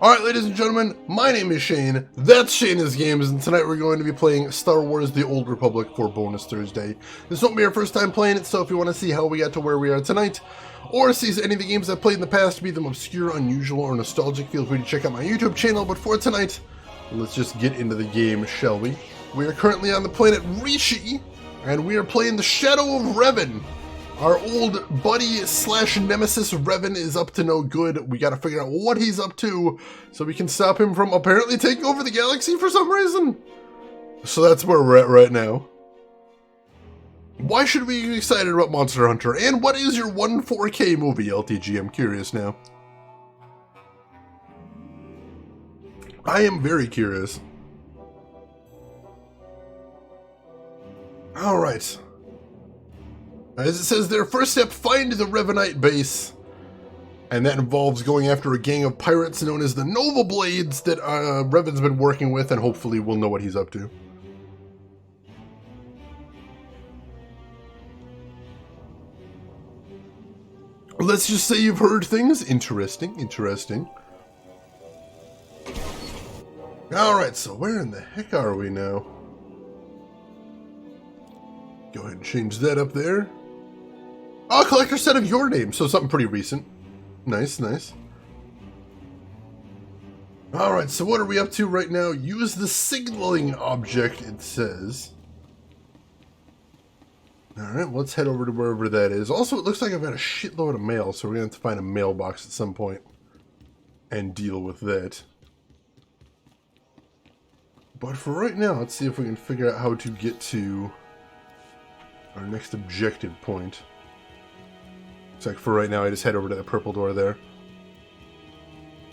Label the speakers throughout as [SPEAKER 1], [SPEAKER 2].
[SPEAKER 1] Alright, ladies and gentlemen, my name is Shane, that's Shane's Games, and tonight we're going to be playing Star Wars The Old Republic for Bonus Thursday. This won't be our first time playing it, so if you want to see how we got to where we are tonight, or see any of the games I've played in the past, be them obscure, unusual, or nostalgic, feel free to check out my YouTube channel. But for tonight, let's just get into the game, shall we? We are currently on the planet Rishi, and we are playing the Shadow of Revan. Our old buddy slash nemesis Revan is up to no good. We gotta figure out what he's up to so we can stop him from apparently taking over the galaxy for some reason. So that's where we're at right now. Why should we be excited about Monster Hunter? And what is your 1/4K movie, LTG? I'm curious now. I am very curious. Alright. As it says there, first step, find the Revanite base. And that involves going after a gang of pirates known as the Nova Blades that Revan's been working with, and hopefully we'll know what he's up to. Let's just say you've heard things. Interesting, interesting. Alright, so where in the heck are we now? Go ahead and change that up there. Oh, collector set of your name, so something pretty recent. Nice, nice. Alright, so what are we up to right now? Use the signaling object, it says. Alright, let's head over to wherever that is. Also, it looks like I've got a shitload of mail, so we're going to have to find a mailbox at some point and deal with that. But for right now, let's see if we can figure out how to get to our next objective point. Looks like for right now, I just head over to the purple door there.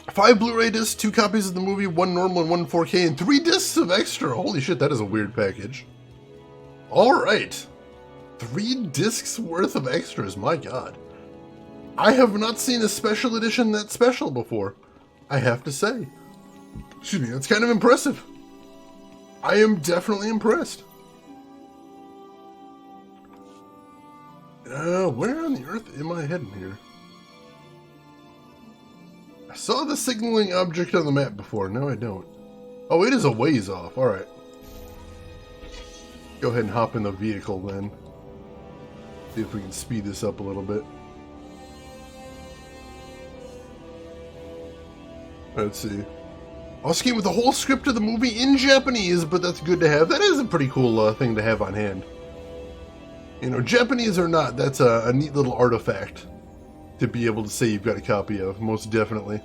[SPEAKER 1] 5 Blu-ray discs, 2 copies of the movie, 1 normal and 1 4K, and 3 discs of extra. Holy shit, that is a weird package. Alright. 3 discs worth of extras, my god. I have not seen a special edition that special before, I have to say. Excuse me, that's kind of impressive. I am definitely impressed. Where on the earth am I heading here? I saw the signaling object on the map before. No, I don't. Oh, it is a ways off. Alright. Go ahead and hop in the vehicle then. See if we can speed this up a little bit. Let's see. I was came with the whole script of the movie in Japanese, but that's good to have. That is a pretty cool thing to have on hand. You know, Japanese or not, that's a neat little artifact to be able to say you've got a copy of, most definitely.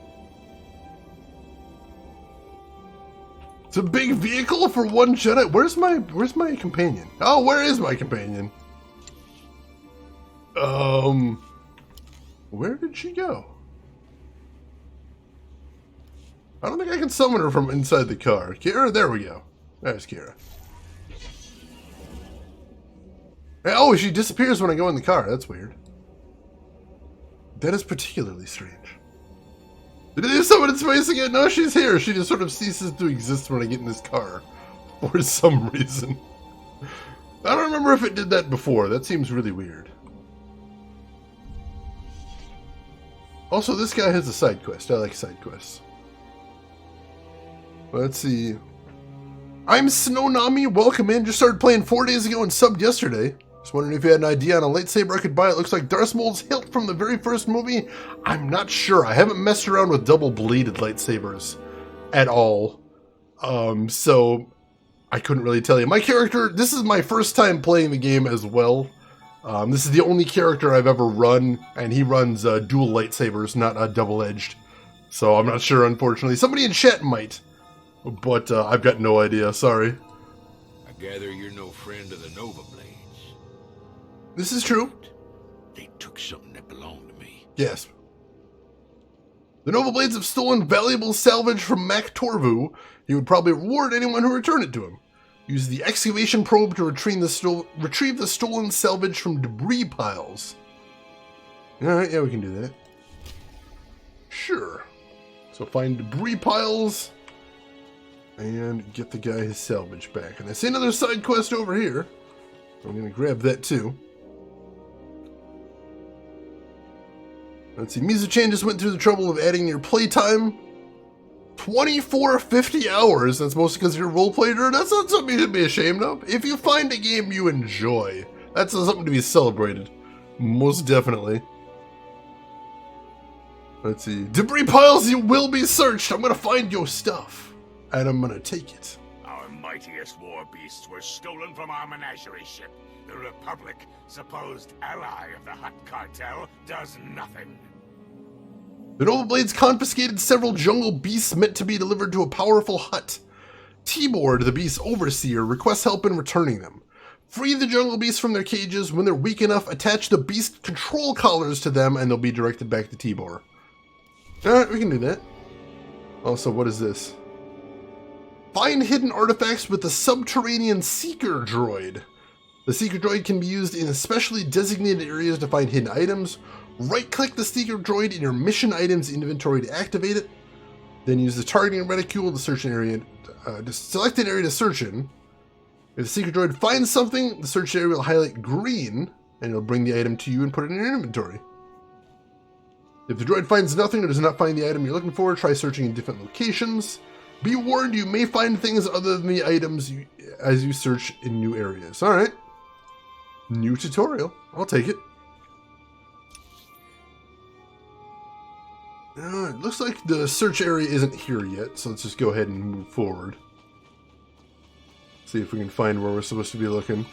[SPEAKER 1] It's a big vehicle for one Jedi. Where's my companion? Oh, where is my companion? Where did she go? I don't think I can summon her from inside the car. Kira, there we go. There's Kira. Oh, she disappears when I go in the car. That's weird. That is particularly strange. Did they summon in space again? No, she's here. She just sort of ceases to exist when I get in this car. For some reason. I don't remember if it did that before. That seems really weird. Also, this guy has a side quest. I like side quests. Let's see. I'm Snowami. Welcome in. Just started playing 4 days ago and subbed yesterday. Just wondering if you had an idea on a lightsaber I could buy. It looks like Darth Maul's hilt from the very first movie. I'm not sure. I haven't messed around with double-bladed lightsabers at all. So I couldn't really tell you. My character, this is my first time playing the game as well. This is the only character I've ever run, and he runs dual lightsabers, not double-edged. So I'm not sure, unfortunately. Somebody in chat might, but I've got no idea. Sorry.
[SPEAKER 2] I gather you're no friend of the Nova Blades.
[SPEAKER 1] This is true.
[SPEAKER 2] They took something that belonged to me.
[SPEAKER 1] Yes. The Nova Blades have stolen valuable salvage from Mac Torvu. He would probably reward anyone who returned it to him. Use the excavation probe to retrieve the stolen salvage from debris piles. Alright, yeah, we can do that. Sure. So find debris piles and get the guy his salvage back. And I see another side quest over here. I'm going to grab that too. Let's see, Mizu-chan just went through the trouble of adding your playtime. 2450 hours. That's mostly because you're a roleplay nerd. That's not something you should be ashamed of. If you find a game you enjoy, that's something to be celebrated. Most definitely. Let's see. Debris piles, you will be searched. I'm gonna find your stuff, and I'm gonna take it.
[SPEAKER 3] Our mightiest war beasts were stolen from our menagerie ship. The Republic, supposed ally of the Hutt cartel, does nothing.
[SPEAKER 1] The Nova Blades confiscated several jungle beasts meant to be delivered to a powerful Hutt. T-Board, the beast's overseer, requests help in returning them. Free the jungle beasts from their cages. When they're weak enough, attach the beast control collars to them and they'll be directed back to T-Board. Alright, we can do that. Also, what is this? Find hidden artifacts with the Subterranean Seeker Droid. The Seeker Droid can be used in specially designated areas to find hidden items. Right-click the Seeker Droid in your Mission Items inventory to activate it. Then use the Targeting Reticule to search an area, to select an area to search in. If the Seeker Droid finds something, the search area will highlight green, and it'll bring the item to you and put it in your inventory. If the droid finds nothing or does not find the item you're looking for, try searching in different locations. Be warned, you may find things other than the items as you search in new areas. Alright. New tutorial. I'll take it. It looks like the search area isn't here yet, so let's just go ahead and move forward. See if we can find where we're supposed to be looking.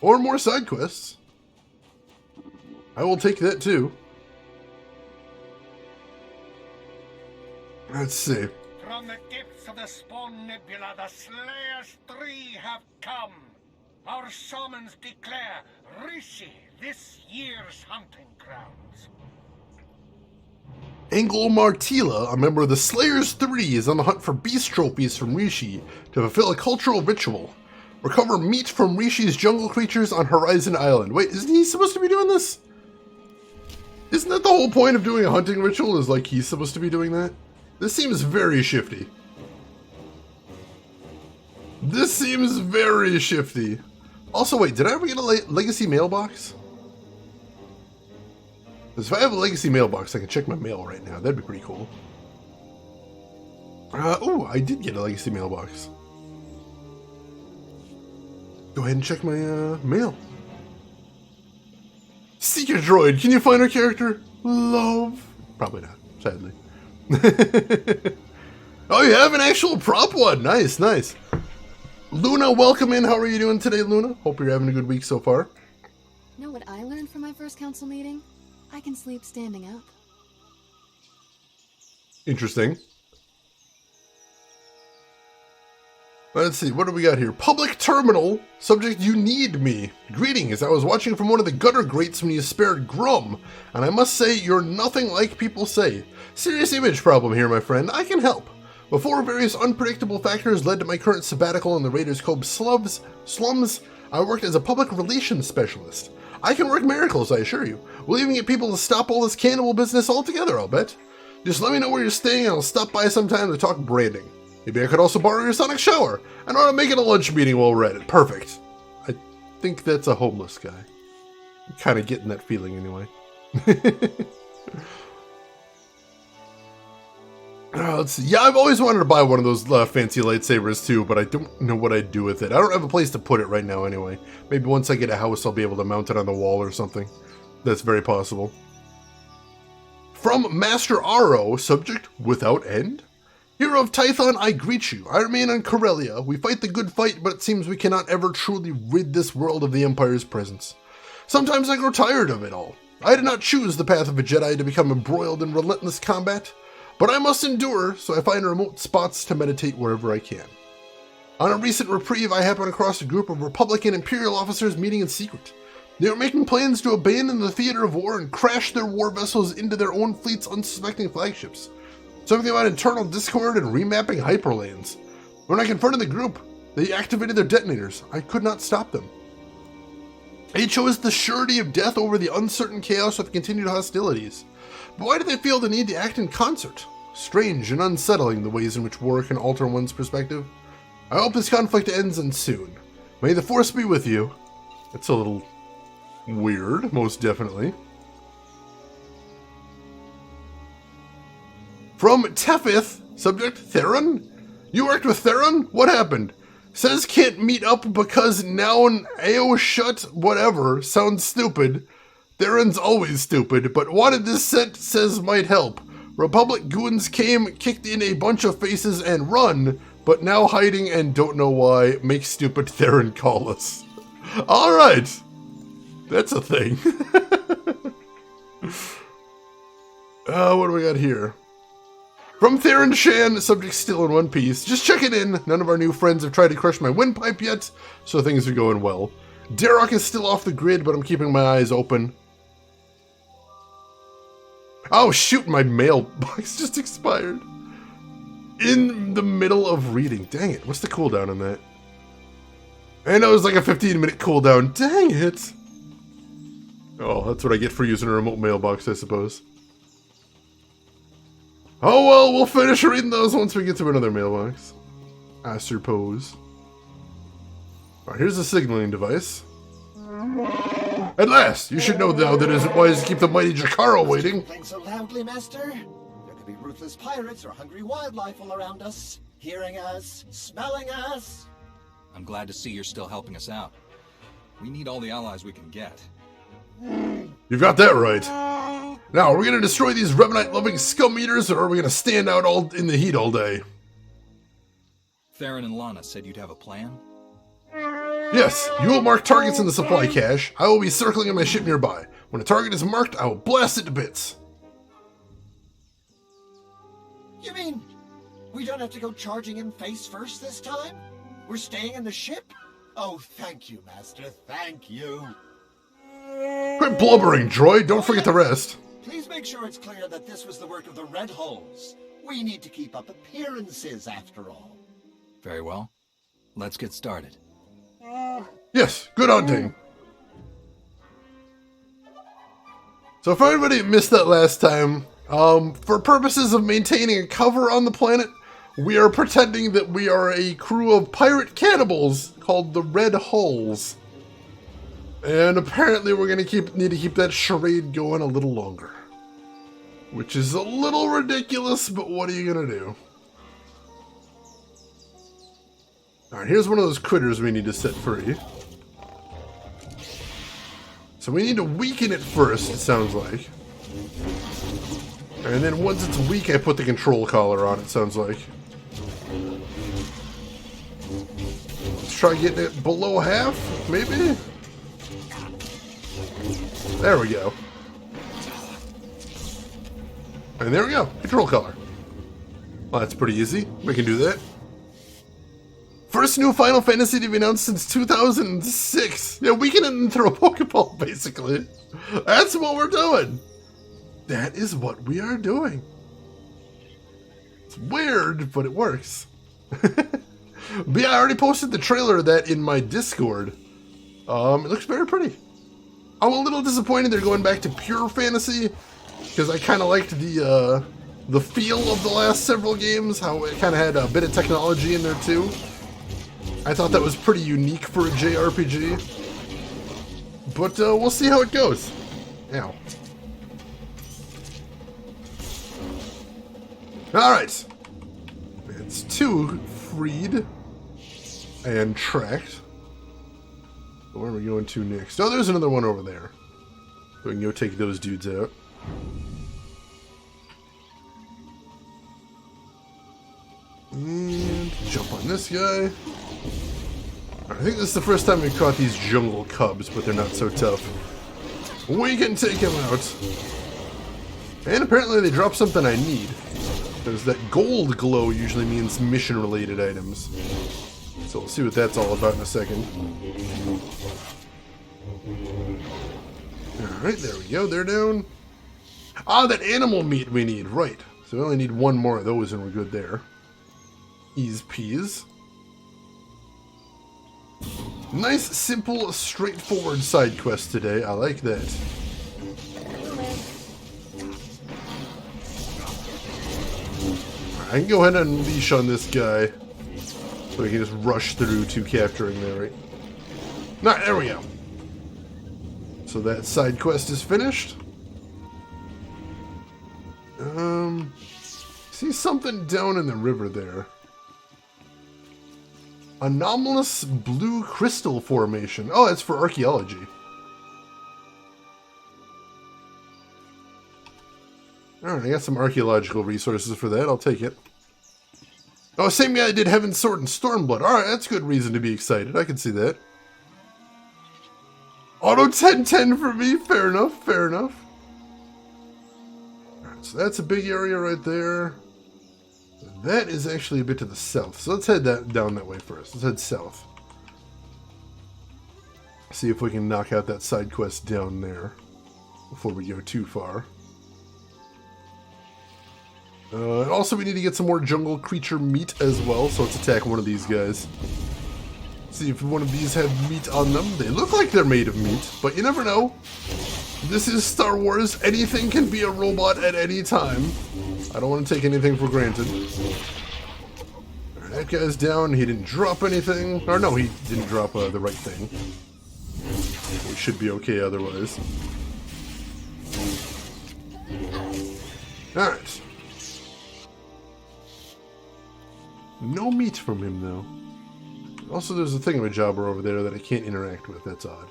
[SPEAKER 1] Or more side quests. I will take that too. Let's see.
[SPEAKER 4] From the depths of the Spawn Nebula, the Slayers 3 have come. Our shamans declare Rishi this year's hunting grounds.
[SPEAKER 1] Anglo Martila, a member of the Slayers 3, is on the hunt for beast trophies from Rishi to fulfill a cultural ritual. Recover meat from Rishi's jungle creatures on Horizon Island. Wait, isn't he supposed to be doing this? Isn't that the whole point of doing a hunting ritual, is like he's supposed to be doing that? This seems very shifty. This seems very shifty. Also, wait, did I ever get a legacy mailbox? Because if I have a legacy mailbox, I can check my mail right now. That'd be pretty cool. Oh, I did get a legacy mailbox. Go ahead and check my mail. Seeker Droid, can you find our character? Love? Probably not, sadly. Oh, you have an actual prop one. Nice, nice. Luna, welcome in. How are you doing today, Luna? Hope you're having a good week so far.
[SPEAKER 5] Know what I learned from my first council meeting? I can sleep standing up.
[SPEAKER 1] Interesting. Let's see, what do we got here? Public terminal. Subject, you need me. Greetings, I was watching from one of the gutter grates when you spared Grum, and I must say, you're nothing like people say. Serious image problem here, my friend. I can help. Before various unpredictable factors led to my current sabbatical in the Raiders Cove slums, I worked as a public relations specialist. I can work miracles, I assure you. We'll even get people to stop all this cannibal business altogether, I'll bet. Just let me know where you're staying and I'll stop by sometime to talk branding. Maybe I could also borrow your sonic shower. I know how to make it a lunch meeting while we're at it. Perfect. I think that's a homeless guy. I'm kind of getting that feeling anyway. Let's see. Yeah, I've always wanted to buy one of those fancy lightsabers too, but I don't know what I'd do with it. I don't have a place to put it right now anyway. Maybe once I get a house, I'll be able to mount it on the wall or something. That's very possible. From Master Aro, subject without end? Hero of Tython, I greet you. I remain on Corellia. We fight the good fight, but it seems we cannot ever truly rid this world of the Empire's presence. Sometimes I grow tired of it all. I did not choose the path of a Jedi to become embroiled in relentless combat, but I must endure, so I find remote spots to meditate wherever I can. On a recent reprieve, I happened across a group of Republican Imperial officers meeting in secret. They were making plans to abandon the theater of war and crash their war vessels into their own fleet's unsuspecting flagships. Something about internal discord and remapping hyperlanes. When I confronted the group, they activated their detonators. I could not stop them. They chose the surety of death over the uncertain chaos of continued hostilities. But why do they feel the need to act in concert? Strange and unsettling the ways in which war can alter one's perspective. I hope this conflict ends and soon. May the Force be with you. It's a little weird, most definitely. From Tefith, subject Theron. You worked with Theron? What happened? Says can't meet up because noun AO shut whatever. Sounds stupid. Theron's always stupid, but wanted this sent says might help. Republic goons came, kicked in a bunch of faces and run, but now hiding and don't know why. Make stupid Theron call us. Alright. That's a thing. What do we got here? From Theron Shan, subject still in one piece. Just checking in. None of our new friends have tried to crush my windpipe yet, so things are going well. Darok is still off the grid, but I'm keeping my eyes open. Oh shoot, my mailbox just expired. In the middle of reading. Dang it, what's the cooldown on that? I know it was like a 15-minute cooldown. Dang it. Oh, that's what I get for using a remote mailbox, I suppose. Oh well, we'll finish reading those once we get to another mailbox. I suppose. Alright, here's the signaling device. At last! You should know now that it isn't wise to keep the mighty Jakaro waiting.
[SPEAKER 6] Playing so loudly, Master. There could be ruthless pirates or hungry wildlife all around us, hearing us, smelling us.
[SPEAKER 7] I'm glad to see you're still helping us out. We need all the allies we can get.
[SPEAKER 1] You've got that right. Now, are we gonna destroy these Revanite-loving scum eaters, or are we gonna stand out all in the heat all day?
[SPEAKER 7] Theron and Lana said you'd have a plan?
[SPEAKER 1] Yes, you will mark targets in the supply cache. I will be circling on my ship nearby. When a target is marked, I will blast it to bits.
[SPEAKER 6] You mean we don't have to go charging in face first this time? We're staying in the ship? Oh, thank you, Master. Thank you.
[SPEAKER 1] Quit blubbering, droid. Don't forget the rest.
[SPEAKER 6] Please make sure it's clear that this was the work of the Red Holes. We need to keep up appearances, after all.
[SPEAKER 7] Very well. Let's get started.
[SPEAKER 1] Yes, good hunting. So if anybody missed that last time, for purposes of maintaining a cover on the planet, we are pretending that we are a crew of pirate cannibals called the Red Holes. And apparently we're gonna need to keep that charade going a little longer. Which is a little ridiculous, but what are you gonna do? Alright, here's one of those critters we need to set free. So we need to weaken it first, it sounds like. And then once it's weak, I put the control collar on, it sounds like. Let's try getting it below half, maybe? There we go. And there we go, control color. Well, that's pretty easy, we can do that. First new Final Fantasy to be announced since 2006. Yeah, we can throw a Pokeball, basically. That's what we're doing. That is what we are doing. It's weird, but it works. But yeah, I already posted the trailer of that in my Discord. It looks very pretty. I'm a little disappointed they're going back to pure fantasy, because I kind of liked the feel of the last several games, how it kind of had a bit of technology in there too. I thought that was pretty unique for a JRPG. But we'll see how it goes. Ow. Alright. It's 2 freed and tracked. Where are we going to next? Oh, there's another one over there. We can go take those dudes out. And jump on this guy. I think this is the first time we caught these jungle cubs, but they're not so tough. We can take him out. And apparently they dropped something I need. Because that gold glow usually means mission-related items. So we'll see what that's all about in a second. Alright, there we go, they're down. Ah, that animal meat we need, right. So we only need one more of those and we're good there. Ease peas. Nice, simple, straightforward side quest today. I like that. I can go ahead and unleash on this guy. So we can just rush through to capturing there, right? Alright, there we go. So that side quest is finished. See something down in the river there. Anomalous blue crystal formation. Oh, that's for archaeology. Alright, I got some archaeological resources for that. I'll take it. Oh, same guy did Heaven's Sword and Stormblood. Alright, that's good reason to be excited. I can see that. Auto 1010 for me. Fair enough, fair enough. Alright, so that's a big area right there. That is actually a bit to the south. So let's head down that way first. Let's head south. See if we can knock out that side quest down there before we go too far. And also we need to get some more jungle creature meat as well, so let's attack one of these guys. See if one of these have meat on them. They look like they're made of meat, but you never know. This is Star Wars. Anything can be a robot at any time. I don't want to take anything for granted. Alright, that guy's down. He didn't drop anything. Or no, he didn't drop the right thing. We should be okay otherwise. Alright. No meat from him, though. Also, there's a thingamajobber over there that I can't interact with. That's odd.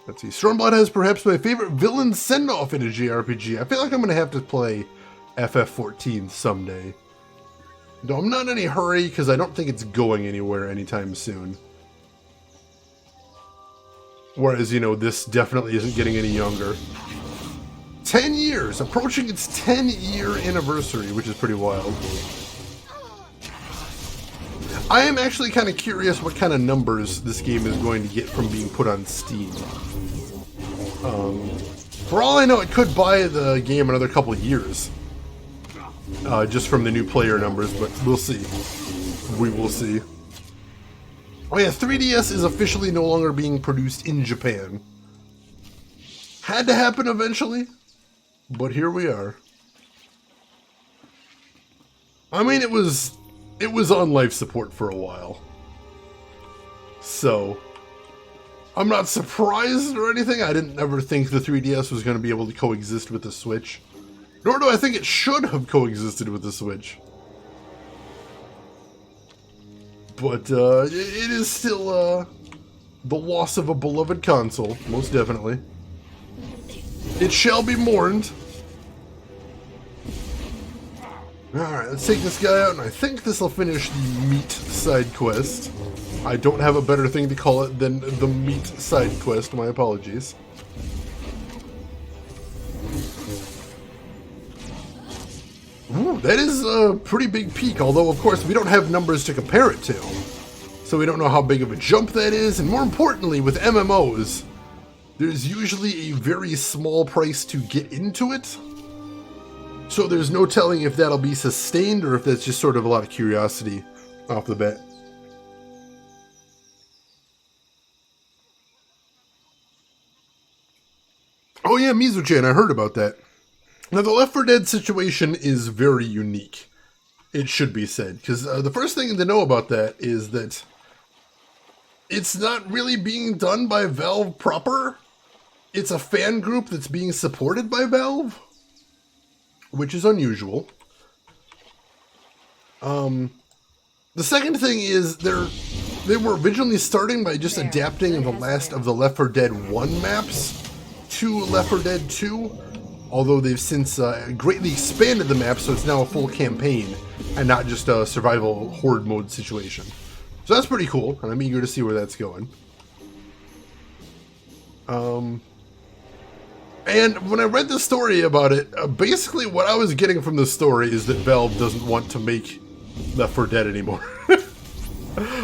[SPEAKER 1] Let's see. Stormblood has perhaps my favorite villain send-off in a JRPG. I feel like I'm going to have to play FF14 someday. Though I'm not in any hurry, because I don't think it's going anywhere anytime soon. Whereas, you know, this definitely isn't getting any younger. 10 years! Approaching its 10-year anniversary, which is pretty wild. I am actually kind of curious what kind of numbers this game is going to get from being put on Steam. For all I know, it could buy the game another couple of years. Just from the new player numbers, but we'll see. We will see. Oh yeah, 3DS is officially no longer being produced in Japan. Had to happen eventually, but here we are. I mean, it was on life support for a while. So, I'm not surprised or anything. I didn't ever think the 3DS was going to be able to coexist with the Switch. Nor do I think it should have coexisted with the Switch. But, it is still, the loss of a beloved console, most definitely. It shall be mourned. Alright, let's take this guy out, and I think this will finish the meat side quest. I don't have a better thing to call it than the meat side quest, my apologies. Ooh, that is a pretty big peak, although of course we don't have numbers to compare it to. So we don't know how big of a jump that is, and more importantly, with MMOs, there's usually a very small price to get into it. So there's no telling if that'll be sustained or if that's just sort of a lot of curiosity off the bat. Oh yeah, Mizu-chan, I heard about that. Now the Left 4 Dead situation is very unique. It should be said, because the first thing to know about that is that it's not really being done by Valve proper. It's a fan group that's being supported by Valve, which is unusual. The second thing is they were originally starting by just adapting the last of the Left 4 Dead 1 maps to Left 4 Dead 2, although they've since greatly expanded the map, so it's now a full campaign and not just a survival horde mode situation. So that's pretty cool, and I'm eager to see where that's going. And when I read the story about it, basically what I was getting from the story is that Valve doesn't want to make Left 4 Dead anymore.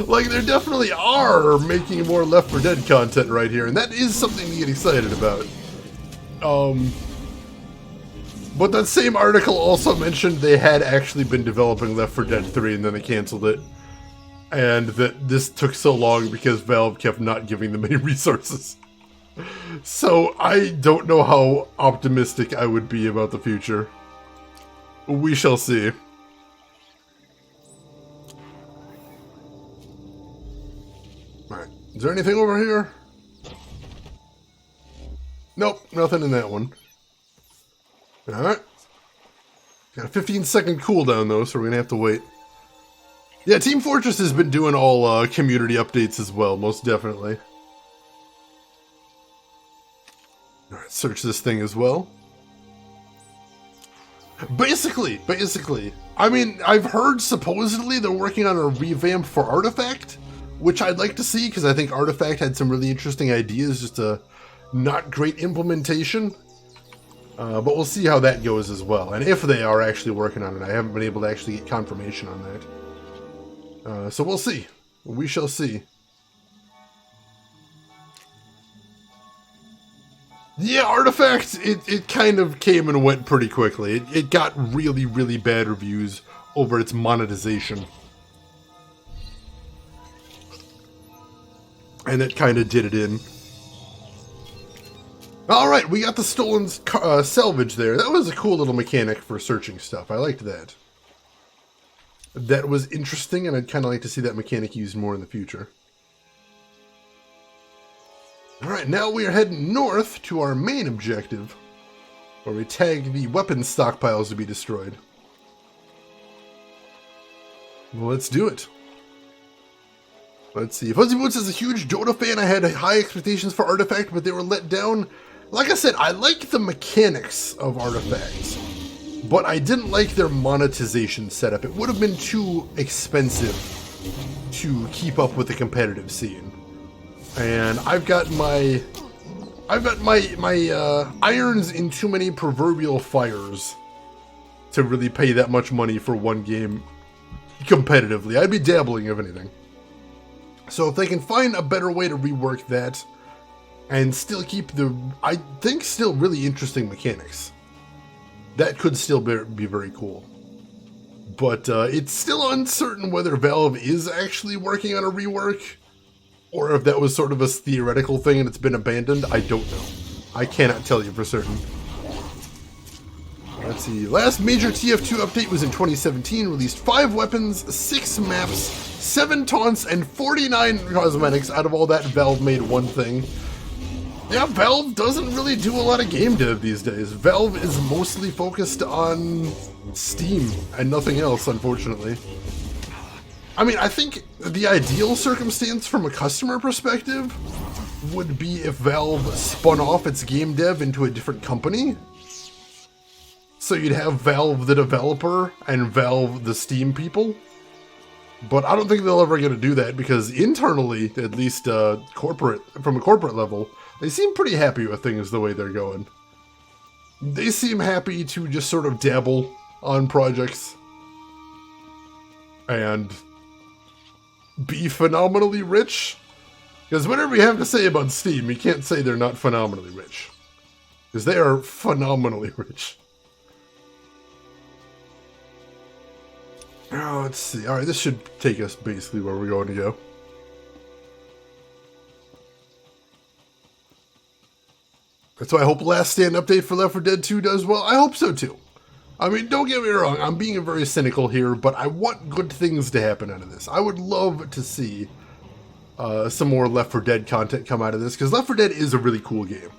[SPEAKER 1] Like, they definitely are making more Left 4 Dead content right here, and that is something to get excited about. But that same article also mentioned they had actually been developing Left 4 Dead 3 and then they canceled it. And that this took so long because Valve kept not giving them any resources. So, I don't know how optimistic I would be about the future. We shall see. Alright, is there anything over here? Nope, nothing in that one. Alright. Got a 15-second cooldown, though, so we're going to have to wait. Yeah, Team Fortress has been doing all community updates as well, most definitely. Alright, search this thing as well. Basically, I mean, I've heard supposedly they're working on a revamp for Artifact, which I'd like to see, because I think Artifact had some really interesting ideas, just a not great implementation. But we'll see how that goes as well, and if they are actually working on it. I haven't been able to actually get confirmation on that. So we'll see. We shall see. Yeah, Artifact, it kind of came and went pretty quickly. It got really, really bad reviews over its monetization. And it kind of did it in. Alright, we got the stolen salvage there. That was a cool little mechanic for searching stuff. I liked that. That was interesting, and I'd kind of like to see that mechanic used more in the future. Alright, now we are heading north to our main objective, where we tag the weapons stockpiles to be destroyed. Well, let's do it. Let's see. Fuzzy Boots is a huge Dota fan. I had high expectations for Artifact, but they were let down. Like I said, I like the mechanics of Artifacts, but I didn't like their monetization setup. It would have been too expensive to keep up with the competitive scene. And I've got my irons in too many proverbial fires to really pay that much money for one game competitively. I'd be dabbling, if anything. So if they can find a better way to rework that and still keep the, I think, still really interesting mechanics, that could still be very cool. But it's still uncertain whether Valve is actually working on a rework, or if that was sort of a theoretical thing and it's been abandoned. I don't know. I cannot tell you for certain. Let's see. Last major TF2 update was in 2017. Released 5 weapons, 6 maps, 7 taunts, and 49 cosmetics. Out of all that, Valve made one thing. Yeah, Valve doesn't really do a lot of game dev these days. Valve is mostly focused on Steam and nothing else, unfortunately. I mean, I think the ideal circumstance from a customer perspective would be if Valve spun off its game dev into a different company. So you'd have Valve the developer and Valve the Steam people. But I don't think they'll ever get to do that, because internally, at least from a corporate level, they seem pretty happy with things the way they're going. They seem happy to just sort of dabble on projects and be phenomenally rich. Because whatever you have to say about Steam, you can't say they're not phenomenally rich. Because they are phenomenally rich. Oh, let's see. Alright, this should take us basically where we're going to go. So I hope Last Stand update for Left 4 Dead 2 does well. I hope so too. I mean, don't get me wrong, I'm being very cynical here, but I want good things to happen out of this. I would love to see some more Left 4 Dead content come out of this, because Left 4 Dead is a really cool game.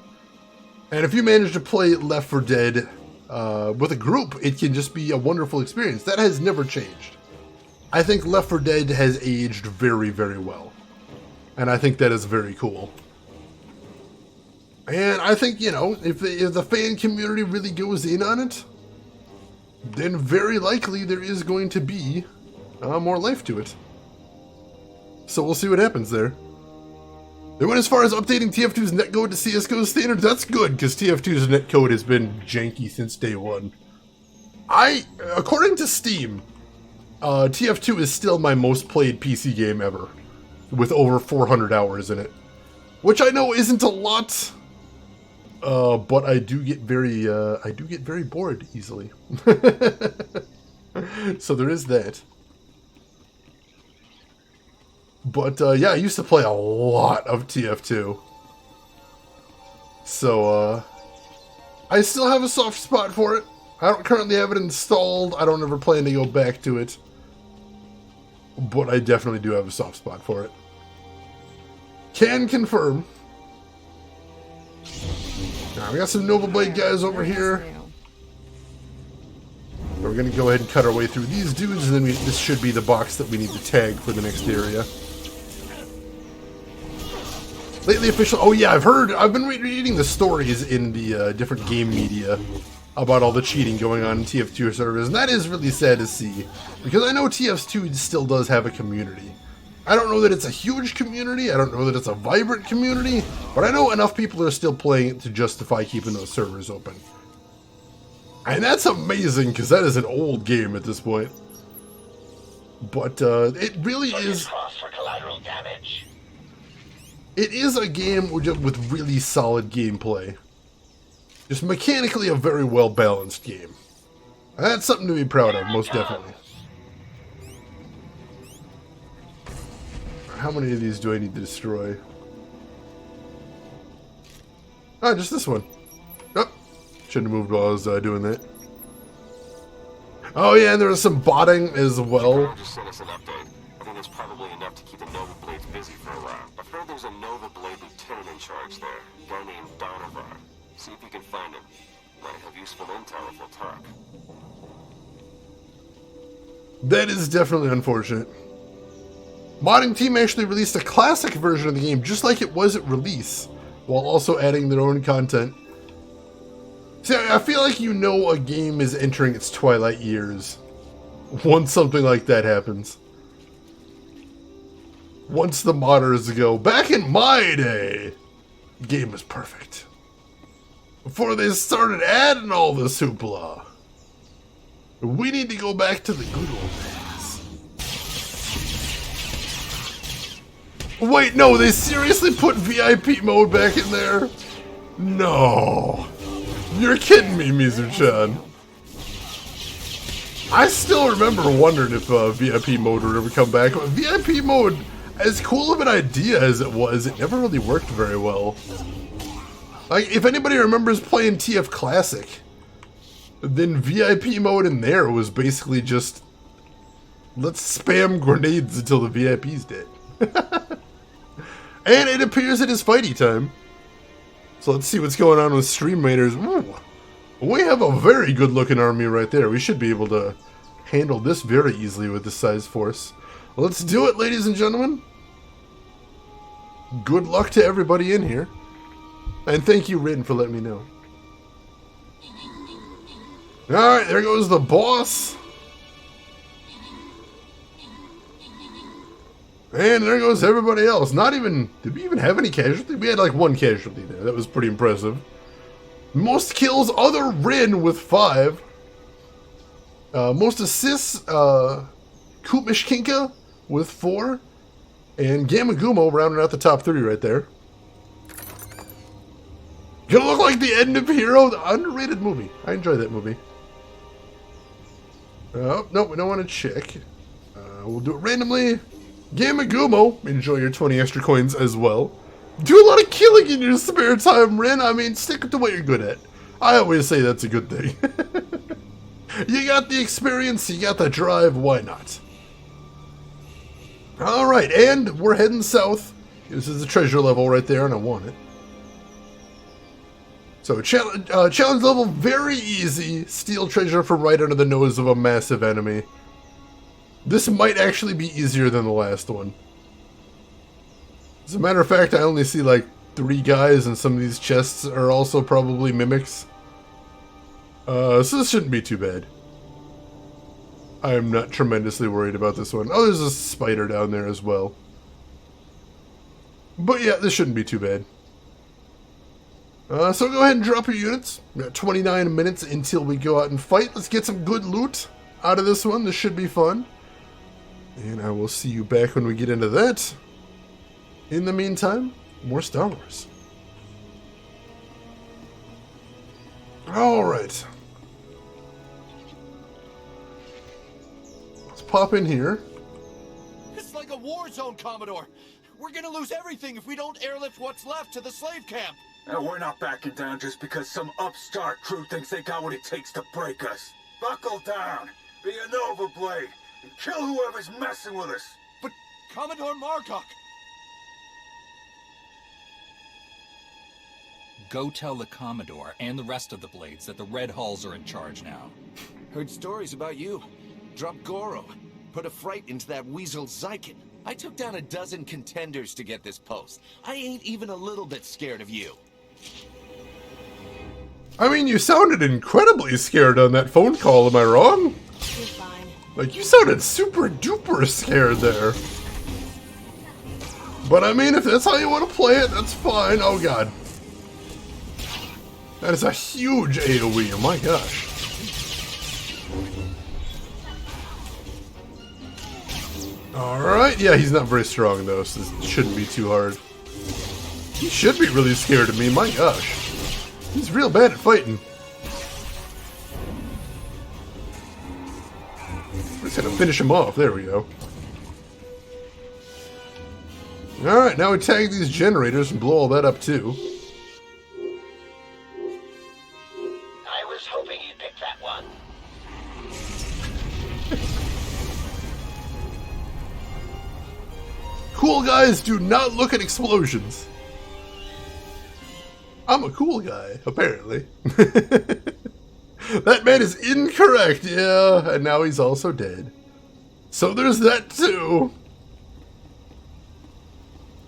[SPEAKER 1] And if you manage to play Left 4 Dead with a group, it can just be a wonderful experience. That has never changed. I think Left 4 Dead has aged very, very well. And I think that is very cool. And I think, you know, if the fan community really goes in on it, then very likely there is going to be more life to it. So we'll see what happens there. They went as far as updating TF2's netcode to CSGO standards. That's good, because TF2's netcode has been janky since day one. According to Steam, TF2 is still my most played PC game ever, with over 400 hours in it. Which I know isn't a lot, but I do get very bored easily. So there is that. But yeah, I used to play a lot of TF2. So I still have a soft spot for it. I don't currently have it installed. I don't ever plan to go back to it. But I definitely do have a soft spot for it. Can confirm. Now, we got some Nova Blade guys over here. We're going to go ahead and cut our way through these dudes, and then this should be the box that we need to tag for the next area. Lately official... Oh yeah, I've been reading the stories in the different game media about all the cheating going on in TF2 servers, and that is really sad to see, because I know TF2 still does have a community. I don't know that it's a huge community, I don't know that it's a vibrant community, but I know enough people are still playing it to justify keeping those servers open. And that's amazing, because that is an old game at this point. But it really is...
[SPEAKER 3] For collateral damage.
[SPEAKER 1] It is a game with really solid gameplay. Just mechanically a very well-balanced game. And that's something to be proud of, most definitely. How many of these do I need to destroy? Ah, just this one. Oh, shouldn't have moved while I was doing that. Oh yeah, and there was some botting as well.
[SPEAKER 8] Just sent us an update. I think that's probably enough to keep the Nova Blades busy for a while. I've heard there's a Nova Blade lieutenant in charge there, a guy named Donovan. See if you can find him. Might have useful intel if we'll talk.
[SPEAKER 1] That is definitely unfortunate. Modding Team actually released a classic version of the game just like it was at release, while also adding their own content. See, I feel like you know a game is entering its twilight years once something like that happens. Once the modders go, back in my day, the game was perfect. Before they started adding all this hoopla. We need to go back to the good old days. Wait, no, they seriously put VIP mode back in there? No. You're kidding me, Mizu-chan. I still remember wondering if VIP mode would ever come back. But VIP mode, as cool of an idea as it was, it never really worked very well. Like, if anybody remembers playing TF Classic, then VIP mode in there was basically just, let's spam grenades until the VIP's dead. And it appears it is fighty time. So let's see what's going on with Stream Raiders. Ooh, we have a very good looking army right there. We should be able to handle this very easily with this size force. Let's do it, ladies and gentlemen. Good luck to everybody in here. And thank you, Rin, for letting me know. Alright, there goes the boss. And there goes everybody else. Did we even have any casualty? We had like one casualty there. That was pretty impressive. Most kills, other Rin with 5. Most assists, Kumishkinka with 4. And Gamagumo rounding out the top 3 right there. Gonna look like the end of Hero, the underrated movie. I enjoy that movie. Oh, no, we don't want to check. We'll do it randomly. Gamagumo, enjoy your 20 extra coins as well. Do a lot of killing in your spare time, Rin. I mean, stick to what you're good at. I always say that's a good thing. You got the experience, you got the drive, why not? Alright, and we're heading south. This is the treasure level right there, and I want it. So, challenge level, very easy. Steal treasure from right under the nose of a massive enemy. This might actually be easier than the last one. As a matter of fact, I only see like 3 guys, and some of these chests are also probably mimics. So this shouldn't be too bad. I am not tremendously worried about this one. Oh, there's a spider down there as well. But yeah, this shouldn't be too bad. So go ahead and drop your units. We got 29 minutes until we go out and fight. Let's get some good loot out of this one. This should be fun. And I will see you back when we get into that. In the meantime, more Star Wars. Alright. Let's pop in here.
[SPEAKER 9] It's like a war zone, Commodore. We're gonna lose everything if we don't airlift what's left to the slave camp.
[SPEAKER 3] We're not backing down just because some upstart crew thinks they got what it takes to break us. Buckle down, be a Nova Blade, and kill whoever's messing with us.
[SPEAKER 9] But Commodore Marcock...
[SPEAKER 7] Go tell the Commodore and the rest of the Blades that the Red Hulls are in charge now.
[SPEAKER 9] Heard stories about you. Dropped Goro. Put a fright into that weasel Zykin. I took down a dozen contenders to get this post. I ain't even a little bit scared of you.
[SPEAKER 1] I mean, you sounded incredibly scared on that phone call, am I wrong?
[SPEAKER 5] You're fine.
[SPEAKER 1] Like, you sounded super duper scared there. But I mean, if that's how you want to play it, that's fine. Oh god. That is a huge AoE, oh my gosh. Alright, yeah, he's not very strong though, so this shouldn't be too hard. He should be really scared of me, my gosh. He's real bad at fighting. We're just gonna finish him off, there we go. Alright, now we tag these generators and blow all that up too.
[SPEAKER 6] I was hoping you'd pick that one.
[SPEAKER 1] Cool guys do not look at explosions. I'm a cool guy, apparently. That man is incorrect, yeah, and now he's also dead. So there's that too.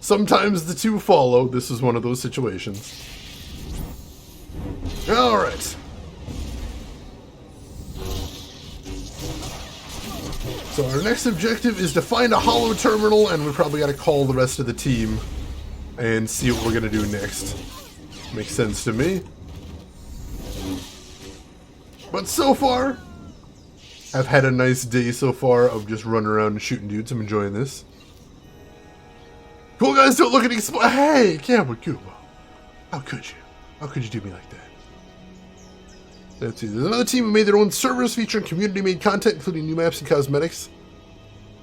[SPEAKER 1] Sometimes the two follow. This is one of those situations. Alright. So our next objective is to find a hollow terminal, and we probably got to call the rest of the team and see what we're going to do next. Makes sense to me. But so far, I've had a nice day so far of just running around and shooting dudes. I'm enjoying this. Cool guys don't look at explosions. Hey, Campbell Kubo. How could you? How could you do me like that? Let's see. There's another team who made their own servers featuring community-made content, including new maps and cosmetics.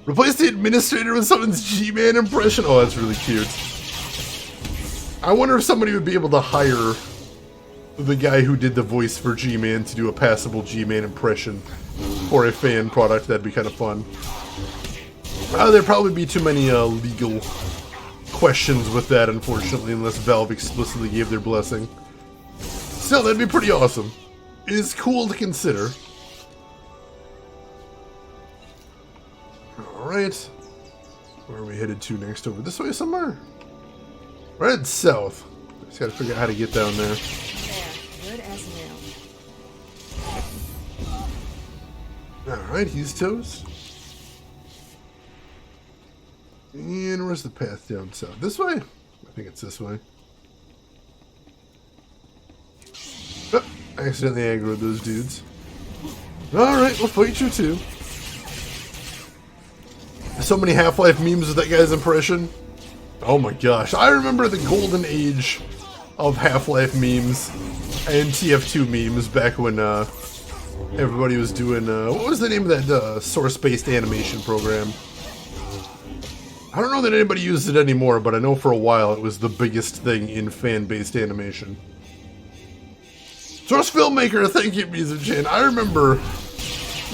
[SPEAKER 1] Replace the administrator with someone's G-Man impression. Oh, that's really cute. I wonder if somebody would be able to hire the guy who did the voice for G-Man to do a passable G-Man impression for a fan product. That'd be kind of fun. There'd probably be too many legal questions with that, unfortunately, unless Valve explicitly gave their blessing. Still, that'd be pretty awesome. It is cool to consider. Alright. Where are we headed to next? Over this way somewhere? Right south. Just gotta figure out how to get down there.
[SPEAKER 5] There, good as new.
[SPEAKER 1] Alright, he's toast. And where's the path down south? This way? I think it's this way. Oh, I accidentally aggroed those dudes. Alright, we'll fight you too. So many Half-Life memes with that guy's impression. Oh my gosh, I remember the golden age of Half-Life memes and TF2 memes back when everybody was doing, what was the name of that source-based animation program? I don't know that anybody used it anymore, but I know for a while it was the biggest thing in fan-based animation. Source Filmmaker, thank you, Mizu-chan. I remember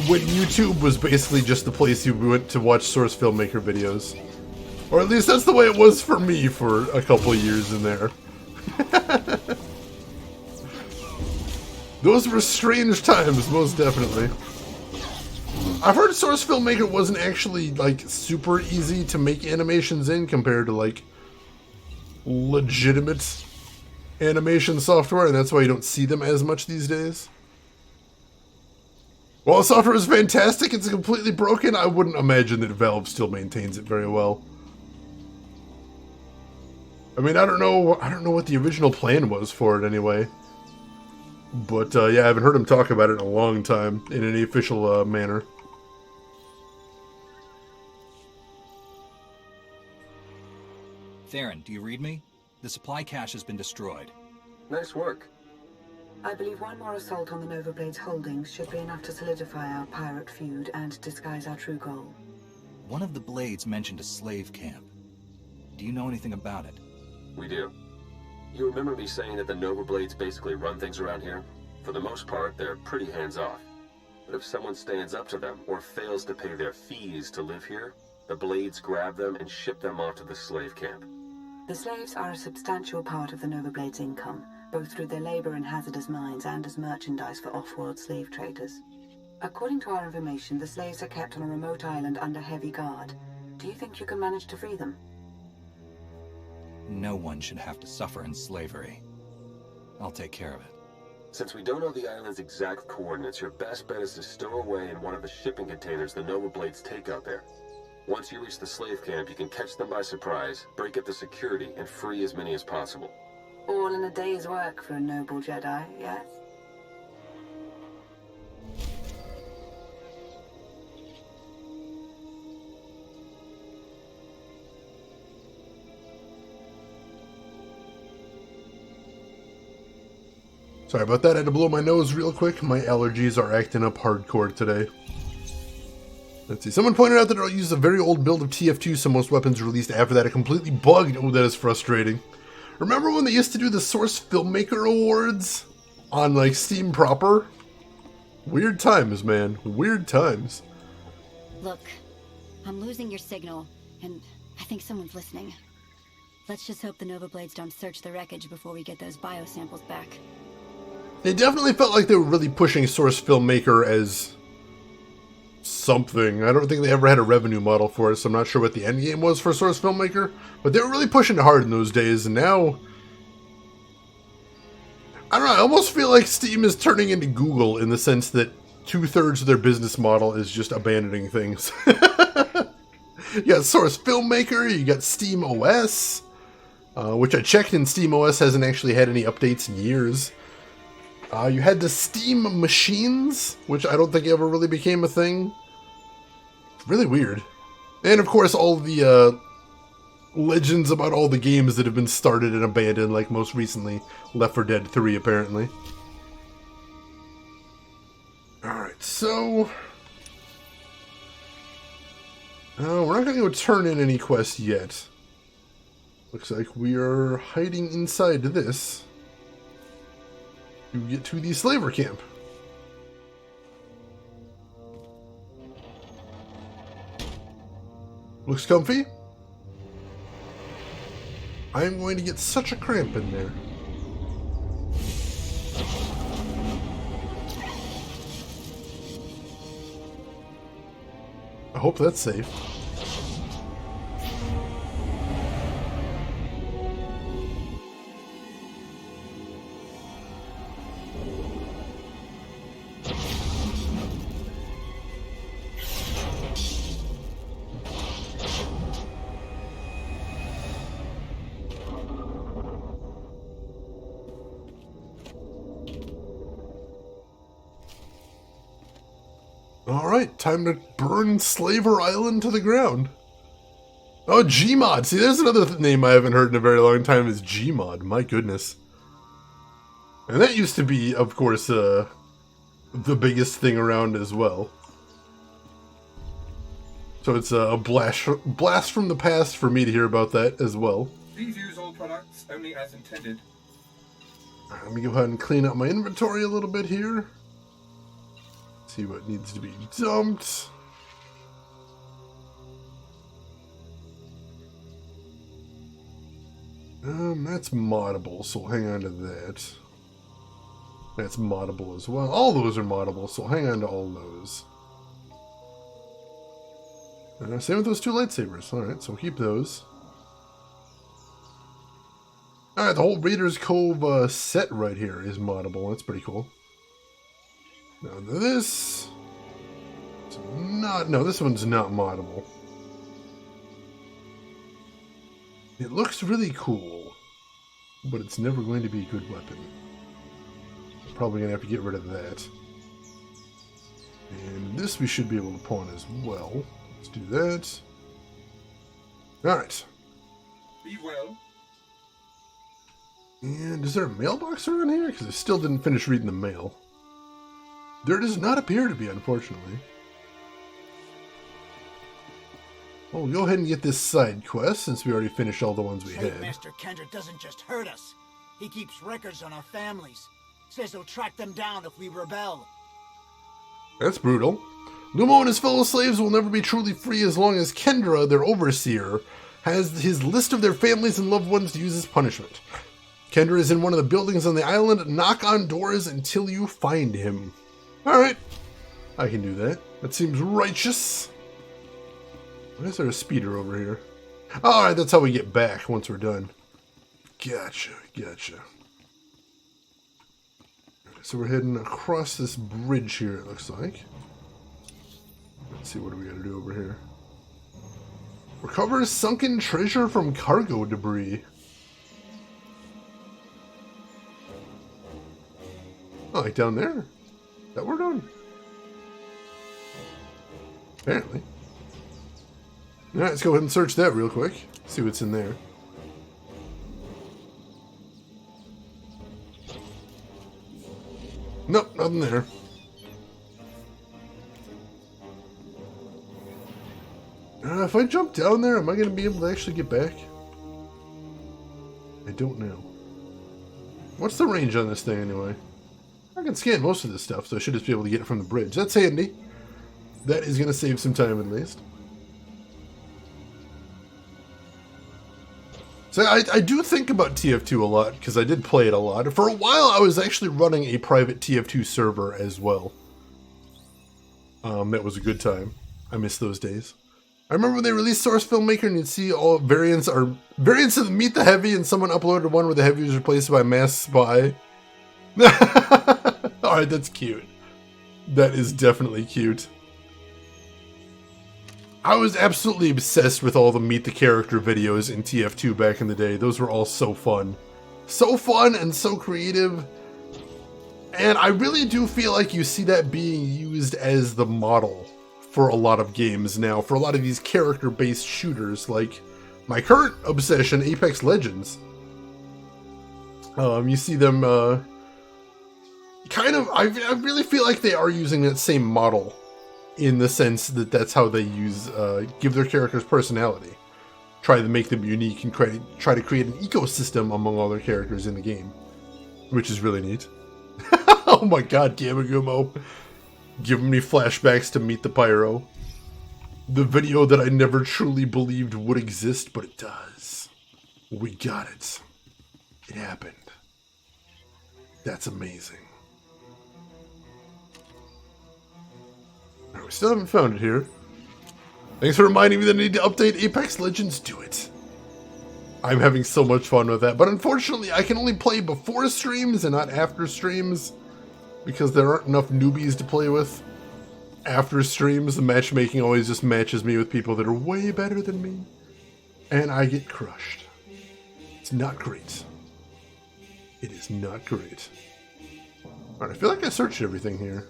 [SPEAKER 1] when YouTube was basically just the place you went to watch Source Filmmaker videos. Or at least that's the way it was for me for a couple of years in there. Those were strange times, most definitely. I've heard Source Filmmaker wasn't actually, like, super easy to make animations in compared to, like, legitimate animation software, and that's why you don't see them as much these days. While the software is fantastic, it's completely broken. I wouldn't imagine that Valve still maintains it very well. I mean, I don't know what the original plan was for it anyway. But, yeah, I haven't heard him talk about it in a long time, in any official manner.
[SPEAKER 7] Theron, do you read me? The supply cache has been destroyed.
[SPEAKER 10] Nice work. I believe one more assault on the Nova Blade's holdings should be enough to solidify our pirate feud and disguise our true goal.
[SPEAKER 7] One of the Blades mentioned a slave camp. Do you know anything about it?
[SPEAKER 8] We do. You remember me saying that the Nova Blades basically run things around here? For the most part, they're pretty hands-off. But if someone stands up to them or fails to pay their fees to live here, the Blades grab them and ship them off to the slave camp.
[SPEAKER 10] The slaves are a substantial part of the Nova Blade's income, both through their labor in hazardous mines and as merchandise for off-world slave traders. According to our information, the slaves are kept on a remote island under heavy guard. Do you think you can manage to free them?
[SPEAKER 7] No one should have to suffer in slavery. I'll take care of it.
[SPEAKER 8] Since we don't know the island's exact coordinates, your best bet is to stow away in one of the shipping containers the Nova Blades take out there. Once you reach the slave camp, you can catch them by surprise, break up the security, and free as many as possible.
[SPEAKER 10] All in a day's work for a noble Jedi, yes?
[SPEAKER 1] Sorry about that, I had to blow my nose real quick. My allergies are acting up hardcore today. Let's see, someone pointed out that it uses a very old build of TF2, so most weapons released after that are completely bugged. Oh, that is frustrating. Remember when they used to do the Source Filmmaker Awards on, like, Steam proper? Weird times, man. Weird times.
[SPEAKER 11] Look, I'm losing your signal, and I think someone's listening. Let's just hope the Nova Blades don't search the wreckage before we get those biosamples back.
[SPEAKER 1] It definitely felt like they were really pushing Source Filmmaker as something. I don't think they ever had a revenue model for it, so I'm not sure what the end game was for Source Filmmaker, but they were really pushing it hard in those days, and now I don't know, I almost feel like Steam is turning into Google in the sense that 2/3 of their business model is just abandoning things. You got Source Filmmaker, you got Steam OS, which I checked, and Steam OS hasn't actually had any updates in years. You had the Steam Machines, which I don't think ever really became a thing. Really weird. And of course all the legends about all the games that have been started and abandoned, like most recently Left 4 Dead 3 apparently. Alright, so we're not going to go turn in any quests yet. Looks like we are hiding inside this to get to the slaver camp. Looks comfy. I am going to get such a cramp in there. I hope that's safe. Alright, time to burn Slaver Island to the ground. Oh, Gmod! See, there's another name I haven't heard in a very long time is Gmod. My goodness. And that used to be, of course, the biggest thing around as well. So it's a blast from the past for me to hear about that as well.
[SPEAKER 12] Please use all products only as intended.
[SPEAKER 1] Let me go ahead and clean up my inventory a little bit here. See what needs to be dumped. That's moddable, so hang on to that. That's moddable as well. All those are moddable, so hang on to all those. Same with those two lightsabers. Alright, so keep those. Alright, the whole Raiders Cove set right here is moddable. That's pretty cool. Now this... No, this one's not moddable. It looks really cool, but it's never going to be a good weapon. I'm probably going to have to get rid of that. And this we should be able to pawn as well. Let's do that. Alright.
[SPEAKER 12] Be well.
[SPEAKER 1] And is there a mailbox around here? Because I still didn't finish reading the mail. There does not appear to be, unfortunately. Well, we'll go ahead and get this side quest, since we already finished all the ones we had.
[SPEAKER 13] Master Kendra doesn't just hurt us. He keeps records on our families. Says he'll track them down if we rebel.
[SPEAKER 1] That's brutal. Lumo and his fellow slaves will never be truly free as long as Kendra, their overseer, has his list of their families and loved ones to use as punishment. Kendra is in one of the buildings on the island. Knock on doors until you find him. Alright. I can do that. That seems righteous. Why is there a speeder over here? Alright, that's how we get back once we're done. Gotcha, gotcha. So we're heading across this bridge here, it looks like. Let's see, what do we gotta do over here? Recover sunken treasure from cargo debris. Oh, like down there? That we're doing? Apparently. Alright, let's go ahead and search that real quick. See what's in there. Nope, nothing there. If I jump down there, am I going to be able to actually get back? I don't know. What's the range on this thing anyway? I can scan most of this stuff, so I should just be able to get it from the bridge. That's handy. That is going to save some time at least. So I do think about TF2 a lot, because I did play it a lot. For a while, I was actually running a private TF2 server as well. That was a good time. I miss those days. I remember when they released Source Filmmaker and you'd see all variants of the Meet the Heavy, and someone uploaded one where the Heavy was replaced by Mass Spy. Alright, that's cute. That is definitely cute. I was absolutely obsessed with all the Meet the Character videos in TF2 back in the day. Those were all so fun. So fun and so creative. And I really do feel like you see that being used as the model for a lot of games now, for a lot of these character-based shooters, like my current obsession, Apex Legends. You see them, kind of, I really feel like they are using that same model, in the sense that that's how they use, give their characters personality. Try to make them unique and try to create an ecosystem among all their characters in the game. Which is really neat. Oh my god, Gamagumo. Giving me flashbacks to Meet the Pyro. The video that I never truly believed would exist, but it does. We got it. It happened. That's amazing. We still haven't found it here. Thanks for reminding me that I need to update Apex Legends. Do it. I'm having so much fun with that, but unfortunately I can only play before streams and not after streams, because there aren't enough newbies to play with. After streams, the matchmaking always just matches me with people that are way better than me, and I get crushed. It's not great. It is not great. Alright, I feel like I searched everything here.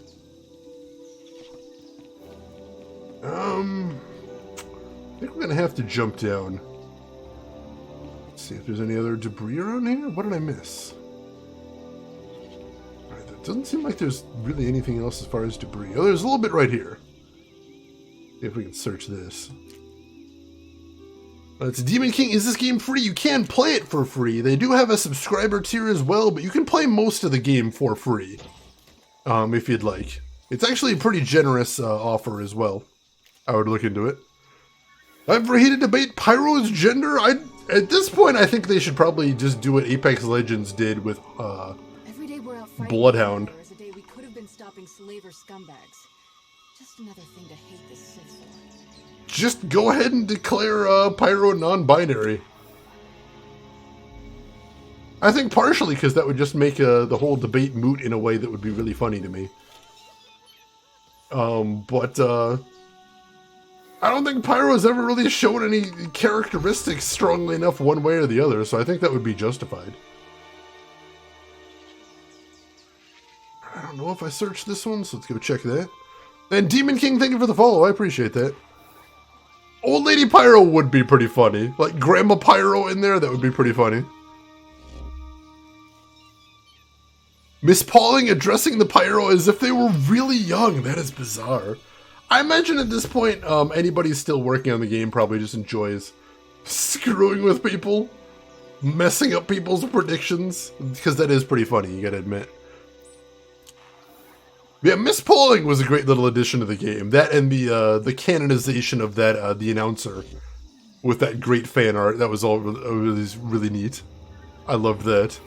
[SPEAKER 1] I think we're gonna have to jump down. Let's see if there's any other debris around here. What did I miss? Alright, that doesn't seem like there's really anything else as far as debris. Oh, there's a little bit right here. See if we can search this. It's Demon King. Is this game free? You can play it for free. They do have a subscriber tier as well, but you can play most of the game for free. If you'd like. It's actually a pretty generous offer as well. I would look into it. I've heated debate Pyro's gender. At this point, I think they should probably just do what Apex Legends did with
[SPEAKER 5] Every day we're out fighting
[SPEAKER 1] Bloodhound.
[SPEAKER 5] is a day we could have been stopping slaver scumbags. Just another thing to hate the Sith for.
[SPEAKER 1] Just go ahead and declare Pyro non-binary. I think partially because that would just make the whole debate moot in a way that would be really funny to me. I don't think Pyro's ever really shown any characteristics strongly enough one way or the other, so I think that would be justified. I don't know if I searched this one, so let's go check that. And Demon King, thank you for the follow, I appreciate that. Old Lady Pyro would be pretty funny. Like Grandma Pyro in there, that would be pretty funny. Miss Pauling addressing the Pyro as if they were really young. That is bizarre. I imagine at this point, anybody still working on the game probably just enjoys screwing with people, messing up people's predictions, because that is pretty funny, you gotta admit. Yeah, Miss Pauling was a great little addition to the game. That and the canonization of that the announcer with that great fan art. That was all really neat. I loved that.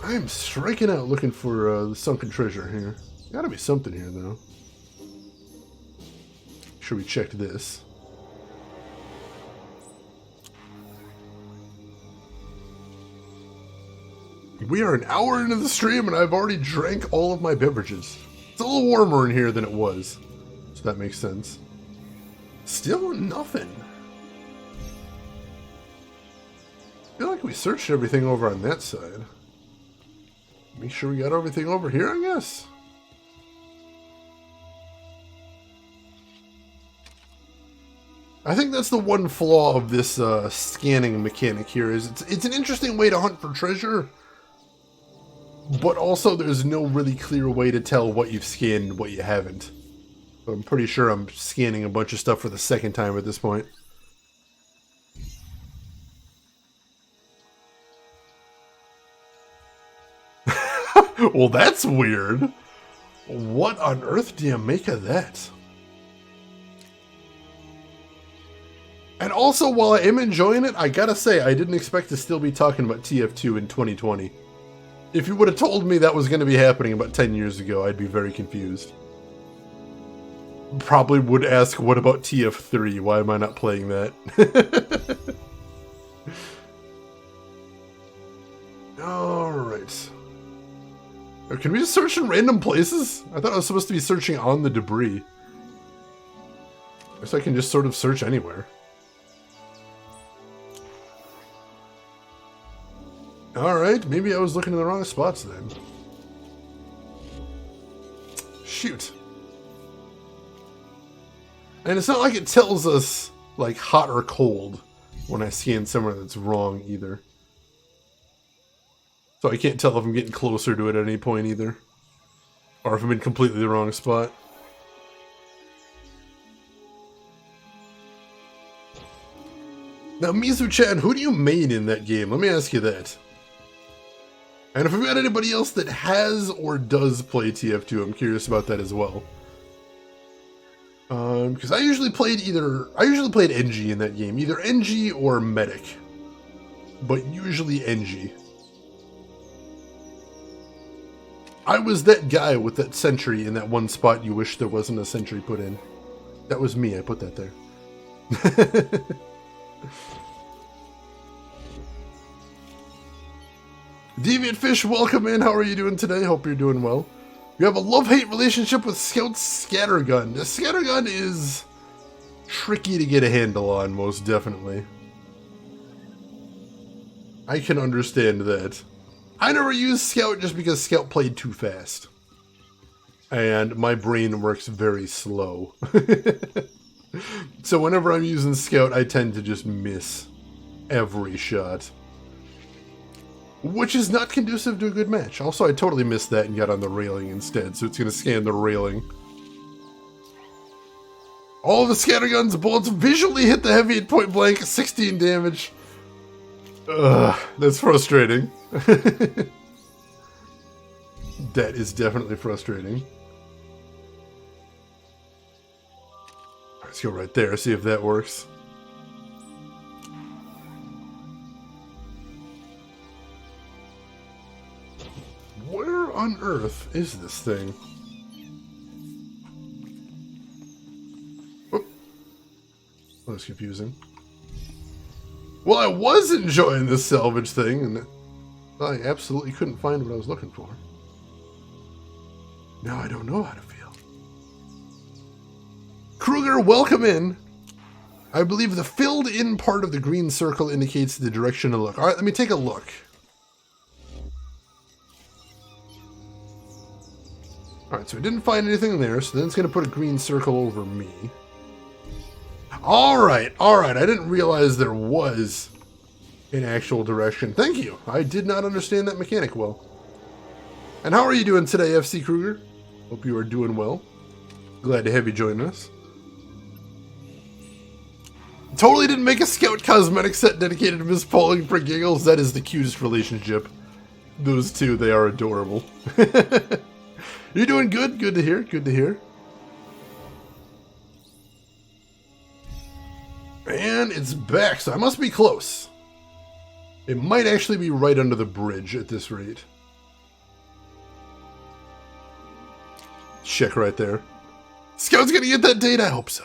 [SPEAKER 1] I'm striking out looking for the sunken treasure here. Gotta be something here, though. Sure, we checked this. We are an hour into the stream and I've already drank all of my beverages. It's a little warmer in here than it was, so that makes sense. Still nothing. I feel like we searched everything over on that side. Make sure we got everything over here, I guess. I think that's the one flaw of this scanning mechanic here, is it's an interesting way to hunt for treasure, but also there's no really clear way to tell what you've scanned and what you haven't. So I'm pretty sure I'm scanning a bunch of stuff for the second time at this point. Well, that's weird. What on earth do you make of that? And also, while I am enjoying it, I gotta say, I didn't expect to still be talking about TF2 in 2020. If you would have told me that was going to be happening about 10 years ago, I'd be very confused. Probably would ask, what about TF3? Why am I not playing that? Alright. Can we just search in random places? I thought I was supposed to be searching on the debris. I guess I can just sort of search anywhere. Alright, maybe I was looking in the wrong spots then. Shoot. And it's not like it tells us, like, hot or cold when I scan somewhere that's wrong either. So I can't tell if I'm getting closer to it at any point either. Or if I'm in completely the wrong spot. Now, Mizu-chan, who do you main in that game? Let me ask you that. And if we've got anybody else that has or does play TF2, I'm curious about that as well. Because I usually played NG in that game, either NG or Medic, but usually NG. I was that guy with that sentry in that one spot you wish there wasn't a sentry put in. That was me, I put that there. Deviant Fish, welcome in. How are you doing today? Hope you're doing well. You have a love-hate relationship with Scout's scattergun. The scattergun is tricky to get a handle on, most definitely. I can understand that. I never used Scout just because Scout played too fast. And my brain works very slow. So whenever I'm using Scout, I tend to just miss every shot. Which is not conducive to a good match. Also, I totally missed that and got on the railing instead, so it's going to scan the railing. All the scattergun's bullets visually hit the heavy at point blank, 16 damage. Ugh, that's frustrating. That is definitely frustrating. Let's go right there, see if that works. Where on earth is this thing? Oh, that was confusing. Well, I was enjoying this salvage thing, and I absolutely couldn't find what I was looking for. Now I don't know how to feel. Kruger, welcome in. I believe the filled-in part of the green circle indicates the direction to look. All right, let me take a look. Alright, so I didn't find anything there, so then it's going to put a green circle over me. Alright, I didn't realize there was an actual direction. Thank you! I did not understand that mechanic well. And how are you doing today, FC Kruger? Hope you are doing well. Glad to have you join us. Totally didn't make a Scout cosmetic set dedicated to Miss Pauling for giggles. That is the cutest relationship. Those two, they are adorable. You're doing good. Good to hear. Good to hear. And it's back, so I must be close. It might actually be right under the bridge at this rate. Check right there. Scout's gonna get that date? I hope so.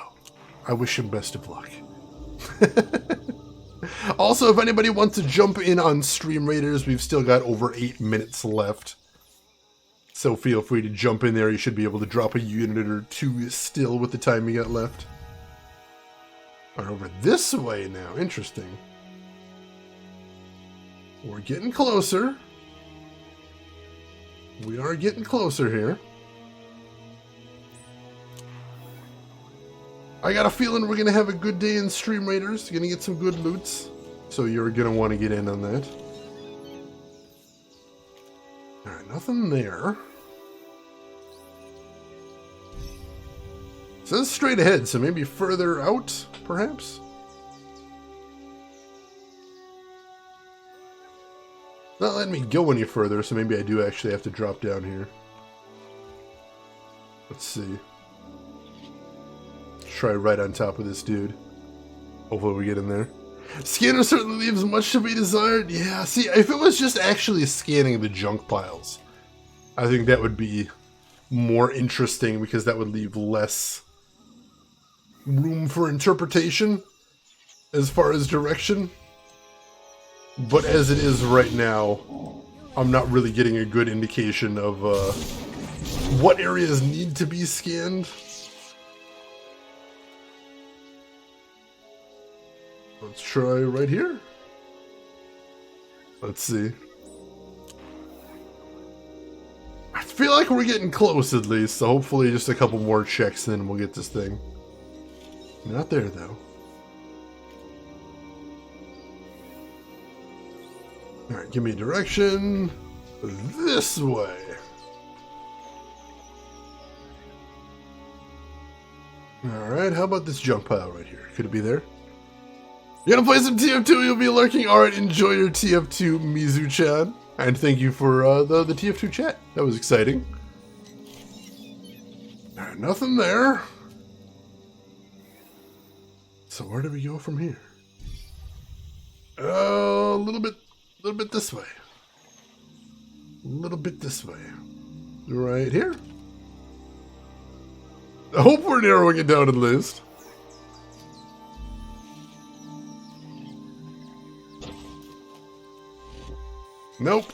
[SPEAKER 1] I wish him best of luck. Also, if anybody wants to jump in on Stream Raiders, we've still got over 8 minutes left. So feel free to jump in there. You should be able to drop a unit or two still with the time you got left. Alright, over this way now. Interesting. We're getting closer. We are getting closer here. I got a feeling we're going to have a good day in Stream Raiders. Going to get some good loots. So you're going to want to get in on that. Alright, nothing there. It says straight ahead, so maybe further out, perhaps? Not letting me go any further, so maybe I do actually have to drop down here. Let's see. Try right on top of this dude. Hopefully we get in there. Scanner certainly leaves much to be desired. Yeah, see, if it was just actually scanning the junk piles, I think that would be more interesting because that would leave less room for interpretation as far as direction. But as it is right now, I'm not really getting a good indication of what areas need to be scanned. Let's try right here. Let's see. I feel like we're getting close at least, so hopefully just a couple more checks and then we'll get this thing. Not there though. Alright, give me a direction. This way. Alright, how about this junk pile right here? Could it be there? You gonna play some TF2? You'll be lurking. Alright, enjoy your TF2, Mizu-chan. And thank you for the TF2 chat. That was exciting. Alright, nothing there. So where do we go from here? A little bit this way. A little bit this way. Right here. I hope we're narrowing it down at least. Nope.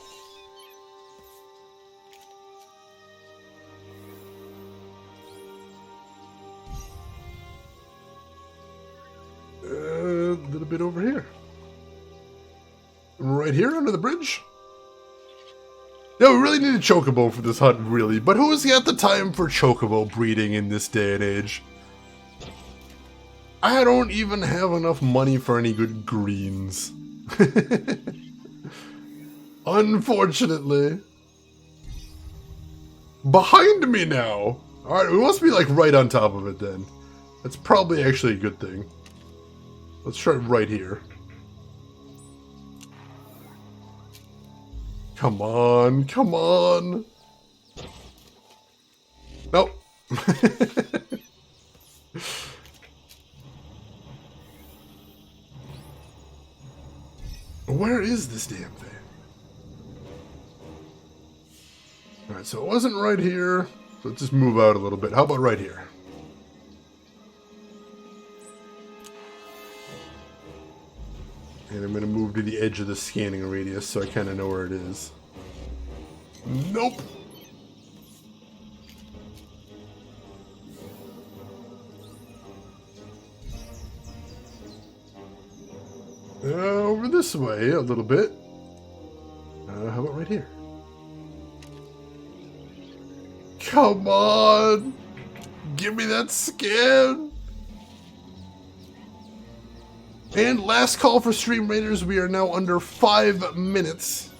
[SPEAKER 1] A little bit over here. Right here under the bridge? Yeah, we really need a chocobo for this hunt, really. But who's got the time for chocobo breeding in this day and age? I don't even have enough money for any good greens. Unfortunately. Behind me now. Alright, we must be like right on top of it then. That's probably actually a good thing. Let's try right here. Come on, come on. Nope. Where is this damn thing? Alright, so it wasn't right here. So let's just move out a little bit. How about right here? And I'm going to move to the edge of the scanning radius so I kind of know where it is. Nope. Over this way a little bit. How about right here? Come on! Give me that scan! And last call for Stream Raiders, we are now under 5 minutes.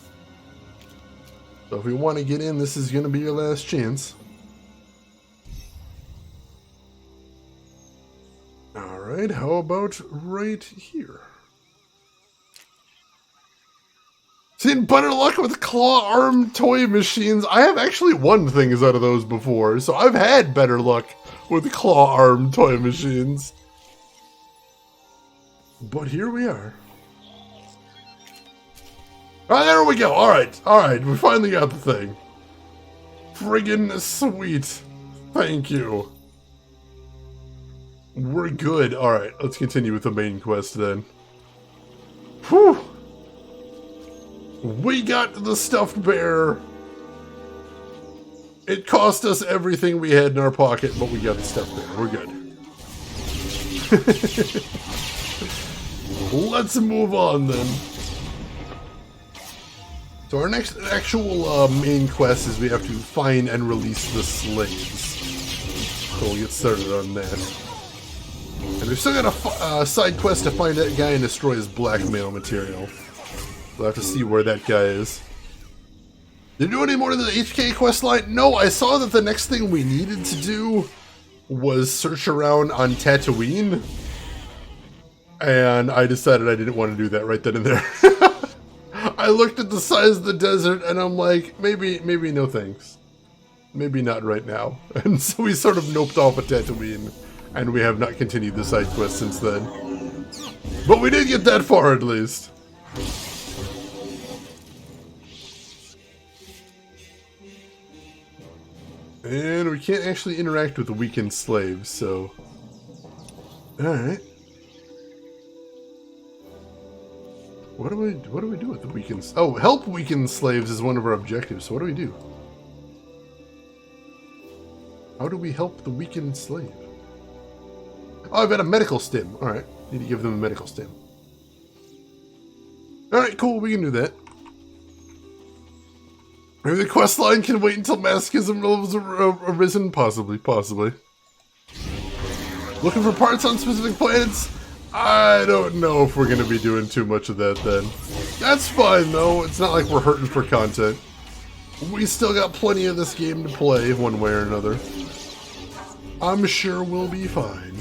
[SPEAKER 1] So if we want to get in, this is going to be your last chance. Alright, how about right here? Seen better luck with claw-armed toy machines. I have actually won things out of those before, so I've had better luck with claw-armed toy machines. But here we are. Ah, there we go. Alright, we finally got the thing. Friggin' sweet. Thank you. We're good. Alright, let's continue with the main quest then. Whew! We got the stuffed bear. It cost us everything we had in our pocket, but we got the stuffed bear. We're good. Let's move on then. So our next actual main quest is we have to find and release the slaves. So we'll get started on that. And we've still got a side quest to find that guy and destroy his blackmail material. We'll have to see where that guy is. Did you do any more to the HK questline? No, I saw that the next thing we needed to do was search around on Tatooine. And I decided I didn't want to do that right then and there. I looked at the size of the desert and I'm like, maybe no thanks. Maybe not right now. And so we sort of noped off at Tatooine. And we have not continued the side quest since then. But we did get that far at least. And we can't actually interact with the weakened slaves, so... Alright. What do we do with the weakened... Oh, help weakened slaves is one of our objectives, so what do we do? How do we help the weakened slave? Oh, I've got a medical stim. Alright, need to give them a medical stim. Alright, cool, we can do that. Maybe the quest line can wait until masochism levels are arisen? Possibly. Looking for parts on specific planets? I don't know if we're going to be doing too much of that then. That's fine though, it's not like we're hurting for content. We still got plenty of this game to play one way or another. I'm sure we'll be fine.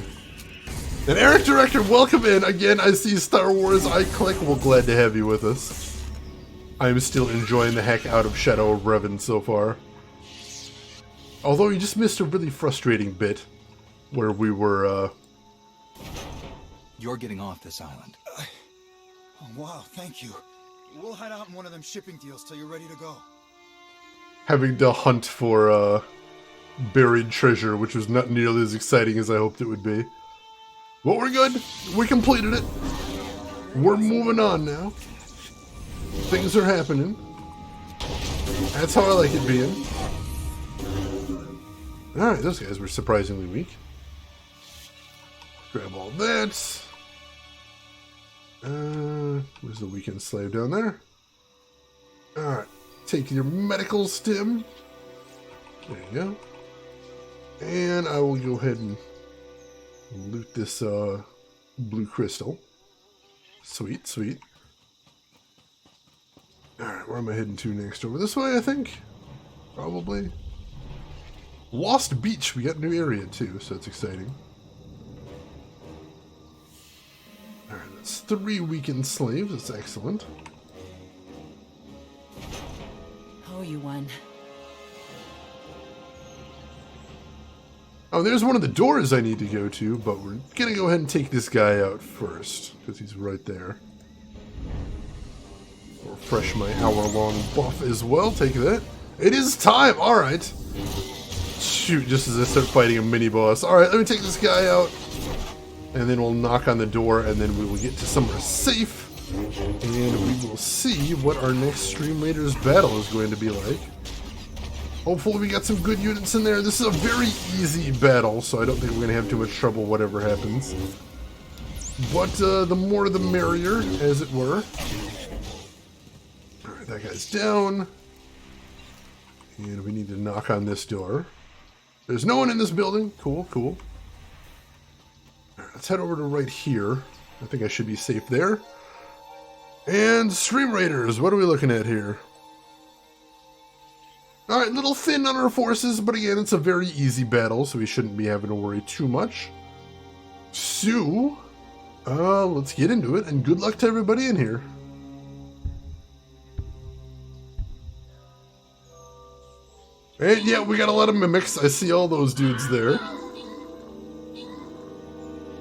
[SPEAKER 1] And Eric Director, welcome in. Again, I see Star Wars iClick. We're glad to have you with us. I'm still enjoying the heck out of Shadow of Revan so far. Although you just missed a really frustrating bit where we were,
[SPEAKER 7] You're getting off this island.
[SPEAKER 13] Oh, wow, thank you. We'll head out in one of them shipping deals till you're ready to go.
[SPEAKER 1] having to hunt for, buried treasure, which was not nearly as exciting as I hoped it would be. But we're good. We completed it. We're moving on now. Things are happening. That's how I like it being. Alright, those guys were surprisingly weak. Grab all that. Where's the weekend slave down there? Alright, take your medical stim. There you go. And I will go ahead and loot this blue crystal. Sweet, sweet. Alright, where am I heading to next? Over this way, I think? Probably. Lost Beach, we got a new area too, so it's exciting. Alright, that's 3 weakened slaves, that's excellent.
[SPEAKER 5] Oh, you won.
[SPEAKER 1] Oh, there's one of the doors I need to go to, but we're gonna go ahead and take this guy out first, because he's right there. Refresh my hour-long buff as well, take that. It is time, alright. Shoot, just as I start fighting a mini-boss. Alright, let me take this guy out. And then we'll knock on the door, and then we will get to somewhere safe. And we will see what our next Stream Raiders battle is going to be like. Hopefully we got some good units in there. This is a very easy battle, so I don't think we're going to have too much trouble whatever happens. But the more the merrier, as it were. Alright, that guy's down. And we need to knock on this door. There's no one in this building. Cool, cool. Alright, let's head over to right here. I think I should be safe there. And Stream Raiders, what are we looking at here? Alright, little thin on our forces, but again, it's a very easy battle, so we shouldn't be having to worry too much. So, let's get into it, and good luck to everybody in here. And yeah, we got a lot of mimics. I see all those dudes there.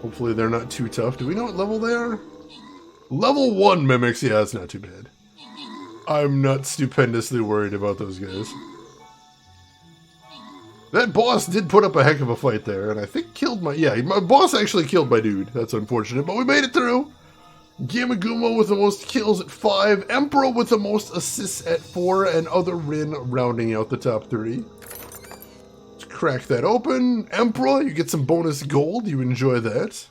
[SPEAKER 1] Hopefully they're not too tough. Do we know what level they are? Level 1 mimics. Yeah, it's not too bad. I'm not stupendously worried about those guys. That boss did put up a heck of a fight there, and I think killed my... Yeah, my boss actually killed my dude. That's unfortunate, but we made it through. Gamaguma with the most kills at 5, Emperor with the most assists at 4, and Other Rin rounding out the top 3. Let's crack that open. Emperor, you get some bonus gold. You enjoy that.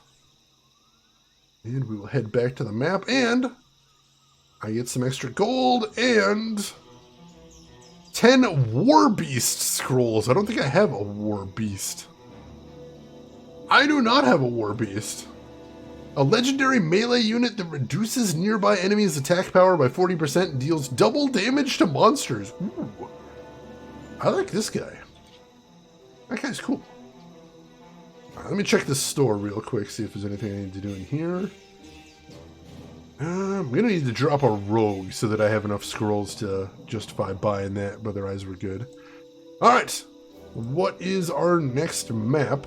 [SPEAKER 1] And we will head back to the map, and I get some extra gold, and 10 War Beast scrolls. I don't think I have a War Beast. I do not have a War Beast. A legendary melee unit that reduces nearby enemies' attack power by 40% and deals double damage to monsters. Ooh. I like this guy. That guy's cool. Right, let me check this store real quick, see if there's anything I need to do in here. I'm going to need to drop a rogue so that I have enough scrolls to justify buying that, but otherwise we're good. Alright, what is our next map?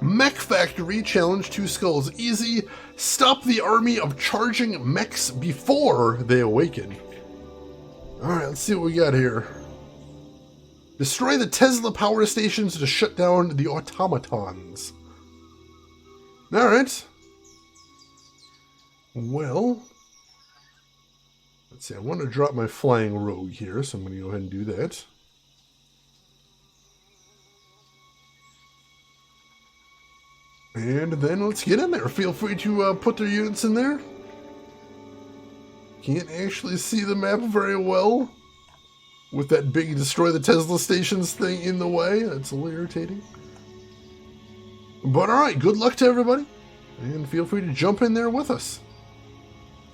[SPEAKER 1] Mech Factory, challenge 2 skulls. Easy, stop the army of charging mechs before they awaken. Alright, let's see what we got here. Destroy the Tesla power stations to shut down the automatons. Alright. Well, let's see, I want to drop my flying rogue here, so I'm going to go ahead and do that. And then let's get in there. Feel free to put their units in there. Can't actually see the map very well with that big destroy the Tesla stations thing in the way. That's a little irritating. But alright, good luck to everybody. And feel free to jump in there with us.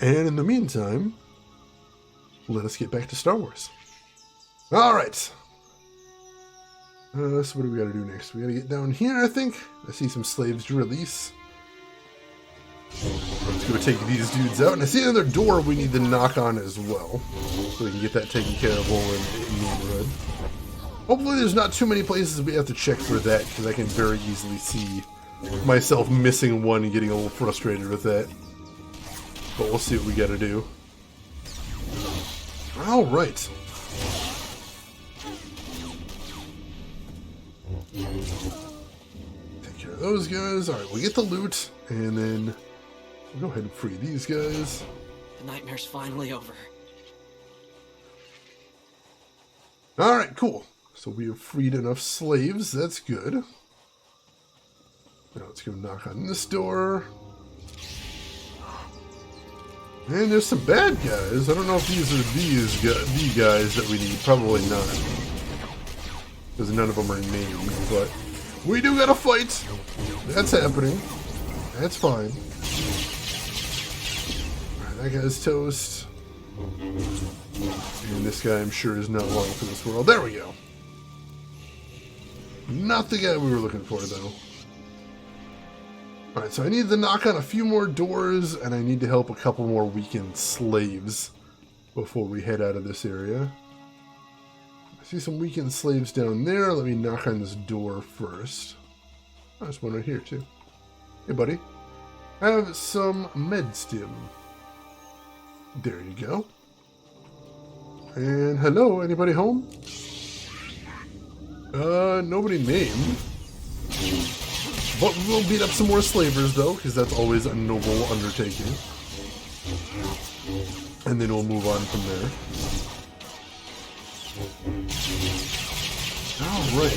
[SPEAKER 1] And in the meantime, let us get back to Star Wars. Alright. So what do we gotta do next? We gotta get down here, I think. I see some slaves to release. Let's go take these dudes out. And I see another door we need to knock on as well, so we can get that taken care of while we're in the neighborhood. Hopefully there's not too many places we have to check for that, because I can very easily see myself missing one and getting a little frustrated with that. But we'll see what we gotta do. Alright. Take care of those guys. Alright, we get the loot, and then we'll go ahead and free these guys.
[SPEAKER 14] The nightmare's finally over.
[SPEAKER 1] Alright, cool. So we have freed enough slaves. That's good. Now let's go knock on this door. And there's some bad guys. I don't know if these are the guys that we need. Probably not. Because none of them are named, but we do gotta fight. That's happening. That's fine. Alright, that guy's toast. And this guy, I'm sure, is not long for this world. There we go. Not the guy we were looking for, though. Alright, so I need to knock on a few more doors, and I need to help a couple more weakened slaves before we head out of this area. I see some weakened slaves down there. Let me knock on this door first. Oh, there's one right here, too. Hey, buddy. Have some med stim. There you go. And hello, anybody home? Nobody named. But we'll beat up some more slavers, though, because that's always a noble undertaking. And then we'll move on from there. Alright.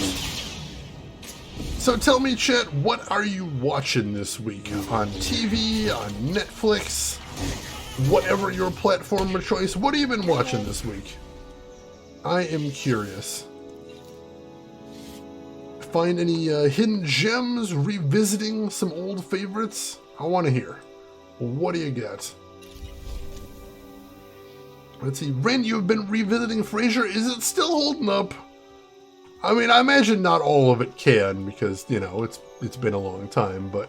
[SPEAKER 1] So tell me, chat, what are you watching this week? On TV, on Netflix, whatever your platform of choice, what have you been watching this week? I am curious. Find any hidden gems, revisiting some old favorites? I want to hear. What do you got? Let's see. Ren, you've been revisiting Frasier. Is it still holding up? I mean, I imagine not all of it can, because, you know, it's been a long time, but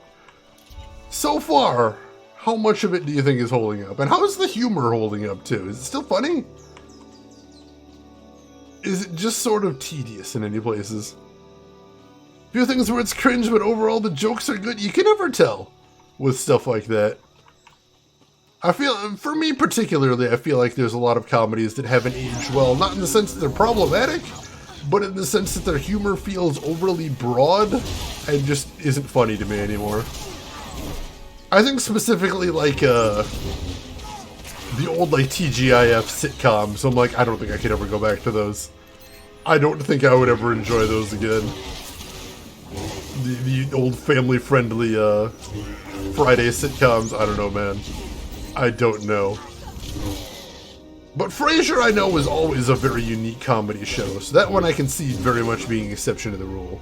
[SPEAKER 1] so far, how much of it do you think is holding up? And how is the humor holding up, too? Is it still funny? Is it just sort of tedious in any places? Few things where it's cringe, but overall the jokes are good. You can never tell with stuff like that. I feel, for me particularly, I feel like there's a lot of comedies that haven't aged well. Not in the sense that they're problematic, but in the sense that their humor feels overly broad and just isn't funny to me anymore. I think specifically like the old like TGIF sitcoms. I'm like, I don't think I could ever go back to those. I don't think I would ever enjoy those again. The old family-friendly Friday sitcoms. I don't know, man. I don't know. But Frasier, I know, was always a very unique comedy show, so that one I can see very much being an exception to the rule.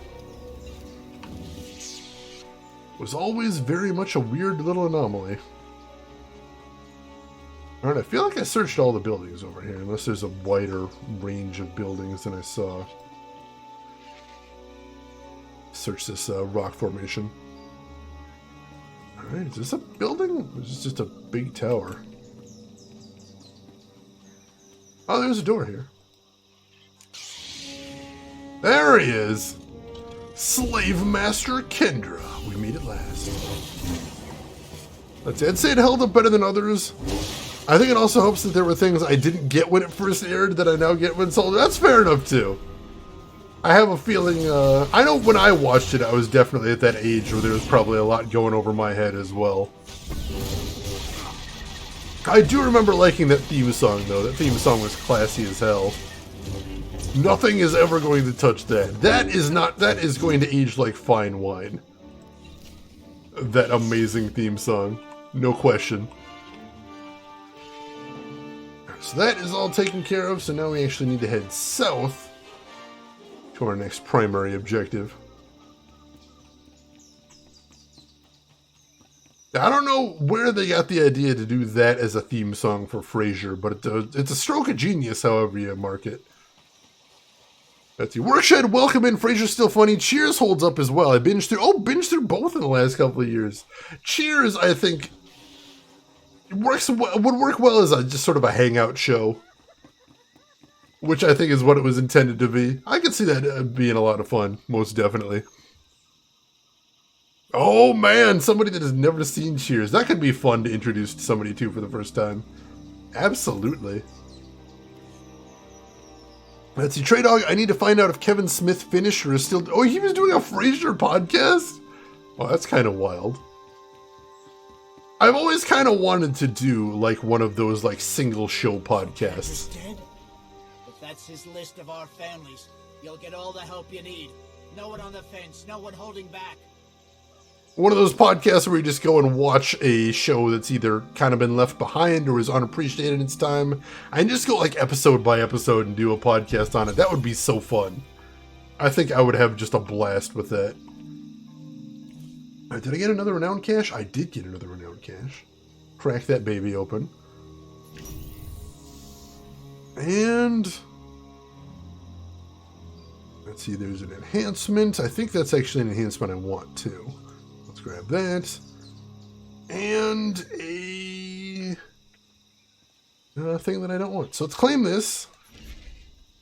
[SPEAKER 1] Was always very much a weird little anomaly. Alright, I feel like I searched all the buildings over here, unless there's a wider range of buildings than I saw. Search this rock formation. Alright, is this a building? Or is this just a big tower? Oh, there's a door here. There he is! Slave Master Kendra. We meet at last. I'd say it held up better than others. I think it also helps that there were things I didn't get when it first aired that I now get when it's older. That's fair enough, too. I have a feeling, I know when I watched it, I was definitely at that age where there was probably a lot going over my head as well. I do remember liking that theme song, though. That theme song was classy as hell. Nothing is ever going to touch that. That is going to age like fine wine. That amazing theme song. No question. So that is all taken care of, so now we actually need to head south to our next primary objective. I don't know where they got the idea to do that as a theme song for Frasier, but it's a stroke of genius, however you mark it. That's the Workshed, welcome in. Frasier's still funny. Cheers holds up as well. I binged through both in the last couple of years. Cheers, I think, would work well as just sort of a hangout show, which I think is what it was intended to be. I could see that being a lot of fun, most definitely. Oh man, somebody that has never seen Cheers. That could be fun to introduce somebody to for the first time. Absolutely. Let's see, Trey Dog, I need to find out if Kevin Smith Finisher is still... Oh, he was doing a Frasier podcast? Oh, that's kind of wild. I've always kind of wanted to do, like, one of those, like, single show podcasts.
[SPEAKER 13] Dead? If that's his list of our families, you'll get all the help you need. No one on the fence, no one holding back.
[SPEAKER 1] One of those podcasts where you just go and watch a show that's either kind of been left behind or is unappreciated in its time, and just go like episode by episode and do a podcast on it. That would be so fun. I think I would have just a blast with that. Did I get another renowned cache? I did get another renowned cache. Crack that baby open. And... let's see, there's an enhancement. I think that's actually an enhancement I want too. Grab that, and a thing that I don't want. So let's claim this,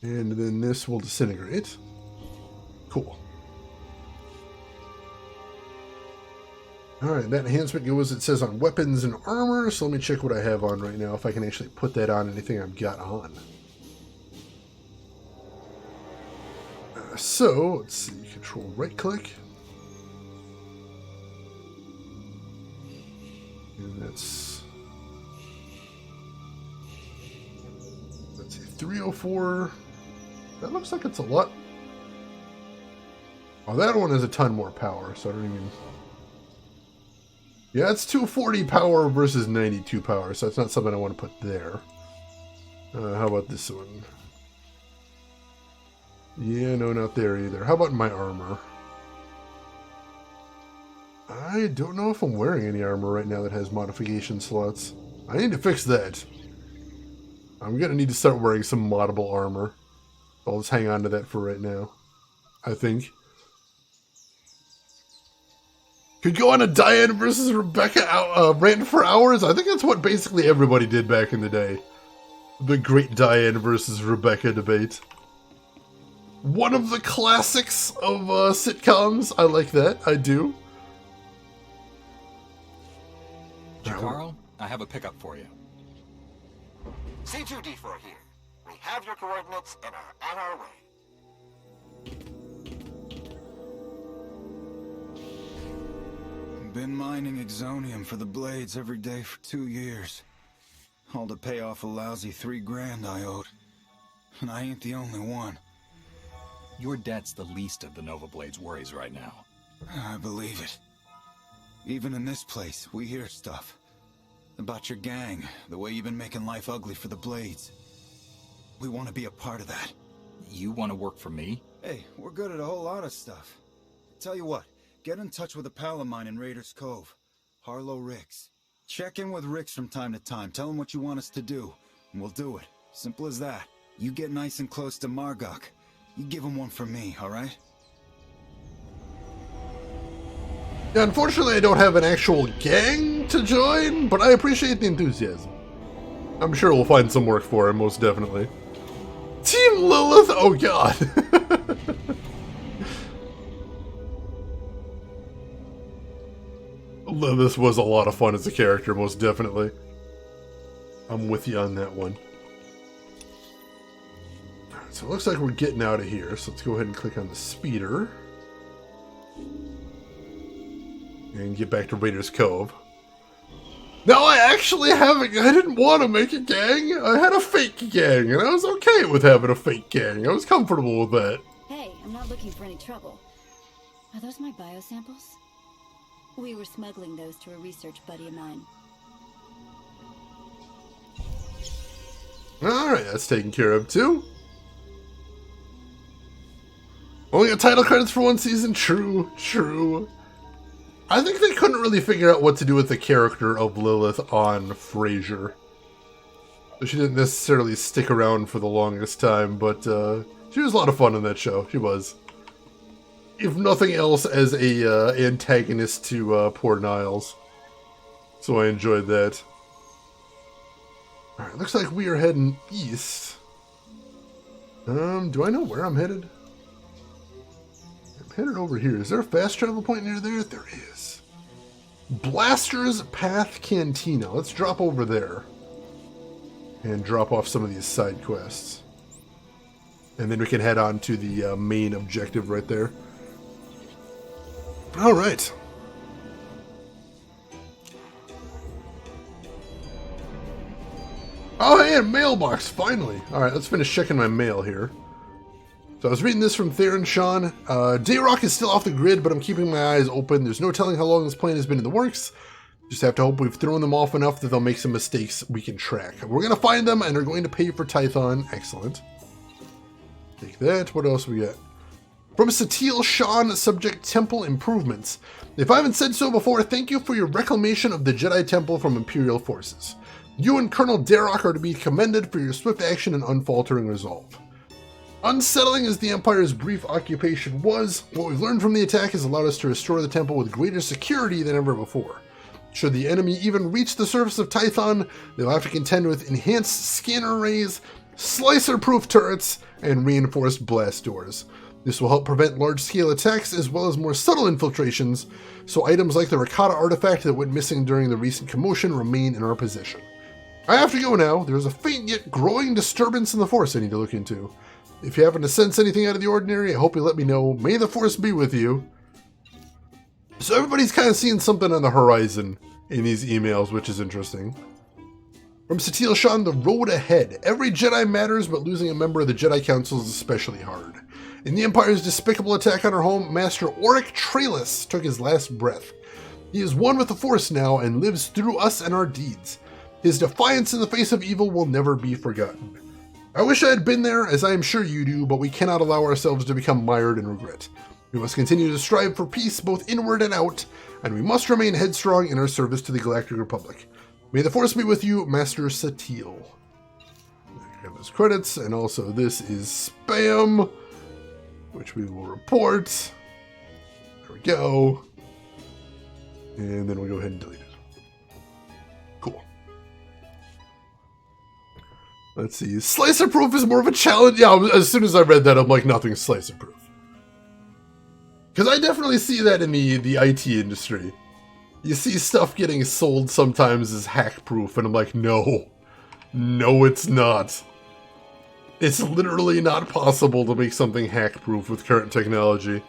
[SPEAKER 1] and then this will disintegrate. Cool. Alright, that enhancement goes, it says on weapons and armor, so let me check what I have on right now, if I can actually put that on anything I've got on. So, let's see, control right click. And that's, let's see, 304. That looks like it's a lot. Oh, that one has a ton more power, so I don't even... Yeah, it's 240 power versus 92 power, so it's not something I want to put there. How about this one? Yeah, no, not there either. How about my armor? I don't know if I'm wearing any armor right now that has modification slots. I need to fix that. I'm going to need to start wearing some moddable armor. I'll just hang on to that for right now, I think. Could go on a Diane versus Rebecca rant for hours. I think that's what basically everybody did back in the day. The great Diane versus Rebecca debate. One of the classics of sitcoms. I like that. I do.
[SPEAKER 7] Jacaro, I have a pickup for you.
[SPEAKER 8] C2D4 here. We have your coordinates and are on our way.
[SPEAKER 15] Been mining exonium for the blades every day for 2 years. All to pay off a lousy $3,000 I owed. And I ain't the only one.
[SPEAKER 7] Your debt's the least of the Nova Blade's worries right now.
[SPEAKER 15] I believe it. Even in this place, we hear stuff. About your gang, the way you've been making life ugly for the Blades. We want to be a part of that.
[SPEAKER 7] You want to work for me?
[SPEAKER 15] Hey, we're good at a whole lot of stuff. Tell you what, get in touch with a pal of mine in Raiders Cove. Harlow Ricks. Check in with Ricks from time to time. Tell him what you want us to do, and we'll do it. Simple as that. You get nice and close to Margok. You give him one for me, alright?
[SPEAKER 1] Yeah, unfortunately I don't have an actual gang to join, but I appreciate the enthusiasm. I'm sure we'll find some work for him, most definitely. Team Lilith? Oh god. Lilith was a lot of fun as a character, most definitely. I'm with you on that one. Alright, so it looks like we're getting out of here, so let's go ahead and click on the speeder. And get back to Raiders Cove. Now I actually I didn't want to make a gang. I had a fake gang, and I was okay with having a fake gang. I was comfortable with that.
[SPEAKER 11] Hey, I'm not looking for any trouble. Are those my biosamples? We were smuggling those to a research buddy of mine.
[SPEAKER 1] Alright, that's taken care of too. Only got title credits for one season? True, true. I think they couldn't really figure out what to do with the character of Lilith on Frasier. She didn't necessarily stick around for the longest time, but she was a lot of fun in that show. She was. If nothing else, as a antagonist to poor Niles. So I enjoyed that. Alright, looks like we are heading east. Do I know where I'm headed? I'm headed over here. Is there a fast travel point near there? There is. Blaster's Path Cantina. Let's drop over there. And drop off some of these side quests. And then we can head on to the main objective right there. Alright. Oh, hey, a mailbox, finally. Alright, let's finish checking my mail here. So I was reading this from Theron Sean. Dayrock is still off the grid, but I'm keeping my eyes open. There's no telling how long this plan has been in the works. Just have to hope we've thrown them off enough that they'll make some mistakes we can track. We're going to find them, and they're going to pay for Tython. Excellent. Take that. What else we got? From Satil Sean, subject Temple Improvements. If I haven't said so before, thank you for your reclamation of the Jedi Temple from Imperial forces. You and Colonel Dayrock are to be commended for your swift action and unfaltering resolve. Unsettling as the Empire's brief occupation was, what we've learned from the attack has allowed us to restore the temple with greater security than ever before. Should the enemy even reach the surface of Tython, they'll have to contend with enhanced scanner arrays, slicer-proof turrets, and reinforced blast doors. This will help prevent large-scale attacks as well as more subtle infiltrations, so items like the Rakata artifact that went missing during the recent commotion remain in our possession. I have to go now. There's a faint yet growing disturbance in the Force I need to look into. If you happen to sense anything out of the ordinary, I hope you let me know. May the Force be with you. So everybody's kind of seeing something on the horizon in these emails, which is interesting. From Satil Sean, the road ahead. Every Jedi matters, but losing a member of the Jedi Council is especially hard. In the Empire's despicable attack on our home, Master Auric Traylus took his last breath. He is one with the Force now and lives through us and our deeds. His defiance in the face of evil will never be forgotten. I wish I had been there, as I am sure you do, but we cannot allow ourselves to become mired in regret. We must continue to strive for peace both inward and out, and we must remain headstrong in our service to the Galactic Republic. May the Force be with you, Master Satil. I have those credits, and also this is spam, which we will report. There we go. And then we'll go ahead and delete it. Cool. Let's see. Slicer proof is more of a challenge. Yeah, as soon as I read that, I'm like, nothing's slicer proof. Because I definitely see that in the IT industry. You see stuff getting sold sometimes as hack proof, and I'm like, no. No, it's not. It's literally not possible to make something hack proof with current technology.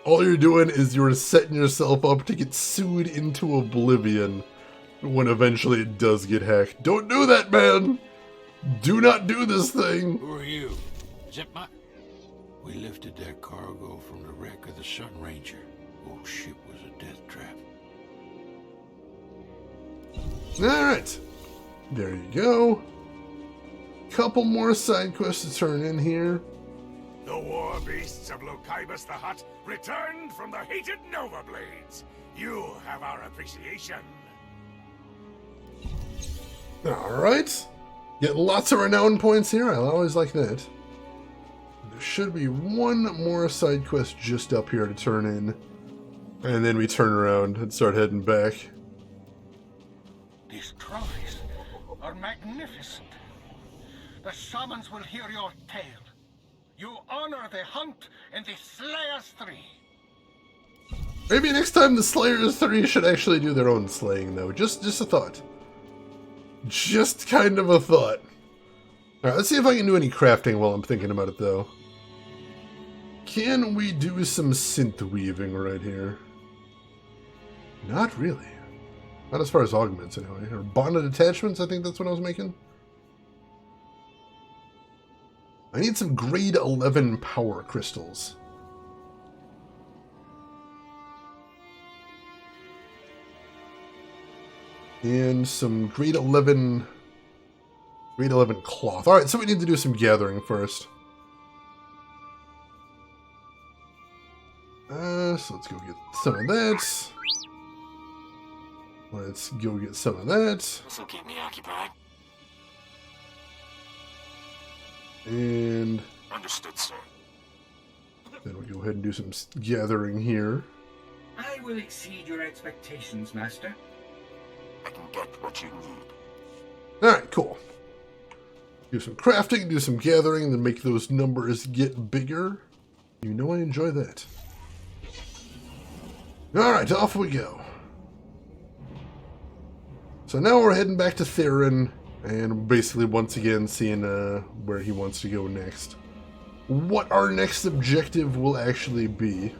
[SPEAKER 1] All you're doing is you're setting yourself up to get sued into oblivion when eventually it does get hacked. Don't do that, man! Do not do this thing!
[SPEAKER 2] Who are you? Zip my... We lifted that cargo from the wreck of the Sun Ranger. Old ship was a death trap.
[SPEAKER 1] Alright. There you go. Couple more side quests to turn in here.
[SPEAKER 16] The war beasts of Locaibus the Hutt returned from the hated Nova Blades. You have our appreciation.
[SPEAKER 1] Alright. Get lots of renown points here. I always like that. There should be one more side quest just up here to turn in. And then we turn around and start heading back.
[SPEAKER 4] These trophies are magnificent. The shamans will hear your tale. You honor the hunt and the Slayers 3.
[SPEAKER 1] Maybe next time the Slayers 3 should actually do their own slaying, though. Just a thought. Just kind of a thought. Alright, let's see if I can do any crafting while I'm thinking about it, though. Can we do some synth weaving right here? Not really. Not as far as augments, anyway. Or bonded attachments, I think that's what I was making. I need some grade 11 power crystals. And some grade 11 cloth. Alright, so we need to do some gathering first. So let's go get some of that. Let's go get some of that.
[SPEAKER 8] This'll keep me occupied.
[SPEAKER 1] And
[SPEAKER 8] Understood, sir.
[SPEAKER 1] then we'll go ahead and do some gathering here.
[SPEAKER 17] I will exceed your expectations, Master.
[SPEAKER 8] I can get what you need.
[SPEAKER 1] Alright, cool. Do some crafting, do some gathering, then make those numbers get bigger. You know I enjoy that. Alright, off we go. So now we're heading back to Theron, and basically once again seeing where he wants to go next. What our next objective will actually be.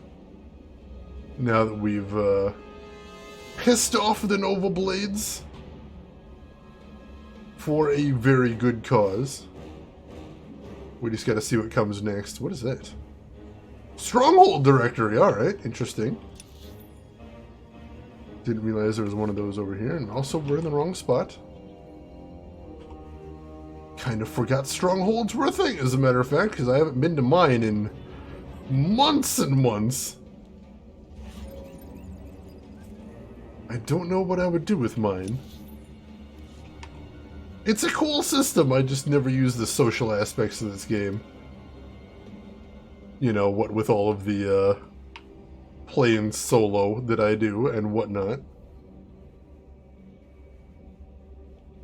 [SPEAKER 1] Now that we've pissed off the Nova Blades for a very good cause. We just gotta see what comes next. What is that? Stronghold Directory, alright, interesting. Didn't realize there was one of those over here, and also we're in the wrong spot. Kind of forgot strongholds were a thing, as a matter of fact, because I haven't been to mine in months and months. I don't know what I would do with mine. It's a cool system, I just never use the social aspects of this game. You know, what with all of the, playing solo that I do and whatnot.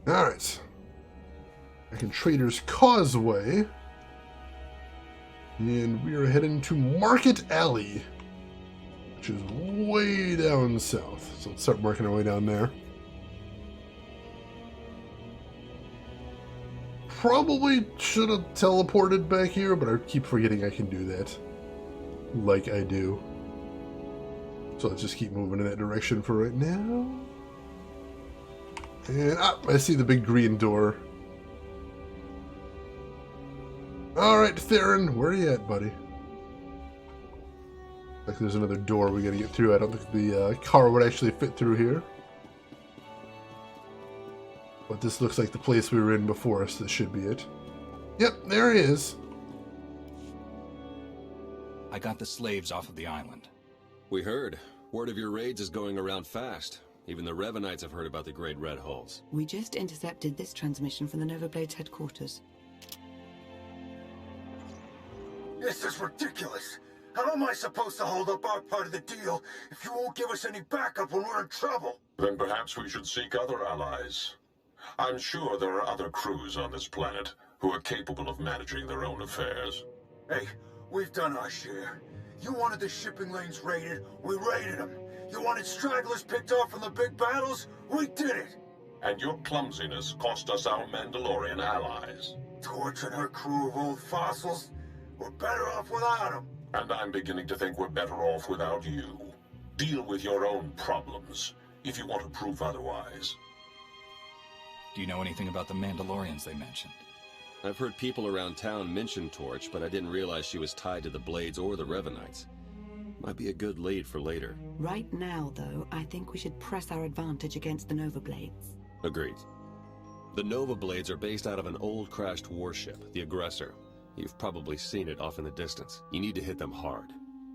[SPEAKER 1] Alright. Back in Trader's Causeway. And we are heading to Market Alley, which is way down south. So let's start working our way down there. Probably should have teleported back here, but I keep forgetting I can do that. Like I do. So let's just keep moving in that direction for right now. And I see the big green door. Alright, Theron, where are you at, buddy? Like there's another door we gotta get through. I don't think the car would actually fit through here. But this looks like the place we were in before, so this should be it. Yep, there he is.
[SPEAKER 7] I got the slaves off of the island.
[SPEAKER 18] We heard. Word of your raids is going around fast. Even the Revanites have heard about the Great Red Hulls.
[SPEAKER 10] We just intercepted this transmission from the Nova Blades headquarters.
[SPEAKER 3] This is ridiculous. How am I supposed to hold up our part of the deal if you won't give us any backup when we're in trouble?
[SPEAKER 19] Then perhaps we should seek other allies. I'm sure there are other crews on this planet who are capable of managing their own affairs.
[SPEAKER 3] Hey, we've done our share. You wanted the shipping lanes raided, we raided them. You wanted stragglers picked off from the big battles, we did it.
[SPEAKER 19] And your clumsiness cost us our Mandalorian allies.
[SPEAKER 3] Torch and her crew of old fossils, we're better off without them.
[SPEAKER 19] And I'm beginning to think we're better off without you. Deal with your own problems, if you want to prove otherwise.
[SPEAKER 7] Do you know anything about the Mandalorians they mentioned?
[SPEAKER 18] I've heard people around town mention Torch, but I didn't realize she was tied to the Blades or the Revanites. Might be a good lead for later.
[SPEAKER 10] Right now, though, I think we should press our advantage against the Nova Blades.
[SPEAKER 18] Agreed. The Nova Blades are based out of an old crashed warship, the Aggressor. You've probably seen it off in the distance. You need to hit them hard.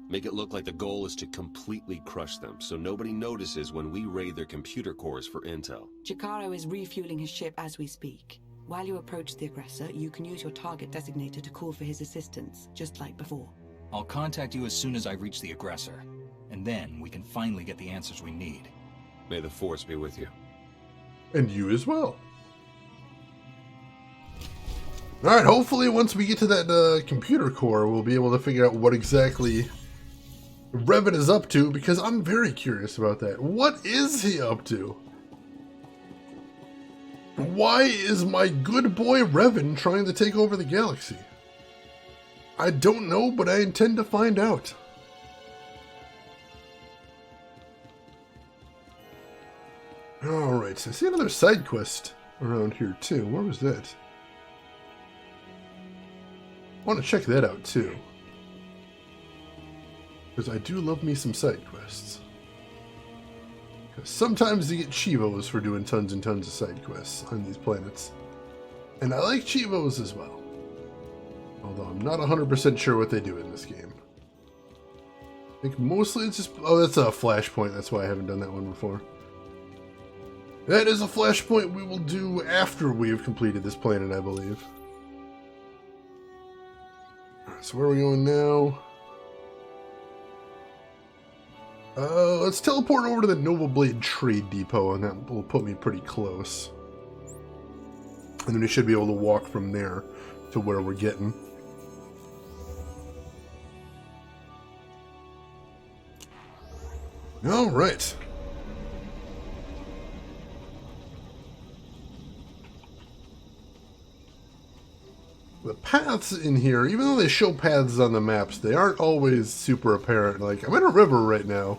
[SPEAKER 18] Make it look like the goal is to completely crush them, so nobody notices when we raid their computer cores for intel.
[SPEAKER 10] Chikaro is refueling his ship as we speak. While you approach the Aggressor, you can use your target designator to call for his assistance, just like before.
[SPEAKER 7] I'll contact you as soon as I reach the Aggressor, and then we can finally get the answers we need.
[SPEAKER 18] May the Force be with you.
[SPEAKER 1] And you as well. Alright, hopefully once we get to that computer core, we'll be able to figure out what exactly Revan is up to, because I'm very curious about that. What is he up to? Why is my good boy Revan trying to take over the galaxy? I don't know, but I intend to find out. Alright, so I see another side quest around here too. Where was that? I want to check that out too. Because I do love me some side quests. Because sometimes you get Chivos for doing tons and tons of side quests on these planets. And I like Chivos as well. Although I'm not 100% sure what they do in this game. I think mostly it's just... Oh, that's a Flashpoint. That's why I haven't done that one before. That is a Flashpoint we will do after we have completed this planet, I believe. Alright, so where are we going now? Let's teleport over to the Nova Blade Trade Depot, and that will put me pretty close. And then we should be able to walk from there to where we're getting. Alright. The paths in here, even though they show paths on the maps, they aren't always super apparent. Like, I'm in a river right now.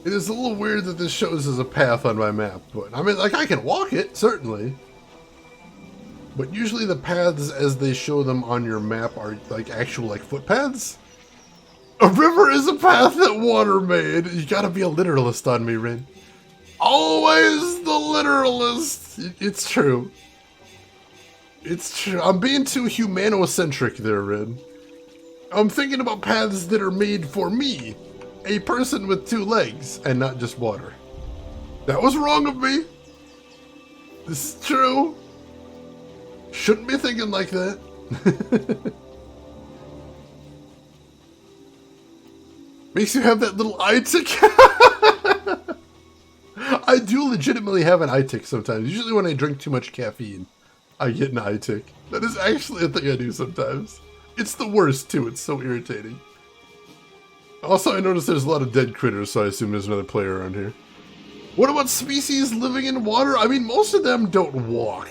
[SPEAKER 1] It is a little weird that this shows as a path on my map, but I mean, like, I can walk it, certainly. But usually the paths as they show them on your map are like actual like footpaths. A river is a path that water made. You gotta be a literalist on me, Rin. Always the literalist. It's true. It's true. I'm being too humanocentric there, Rin. I'm thinking about paths that are made for me, a person with 2 legs, and not just water. That was wrong of me. This is true. Shouldn't be thinking like that. Makes you have that little eye tick. I do legitimately have an eye tick sometimes. Usually when I drink too much caffeine, I get an eye tick. That is actually a thing I do sometimes. It's the worst too. It's so irritating. Also, I noticed there's a lot of dead critters, so I assume there's another player around here. What about species living in water? I mean, most of them don't walk.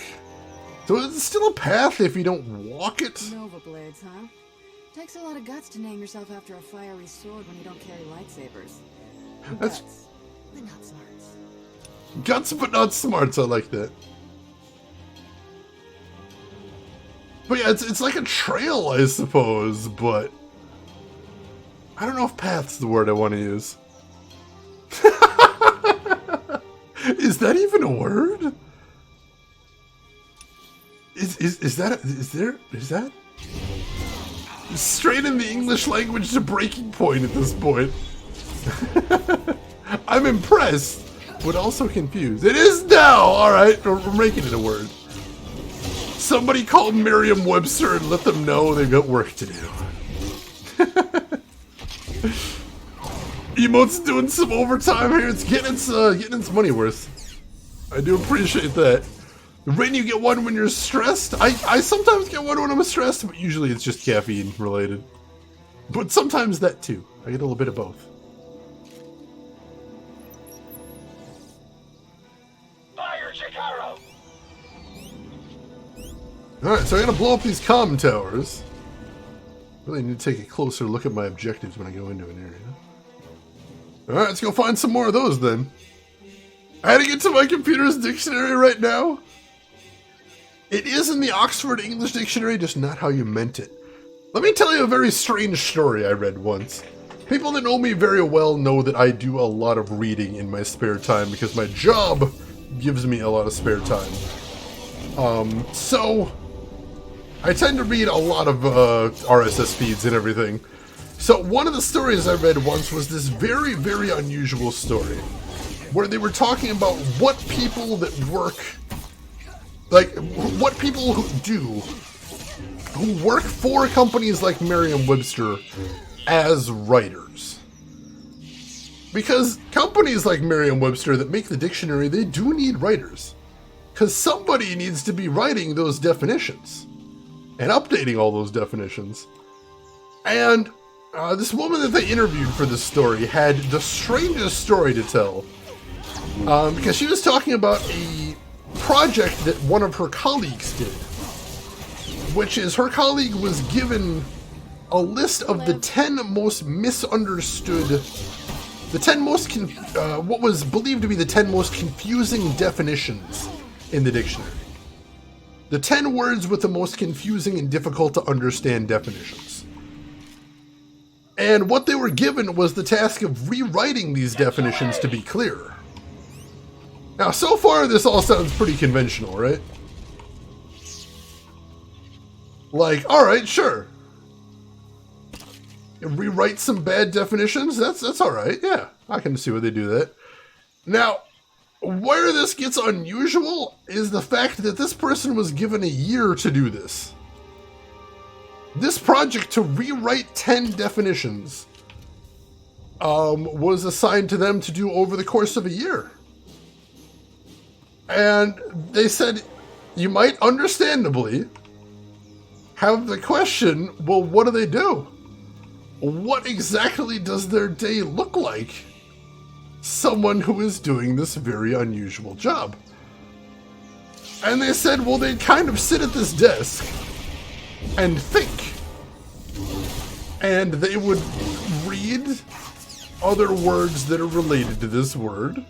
[SPEAKER 1] So it's still a path if you don't walk it.
[SPEAKER 5] Nova Blades, huh? Takes a lot of guts to name yourself after a fiery sword when you don't carry lightsabers.
[SPEAKER 1] That's...
[SPEAKER 5] Guts, but not smarts.
[SPEAKER 1] Guts, but not smarts. I like that. But yeah, it's like a trail, I suppose, but... I don't know if path's the word I want to use. Is that even a word? Is that straight in the English language to breaking point at this point? I'm impressed, but also confused. It is now! Alright, we're making it a word. Somebody call Merriam-Webster and let them know they've got work to do. Emote's doing some overtime here. It's getting its money worth. I do appreciate that. Rain, you get one when you're stressed? I sometimes get one when I'm stressed, but usually it's just caffeine related. But sometimes that too. I get a little bit of both.
[SPEAKER 3] Fire, Chikaro!
[SPEAKER 1] Alright, so I gotta blow up these comm towers. Really need to take a closer look at my objectives when I go into an area. Alright, let's go find some more of those then. I had to get to my computer's dictionary right now. It is in the Oxford English Dictionary, just not how you meant it. Let me tell you a very strange story I read once. People that know me very well know that I do a lot of reading in my spare time because my job gives me a lot of spare time. So I tend to read a lot of RSS feeds and everything. So one of the stories I read once was this very, very unusual story where they were talking about what people that work, like what people who work for companies like Merriam-Webster as writers. Because companies like Merriam-Webster that make the dictionary, they do need writers. Because somebody needs to be writing those definitions and updating all those definitions. And this woman that they interviewed for this story had the strangest story to tell. Because she was talking about a project that one of her colleagues did. Which is, her colleague was given a list of the 10 most misunderstood, the 10 most, what was believed to be the 10 most confusing definitions in the dictionary. The 10 words with the most confusing and difficult to understand definitions. And what they were given was the task of rewriting these definitions to be clearer. Now, so far, this all sounds pretty conventional, right? Like, alright, sure. Rewrite some bad definitions? That's alright, yeah. I can see why they do that. Now, where this gets unusual is the fact that this person was given a year to do this. This project to rewrite 10 definitions was assigned to them to do over the course of a year. And they said, you might understandably have the question, well, what do they do? What exactly does their day look like? Someone who is doing this very unusual job. And they said, well, they'd kind of sit at this desk and think. And they would read other words that are related to this word,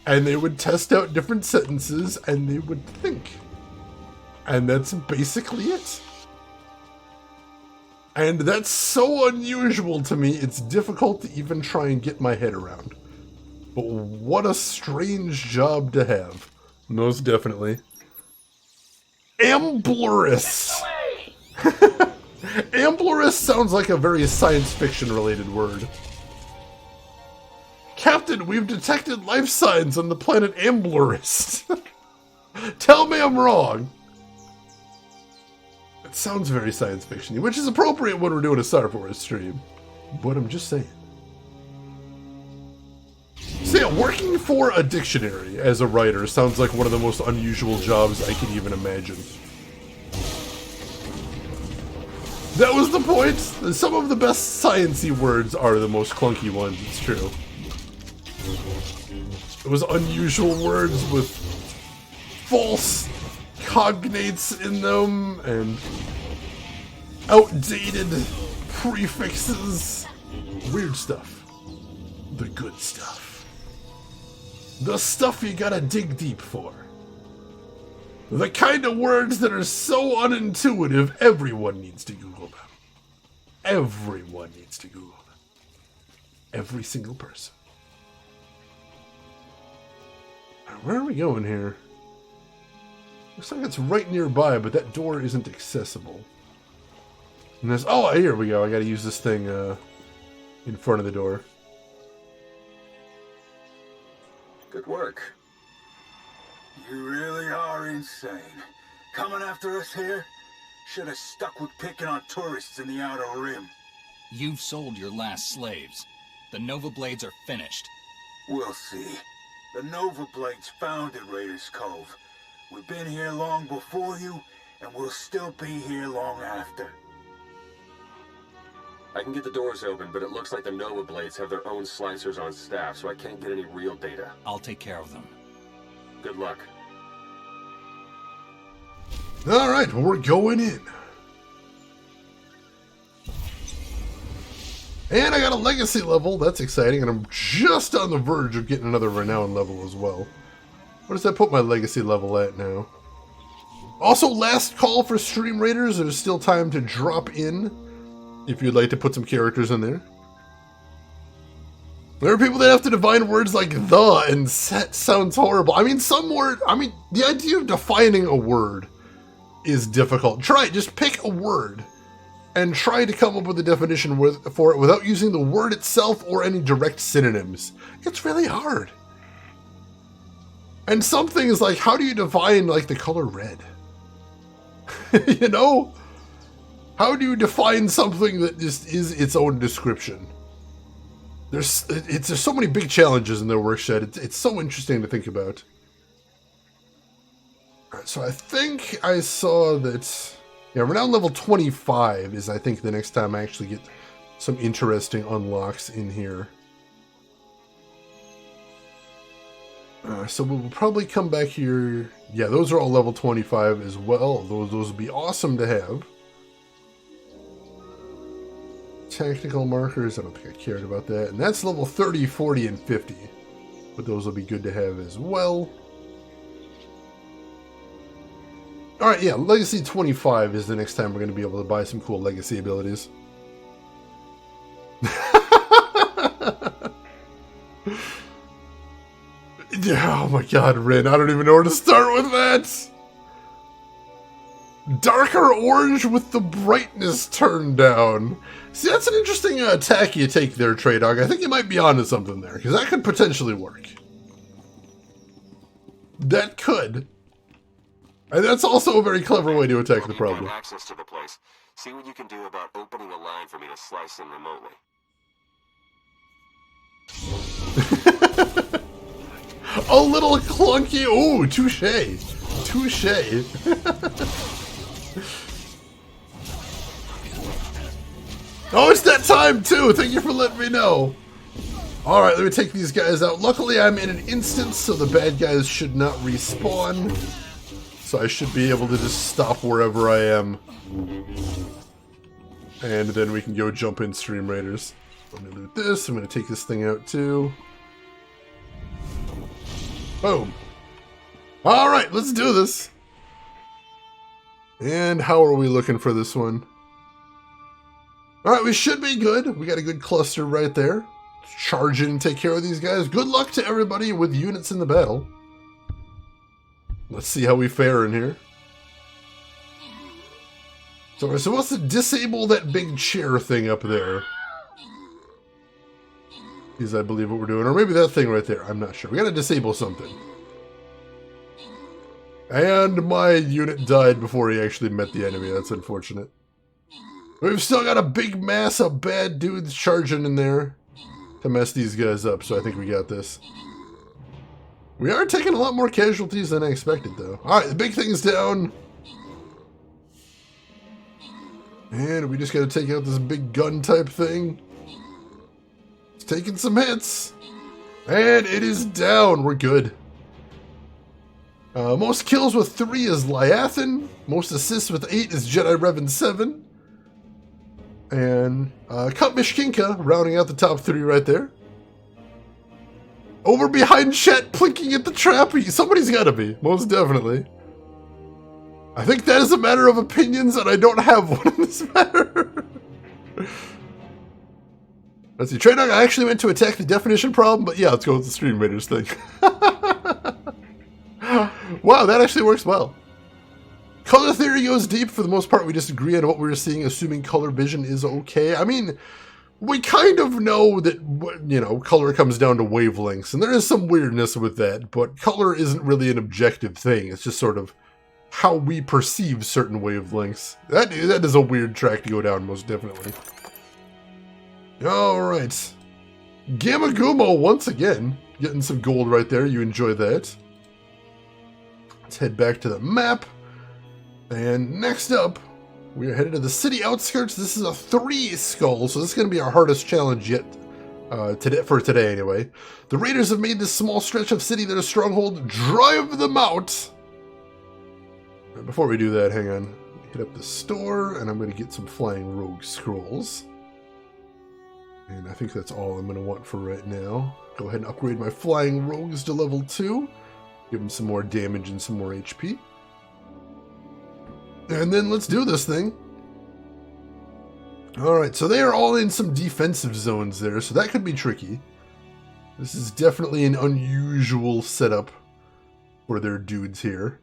[SPEAKER 1] and they would test out different sentences, and they would think. And that's basically it. And that's so unusual to me, it's difficult to even try and get my head around. But what a strange job to have. Most definitely. Amblorous! Amblorous sounds like a very science fiction related word. Captain, we've detected life signs on the planet Amblorous. Tell me I'm wrong. It sounds very science fiction-y, which is appropriate when we're doing a Star Wars stream. But I'm just saying. So yeah, working for a dictionary as a writer sounds like one of the most unusual jobs I can even imagine. That was the point. Some of the best science-y words are the most clunky ones, it's true. It was unusual words with false cognates in them and outdated prefixes. Weird stuff. The good stuff. The stuff you gotta dig deep for. The kind of words that are so unintuitive, everyone needs to Google them. Everyone needs to Google them. Every single person. Where are we going here? Looks like it's right nearby, but that door isn't accessible. And there's... Oh, here we go. I gotta use this thing in front of the door.
[SPEAKER 3] Good work. You really are insane. Coming after us here? Should have stuck with picking on tourists in the Outer Rim.
[SPEAKER 7] You've sold your last slaves. The Nova Blades are finished.
[SPEAKER 3] We'll see. The Nova Blades founded Raiders Cove. We've been here long before you, and we'll still be here long after.
[SPEAKER 8] I can get the doors open, but it looks like the Nova Blades have their own slicers on staff, so I can't get any real data.
[SPEAKER 7] I'll take care of them.
[SPEAKER 8] Good luck.
[SPEAKER 1] Alright, well, we're going in. And I got a legacy level, that's exciting, and I'm just on the verge of getting another renown level as well. What does that put my legacy level at now? Also, last call for stream raiders, there's still time to drop in if you'd like to put some characters in there. There are people that have to define words like the and set sounds horrible. I mean, the idea of defining a word is difficult. Try it, just pick a word and try to come up with a definition for it without using the word itself or any direct synonyms. It's really hard. And some things like, how do you define like the color red? You know? How do you define something that just is its own description? There's so many big challenges in their workshed. It's so interesting to think about. Alright, so I think I saw that... Yeah, we're now level 25 is, I think, the next time I actually get some interesting unlocks in here. So we'll probably come back here. Yeah, those are all level 25 as well. Those would be awesome to have. Tactical markers, I don't think I cared about that. And that's level 30, 40, and 50. But those will be good to have as well. Alright, yeah, Legacy 25 is the next time we're going to be able to buy some cool Legacy abilities. Oh my god, Rin, I don't even know where to start with that! Darker orange with the brightness turned down. See, that's an interesting attack you take there, Trey Dog. I think you might be onto something there, because that could potentially work. That could. And that's also a very clever way to attack the problem.
[SPEAKER 8] Access to the place. See what you can do about opening a line for me to slice in remotely.
[SPEAKER 1] A little clunky. Ooh, touche. Touche. Oh, it's that time too. Thank you for letting me know. Alright, let me take these guys out. Luckily, I'm in an instance, so the bad guys should not respawn. So I should be able to just stop wherever I am. And then we can go jump in Stream Raiders. Let me loot this. I'm going to take this thing out too. Boom. Alright, let's do this. And how are we looking for this one? Alright, we should be good. We got a good cluster right there. Let's charge in and take care of these guys. Good luck to everybody with units in the battle. Let's see how we fare in here. So we're supposed to disable that big chair thing up there. Is, I believe, what we're doing. Or maybe that thing right there. I'm not sure. We gotta disable something. And my unit died before he actually met the enemy. That's unfortunate. We've still got a big mass of bad dudes charging in there to mess these guys up, so I think we got this. We are taking a lot more casualties than I expected, though. Alright, the big thing's down. And we just gotta take out this big gun type thing. It's taking some hits. And it is down. We're good. Most kills with 3 is Lyathan. Most assists with 8 is Jedi Revan 7. And Cut Mishkinka rounding out the top 3 right there. Over behind Chet, plinking at the trap. Somebody's gotta be, most definitely. I think that is a matter of opinions, and I don't have one in this matter. Let's see, Trey Dog, I actually meant to attack the definition problem, but yeah, let's go with the Stream Raiders thing. Wow, that actually works well. Color theory goes deep. For the most part, we disagree on what we were seeing, assuming color vision is okay. I mean, we kind of know that, you know, color comes down to wavelengths, and there is some weirdness with that, but color isn't really an objective thing. It's just sort of how we perceive certain wavelengths. That is a weird track to go down, most definitely. Alright. Gamagumo, once again, getting some gold right there. You enjoy that. Let's head back to the map. And next up, we are headed to the city outskirts. This is a 3 skull, so this is going to be our hardest challenge yet. For today, anyway. The raiders have made this small stretch of city their stronghold. Drive them out! Before we do that, hang on. Hit up the store, and I'm going to get some flying rogue scrolls. And I think that's all I'm going to want for right now. Go ahead and upgrade my flying rogues to level 2. Give them some more damage and some more HP. And then let's do this thing. Alright, so they are all in some defensive zones there, so that could be tricky. This is definitely an unusual setup for their dudes here.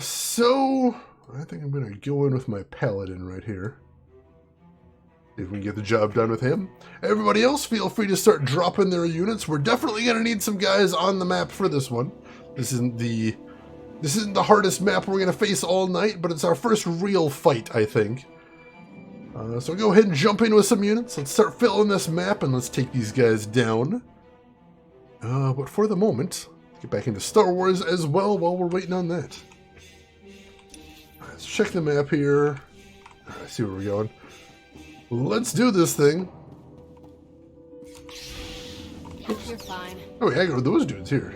[SPEAKER 1] So I think I'm going to go in with my paladin right here. If we can get the job done with him. Everybody else, feel free to start dropping their units. We're definitely going to need some guys on the map for this one. This isn't the hardest map we're going to face all night, but it's our first real fight, I think. So go ahead and jump in with some units. Let's start filling this map and let's take these guys down. But for the moment, let's get back into Star Wars as well while we're waiting on that. Let's check the map here. See where we're going. Let's do this thing.
[SPEAKER 5] You're fine.
[SPEAKER 1] Oh, we aggroed those dudes here.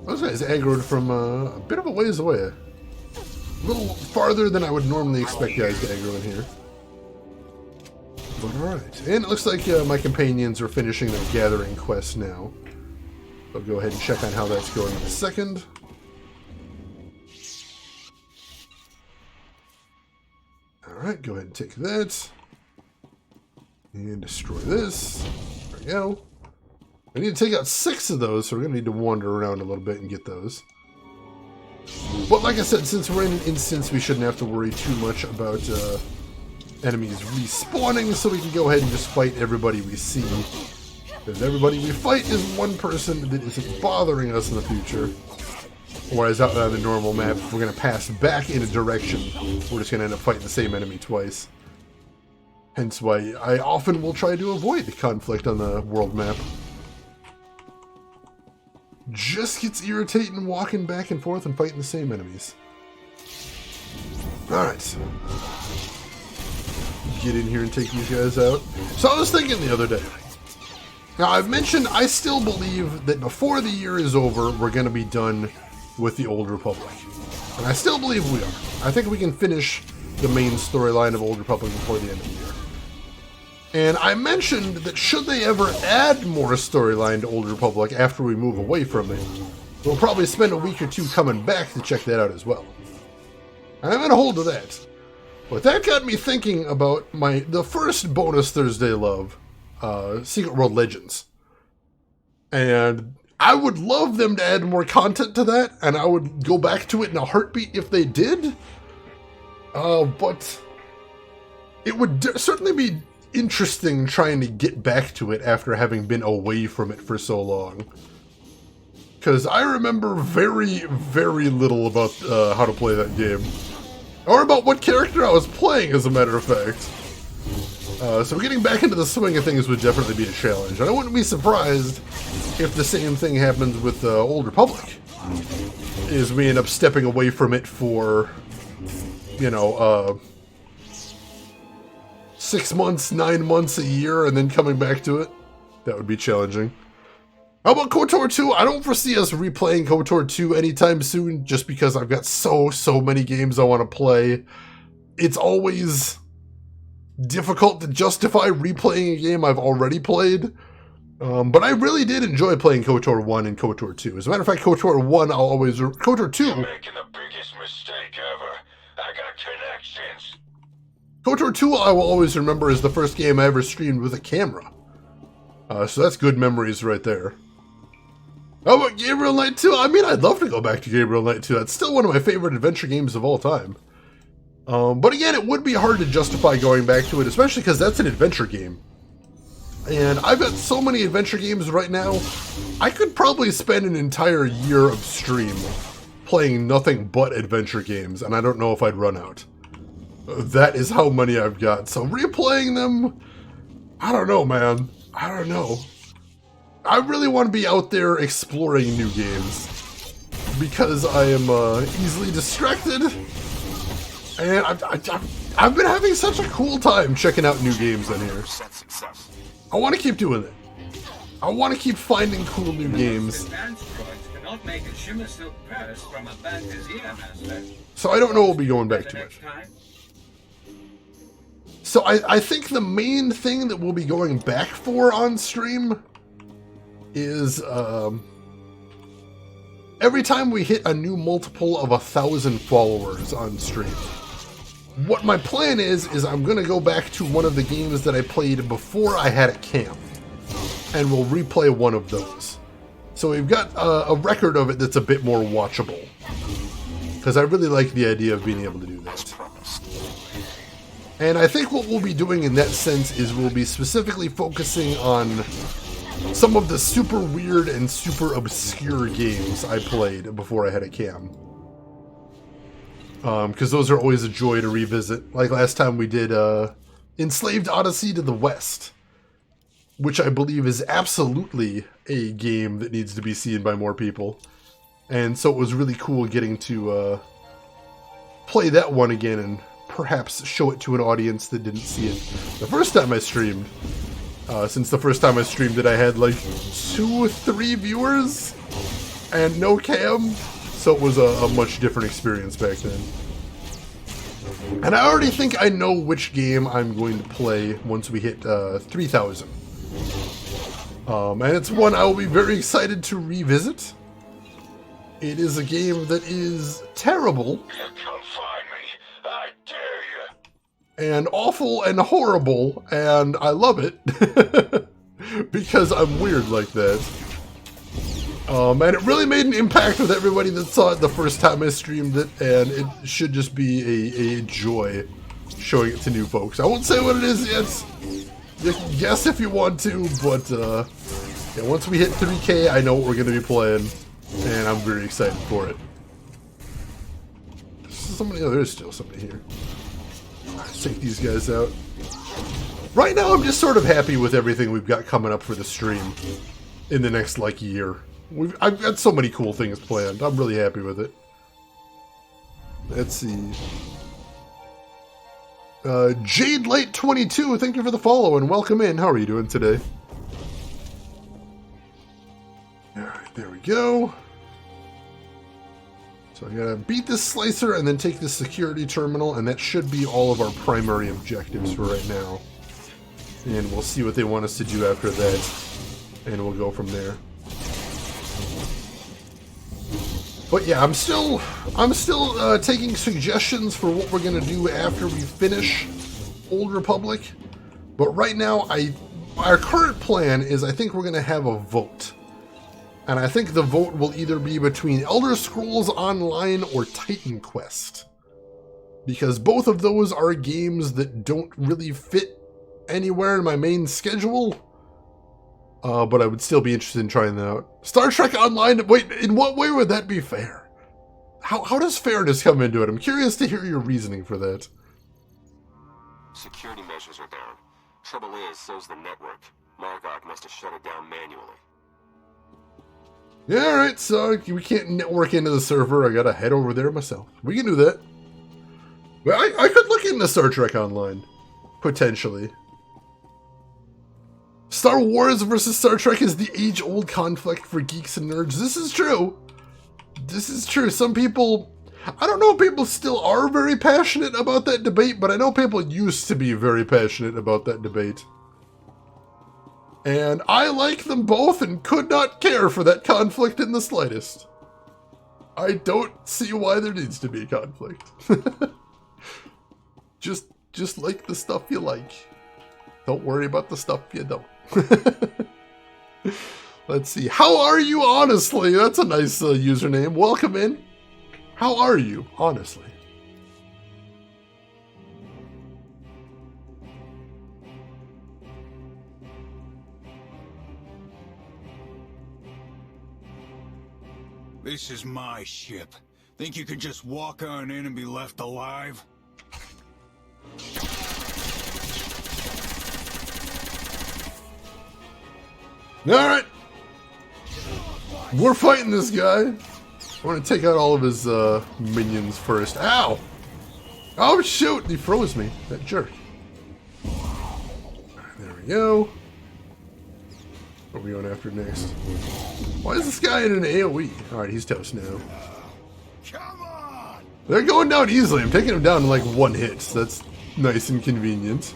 [SPEAKER 1] Those guys aggroed from a bit of a ways away. A little farther than I would normally expect guys to aggro in here. But alright. And it looks like my companions are finishing their gathering quest now. I'll go ahead and check on how that's going in a second. Alright, go ahead and take that. And destroy this. There we go. I need to take out 6 of those, so we're going to need to wander around a little bit and get those. But like I said, since we're in an instance, we shouldn't have to worry too much about enemies respawning, so we can go ahead and just fight everybody we see. Because everybody we fight is one person that isn't bothering us in the future. Whereas out on the normal map, if we're going to pass back in a direction, we're just going to end up fighting the same enemy twice. Hence why I often will try to avoid the conflict on the world map. Just gets irritating walking back and forth and fighting the same enemies. Alright. Get in here and take these guys out. So I was thinking the other day. Now I've mentioned I still believe that before the year is over, we're going to be done with the Old Republic. And I still believe we are. I think we can finish the main storyline of Old Republic before the end of the year. And I mentioned that should they ever add more storyline to Old Republic after we move away from it, we'll probably spend a week or two coming back to check that out as well. And I'm going to hold to that. But that got me thinking about the first bonus Thursday love, Secret World Legends. And I would love them to add more content to that, and I would go back to it in a heartbeat if they did. But it would certainly be interesting trying to get back to it after having been away from it for so long. Because I remember very, very little about how to play that game. Or about what character I was playing, as a matter of fact. So getting back into the swing of things would definitely be a challenge. And I wouldn't be surprised if the same thing happens with the Old Republic. Is we end up stepping away from it for, 6 months, 9 months, a year, and then coming back to it. That would be challenging. How about KOTOR 2? I don't foresee us replaying KOTOR 2 anytime soon, just because I've got so many games I want to play. It's always difficult to justify replaying a game I've already played. But I really did enjoy playing KOTOR 1 and KOTOR 2. As a matter of fact, KOTOR 1 KOTOR 2...
[SPEAKER 16] You're making the biggest mistake ever. I got connections.
[SPEAKER 1] KOTOR 2 I will always remember as the first game I ever streamed with a camera. So that's good memories right there. How about Gabriel Knight 2? I mean, I'd love to go back to Gabriel Knight 2. That's still one of my favorite adventure games of all time. But again, it would be hard to justify going back to it, especially because that's an adventure game. And I've got so many adventure games right now, I could probably spend an entire year of stream playing nothing but adventure games, and I don't know if I'd run out. That is how many I've got. So replaying them, I don't know, man. I don't know. I really want to be out there exploring new games because I am easily distracted, and I've been having such a cool time checking out new games in here. I want to keep doing it. I want to keep finding cool new games. So I don't know we'll be going back to it. So I think the main thing that we'll be going back for on stream is every time we hit a new multiple of 1,000 followers on stream. What my plan is I'm going to go back to one of the games that I played before I had a cam, and we'll replay one of those. So we've got a record of it that's a bit more watchable, because I really like the idea of being able to do that. And I think what we'll be doing in that sense is we'll be specifically focusing on some of the super weird and super obscure games I played before I had a cam. Because those are always a joy to revisit. Like last time we did Enslaved Odyssey to the West, which I believe is absolutely a game that needs to be seen by more people. And so it was really cool getting to play that one again and perhaps show it to an audience that didn't see it the first time I streamed. Since the first time I streamed it, I had like 2 or 3 viewers and no cam, so it was a much different experience back then. And I already think I know which game I'm going to play once we hit 3,000. And it's one I will be very excited to revisit. It is a game that is terrible.
[SPEAKER 16] Come find me. I dare you.
[SPEAKER 1] And awful and horrible, and I love it because I'm weird like that. And it really made an impact with everybody that saw it the first time I streamed it, and it should just be a joy showing it to new folks. I won't say what it is yet. You can guess if you want to, but yeah, once we hit 3K, I know what we're going to be playing, and I'm very excited for it. There's still somebody here. Let's take these guys out. Right now, I'm just sort of happy with everything we've got coming up for the stream in the next, like, year. I've got so many cool things planned. I'm really happy with it. Let's see. Jade Light 22, thank you for the follow and welcome in. How are you doing today? Alright, there we go. So I gotta beat this slicer and then take this security terminal, and that should be all of our primary objectives for right now. And we'll see what they want us to do after that, and we'll go from there. But yeah, I'm still taking suggestions for what we're gonna do after we finish Old Republic. But right now, our current plan is I think we're gonna have a vote. And I think the vote will either be between Elder Scrolls Online or Titan Quest. Because both of those are games that don't really fit anywhere in my main schedule. But I would still be interested in trying that out. Star Trek Online, wait, in what way would that be fair? How does fairness come into it? I'm curious to hear your reasoning for that.
[SPEAKER 8] Security measures are down. Trouble is, so's the network. Margok must have shut it down manually.
[SPEAKER 1] Yeah, alright, so we can't network into the server. I gotta head over there myself. We can do that. Well, I could look into Star Trek Online. Potentially. Star Wars versus Star Trek is the age-old conflict for geeks and nerds. This is true. This is true. Some people... I don't know if people still are very passionate about that debate, but I know people used to be very passionate about that debate. And I like them both and could not care for that conflict in the slightest. I don't see why there needs to be conflict. Just like the stuff you like. Don't worry about the stuff you don't. Let's see. How are you, honestly? That's a nice username. Welcome in. How are you, honestly?
[SPEAKER 15] This is my ship. Think you can just walk on in and be left alive?
[SPEAKER 1] Alright. We're fighting this guy. I want to take out all of his minions first. Ow! Oh shoot! He froze me. That jerk. There we go. What are we going after next? Why is this guy in an AoE? Alright, he's toast now.
[SPEAKER 16] Come on!
[SPEAKER 1] They're going down easily. I'm taking them down in like one hit. So that's nice and convenient.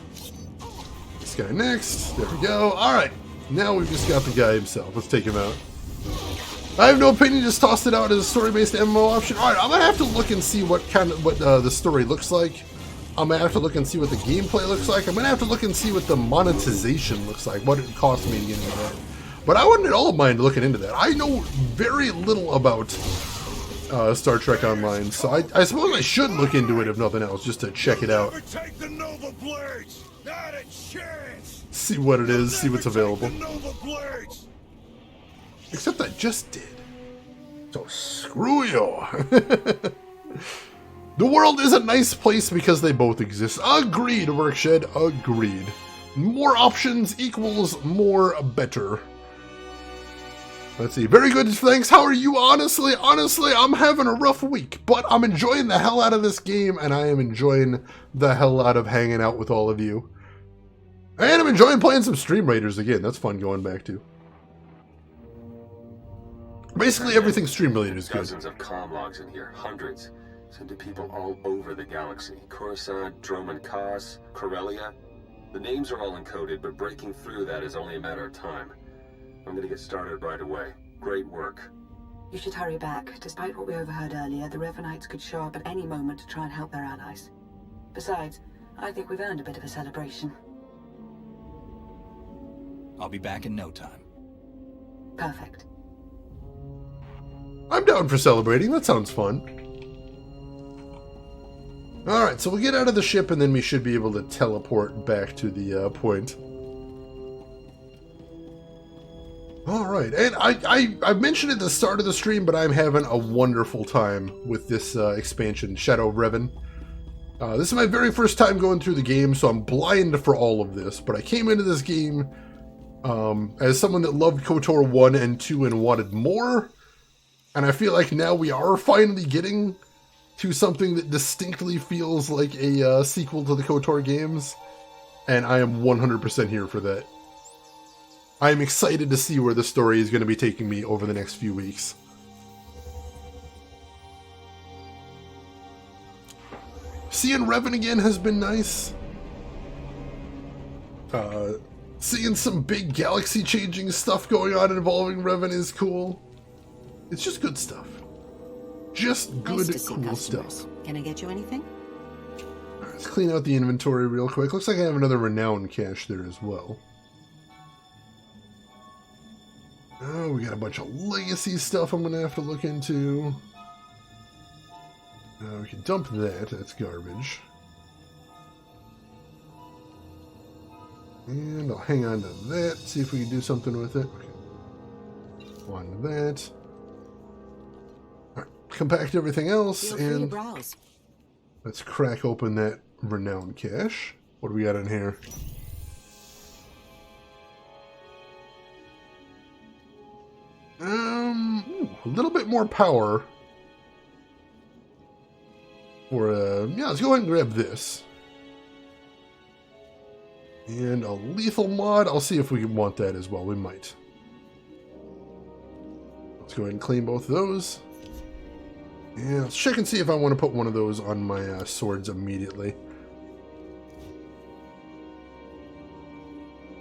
[SPEAKER 1] this guy next. There we go. Alright. Now we've just got the guy himself. Let's take him out. I have no opinion, just tossed it out as a story-based MMO option. Alright, I'm gonna have to look and see what the story looks like. I'm gonna have to look and see what the gameplay looks like. I'm gonna have to look and see what the monetization looks like, what it cost me to get into that. But I wouldn't at all mind looking into that. I know very little about Star Trek Online, so I suppose I should look into it if nothing else, just to check it out. See what it is, see what's available. Except I just did. So screw you. The world is a nice place because they both exist. Agreed, Workshed. Agreed. More options equals more better. Let's see. Very good, thanks. How are you? Honestly, I'm having a rough week, but I'm enjoying the hell out of this game, and I am enjoying the hell out of hanging out with all of you. And I'm enjoying playing some Stream Raiders again. That's fun going back to. Basically, everything Stream Related is good.
[SPEAKER 8] Dozens of comm logs in here, hundreds. Sent to people all over the galaxy. Coruscant, Droman Kos, Corellia. The names are all encoded, but breaking through that is only a matter of time. I'm gonna get started right away. Great work.
[SPEAKER 10] You should hurry back. Despite what we overheard earlier, the Revanites could show up at any moment to try and help their allies. Besides, I think we've earned a bit of a celebration.
[SPEAKER 7] I'll be back in no time.
[SPEAKER 10] Perfect.
[SPEAKER 1] I'm down for celebrating. That sounds fun. Alright, so we'll get out of the ship and then we should be able to teleport back to the point. Alright, and I mentioned at the start of the stream, but I'm having a wonderful time with this expansion, Shadow of Revan. This is my very first time going through the game, so I'm blind for all of this, but I came into this game as someone that loved KOTOR 1 and 2 and wanted more, and I feel like now we are finally getting to something that distinctly feels like a sequel to the KOTOR games, and I am 100% here for that. I am excited to see where the story is going to be taking me over the next few weeks. Seeing Revan again has been nice. Seeing some big galaxy-changing stuff going on involving Revan is cool. It's just good stuff. Just good, cool stuff.
[SPEAKER 20] Can I get you anything?
[SPEAKER 1] Right, let's clean out the inventory real quick. Looks like I have another renown cache there as well. Oh, we got a bunch of legacy stuff I'm going to have to look into. We can dump that. That's garbage. And I'll hang on to that. See if we can do something with it. Okay. On to that. Alright, compact everything else.
[SPEAKER 20] Feel free to
[SPEAKER 1] and
[SPEAKER 20] browse.
[SPEAKER 1] Let's crack open that renown cache. What do we got in here? A little bit more power. Or, yeah, let's go ahead and grab this. And a lethal mod. I'll see if we want that as well. We might. Let's go ahead and clean both of those. And let's check and see if I want to put one of those on my swords immediately.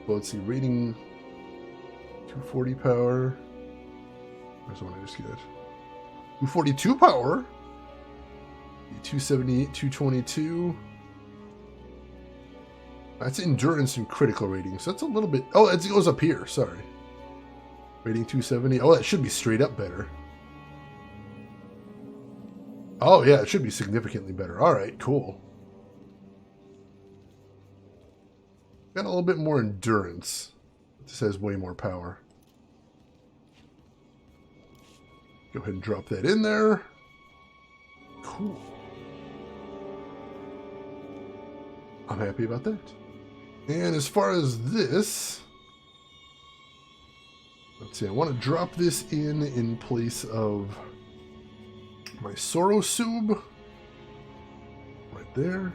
[SPEAKER 1] Well, let's see. Rating 240 power. Where's the one I just got? 242 power. 278, 222. That's endurance and critical rating, so that's a little bit... Oh, it goes up here, sorry. Rating 270. Oh, that should be straight up better. Oh, yeah, it should be significantly better. Alright, cool. Got a little bit more endurance. This has way more power. Go ahead and drop that in there. Cool. I'm happy about that. And as far as this, let's see, I want to drop this in place of my Sorrow Sub. Right there.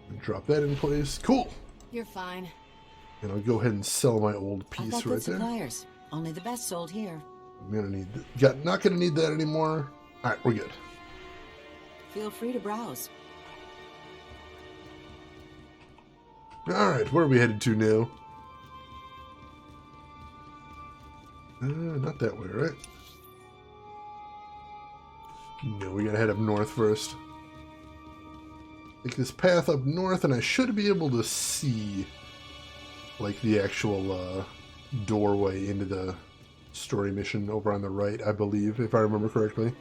[SPEAKER 1] And drop that in place. Cool.
[SPEAKER 20] You're fine.
[SPEAKER 1] And I'll go ahead and sell my old
[SPEAKER 20] I've
[SPEAKER 1] piece
[SPEAKER 20] got
[SPEAKER 1] right
[SPEAKER 20] good
[SPEAKER 1] there.
[SPEAKER 20] suppliers. Only the best sold here.
[SPEAKER 1] I'm gonna need that. Not gonna need that anymore. Alright, we're good.
[SPEAKER 20] Feel free to browse.
[SPEAKER 1] Alright, where are we headed to now? Not that way, right? No, we gotta head up north first. Take this path up north, and I should be able to see, like, the actual doorway into the story mission over on the right, I believe, if I remember correctly.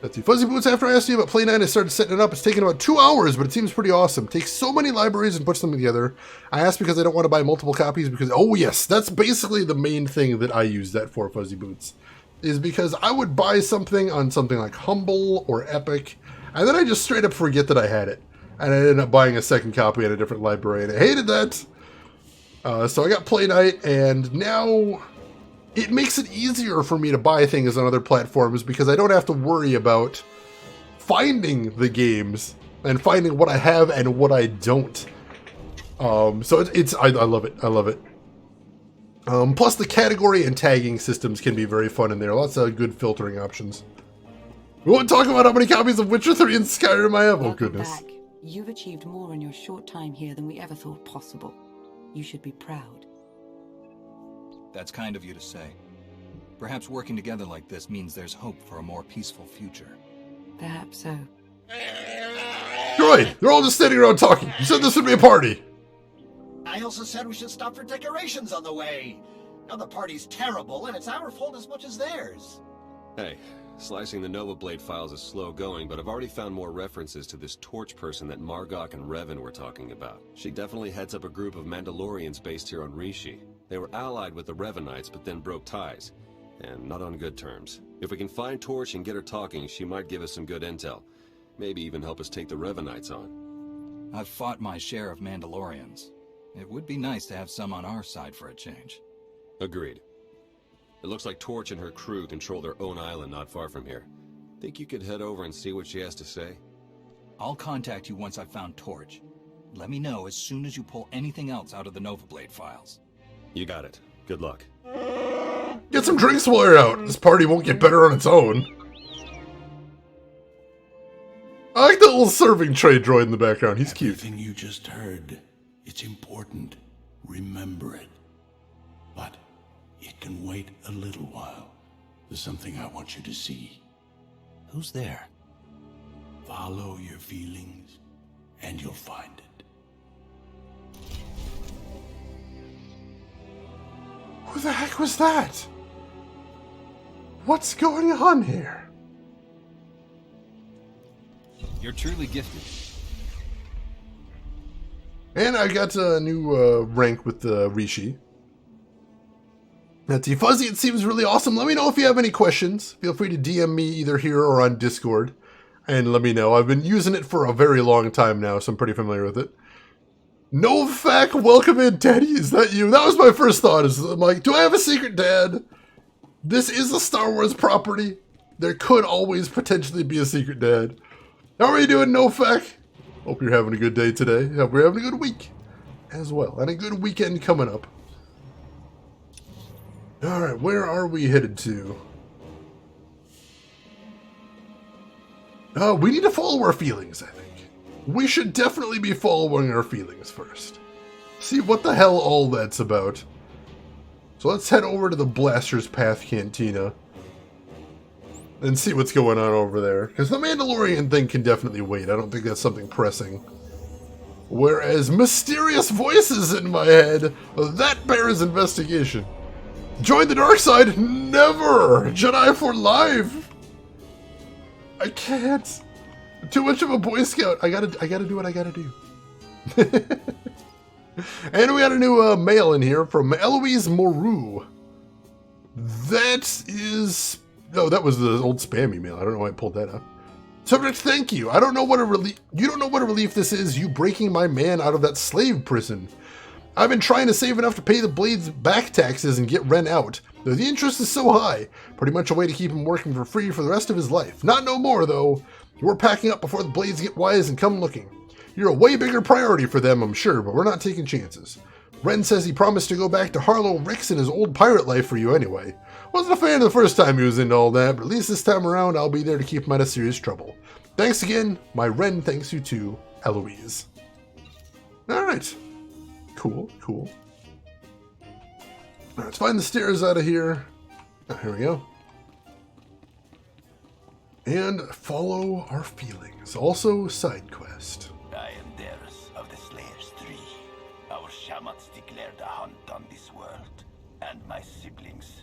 [SPEAKER 1] Let's see. Fuzzy Boots, after I asked you about Play 9, I started setting it up. It's taken about 2 hours, but it seems pretty awesome. Takes so many libraries and puts them together. I asked because I don't want to buy multiple copies because, oh yes, that's basically the main thing that I use that for, Fuzzy Boots. Is because I would buy something on something like Humble or Epic, and then I just straight up forget that I had it. And I ended up buying a second copy at a different library, and I hated that. So I got Play Night, and now it makes it easier for me to buy things on other platforms because I don't have to worry about finding the games and finding what I have and what I don't. So I love it. I love it. Plus the category and tagging systems can be very fun in there. Lots of good filtering options. We won't talk about how many copies of Witcher 3 and Skyrim I have. Oh, goodness.
[SPEAKER 10] Back. You've achieved more in your short time here than we ever thought possible. You should be proud.
[SPEAKER 7] That's kind of you to say. Perhaps working together like this means there's hope for a more peaceful future.
[SPEAKER 10] Perhaps so.
[SPEAKER 1] Droid! They're all just standing around talking. You said this would be a party.
[SPEAKER 6] I also said we should stop for decorations on the way. Now the party's terrible, and it's our fault as much as theirs.
[SPEAKER 18] Hey, slicing the Nova Blade files is slow going, but I've already found more references to this Torch person that Margok and Revan were talking about. She definitely heads up a group of Mandalorians based here on Rishi. They were allied with the Revanites, but then broke ties. And not on good terms. If we can find Torch and get her talking, she might give us some good intel. Maybe even help us take the Revanites on.
[SPEAKER 7] I've fought my share of Mandalorians. It would be nice to have some on our side for a change.
[SPEAKER 18] Agreed. It looks like Torch and her crew control their own island not far from here. Think you could head over and see what she has to say?
[SPEAKER 7] I'll contact you once I've found Torch. Let me know as soon as you pull anything else out of the Nova Blade files.
[SPEAKER 18] You got it. Good luck.
[SPEAKER 1] Get some drinks while you're out. This party won't get better on its own. I like the little serving tray droid in the background. He's cute.
[SPEAKER 2] Everything you just heard, it's important. Remember it. But it can wait a little while. There's something I want you to see.
[SPEAKER 7] Who's there?
[SPEAKER 2] Follow your feelings, and you'll find it.
[SPEAKER 1] Who the heck was that? What's going on here?
[SPEAKER 7] You're truly gifted.
[SPEAKER 1] And I got a new rank with Rishi. That's Fuzzy. It seems really awesome. Let me know if you have any questions. Feel free to DM me either here or on Discord. And let me know. I've been using it for a very long time now, so I'm pretty familiar with it. Novak, welcome in, Daddy. Is that you? That was my first thought. I'm like, do I have a secret dad? This is a Star Wars property. There could always potentially be a secret dad. How are you doing, Novak? Hope you're having a good day today. Hope you're having a good week as well. And a good weekend coming up. Alright, where are we headed to? We need to follow our feelings, I think. We should definitely be following our feelings first. See what the hell all that's about. So let's head over to the Blaster's Path Cantina. And see what's going on over there. Because the Mandalorian thing can definitely wait. I don't think that's something pressing. Whereas mysterious voices in my head, that bears investigation. Join the dark side? Never! Jedi for life! I can't. Too much of a Boy Scout. I gotta do what I gotta do. And we got a new mail in here from Eloise Moreau. That is... No, that was the old spam email. I don't know why I pulled that up. Subject, thank you. I don't know what a relief... You don't know what a relief this is, you breaking my man out of that slave prison. I've been trying to save enough to pay the Blade's back taxes and get Ren out. Though the interest is so high. Pretty much a way to keep him working for free for the rest of his life. Not no more, though. We're packing up before the Blades get wise and come looking. You're a way bigger priority for them, I'm sure, but we're not taking chances. Ren says he promised to go back to Harlow Ricks in his old pirate life for you anyway. Wasn't a fan the first time he was into all that, but at least this time around I'll be there to keep him out of serious trouble. Thanks again. My Ren thanks you too, Eloise. Alright. Cool, cool. Alright, let's find the stairs out of here. Oh, here we go. And follow our feelings. Also, side quest.
[SPEAKER 21] I am Darius of the Slayers 3. Our shamans declared a hunt on this world, and my siblings.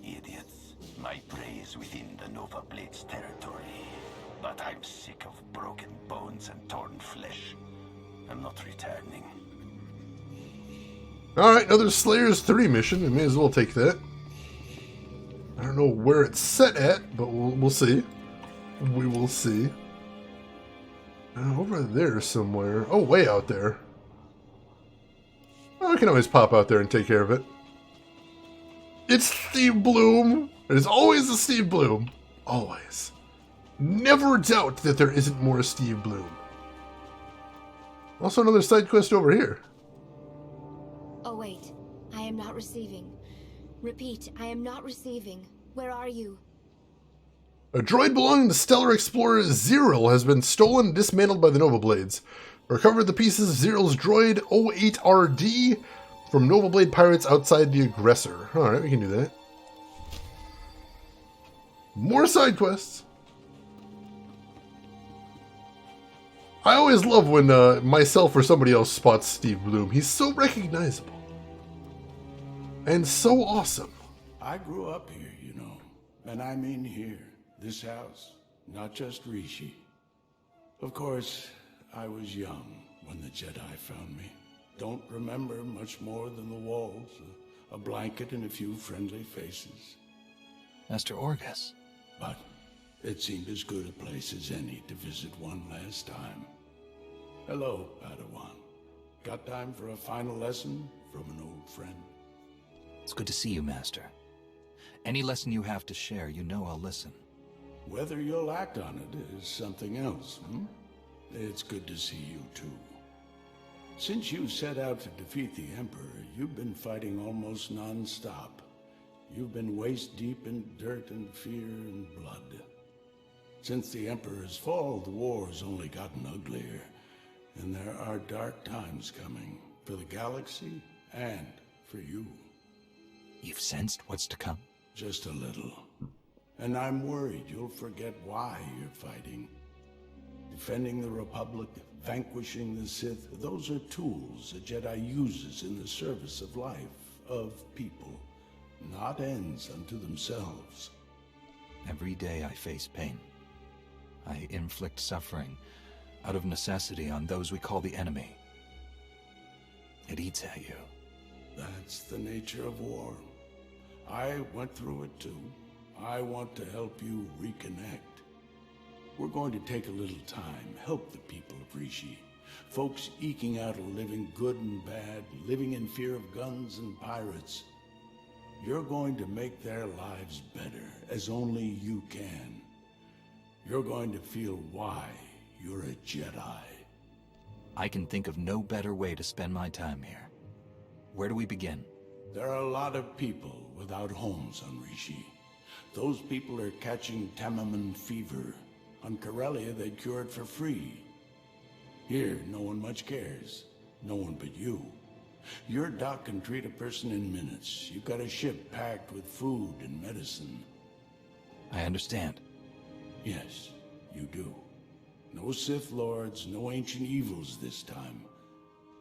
[SPEAKER 21] Idiots. My prey is within the Nova Blades territory. But I'm sick of broken bones and torn flesh. I'm not returning.
[SPEAKER 1] Alright, another Slayers 3 mission. We may as well take that. I don't know where it's set at, but we'll see. We will see. Over there somewhere. Oh, way out there. Oh, I can always pop out there and take care of it. It's Steve Bloom. There's always a Steve Bloom. Always. Never doubt that there isn't more Steve Bloom. Also another side quest over here.
[SPEAKER 22] Oh wait, I am not receiving. Repeat, I am not receiving. Where are you?
[SPEAKER 1] A droid belonging to Stellar Explorer Zero has been stolen and dismantled by the Nova Blades. Recover the pieces of Zero's droid 08RD from Nova Blade pirates outside the Aggressor. Alright, we can do that. More side quests. I always love when myself or somebody else spots Steve Bloom. He's so recognizable. And so awesome.
[SPEAKER 2] I grew up here, you know. And I mean here. This house. Not just Rishi. Of course, I was young when the Jedi found me. Don't remember much more than the walls, a blanket and a few friendly faces.
[SPEAKER 7] Master Orgus.
[SPEAKER 2] But it seemed as good a place as any to visit one last time. Hello, Padawan. Got time for a final lesson from an old friend?
[SPEAKER 7] It's good to see you, Master. Any lesson you have to share, you know I'll listen.
[SPEAKER 2] Whether you'll act on it is something else, It's good to see you, too. Since you set out to defeat the Emperor, you've been fighting almost non-stop. You've been waist-deep in dirt and fear and blood. Since the Emperor's fall, the war's only gotten uglier. And there are dark times coming, for the galaxy and for you.
[SPEAKER 7] You've sensed what's to come?
[SPEAKER 2] Just a little. And I'm worried you'll forget why you're fighting. Defending the Republic, vanquishing the Sith, those are tools a Jedi uses in the service of life, of people, not ends unto themselves.
[SPEAKER 7] Every day I face pain. I inflict suffering out of necessity on those we call the enemy. It eats at you.
[SPEAKER 2] That's the nature of war. I went through it too. I want to help you reconnect. We're going to take a little time, help the people of Rishi. Folks eking out a living, good and bad, living in fear of guns and pirates. You're going to make their lives better, as only you can. You're going to feel why you're a Jedi.
[SPEAKER 7] I can think of no better way to spend my time here. Where do we begin?
[SPEAKER 2] There are a lot of people without homes on Rishi. Those people are catching Tamaman fever. On Corellia, they cure it for free. Here, no one much cares. No one but you. Your doc can treat a person in minutes. You've got a ship packed with food and medicine.
[SPEAKER 7] I understand.
[SPEAKER 2] Yes, you do. No Sith Lords, no ancient evils this time.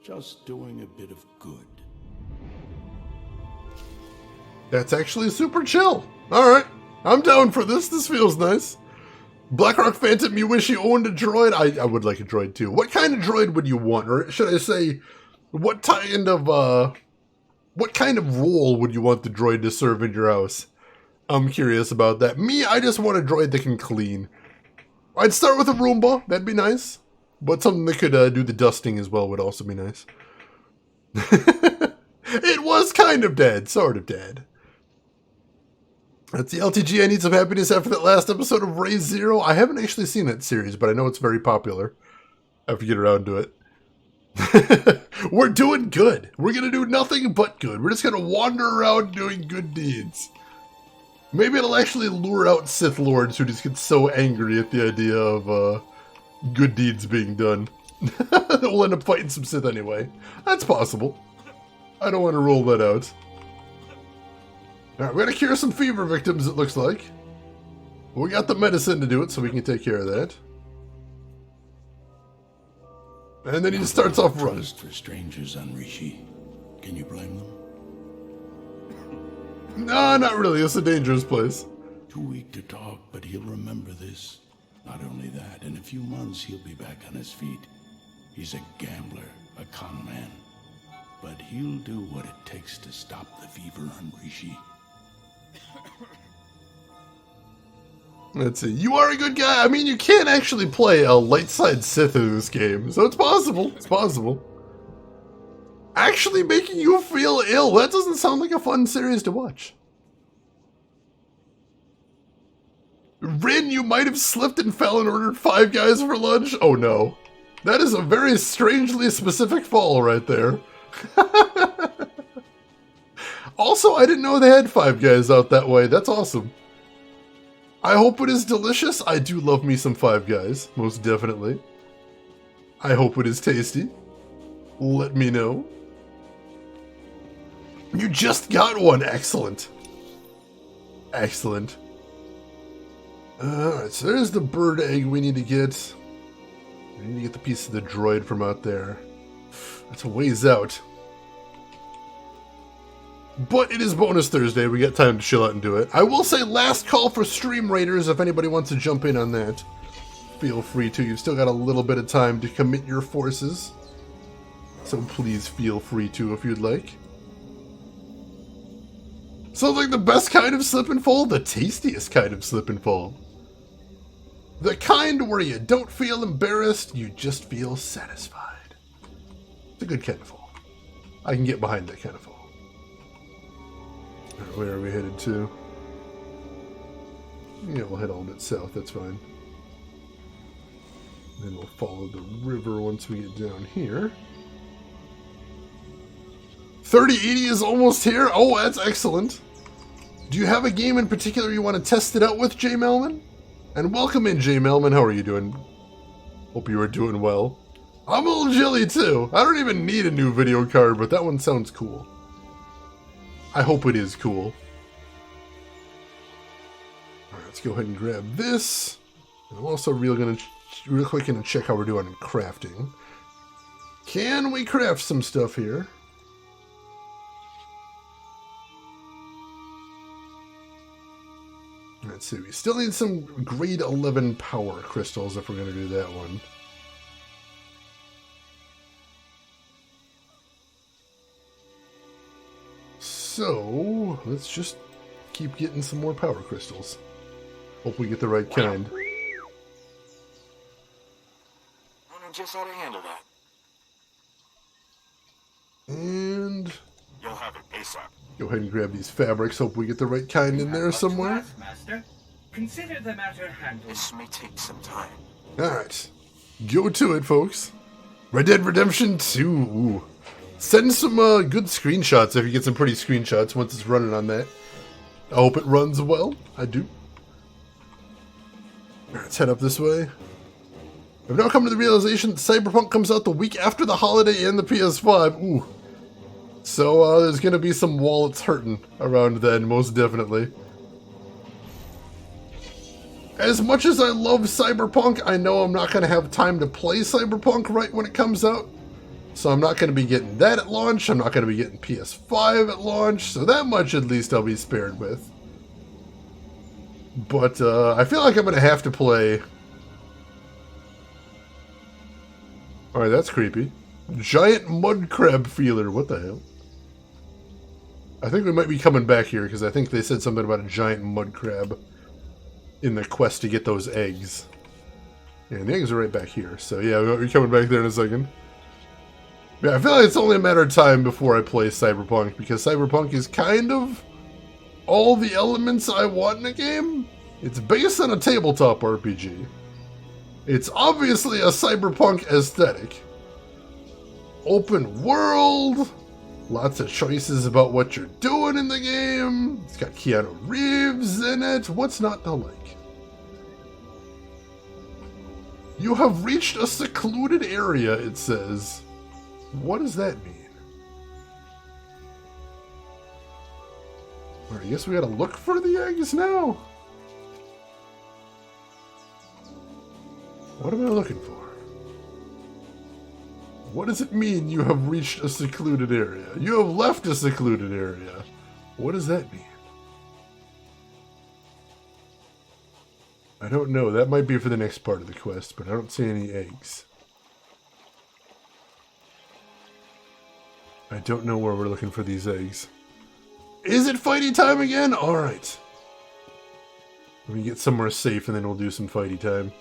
[SPEAKER 2] Just doing a bit of good.
[SPEAKER 1] That's actually super chill. Alright, I'm down for this. This feels nice. Blackrock Phantom, you wish you owned a droid? I would like a droid too. What kind of droid would you want? Or should I say, what kind of role would you want the droid to serve in your house? I'm curious about that. Me, I just want a droid that can clean. I'd start with a Roomba. That'd be nice. But something that could do the dusting as well would also be nice. It was kind of dead. Sort of dead. That's the LTG. I need some happiness after that last episode of Raise Zero. I haven't actually seen that series, but I know it's very popular. I have to get around to it. We're doing good. We're going to do nothing but good. We're just going to wander around doing good deeds. Maybe it'll actually lure out Sith Lords who just get so angry at the idea of good deeds being done. We'll end up fighting some Sith anyway. That's possible. I don't want to rule that out. Alright, we gotta cure some fever victims, it looks like. We got the medicine to do it, so we can take care of that. And then he just starts off running.
[SPEAKER 2] For strangers on Rishi. Can you blame them?
[SPEAKER 1] No, not really. It's a dangerous place.
[SPEAKER 2] Too weak to talk, but he'll remember this. Not only that, in a few months he'll be back on his feet. He's a gambler, a con man. But he'll do what it takes to stop the fever on Rishi.
[SPEAKER 1] Let's see. You are a good guy. I mean, you can actually play a light side Sith in this game, so it's possible. It's possible. Actually making you feel ill. That doesn't sound like a fun series to watch. Rin, you might have slipped and fell and ordered 5 guys for lunch. Oh no. That is a very strangely specific fall right there. Also, I didn't know they had 5 guys out that way. That's awesome. I hope it is delicious. I do love me some 5 guys, most definitely. I hope it is tasty. Let me know. You just got one. Excellent. Excellent. Alright, so there's the bird egg we need to get. We need to get the piece of the droid from out there. That's a ways out. But it is Bonus Thursday. We got time to chill out and do it. I will say last call for stream raiders if anybody wants to jump in on that. Feel free to. You've still got a little bit of time to commit your forces. So please feel free to if you'd like. Sounds like the best kind of slip and fall, the tastiest kind of slip and fall. The kind where you don't feel embarrassed, you just feel satisfied. It's a good kind of fall. I can get behind that kind of fall. Where are we headed to? Yeah, we'll head a little bit south, that's fine. Then we'll follow the river once we get down here. 3080 is almost here. Oh, that's excellent. Do you have a game in particular you want to test it out with, J. Melman? And welcome in, J. Melman. How are you doing? Hope you are doing well. I'm a little jilly, too. I don't even need a new video card, but that one sounds cool. I hope it is cool. Alright, let's go ahead and grab this. And I'm also real quick going to check how we're doing in crafting. Can we craft some stuff here? Let's see, we still need some grade 11 power crystals if we're going to do that one. So, let's just keep getting some more power crystals. Hope we get the right kind.
[SPEAKER 21] I don't know just how to handle that.
[SPEAKER 1] And
[SPEAKER 21] You'll have it ASAP.
[SPEAKER 1] Go ahead and grab these fabrics. Hope we get the right kind in there somewhere.
[SPEAKER 17] Master, consider the matter handled.
[SPEAKER 21] This may take some time.
[SPEAKER 1] Alright. Go to it, folks. Red Dead Redemption 2. Ooh. Send some good screenshots if you get some pretty screenshots once it's running on that. I hope it runs well. I do. Let's head up this way. I've now come to the realization that Cyberpunk comes out the week after the holiday and the PS5. Ooh. So there's going to be some wallets hurting around then, most definitely. As much as I love Cyberpunk, I know I'm not going to have time to play Cyberpunk right when it comes out. So I'm not going to be getting that at launch. I'm not going to be getting PS5 at launch. So that much at least I'll be spared with. But I feel like I'm going to have to play... Alright, that's creepy. Giant mud crab feeler. What the hell? I think we might be coming back here because I think they said something about a giant mud crab in the quest to get those eggs. Yeah, and the eggs are right back here. So yeah, we're coming back there in a second. Yeah, I feel like it's only a matter of time before I play Cyberpunk because Cyberpunk is kind of all the elements I want in a game. It's based on a tabletop RPG. It's obviously a Cyberpunk aesthetic. Open world. Lots of choices about what you're doing in the game. It's got Keanu Reeves in it. What's not to like? You have reached a secluded area, it says. What does that mean? Alright, I guess we gotta look for the eggs now. What am I looking for? What does it mean you have reached a secluded area? You have left a secluded area. What does that mean? I don't know. That might be for the next part of the quest, but I don't see any eggs. I don't know where we're looking for these eggs. Is it fighty time again? Alright. Let me get somewhere safe and then we'll do some fighty time.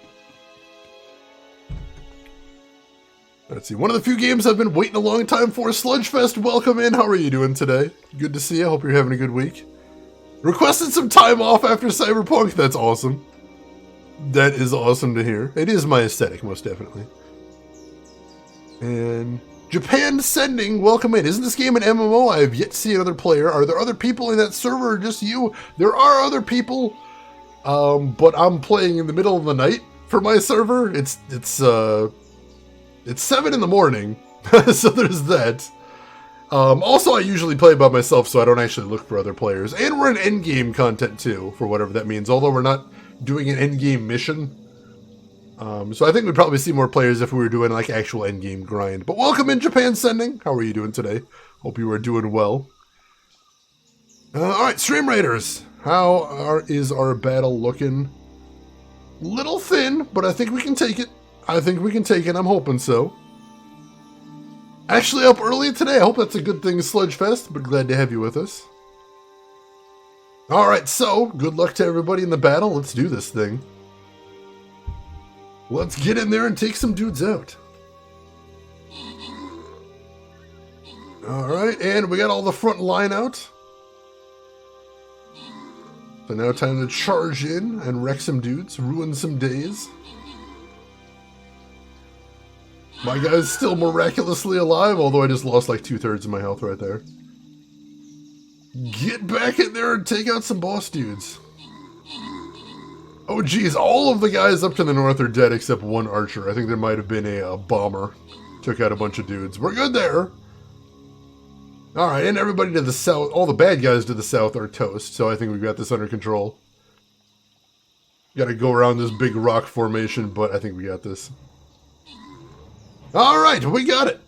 [SPEAKER 1] Let's see. One of the few games I've been waiting a long time for. Sludgefest, welcome in. How are you doing today? Good to see you. Hope you're having a good week. Requested some time off after Cyberpunk. That's awesome. That is awesome to hear. It is my aesthetic, most definitely. And Japan Sending, welcome in. Isn't this game an MMO? I have yet to see another player. Are there other people in that server or just you? There are other people, but I'm playing in the middle of the night for my server. It's 7 in the morning, so there's that. Also, I usually play by myself, so I don't actually look for other players. And we're in endgame content too, for whatever that means, although we're not doing an endgame mission. So I think we'd probably see more players if we were doing like actual endgame grind. But welcome in, Japan Sending. How are you doing today? Hope you are doing well. Alright, Stream Raiders. Is our battle looking? Little thin, but I think we can take it. I'm hoping so. Actually up early today. I hope that's a good thing, Sludgefest, but glad to have you with us. Alright, so, good luck to everybody in the battle. Let's do this thing. Let's get in there and take some dudes out. Alright, and we got all the front line out. So now time to charge in and wreck some dudes, ruin some days. My guy's still miraculously alive, although I just lost like 2/3 of my health right there. Get back in there and take out some boss dudes. Oh geez, all of the guys up to the north are dead except one archer. I think there might have been a bomber. Took out a bunch of dudes. We're good there. Alright, and everybody to the south, all the bad guys to the south are toast, so I think we've got this under control. Gotta go around this big rock formation, but I think we got this. Alright, we got it.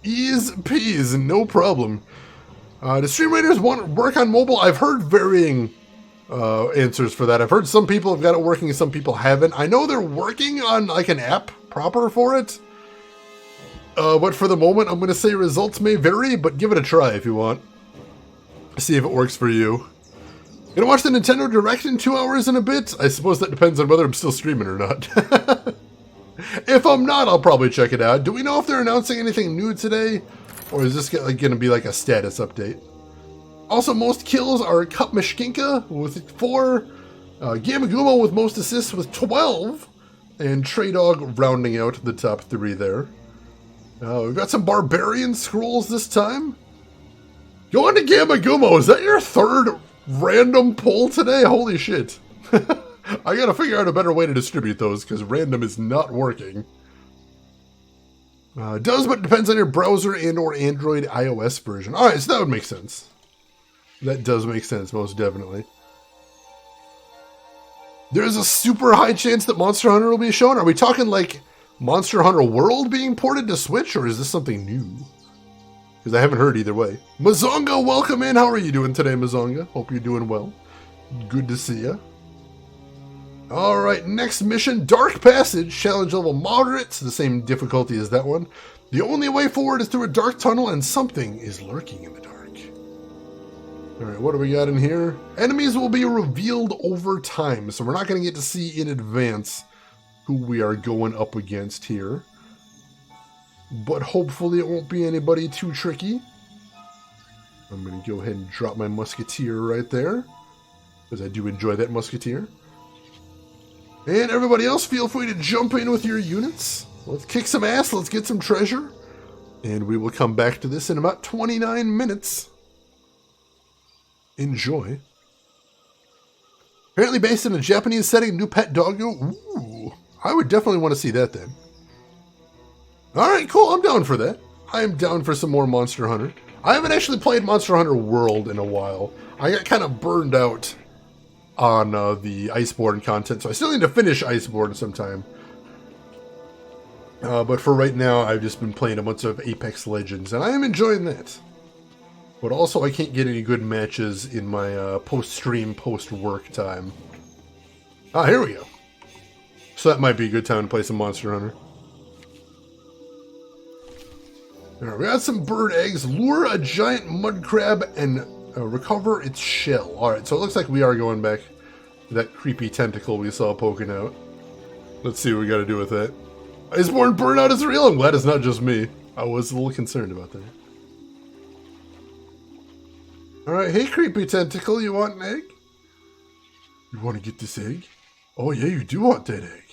[SPEAKER 1] Ease peas, no problem. Do Stream Raiders want to work on mobile? I've heard varying answers for that. I've heard some people have got it working and some people haven't. I know they're working on like an app proper for it. But for the moment, I'm going to say results may vary, but give it a try if you want. See if it works for you. Gonna watch the Nintendo Direct in 2 hours and a bit? I suppose that depends on whether I'm still streaming or not. If I'm not, I'll probably check it out. Do we know if they're announcing anything new today? Or is this going to be like a status update? Also, most kills are Cup Mishkinka with 4, Gamaguma with most assists with 12, and Trey Dog rounding out the top 3 there. We've got some Barbarian scrolls this time. Going to Gamaguma, is that your 3rd random pull today? Holy shit. I gotta figure out a better way to distribute those, because random is not working. Does, but it depends on your browser and or Android iOS version. Alright, so that would make sense. That does make sense, most definitely. There's a super high chance that Monster Hunter will be shown. Are we talking like Monster Hunter World being ported to Switch, or is this something new? Because I haven't heard either way. Mazonga, welcome in. How are you doing today, Mazonga? Hope you're doing well. Good to see ya. Alright, next mission, Dark Passage, challenge level moderate, so the same difficulty as that one. The only way forward is through a dark tunnel and something is lurking in the dark. Alright, what do we got in here? Enemies will be revealed over time, so we're not going to get to see in advance who we are going up against here. But hopefully it won't be anybody too tricky. I'm going to go ahead and drop my Musketeer right there, because I do enjoy that Musketeer. And everybody else, feel free to jump in with your units. Let's kick some ass, let's get some treasure. And we will come back to this in about 29 minutes. Enjoy. Apparently based in a Japanese setting, new pet doggo. Ooh, I would definitely want to see that then. Alright, cool. I'm down for that. I am down for some more Monster Hunter. I haven't actually played Monster Hunter World in a while. I got kind of burned out on the Iceborne content, so I still need to finish Iceborne sometime. But for right now, I've just been playing a bunch of Apex Legends, and I am enjoying that. But also, I can't get any good matches in my post-stream, post-work time. Ah, here we go. So that might be a good time to play some Monster Hunter. Alright, we got some bird eggs. Lure a giant mud crab and recover its shell. Alright, so it looks like we are going back to that creepy tentacle we saw poking out. Let's see what we got to do with that. Iceborne burnout is real. I'm glad it's not just me. I was a little concerned about that. Alright, hey creepy tentacle, you want an egg? You want to get this egg? Oh yeah, you do want that egg.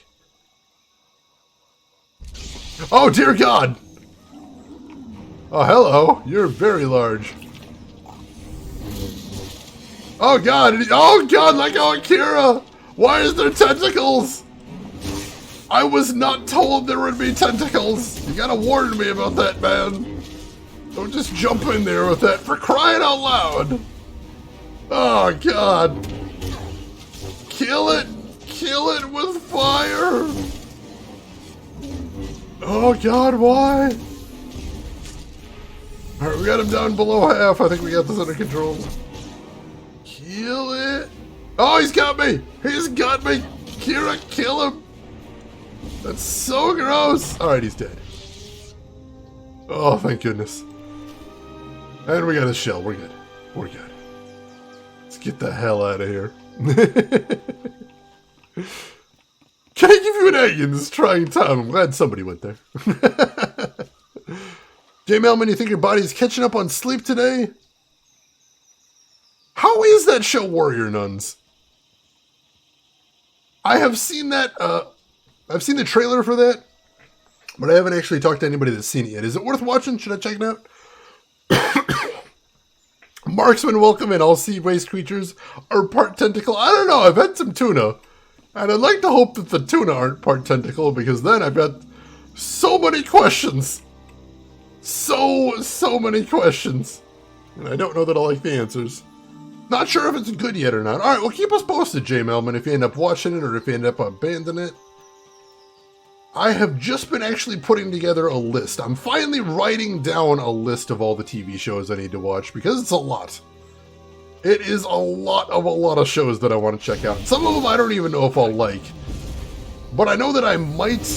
[SPEAKER 1] Oh dear God! Oh hello, you're very large. Oh God, let go of Kira! Why is there tentacles? I was not told there would be tentacles. You gotta warn me about that, man. Don't just jump in there with that, for crying out loud. Oh God. Kill it. Kill it with fire. Oh God, why? Alright, we got him down below half. I think we got this under control. Kill it. Oh, he's got me. He's got me. Kira, kill him. That's so gross. Alright, he's dead. Oh, thank goodness. And we got his shell. We're good. We're good. Let's get the hell out of here. Can I give you an egg in this trying time? I'm glad somebody went there. J. Melman, you think your body's catching up on sleep today? How is that show Warrior Nuns? I have seen that, I've seen the trailer for that, but I haven't actually talked to anybody that's seen it yet. Is it worth watching? Should I check it out? Marksman, welcome in. All sea waste creatures are part tentacle. I don't know. I've had some tuna. And I'd like to hope that the tuna aren't part tentacle, because then I've got so many questions. So many questions. And I don't know that I like the answers. Not sure if it's good yet or not. Alright, well keep us posted, J. Melman, if you end up watching it or if you end up abandoning it. I have just been actually putting together a list. I'm finally writing down a list of all the TV shows I need to watch, because it's a lot. It is a lot of shows that I want to check out. Some of them I don't even know if I'll like. But I know that I might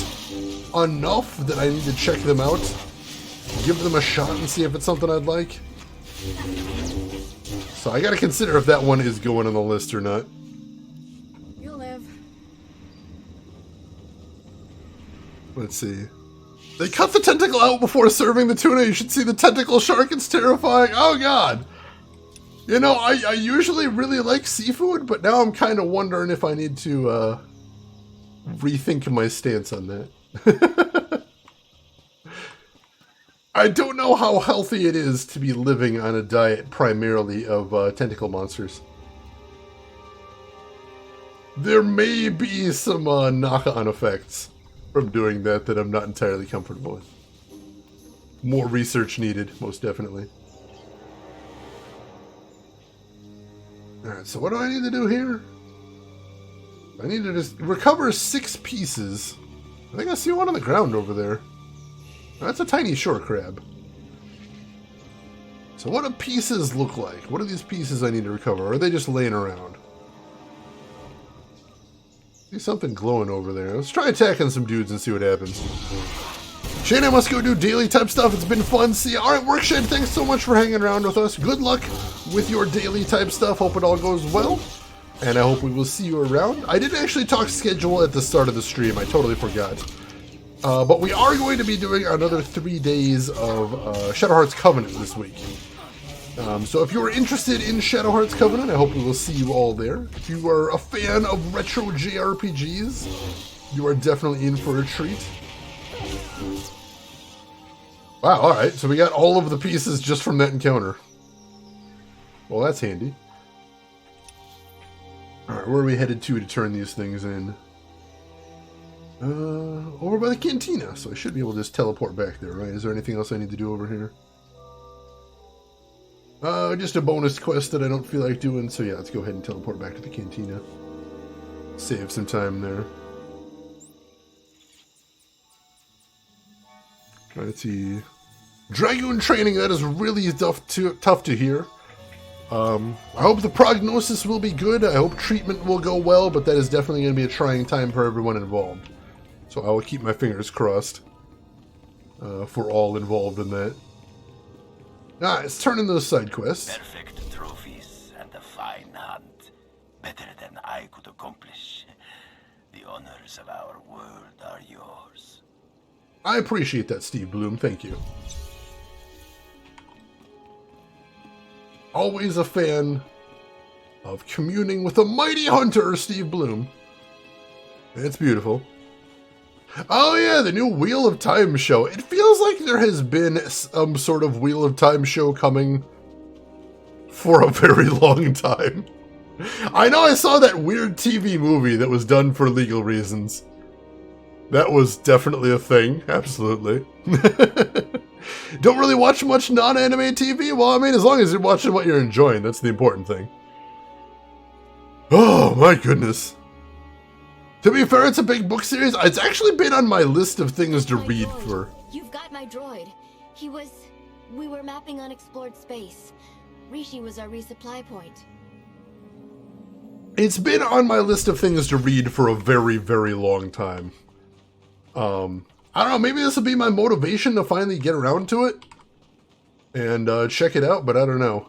[SPEAKER 1] enough that I need to check them out. Give them a shot and see if it's something I'd like. So I gotta consider if that one is going on the list or not.
[SPEAKER 5] You'll live.
[SPEAKER 1] Let's see. They cut the tentacle out before serving the tuna. You should see the tentacle shark. It's terrifying. Oh God. You know, I usually really like seafood, but now I'm kind of wondering if I need to rethink my stance on that. I don't know how healthy it is to be living on a diet primarily of tentacle monsters. There may be some knock-on effects from doing that I'm not entirely comfortable with. More research needed, most definitely. Alright, so what do I need to do here? I need to just recover 6 pieces. I think I see one on the ground over there. That's a tiny shore crab. So what do pieces look like? What are these pieces I need to recover? Or are they just laying around? See something glowing over there. Let's try attacking some dudes and see what happens. Shane, I must go do daily type stuff. It's been fun. See ya. Alright, Workshed, thanks so much for hanging around with us. Good luck with your daily type stuff. Hope it all goes well. And I hope we will see you around. I didn't actually talk schedule at the start of the stream. I totally forgot. But we are going to be doing another 3 days of Shadowheart's Covenant this week. So if you're interested in Shadowheart's Covenant, I hope we will see you all there. If you are a fan of retro JRPGs, you are definitely in for a treat. Wow, alright, so we got all of the pieces just from that encounter. Well, that's handy. Alright, where are we headed to turn these things in? Over by the cantina, so I should be able to just teleport back there, right? Is there anything else I need to do over here? Just a bonus quest that I don't feel like doing, so yeah, let's go ahead and teleport back to the cantina. Save some time there. Let's see. Dragoon training, that is really tough to hear. I hope the prognosis will be good. I hope treatment will go well, but that is definitely going to be a trying time for everyone involved. So I will keep my fingers crossed for all involved in that. Alright, let's turn in those side quests.
[SPEAKER 21] Perfect trophies and a fine hunt. Better than I could accomplish. The honors of our world are yours.
[SPEAKER 1] I appreciate that, Steve Bloom. Thank you. Always a fan of communing with a mighty hunter, Steve Bloom. It's beautiful. Oh yeah, the new Wheel of Time show. It feels like there has been some sort of Wheel of Time show coming for a very long time. I know I saw that weird TV movie that was done for legal reasons. That was definitely a thing, absolutely. Don't really watch much non-anime TV? Well, I mean, as long as you're watching what you're enjoying, that's the important thing. Oh, my goodness. To be fair, it's a big book series. It's actually been on my list of things to read for.
[SPEAKER 22] You've got my droid. We were mapping unexplored space. Rishi was our resupply point.
[SPEAKER 1] It's been on my list of things to read for a very, very long time. I don't know, maybe this will be my motivation to finally get around to it and check it out, but I don't know.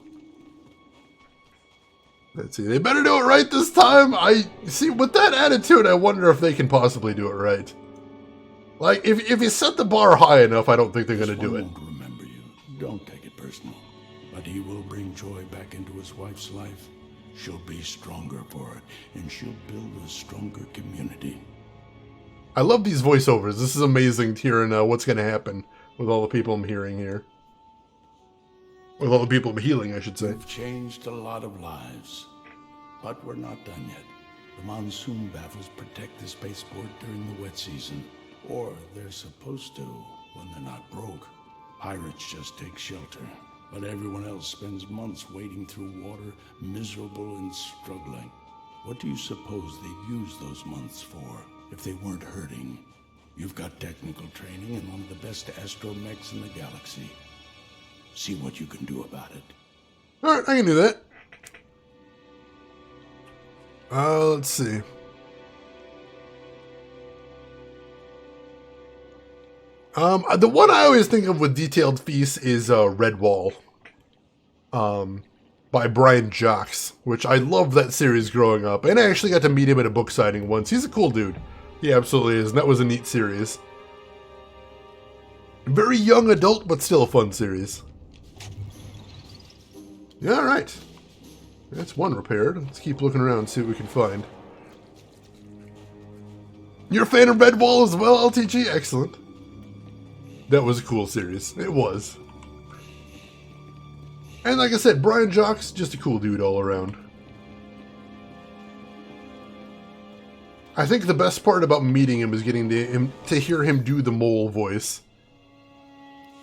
[SPEAKER 1] Let's see, they better do it right this time. I see, with that attitude, I wonder if they can possibly do it right. Like, if you set the bar high enough, I don't think they're going to do it.
[SPEAKER 2] Won't remember you. Don't take it personal. But he will bring joy back into his wife's life. She'll be stronger for it, and she'll build a stronger community.
[SPEAKER 1] I love these voiceovers. This is amazing hearing what's going to happen with all the people I'm hearing here. With all the people I'm healing, I should say.
[SPEAKER 2] We've changed a lot of lives, but we're not done yet. The monsoon baffles protect the spaceport during the wet season, or they're supposed to when they're not broke. Pirates just take shelter, but everyone else spends months wading through water, miserable and struggling. What do you suppose they'd use those months for if they weren't hurting? You've got technical training and one of the best astromechs in the galaxy. See what you can do about it.
[SPEAKER 1] Alright, I can do that. Let's see. The one I always think of with Detailed Feast is Redwall. By Brian Jacques, which I loved that series growing up. And I actually got to meet him at a book signing once. He's a cool dude. He absolutely is, and that was a neat series. Very young adult, but still a fun series. Yeah, alright. That's one repaired. Let's keep looking around and see what we can find. You're a fan of Redwall as well, LTG? Excellent. That was a cool series. It was. And like I said, Brian Jacques, just a cool dude all around. I think the best part about meeting him is getting to hear him do the mole voice.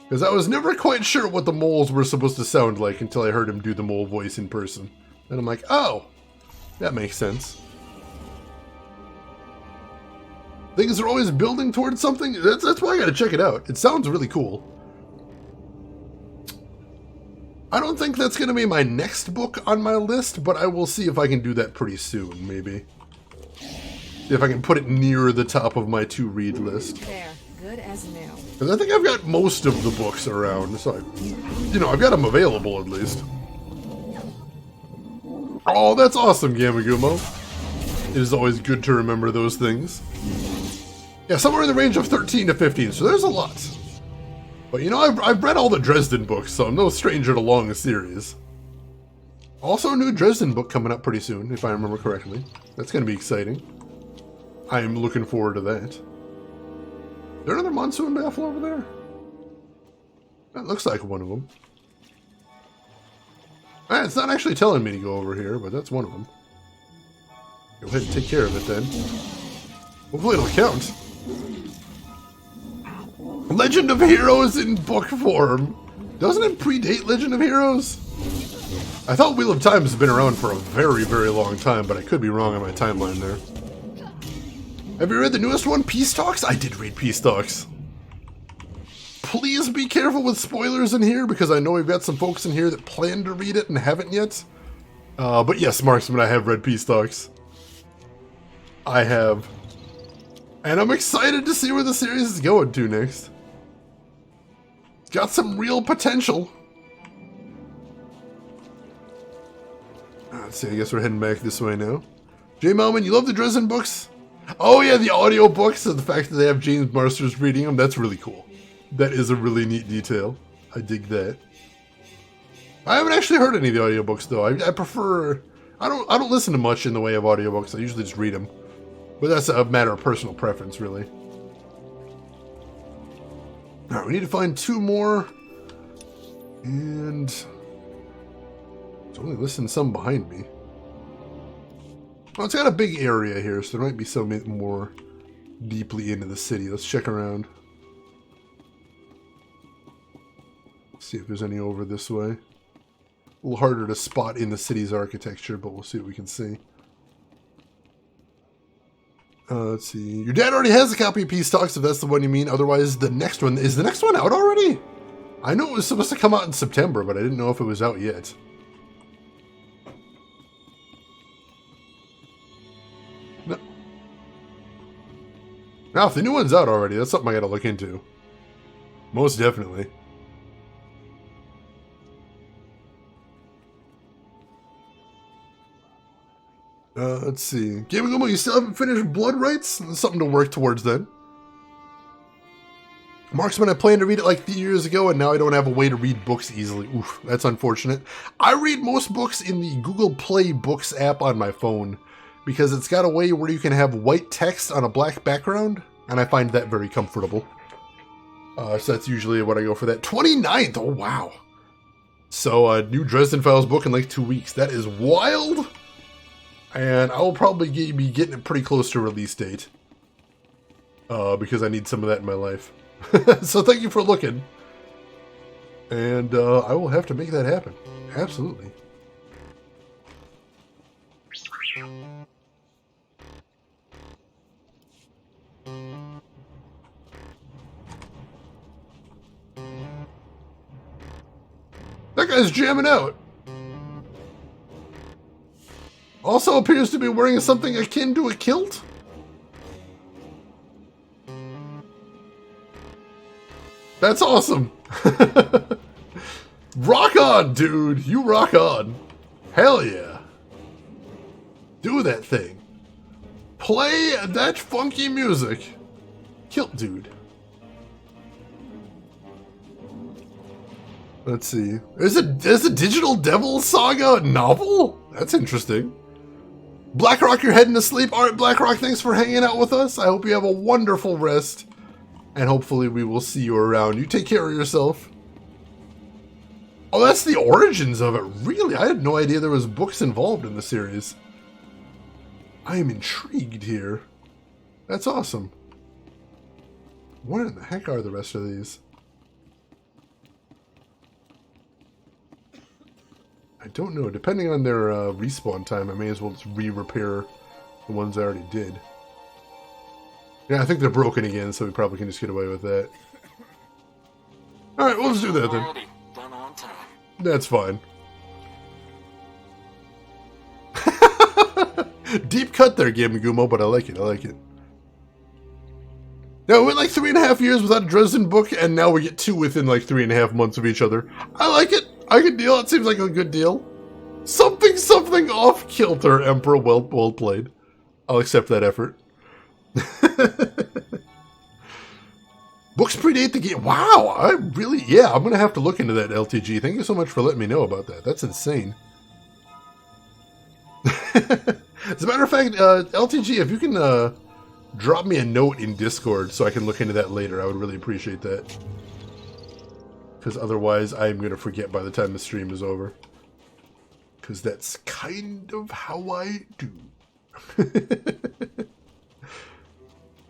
[SPEAKER 1] Because I was never quite sure what the moles were supposed to sound like until I heard him do the mole voice in person. And I'm like, oh, that makes sense. Things are always building towards something. That's why I gotta check it out. It sounds really cool. I don't think that's going to be my next book on my list, but I will see if I can do that pretty soon, maybe. If I can put it near the top of my to-read list.
[SPEAKER 5] There, good as new.
[SPEAKER 1] Because I think I've got most of the books around, so I've got them available at least. Oh, that's awesome, Gamagumo. It is always good to remember those things. Yeah, somewhere in the range of 13 to 15, so there's a lot. But you know, I've read all the Dresden books, so I'm no stranger to long series. Also a new Dresden book coming up pretty soon, if I remember correctly. That's going to be exciting. I am looking forward to that. Is there another monsoon baffle over there? That looks like one of them. It's not actually telling me to go over here, but that's one of them. Go ahead and take care of it then. Hopefully it'll count. Legend of Heroes in book form. Doesn't it predate Legend of Heroes? I thought Wheel of Time has been around for a very, very long time, but I could be wrong on my timeline there. Have you read the newest one, Peace Talks? I did read Peace Talks. Please be careful with spoilers in here, because I know we've got some folks in here that plan to read it and haven't yet. But yes, Marksman, I have read Peace Talks. I have. And I'm excited to see where the series is going to next. It's got some real potential. Let's see, I guess we're heading back this way now. J. Malman, you love the Dresden books? Oh yeah, the audio books and the fact that they have James Marsters reading them, that's really cool. That is a really neat detail. I dig that. I haven't actually heard any of the audiobooks though. I prefer... I don't listen to much in the way of audiobooks. I usually just read them. But that's a matter of personal preference, really. Alright, we need to find 2 more. And... it's only listing some behind me. Well, it's got a big area here, so there might be some more deeply into the city. Let's check around. See if there's any over this way. A little harder to spot in the city's architecture, but we'll see what we can see. Let's see. Your dad already has a copy of Peace Talks, if that's the one you mean. Otherwise, the next one... is the next one out already? I know it was supposed to come out in September, but I didn't know if it was out yet. No. Now, if the new one's out already, that's something I gotta look into. Most definitely. Let's see. Game Gumo, you still haven't finished Blood Rights? That's something to work towards then. Marksman, I planned to read it like 3 years ago, and now I don't have a way to read books easily. Oof, that's unfortunate. I read most books in the Google Play Books app on my phone, because it's got a way where you can have white text on a black background, and I find that very comfortable. So that's usually what I go for that. 29th! Oh, wow. So, a new Dresden Files book in like 2 weeks. That is wild! And I will probably be getting it pretty close to release date. Because I need some of that in my life. So thank you for looking. And I will have to make that happen. Absolutely. That guy's jamming out. Also appears to be wearing something akin to a kilt. That's awesome. Rock on, dude. You rock on. Hell yeah. Do that thing. Play that funky music. Kilt dude. Let's see. There's a Digital Devil Saga novel? That's interesting. Blackrock, you're heading to sleep. Alright, Blackrock, thanks for hanging out with us. I hope you have a wonderful rest. And hopefully we will see you around. You take care of yourself. Oh, that's the origins of it. Really? I had no idea there was books involved in the series. I am intrigued here. That's awesome. What in the heck are the rest of these? I don't know. Depending on their respawn time, I may as well just re-repair the ones I already did. Yeah, I think they're broken again, so we probably can just get away with that. Alright, we'll just do that then.
[SPEAKER 8] Done on time.
[SPEAKER 1] That's fine. Deep cut there, Game Gumo, but I like it. I like it. Now, we went like 3.5 years without a Dresden book, and now we get 2 within like 3.5 months of each other. I like it. I can deal. It seems like a good deal. Something off kilter, Emperor. Well played. I'll accept that effort. Books predate the game. Wow, I'm going to have to look into that, LTG. Thank you so much for letting me know about that. That's insane. As a matter of fact, LTG, if you can drop me a note in Discord so I can look into that later, I would really appreciate that. Because otherwise, I'm going to forget by the time the stream is over. Because that's kind of how I do.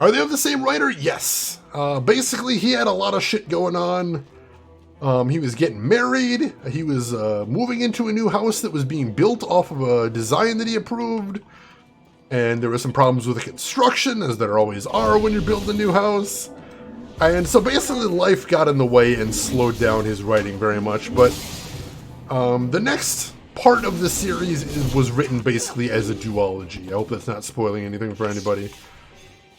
[SPEAKER 1] Are they of the same writer? Yes. Basically, he had a lot of shit going on. He was getting married. He was moving into a new house that was being built off of a design that he approved. And there were some problems with the construction, as there always are when you're building a new house. And so basically life got in the way and slowed down his writing very much. But the next part of the series was written basically as a duology. I hope that's not spoiling anything for anybody.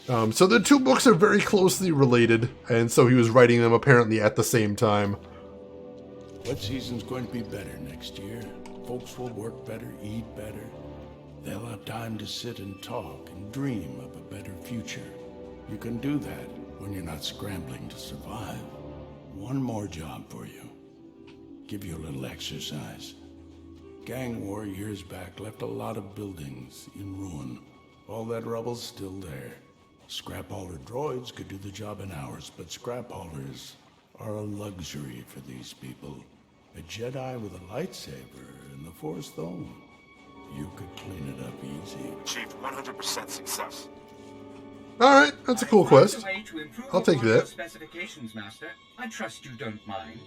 [SPEAKER 1] So the two books are very closely related, and so he was writing them apparently at the same time.
[SPEAKER 2] Wet season's going to be better next year. Folks will work better, eat better. They'll have time to sit and talk and dream of a better future. You can do that when you're not scrambling to survive. One more job for you. Give you a little exercise. Gang war years back left a lot of buildings in ruin. All that rubble's still there. Scrap hauler droids could do the job in hours, but scrap haulers are a luxury for these people. A Jedi with a lightsaber and the Force, though, you could clean it up easy.
[SPEAKER 8] Chief, 100% success.
[SPEAKER 1] Alright, that's a cool quest. I'll take that.
[SPEAKER 17] Specifications, Master. I trust you don't mind.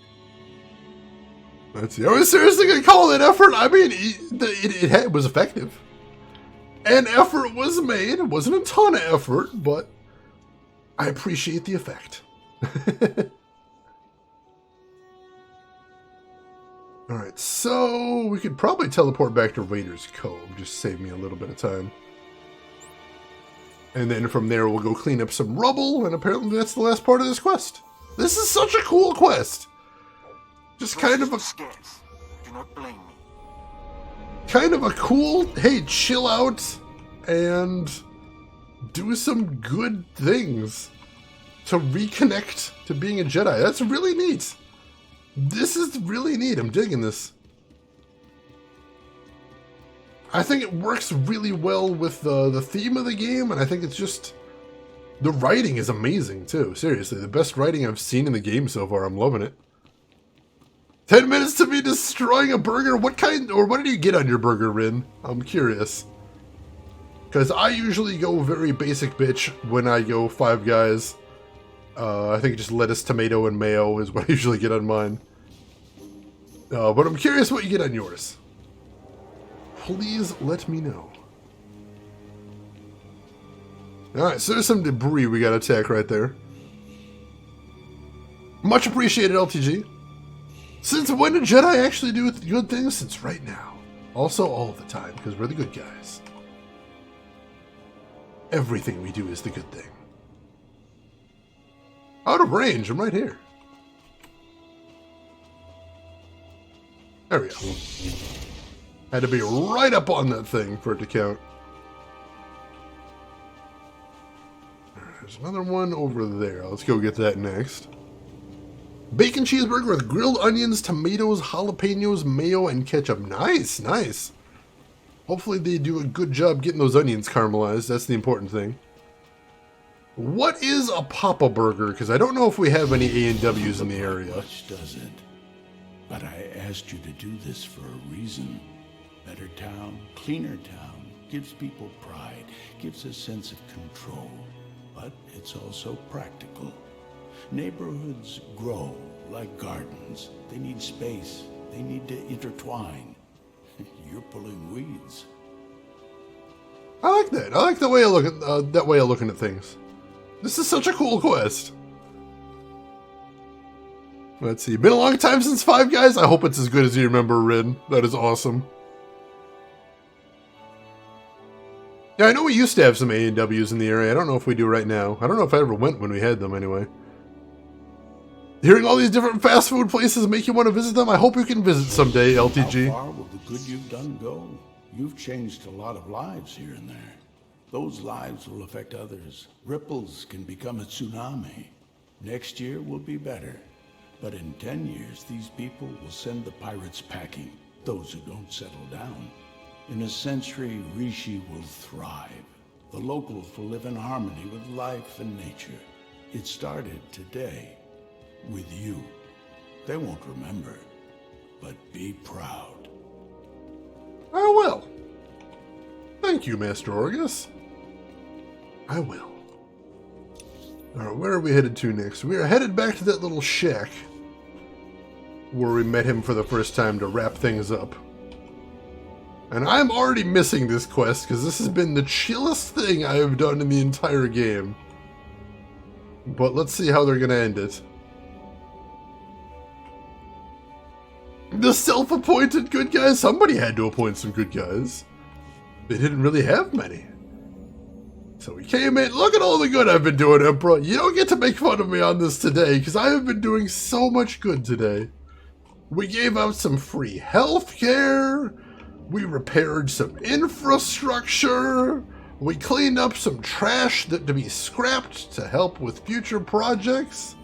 [SPEAKER 1] Let's see. Are we seriously going to call it effort? I mean, it was effective. And effort was made. It wasn't a ton of effort, but I appreciate the effect. Alright, so we could probably teleport back to Raiders Cove. Just save me a little bit of time. And then from there we'll go clean up some rubble, and apparently that's the last part of this quest. This is such a cool quest. Just kind of a...
[SPEAKER 8] Do not blame me.
[SPEAKER 1] Kind of a cool, hey, chill out and do some good things to reconnect to being a Jedi. That's really neat. This is really neat. I'm digging this. I think it works really well with the theme of the game, and I think it's just... The writing is amazing, too. Seriously, the best writing I've seen in the game so far. I'm loving it. 10 minutes to be destroying a burger? What kind, or what did you get on your burger, Rin? I'm curious. Because I usually go very basic bitch when I go Five Guys. I think just lettuce, tomato, and mayo is what I usually get on mine. But I'm curious what you get on yours. Please let me know. Alright, so there's some debris we gotta attack right there. Much appreciated, LTG. Since when did Jedi actually do good things? Since right now. Also all the time, because we're the good guys. Everything we do is the good thing. Out of range, I'm right here. There we go. Had to be right up on that thing for it to count. There's another one over there. Let's go get that next. Bacon cheeseburger with grilled onions, tomatoes, jalapenos, mayo, and ketchup. Nice, nice. Hopefully they do a good job getting those onions caramelized. That's the important thing. What is a Papa Burger? Because I don't know if we have any A&Ws in the area.
[SPEAKER 2] Much does it. But I asked you to do this for a reason. Better town, cleaner town, gives people pride, gives a sense of control. But it's also practical. Neighborhoods grow like gardens. They need space. They need to intertwine. You're pulling weeds.
[SPEAKER 1] I like that. I like the way I look at that way of looking at things. This is such a cool quest. Let's see. Been a long time since Five Guys. I hope it's as good as you remember, Rin. That is awesome. Yeah, I know we used to have some A&Ws in the area. I don't know if we do right now. I don't know if I ever went when we had them anyway. Hearing all these different fast food places make you want to visit them? I hope you can visit someday, LTG.
[SPEAKER 2] How far will the good you've done go? You've changed a lot of lives here and there. Those lives will affect others. Ripples can become a tsunami. Next year will be better. But in 10 years, these people will send the pirates packing. Those who don't settle down. In a century, Rishi will thrive. The locals will live in harmony with life and nature. It started today. With you. They won't remember, but be proud.
[SPEAKER 1] I will. Thank you, Master Orgus. I will. Alright, where are we headed to next? We are headed back to that little shack where we met him for the first time to wrap things up. And I'm already missing this quest because this has been the chillest thing I have done in the entire game. But let's see how they're going to end it. The self-appointed good guys? Somebody had to appoint some good guys. They didn't really have many. So we came in. Look at all the good I've been doing, Emperor. You don't get to make fun of me on this today because I have been doing so much good today. We gave out some free healthcare. We repaired some infrastructure. We cleaned up some trash that to be scrapped to help with future projects.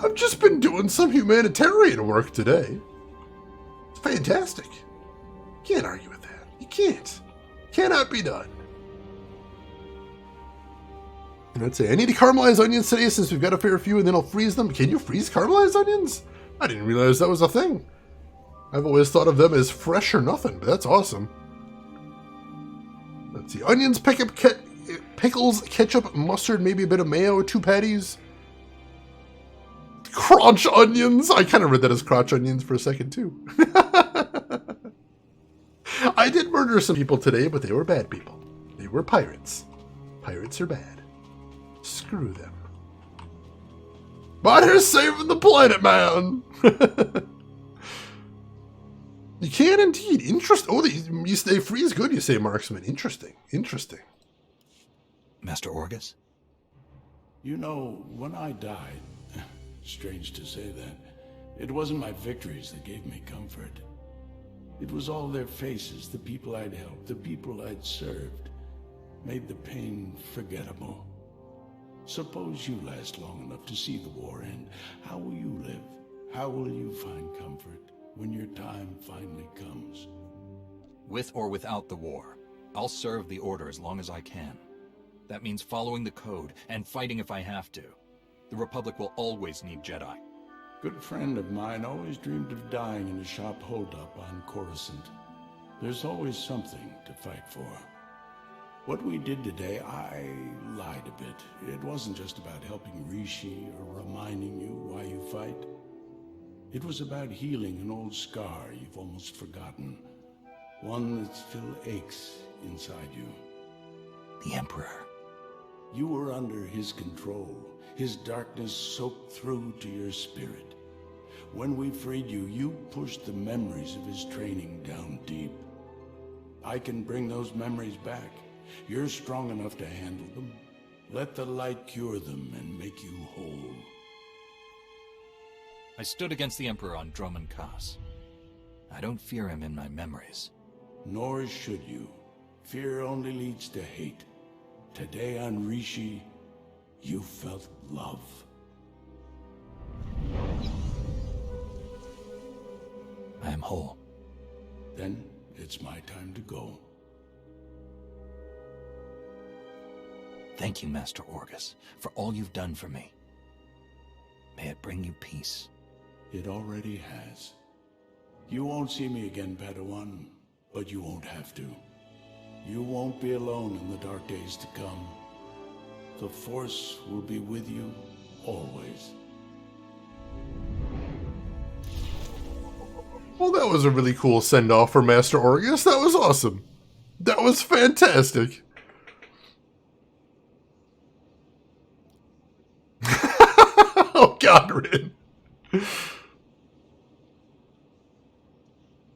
[SPEAKER 1] I've just been doing some humanitarian work today. It's fantastic. Can't argue with that. You can't. Cannot be done. And I'd say, I need to caramelize onions today since we've got a fair few and then I'll freeze them. Can you freeze caramelized onions? I didn't realize that was a thing. I've always thought of them as fresh or nothing, but that's awesome. Let's see. Onions, pickles, ketchup, mustard, maybe a bit of mayo, 2 patties. Crotch onions. I kind of read that as crotch onions for a second, too. I did murder some people today, but they were bad people. They were pirates. Pirates are bad. Screw them. But here's saving the planet, man! You can indeed. Interesting. Oh, they freeze good, you say, Marksman. Interesting. Interesting.
[SPEAKER 7] Master Orgus?
[SPEAKER 2] You know, when I died, strange to say that, it wasn't my victories that gave me comfort. It was all their faces, the people I'd helped, the people I'd served, made the pain forgettable. Suppose you last long enough to see the war end. How will you live? How will you find comfort when your time finally comes?
[SPEAKER 7] With or without the war, I'll serve the Order as long as I can. That means following the code and fighting if I have to. The Republic will always need Jedi.
[SPEAKER 2] Good friend of mine always dreamed of dying in a shop holdup on Coruscant. There's always something to fight for. What we did today, I lied a bit. It wasn't just about helping Rishi or reminding you why you fight. It was about healing an old scar you've almost forgotten. One that still aches inside you.
[SPEAKER 7] The Emperor.
[SPEAKER 2] You were under his control. His darkness soaked through to your spirit. When we freed you, you pushed the memories of his training down deep. I can bring those memories back. You're strong enough to handle them. Let the light cure them and make you whole.
[SPEAKER 7] I stood against the Emperor on Dromund Kaas. I don't fear him in my memories.
[SPEAKER 2] Nor should you. Fear only leads to hate. Today on Rishi, you felt love.
[SPEAKER 7] I am whole.
[SPEAKER 2] Then it's my time to go.
[SPEAKER 7] Thank you, Master Orgus, for all you've done for me. May it bring you peace.
[SPEAKER 2] It already has. You won't see me again, Padawan, but you won't have to. You won't be alone in the dark days to come. The Force will be with you always.
[SPEAKER 1] Well, that was a really cool send-off for Master Orgus. That was awesome. That was fantastic. Oh, God, Rin.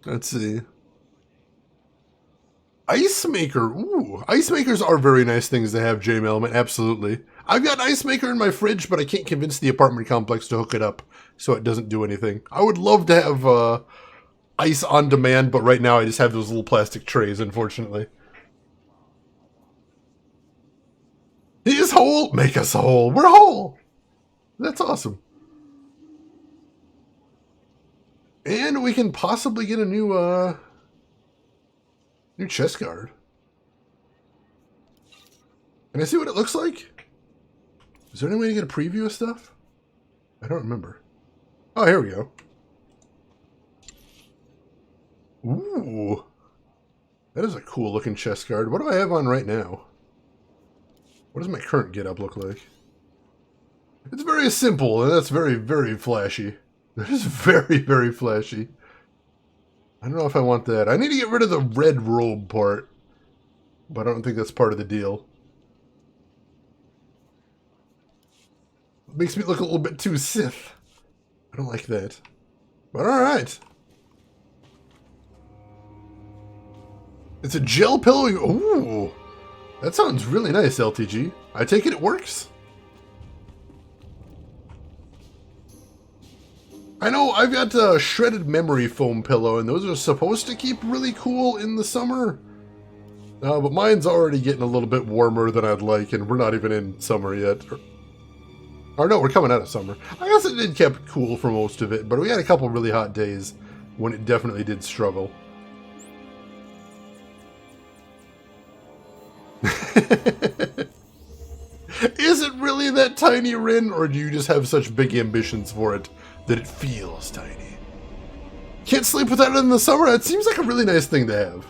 [SPEAKER 1] Let's see. Ice Maker. Ooh, Ice Makers are very nice things to have, J Melman. Absolutely. I've got an Ice Maker in my fridge, but I can't convince the apartment complex to hook it up, so it doesn't do anything. I would love to have ice on demand, but right now I just have those little plastic trays, unfortunately. He is whole. Make us whole. We're whole. That's awesome. And we can possibly get a new chest guard. Can I see what it looks like? Is there any way to get a preview of stuff? I don't remember. Oh, here we go. Ooh. That is a cool looking chest guard. What do I have on right now? What does my current getup look like? It's very simple, and that's very, very flashy. That is very, very flashy. I don't know if I want that. I need to get rid of the red robe part, but I don't think that's part of the deal. It makes me look a little bit too Sith. I don't like that. But alright. It's a gel pillow. Ooh. That sounds really nice, LTG. I take it works? I know I've got a shredded memory foam pillow, and those are supposed to keep really cool in the summer. But mine's already getting a little bit warmer than I'd like, and we're not even in summer yet. Or no, we're coming out of summer. I guess it did keep cool for most of it, but we had a couple really hot days when it definitely did struggle. Is it really that tiny, Rin, or do you just have such big ambitions for it that it feels tiny? Can't sleep without it in the summer? That seems like a really nice thing to have.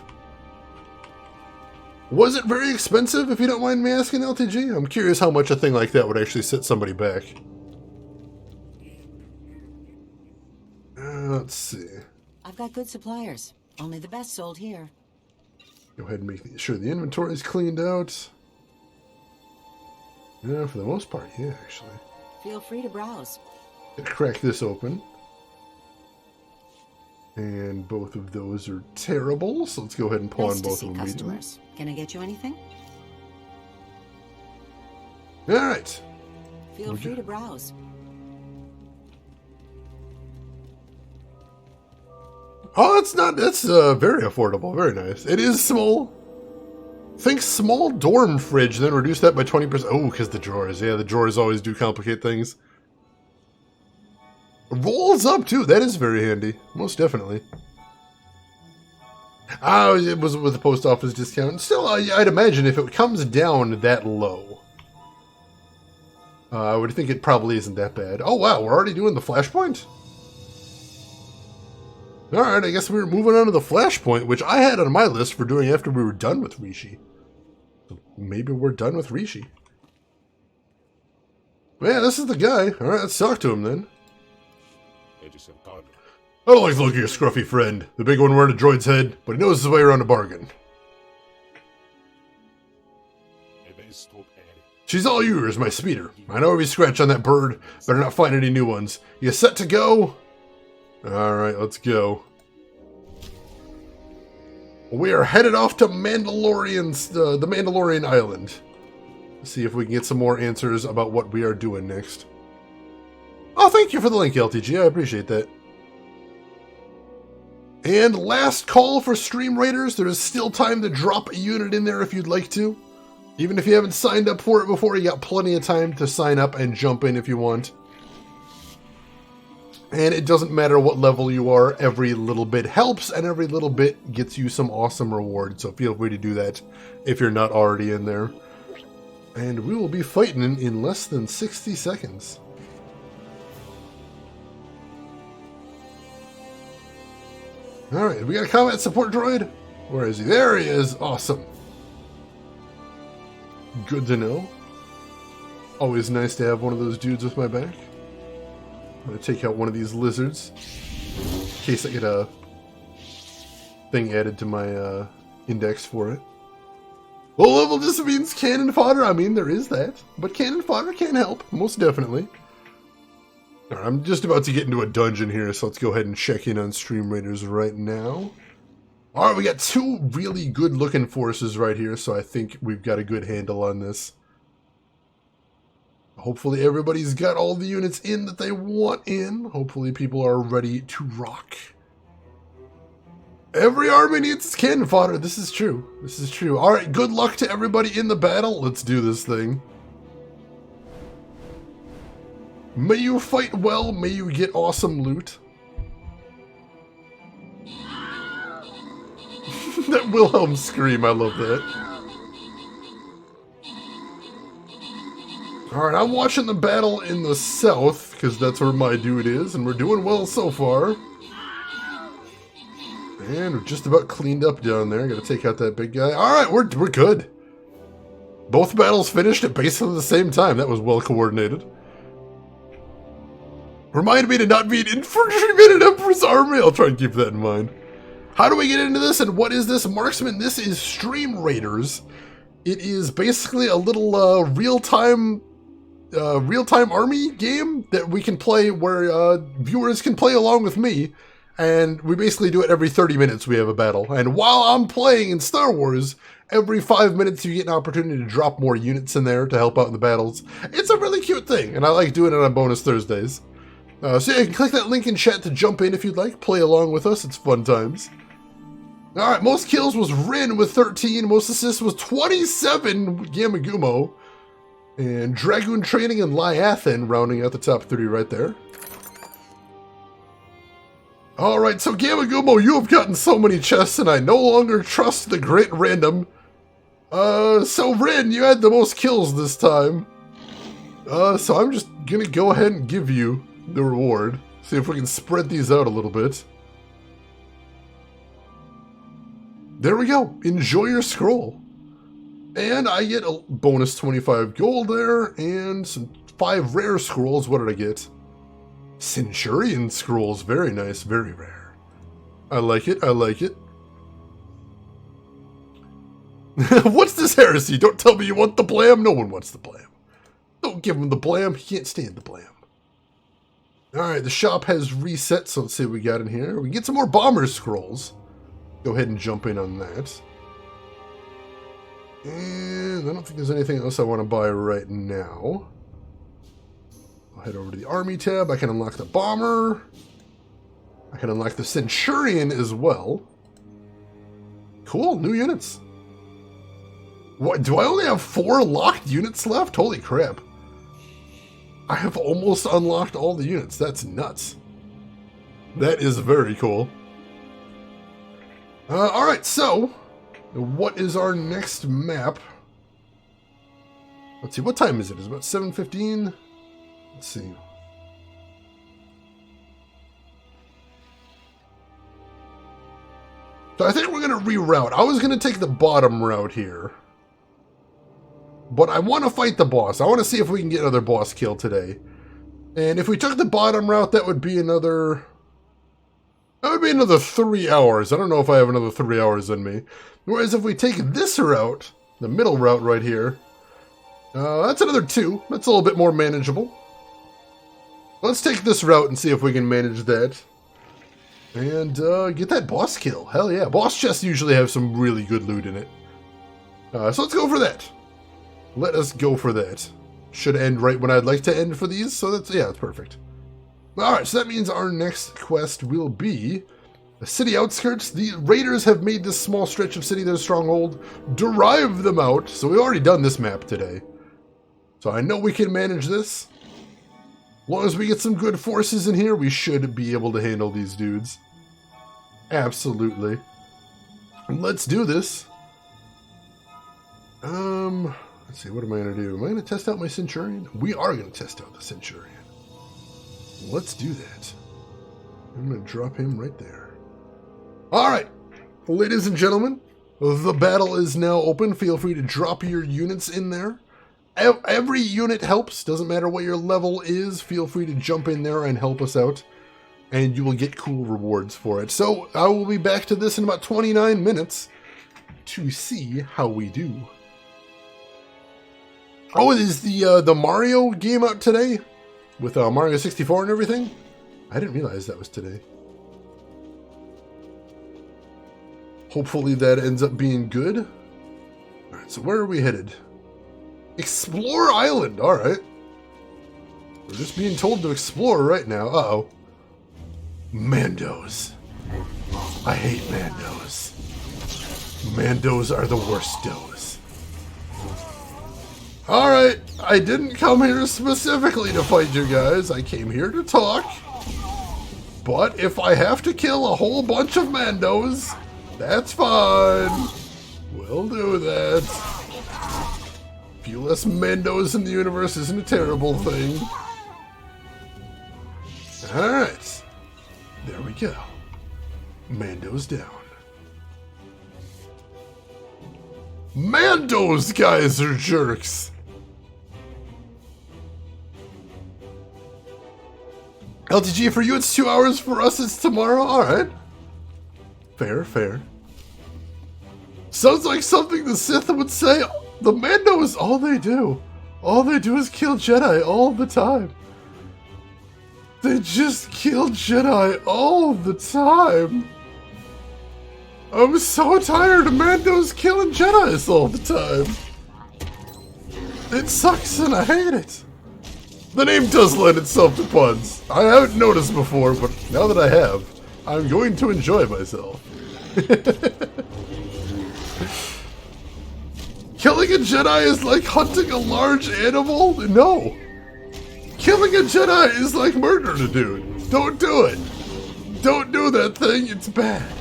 [SPEAKER 1] Was it very expensive, if you don't mind me asking, LTG? I'm curious how much a thing like that would actually set somebody back. Let's see.
[SPEAKER 20] I've got good suppliers. Only the best sold here.
[SPEAKER 1] Go ahead and make sure the inventory is cleaned out. Yeah, for the most part, yeah, actually.
[SPEAKER 20] Feel free to browse.
[SPEAKER 1] Gonna crack this open. And both of those are terrible, so let's go ahead and pawn
[SPEAKER 20] Nice to
[SPEAKER 1] both
[SPEAKER 20] see
[SPEAKER 1] of them immediately.
[SPEAKER 20] customers. Can I get you anything?
[SPEAKER 1] Alright.
[SPEAKER 20] Feel free to browse.
[SPEAKER 1] Oh, that's very affordable. Very nice. It is small. Think small dorm fridge, then reduce that by 20%. Oh, because the drawers. Yeah, the drawers always do complicate things. Rolls up, too. That is very handy. Most definitely. Oh, it was with the post office discount. Still, I'd imagine if it comes down that low, I would think it probably isn't that bad. Oh, wow. We're already doing the Flashpoint? Alright, I guess we were moving on to the Flashpoint, which I had on my list for doing after we were done with Rishi. So maybe we're done with Rishi. Yeah, this is the guy. Alright, let's talk to him then. I don't like the look of your scruffy friend. The big one wearing a droid's head, but he knows his way around a bargain. She's all yours, my speeder. I know every scratch on that bird. Better not find any new ones. You set to go? Alright, let's go. We are headed off to the Mandalorian Island. Let's see if we can get some more answers about what we are doing next. Oh, thank you for the link, LTG. I appreciate that. And last call for Stream Raiders. There is still time to drop a unit in there if you'd like to. Even if you haven't signed up for it before, you got plenty of time to sign up and jump in if you want. And it doesn't matter what level you are, every little bit helps, and every little bit gets you some awesome rewards, so feel free to do that if you're not already in there. And we will be fighting in less than 60 seconds. Alright, we got a combat support droid? Where is he? There he is! Awesome. Good to know. Always nice to have one of those dudes with my back. I'm going to take out one of these lizards in case I get a thing added to my index for it. Low level just means cannon fodder. I mean, there is that. But cannon fodder can help, most definitely. All right, I'm just about to get into a dungeon here, so let's go ahead and check in on Stream Raiders right now. All right, we got two really good-looking forces right here, so I think we've got a good handle on this. Hopefully everybody's got all the units in that they want in. Hopefully people are ready to rock. Every army needs its cannon fodder. This is true. This is true. All right, good luck to everybody in the battle. Let's do this thing. May you fight well. May you get awesome loot. That Wilhelm scream, I love that. Alright, I'm watching the battle in the south, because that's where my dude is, and we're doing well so far. And we're just about cleaned up down there. Gotta take out that big guy. Alright, we're good. Both battles finished at basically the same time. That was well coordinated. Remind me to not be an infantryman in Emperor's army. I'll try and keep that in mind. How do we get into this, and what is this marksman? This is Stream Raiders. It is basically a little real-time army game that we can play where viewers can play along with me, and we basically do it every 30 minutes we have a battle. And while I'm playing in Star Wars, every 5 minutes you get an opportunity to drop more units in there to help out in the battles. It's a really cute thing, and I like doing it on bonus Thursdays. So yeah, you can click that link in chat to jump in if you'd like. Play along with us, it's fun times. Alright, most kills was Rin with 13, most assists was 27 with Gamagumo, and Dragoon Training and Lyathan rounding out the top 3 right there. Alright, so Gamagumo, you have gotten so many chests, and I no longer trust the Great Random. So Rin, you had the most kills this time. So I'm just gonna go ahead and give you the reward. See if we can spread these out a little bit. There we go. Enjoy your scroll. And I get a bonus 25 gold there, and some 5 rare scrolls. What did I get? Centurion scrolls. Very nice, very rare. I like it, I like it. What's this heresy? Don't tell me you want the blam. No one wants the blam. Don't give him the blam. He can't stand the blam. Alright, the shop has reset, so let's see what we got in here. We can get some more bomber scrolls. Go ahead and jump in on that. And I don't think there's anything else I want to buy right now. I'll head over to the army tab. I can unlock the bomber. I can unlock the centurion as well. Cool, new units. What, do I only have 4 locked units left? Holy crap. I have almost unlocked all the units. That's nuts. That is very cool. Alright, so what is our next map? Let's see, what time is it? It's about 7:15. Let's see. So I think we're going to reroute. I was going to take the bottom route here. But I want to fight the boss. I want to see if we can get another boss kill today. And if we took the bottom route, that would be another... That would be another 3 hours. I don't know if I have another 3 hours in me. Whereas if we take this route, the middle route right here, that's another 2. That's a little bit more manageable. Let's take this route and see if we can manage that. And get that boss kill. Hell yeah. Boss chests usually have some really good loot in it. So let's go for that. Let us go for that. Should end right when I'd like to end for these, so that's, yeah, that's perfect. Alright, so that means our next quest will be the city outskirts. The raiders have made this small stretch of city their stronghold. Derive them out. So we've already done this map today. So I know we can manage this. As long as we get some good forces in here, we should be able to handle these dudes. Absolutely. Let's do this. Let's see, what am I going to do? Am I going to test out my Centurion? We are going to test out the Centurion. Let's do that. I'm going to drop him right there. Alright, ladies and gentlemen, the battle is now open. Feel free to drop your units in there. Every unit helps, doesn't matter what your level is. Feel free to jump in there and help us out. And you will get cool rewards for it. So, I will be back to this in about 29 minutes to see how we do. Oh, is the Mario game out today? With Mario 64 and everything? I didn't realize that was today. Hopefully that ends up being good. Alright, so where are we headed? Explore Island, alright. We're just being told to explore right now. Uh-oh. Mandos. I hate Mandos. Mandos are the worst does. Alright, I didn't come here specifically to fight you guys. I came here to talk. But if I have to kill a whole bunch of Mandos, that's fine. We'll do that. A few less Mandos in the universe isn't a terrible thing. Alright. There we go. Mando's down. Mandos guys are jerks. LTG, for you it's 2 hours, for us it's tomorrow? Alright. Fair, fair. Sounds like something the Sith would say. The Mando is all they do. All they do is kill Jedi all the time. They just kill Jedi all the time. I'm so tired of Mando's killing Jedis all the time. It sucks and I hate it. The name does lend itself to puns. I haven't noticed before, but now that I have, I'm going to enjoy myself. Killing a Jedi is like hunting a large animal? No. Killing a Jedi is like murdering a dude. Don't do it. Don't do that thing. It's bad.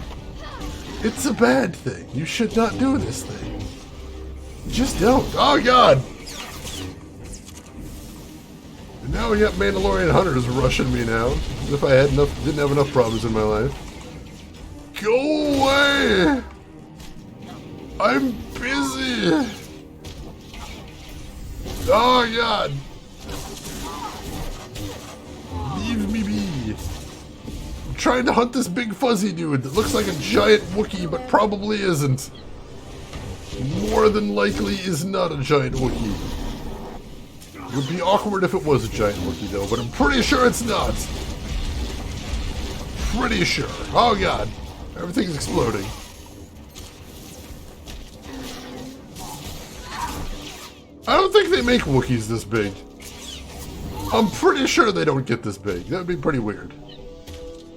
[SPEAKER 1] It's a bad thing. You should not do this thing. Just don't. Oh, God. And now we got Mandalorian hunters rushing me now. As if I had didn't have enough problems in my life. Go away. I'm busy. Oh, God. Leave me be. I'm trying to hunt this big fuzzy dude that looks like a giant Wookiee, but probably isn't. More than likely is not a giant Wookiee. It would be awkward if it was a giant Wookiee, though, but I'm pretty sure it's not. Pretty sure. Oh, God. Everything's exploding. I don't think they make Wookiees this big. I'm pretty sure they don't get this big. That would be pretty weird.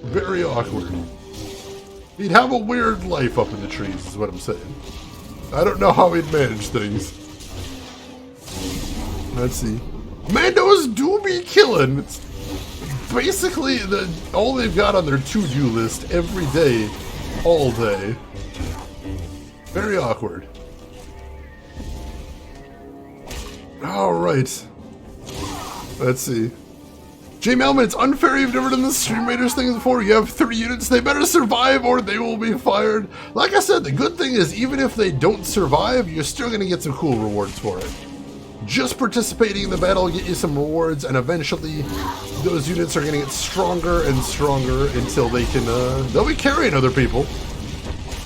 [SPEAKER 1] Very awkward. He'd have a weird life up in the trees, is what I'm saying. I don't know how he'd manage things. Let's see. Mandos do be killing. It's basically all they've got on their to-do list every day, all day. Very awkward. Alright. Let's see. J Melman, it's unfair you've never done the Stream Raiders thing before. You have 3 units. They better survive or they will be fired. Like I said, the good thing is even if they don't survive, you're still going to get some cool rewards for it. Just participating in the battle will get you some rewards, and eventually those units are going to get stronger and stronger until they can, they'll be carrying other people,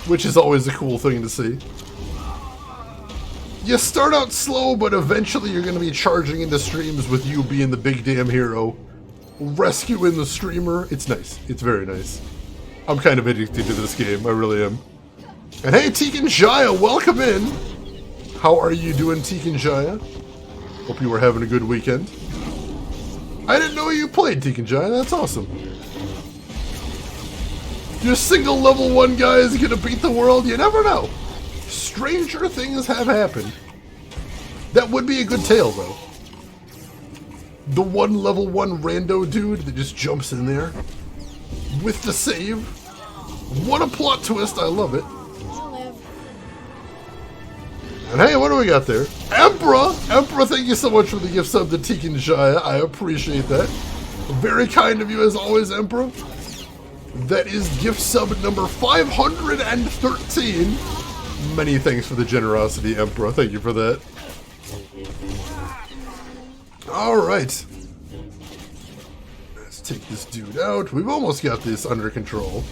[SPEAKER 1] which is always a cool thing to see. You start out slow, but eventually you're going to be charging into streams with you being the big damn hero, rescuing the streamer. It's nice. It's very nice. I'm kind of addicted to this game. I really am. And hey, Tegan Jaya, welcome in. How are you doing, Tegan Jaya? Hope you were having a good weekend. I didn't know you played Tegan Jaya. That's awesome. Your single level 1 guy is going to beat the world? You never know. Stranger things have happened. That would be a good tale, though. The one level 1 rando dude that just jumps in there with the save. What a plot twist. I love it. And hey, what do we got there? Emperor! Emperor, thank you so much for the gift sub to Tekin Jaya. I appreciate that. Very kind of you as always, Emperor. That is gift sub number 513. Many thanks for the generosity, Emperor. Thank you for that. Alright. Let's take this dude out. We've almost got this under control.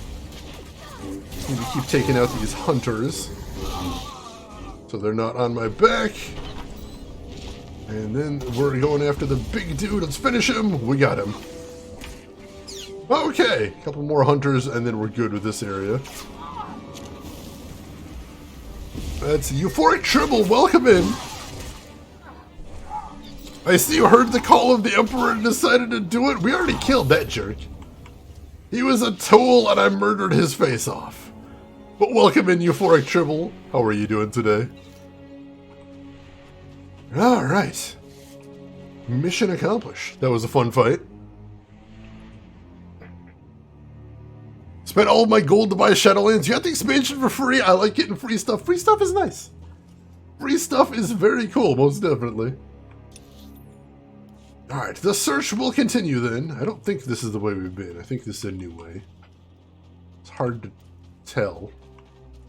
[SPEAKER 1] Need to keep taking out these hunters, so they're not on my back. And then we're going after the big dude. Let's finish him. We got him. Okay, a couple more hunters and then we're good with this area. That's Euphoric Tribble. Welcome in. I see you heard the call of the Emperor and decided to do it. We already killed that jerk. He was a tool and I murdered his face off. But welcome in, Euphoric Tribble. How are you doing today? Alright. Mission accomplished. That was a fun fight. Spent all of my gold to buy Shadowlands. You got the expansion for free. I like getting free stuff. Free stuff is nice. Free stuff is very cool, most definitely. Alright, the search will continue then. I don't think this is the way we've been. I think this is a new way. It's hard to tell.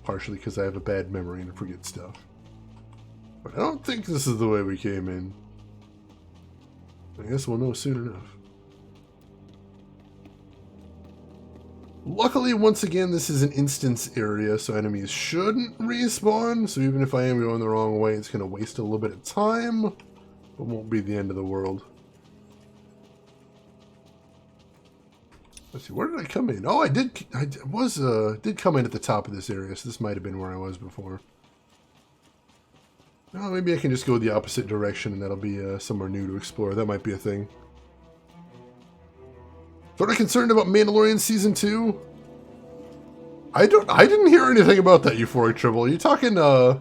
[SPEAKER 1] Partially because I have a bad memory and forget stuff. But I don't think this is the way we came in. I guess we'll know soon enough. Luckily, once again, this is an instance area, so enemies shouldn't respawn. So even if I am going the wrong way, it's going to waste a little bit of time, but won't be the end of the world. Let's see, where did I come in? Oh, I did come in at the top of this area, so this might have been where I was before. Oh, maybe I can just go the opposite direction, and that'll be somewhere new to explore. That might be a thing. Sort of concerned about Mandalorian Season 2? I didn't hear anything about that, Euphoric Tribble. Are you talking, I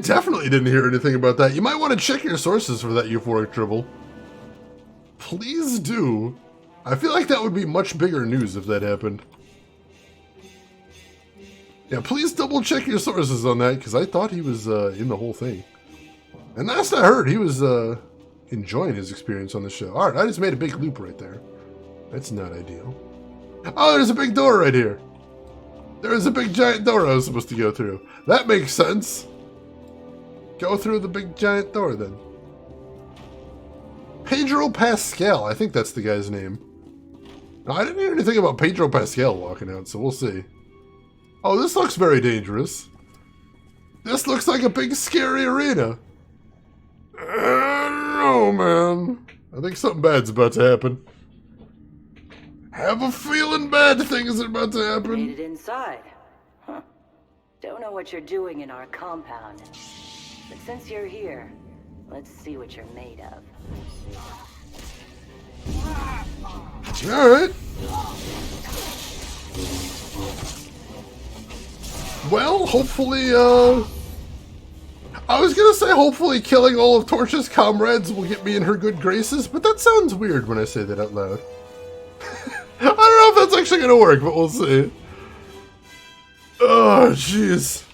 [SPEAKER 1] definitely didn't hear anything about that. You might want to check your sources for that, Euphoric Tribble. Please do. I feel like that would be much bigger news if that happened. Yeah, please double check your sources on that, because I thought he was in the whole thing. And last I heard, he was enjoying his experience on the show. Alright, I just made a big loop right there. That's not ideal. Oh, there's a big door right here. There is a big giant door I was supposed to go through. That makes sense. Go through the big giant door then. Pedro Pascal, I think that's the guy's name. No, I didn't hear anything about Pedro Pascal walking out, so we'll see. Oh, this looks very dangerous. This looks like a big scary arena. Oh man. I think something bad's about to happen. Have a feeling bad things are about to happen.
[SPEAKER 9] Made it inside. Huh. Don't know what you're doing in our compound. But since you're here, let's see what you're made of.
[SPEAKER 1] Alright. Well, hopefully, I was gonna say hopefully killing all of Torch's comrades will get me in her good graces, but that sounds weird when I say that out loud. I don't know if that's actually gonna work, but we'll see. Oh, jeez.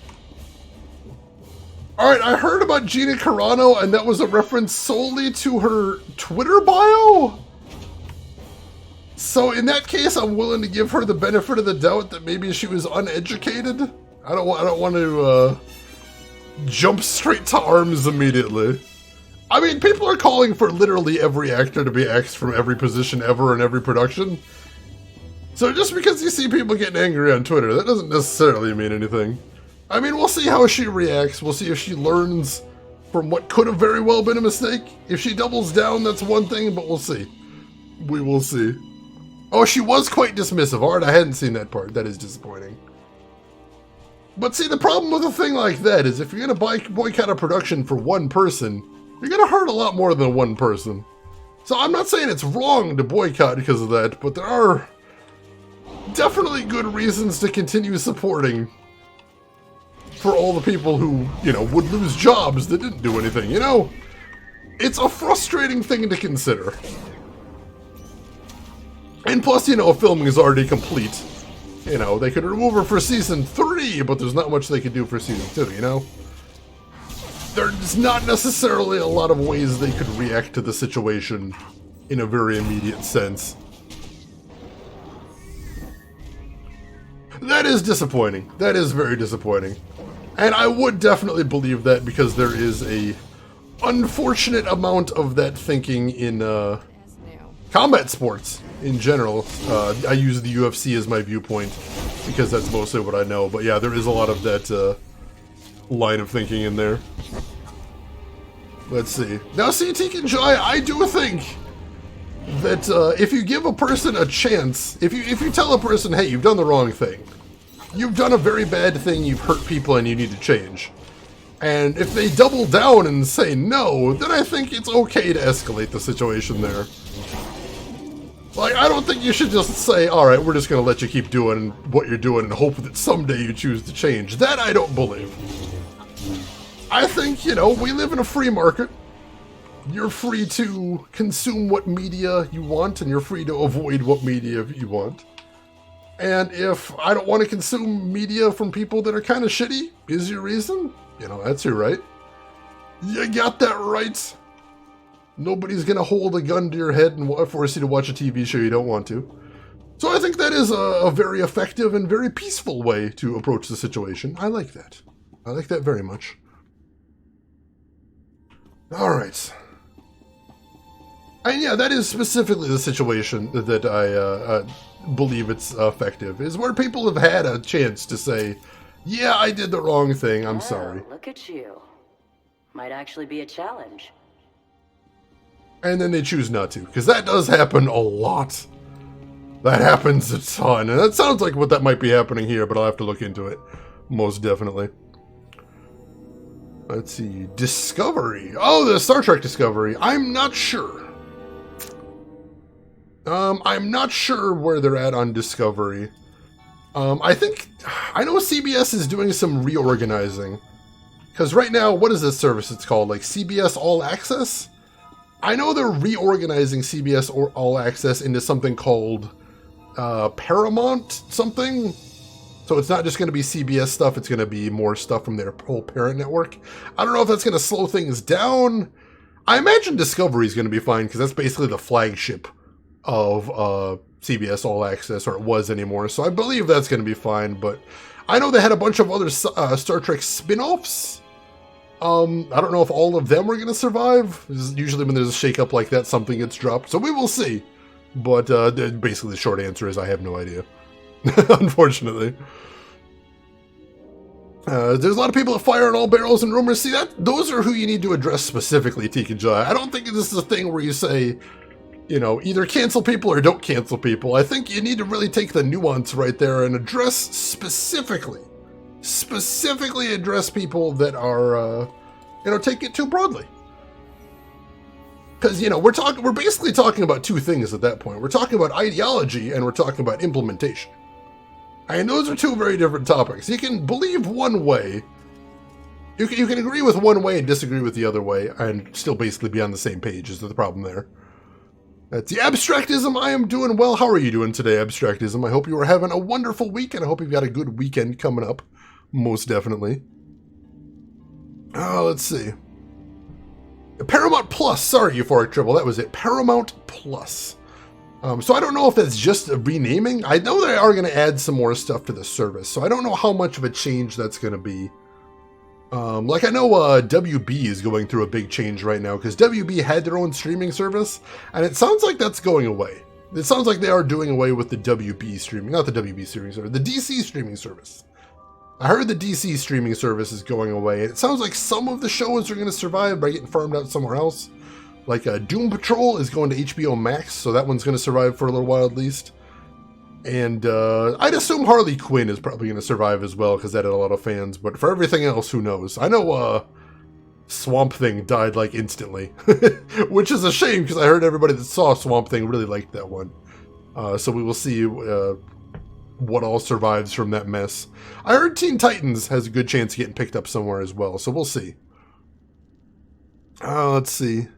[SPEAKER 1] Alright, I heard about Gina Carano, and that was a reference solely to her Twitter bio? So in that case, I'm willing to give her the benefit of the doubt that maybe she was uneducated. I don't want to jump straight to arms immediately. I mean, people are calling for literally every actor to be axed from every position ever in every production. So just because you see people getting angry on Twitter, that doesn't necessarily mean anything. I mean, we'll see how she reacts. We'll see if she learns from what could have very well been a mistake. If she doubles down, that's one thing, but we'll see. We will see. Oh, she was quite dismissive. Alright, I hadn't seen that part. That is disappointing. But see, the problem with a thing like that is if you're going to boycott a production for one person, you're going to hurt a lot more than one person. So I'm not saying it's wrong to boycott because of that, but there are definitely good reasons to continue supporting for all the people who, you know, would lose jobs that didn't do anything, you know? It's a frustrating thing to consider. And plus, you know, filming is already complete. You know, they could remove her for Season 3, but there's not much they could do for Season 2, you know? There's not necessarily a lot of ways they could react to the situation in a very immediate sense. That is disappointing. That is very disappointing. And I would definitely believe that because there is a unfortunate amount of that thinking in combat sports in general. I use the UFC as my viewpoint because that's mostly what I know. But yeah, there is a lot of that line of thinking in there. Let's see. Now, see, Tekin Joy, I do think that if you give a person a chance, if you tell a person, hey, you've done the wrong thing, you've done a very bad thing, you've hurt people, and you need to change. And if they double down and say no, then I think it's okay to escalate the situation there. Like, I don't think you should just say, alright, we're just going to let you keep doing what you're doing and hope that someday you choose to change. That I don't believe. I think, you know, we live in a free market. You're free to consume what media you want, and you're free to avoid what media you want. And if I don't want to consume media from people that are kind of shitty, is your reason? You know, that's your right. You got that right. Nobody's going to hold a gun to your head and force you to watch a TV show you don't want to. So I think that is a very effective and very peaceful way to approach the situation. I like that. I like that very much. Alright. And yeah, that is specifically the situation that I believe it's effective, is where people have had a chance to say, yeah, I did the wrong thing, I'm sorry.
[SPEAKER 9] Look at you. Might actually be a challenge.
[SPEAKER 1] And then they choose not to, because that does happen a lot. That happens a ton, and that sounds like what that might be happening here, but I'll have to look into it. Most definitely. Let's see. Discovery. Oh, the Star Trek Discovery. I'm not sure. I'm not sure where they're at on Discovery. I know CBS is doing some reorganizing. Because right now, what is this service it's called? Like CBS All Access? I know they're reorganizing CBS All Access into something called Paramount something. So it's not just going to be CBS stuff, it's going to be more stuff from their whole parent network. I don't know if that's going to slow things down. I imagine Discovery is going to be fine, because that's basically the flagship of CBS All Access, or it was anymore. So I believe that's going to be fine, but I know they had a bunch of other Star Trek spin-offs. I don't know if all of them are going to survive. Usually when there's a shakeup like that, something gets dropped. So we will see. But basically the short answer is I have no idea. Unfortunately. There's a lot of people that fire on all barrels and rumors. See, those are who you need to address specifically, Teak and Jai. I don't think this is a thing where you say, you know, either cancel people or don't cancel people. I think you need to really take the nuance right there and address specifically address people that are, take it too broadly. Because, we're basically talking about two things at that point. We're talking about ideology and we're talking about implementation. And those are two very different topics. You can believe one way, you can agree with one way and disagree with the other way, and still basically be on the same page is the problem there. That's the Abstractism. I am doing well. How are you doing today, Abstractism? I hope you are having a wonderful week, and I hope you've got a good weekend coming up. Most definitely. Let's see. Paramount Plus. Sorry, Euphoric Trouble. That was it. Paramount Plus. So I don't know if that's just a renaming. I know they are going to add some more stuff to the service, so I don't know how much of a change that's going to be. Like I know WB is going through a big change right now, because WB had their own streaming service, and it sounds like that's going away. It sounds like they are doing away with the WB streaming, not the WB streaming service, the DC streaming service. I heard the DC streaming service is going away, and it sounds like some of the shows are going to survive by getting farmed out somewhere else. Like Doom Patrol is going to HBO Max, so that one's going to survive for a little while at least. And I'd assume Harley Quinn is probably going to survive as well, because that had a lot of fans. But for everything else, who knows? I know Swamp Thing died like instantly, which is a shame, because I heard everybody that saw Swamp Thing really liked that one. So we will see what all survives from that mess. I heard Teen Titans has a good chance of getting picked up somewhere as well, so we'll see. Let's see.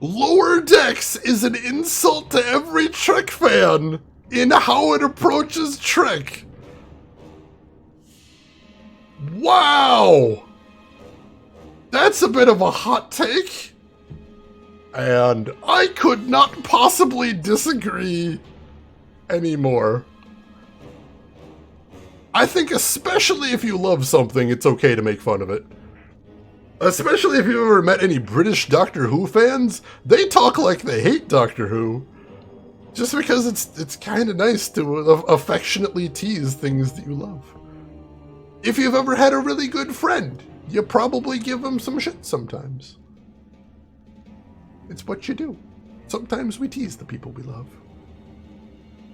[SPEAKER 1] Lower Decks is an insult to every Trek fan in how it approaches Trek. Wow! That's a bit of a hot take. And I could not possibly disagree anymore. I think especially if you love something, it's okay to make fun of it. Especially if you've ever met any British Doctor Who fans, they talk like they hate Doctor Who. Just because it's kind of nice to affectionately tease things that you love. If you've ever had a really good friend, you probably give them some shit sometimes. It's what you do. Sometimes we tease the people we love.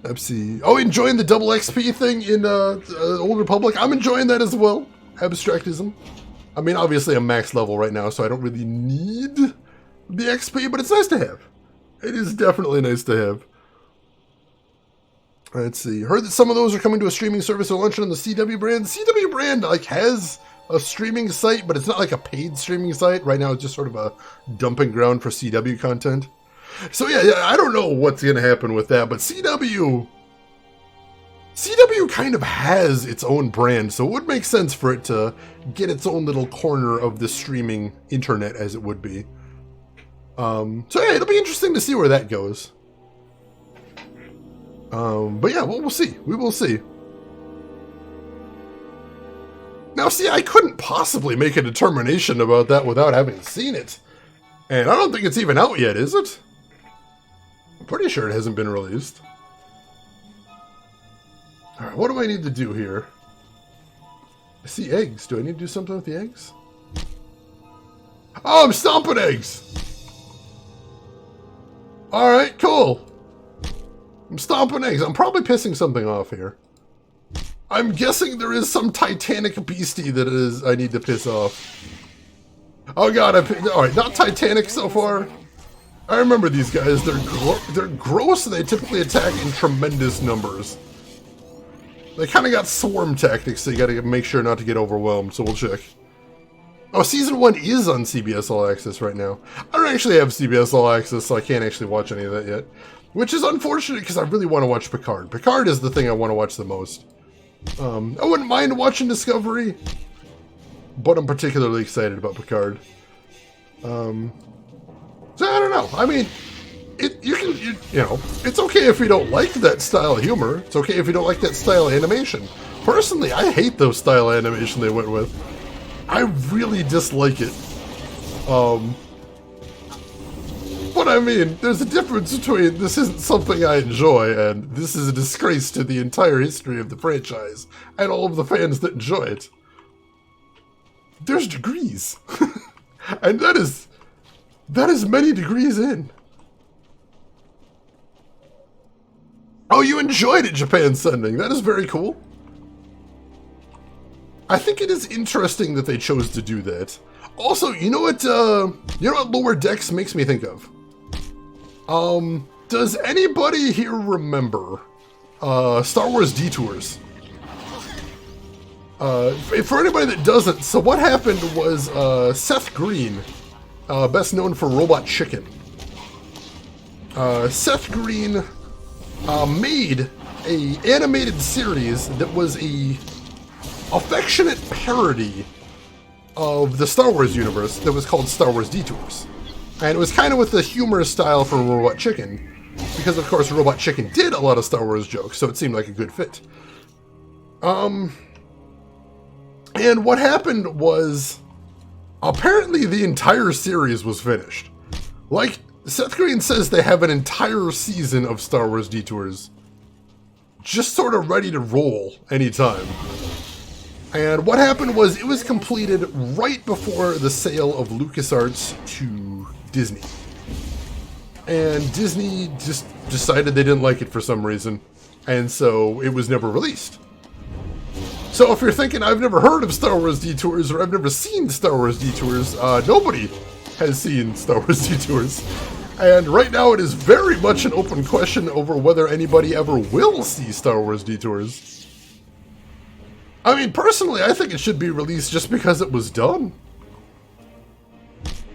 [SPEAKER 1] Let's see. Oh, enjoying the double XP thing in Old Republic? I'm enjoying that as well. Abstractism. I mean, obviously I'm max level right now, so I don't really need the XP, but it's nice to have. It is definitely nice to have. Let's see. Heard that some of those are coming to a streaming service or launching on the CW brand. The CW brand, has a streaming site, but it's not like a paid streaming site. Right now it's just sort of a dumping ground for CW content. So yeah, I don't know what's going to happen with that, but CW kind of has its own brand, so it would make sense for it to get its own little corner of the streaming internet, as it would be. So yeah, it'll be interesting to see where that goes. But yeah, we'll see. We will see. Now, see, I couldn't possibly make a determination about that without having seen it. And I don't think it's even out yet, is it? I'm pretty sure it hasn't been released. Alright, what do I need to do here? I see eggs. Do I need to do something with the eggs? Oh, I'm stomping eggs! Alright, cool. I'm stomping eggs. I'm probably pissing something off here. I'm guessing there is some titanic beastie that I need to piss off. Oh god, alright, not titanic so far. I remember these guys. They're gross and they typically attack in tremendous numbers. They kind of got swarm tactics, so you gotta make sure not to get overwhelmed, so we'll check. Oh, Season 1 is on CBS All Access right now. I don't actually have CBS All Access, so I can't actually watch any of that yet. Which is unfortunate, because I really want to watch Picard. Picard is the thing I want to watch the most. I wouldn't mind watching Discovery, but I'm particularly excited about Picard. So I don't know. I mean, you know, it's okay if you don't like that style of humor. It's okay if you don't like that style of animation. Personally, I hate those style of animation they went with. I really dislike it. But I mean, there's a difference between this isn't something I enjoy and this is a disgrace to the entire history of the franchise and all of the fans that enjoy it. There's degrees. And that is many degrees in. Oh, you enjoyed it, Japan Sending. That is very cool. I think it is interesting that they chose to do that. Also, you know what Lower Decks makes me think of? Does anybody here remember Star Wars Detours? For anybody that doesn't, so what happened was Seth Green, best known for Robot Chicken. Seth Green made an animated series that was a affectionate parody of the Star Wars universe that was called Star Wars Detours. And it was kind of with the humor style for Robot Chicken, because of course Robot Chicken did a lot of Star Wars jokes, so it seemed like a good fit. And what happened was, apparently the entire series was finished. Like, Seth Green says they have an entire season of Star Wars Detours just sort of ready to roll anytime. And what happened was it was completed right before the sale of LucasArts to Disney. And Disney just decided they didn't like it for some reason. And so it was never released. So if you're thinking, I've never heard of Star Wars Detours or I've never seen Star Wars Detours, nobody has seen Star Wars Detours. And right now it is very much an open question over whether anybody ever will see Star Wars Detours. I mean, personally, I think it should be released just because it was done.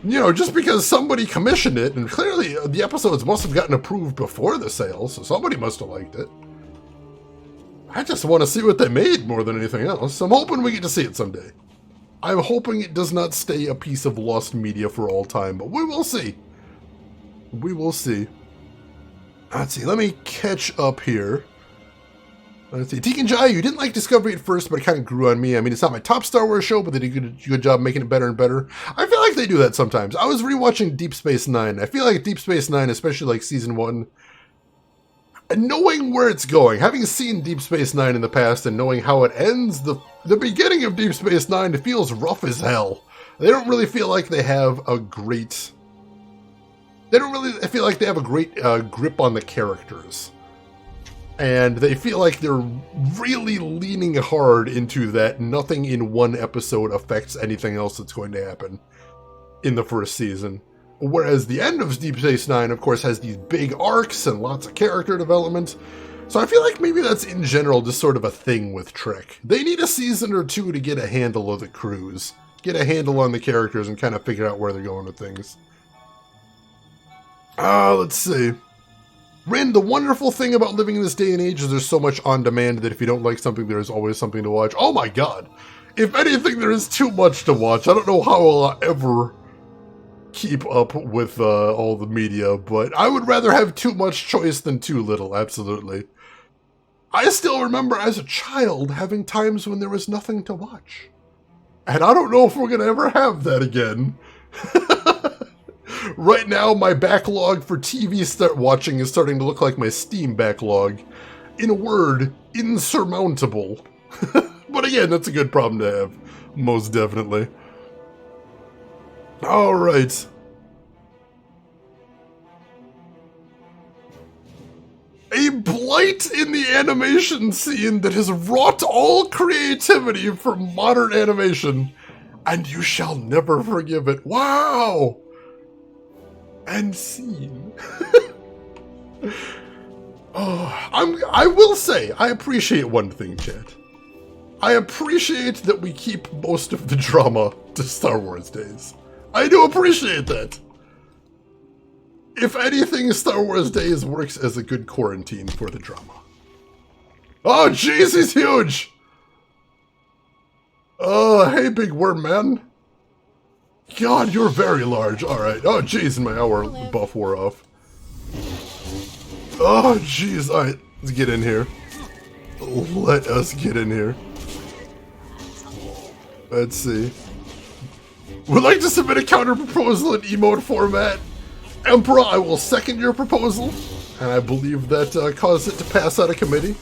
[SPEAKER 1] You know, just because somebody commissioned it, and clearly the episodes must have gotten approved before the sale, so somebody must have liked it. I just want to see what they made more than anything else. I'm hoping we get to see it someday. I'm hoping it does not stay a piece of lost media for all time, but we will see. We will see. Let's see, let me catch up here. Let's see, Deacon Jai, you didn't like Discovery at first, but it kind of grew on me. I mean, it's not my top Star Wars show, but they did a good job making it better and better. I feel like they do that sometimes. I was rewatching Deep Space Nine. I feel like Deep Space Nine, especially like Season 1, and knowing where it's going, having seen Deep Space Nine in the past and knowing how it ends, the beginning of Deep Space Nine, it feels rough as hell. They don't really feel like they have a great... They don't really feel like they have a great grip on the characters. And they feel like they're really leaning hard into that nothing in one episode affects anything else that's going to happen in the first season. Whereas the end of Deep Space Nine, of course, has these big arcs and lots of character development. So I feel like maybe that's in general just sort of a thing with Trek. They need a season or two to get a handle of the crews, get a handle on the characters, and kind of figure out where they're going with things. Let's see. Rin, the wonderful thing about living in this day and age is there's so much on demand that if you don't like something, there is always something to watch. Oh my god! If anything, there is too much to watch. I don't know how I'll ever keep up with all the media, but I would rather have too much choice than too little, absolutely. I still remember as a child having times when there was nothing to watch. And I don't know if we're going to ever have that again. Right now, my backlog for TV watching is starting to look like my Steam backlog. In a word, insurmountable. But again, that's a good problem to have. Most definitely. Alright. A blight in the animation scene that has wrought all creativity from modern animation, and you shall never forgive it. Wow! And scene. Oh, I will say, I appreciate one thing, chat. I appreciate that we keep most of the drama to Star Wars Days. I do appreciate that. If anything, Star Wars Days works as a good quarantine for the drama. Oh, jeez, he's huge! Oh, hey, big worm man. God, you're very large. Alright. Oh, jeez, my hour buff wore off. Oh, jeez. Alright, let's get in here. Let us get in here. Let's see. Would like to submit a counter proposal in emote format. Emperor, I will second your proposal, and I believe that caused it to pass out of committee.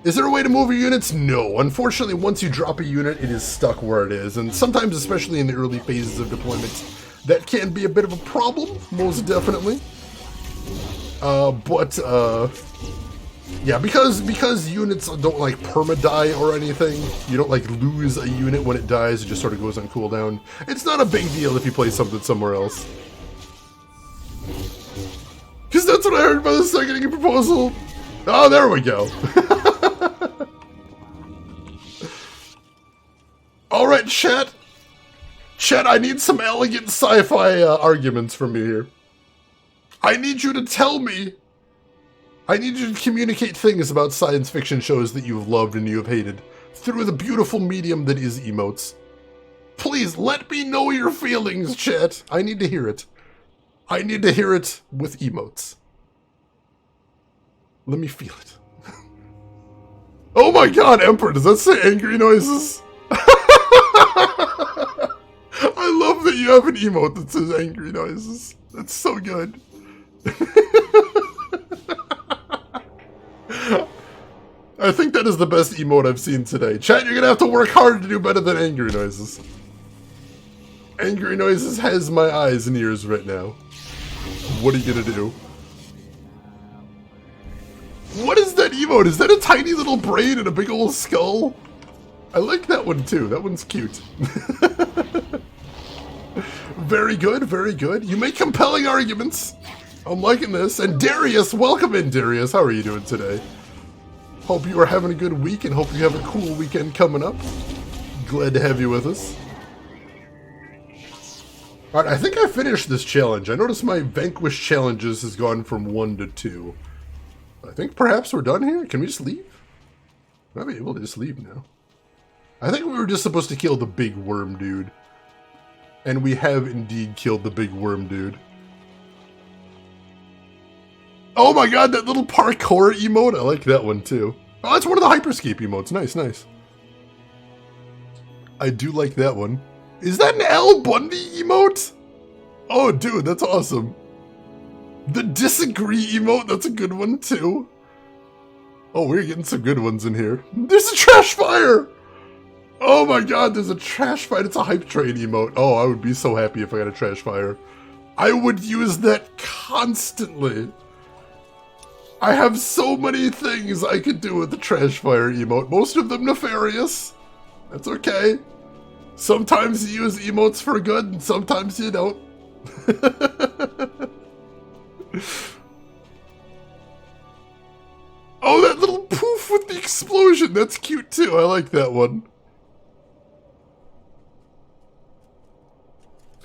[SPEAKER 1] Is there a way to move your units? No. Unfortunately, once you drop a unit, it is stuck where it is, and sometimes, especially in the early phases of deployment, that can be a bit of a problem, most definitely. Yeah, because units don't like perma-die or anything, you don't like lose a unit when it dies, it just sort of goes on cooldown. It's not a big deal if you play something somewhere else. Because that's what I heard by the seconding proposal. Oh, there we go. Alright, chat. Chat, I need some elegant sci-fi arguments from you here. I need you to tell me. I need you to communicate things about science fiction shows that you've loved and you have hated through the beautiful medium that is emotes. Please, let me know your feelings, chat. I need to hear it. I need to hear it with emotes. Let me feel it. Oh my god, Emperor, does that say angry noises? I love that you have an emote that says angry noises. That's so good. I think that is the best emote I've seen today. Chat, you're gonna have to work hard to do better than angry noises. Angry noises has my eyes and ears right now. What are you gonna do? What is that emote? Is that a tiny little brain and a big old skull? I like that one too. That one's cute. Very good, very good. You make compelling arguments. I'm liking this. And Darius, welcome in, Darius. How are you doing today? Hope you are having a good week and hope you have a cool weekend coming up. Glad to have you with us. Alright, I think I finished this challenge. I noticed my Vanquish challenges has gone from 1 to 2. I think perhaps we're done here. Can we just leave? Might be able to just leave now. I think we were just supposed to kill the big worm dude. And we have indeed killed the big worm dude. Oh my god, that little parkour emote. I like that one too. Oh, that's one of the hyperscape emotes. Nice, nice. I do like that one. Is that an Al Bundy emote? Oh, dude, that's awesome. The disagree emote, that's a good one too. Oh, we're getting some good ones in here. There's a trash fire! Oh my god, there's a trash fire. It's a hype train emote. Oh, I would be so happy if I got a trash fire. I would use that constantly. I have so many things I could do with the trash fire emote. Most of them nefarious. That's okay. Sometimes you use emotes for good, and sometimes you don't. Oh, that little poof with the explosion. That's cute too. I like that one.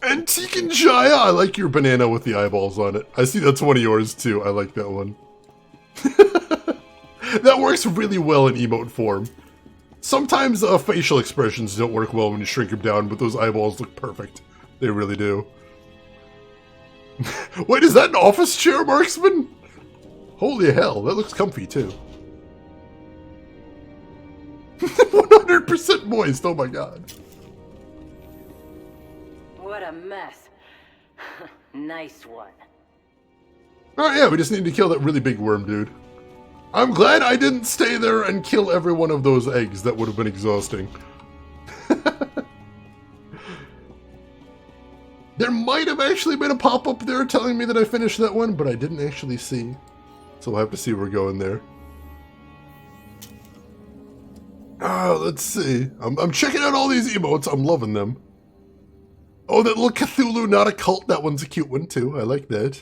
[SPEAKER 1] Antique and Jaya. I like your banana with the eyeballs on it. I see that's one of yours too. I like that one. That works really well in emote form. Sometimes facial expressions don't work well when you shrink them down, but those eyeballs look perfect. They really do. Wait, is that an office chair, Marksman? Holy hell, that looks comfy too. 100% moist, oh my god.
[SPEAKER 9] What a mess. Nice one.
[SPEAKER 1] Oh yeah, we just need to kill that really big worm dude. I'm glad I didn't stay there and kill every one of those eggs. That would have been exhausting. There might have actually been a pop-up there telling me that I finished that one, but I didn't actually see. So we'll have to see where we're going there. Oh, let's see. I'm checking out all these emotes. I'm loving them. Oh, that little Cthulhu, not a cult. That one's a cute one, too. I like that.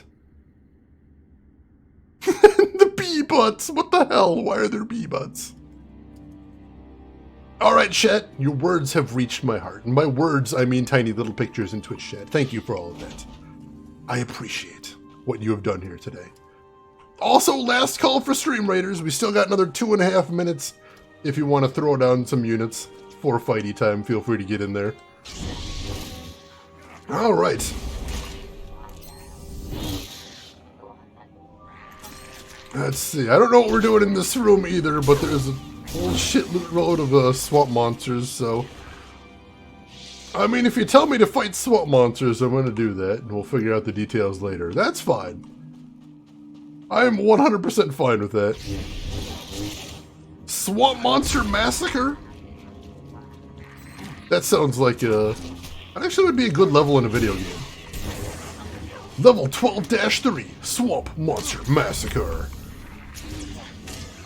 [SPEAKER 1] The bee butts. What the hell? Why are there bee butts? Alright, chat. Your words have reached my heart. And by words, I mean tiny little pictures in Twitch chat. Thank you for all of that. I appreciate what you have done here today. Also, last call for Stream Raiders. We still got another 2.5 minutes. If you want to throw down some units for fighty time, feel free to get in there. Alright. Let's see. I don't know what we're doing in this room either, but there's a whole shitload of swamp monsters, so... I mean, if you tell me to fight swamp monsters, I'm going to do that, and we'll figure out the details later. That's fine. I'm 100% fine with that. Swamp Monster Massacre? That sounds like that actually would be a good level in a video game. Level 12-3, Swamp Monster Massacre.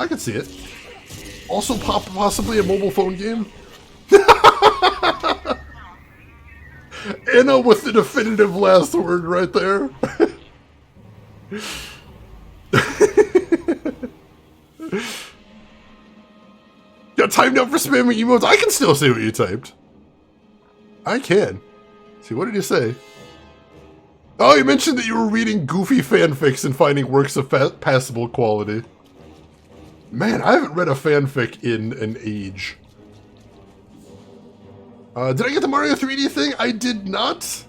[SPEAKER 1] I could see it. Also possibly a mobile phone game. Anna with the definitive last word right there. Got timed out for spamming emotes. I can still see what you typed. I can. See, what did you say? Oh, you mentioned that you were reading goofy fanfics and finding works of passable quality. Man, I haven't read a fanfic in an age. Did I get the Mario 3D thing? I did not.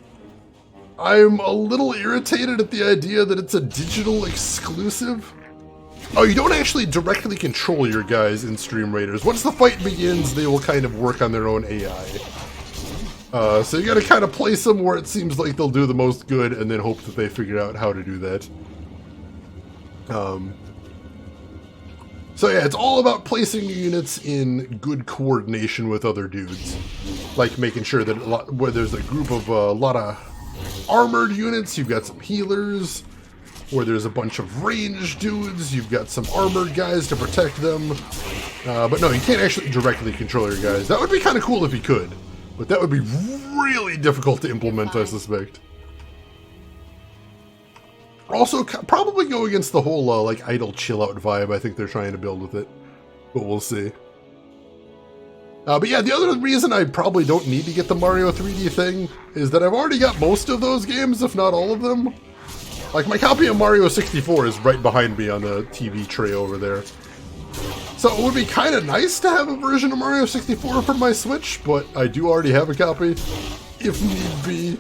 [SPEAKER 1] I'm a little irritated at the idea that it's a digital exclusive. Oh, you don't actually directly control your guys in Stream Raiders. Once the fight begins, they will kind of work on their own AI. So you gotta kind of place them where it seems like they'll do the most good and then hope that they figure out how to do that. So yeah, it's all about placing units in good coordination with other dudes. Like making sure that where there's a group of a lot of armored units, you've got some healers. Where there's a bunch of ranged dudes, you've got some armored guys to protect them. But no, you can't actually directly control your guys. That would be kind of cool if you could. But that would be really difficult to implement, I suspect. Also, probably go against the whole, like, idle chill-out vibe I think they're trying to build with it. But we'll see. But yeah, the other reason I probably don't need to get the Mario 3D thing is that I've already got most of those games, if not all of them. Like, my copy of Mario 64 is right behind me on the TV tray over there. So it would be kind of nice to have a version of Mario 64 for my Switch, but I do already have a copy, if need be.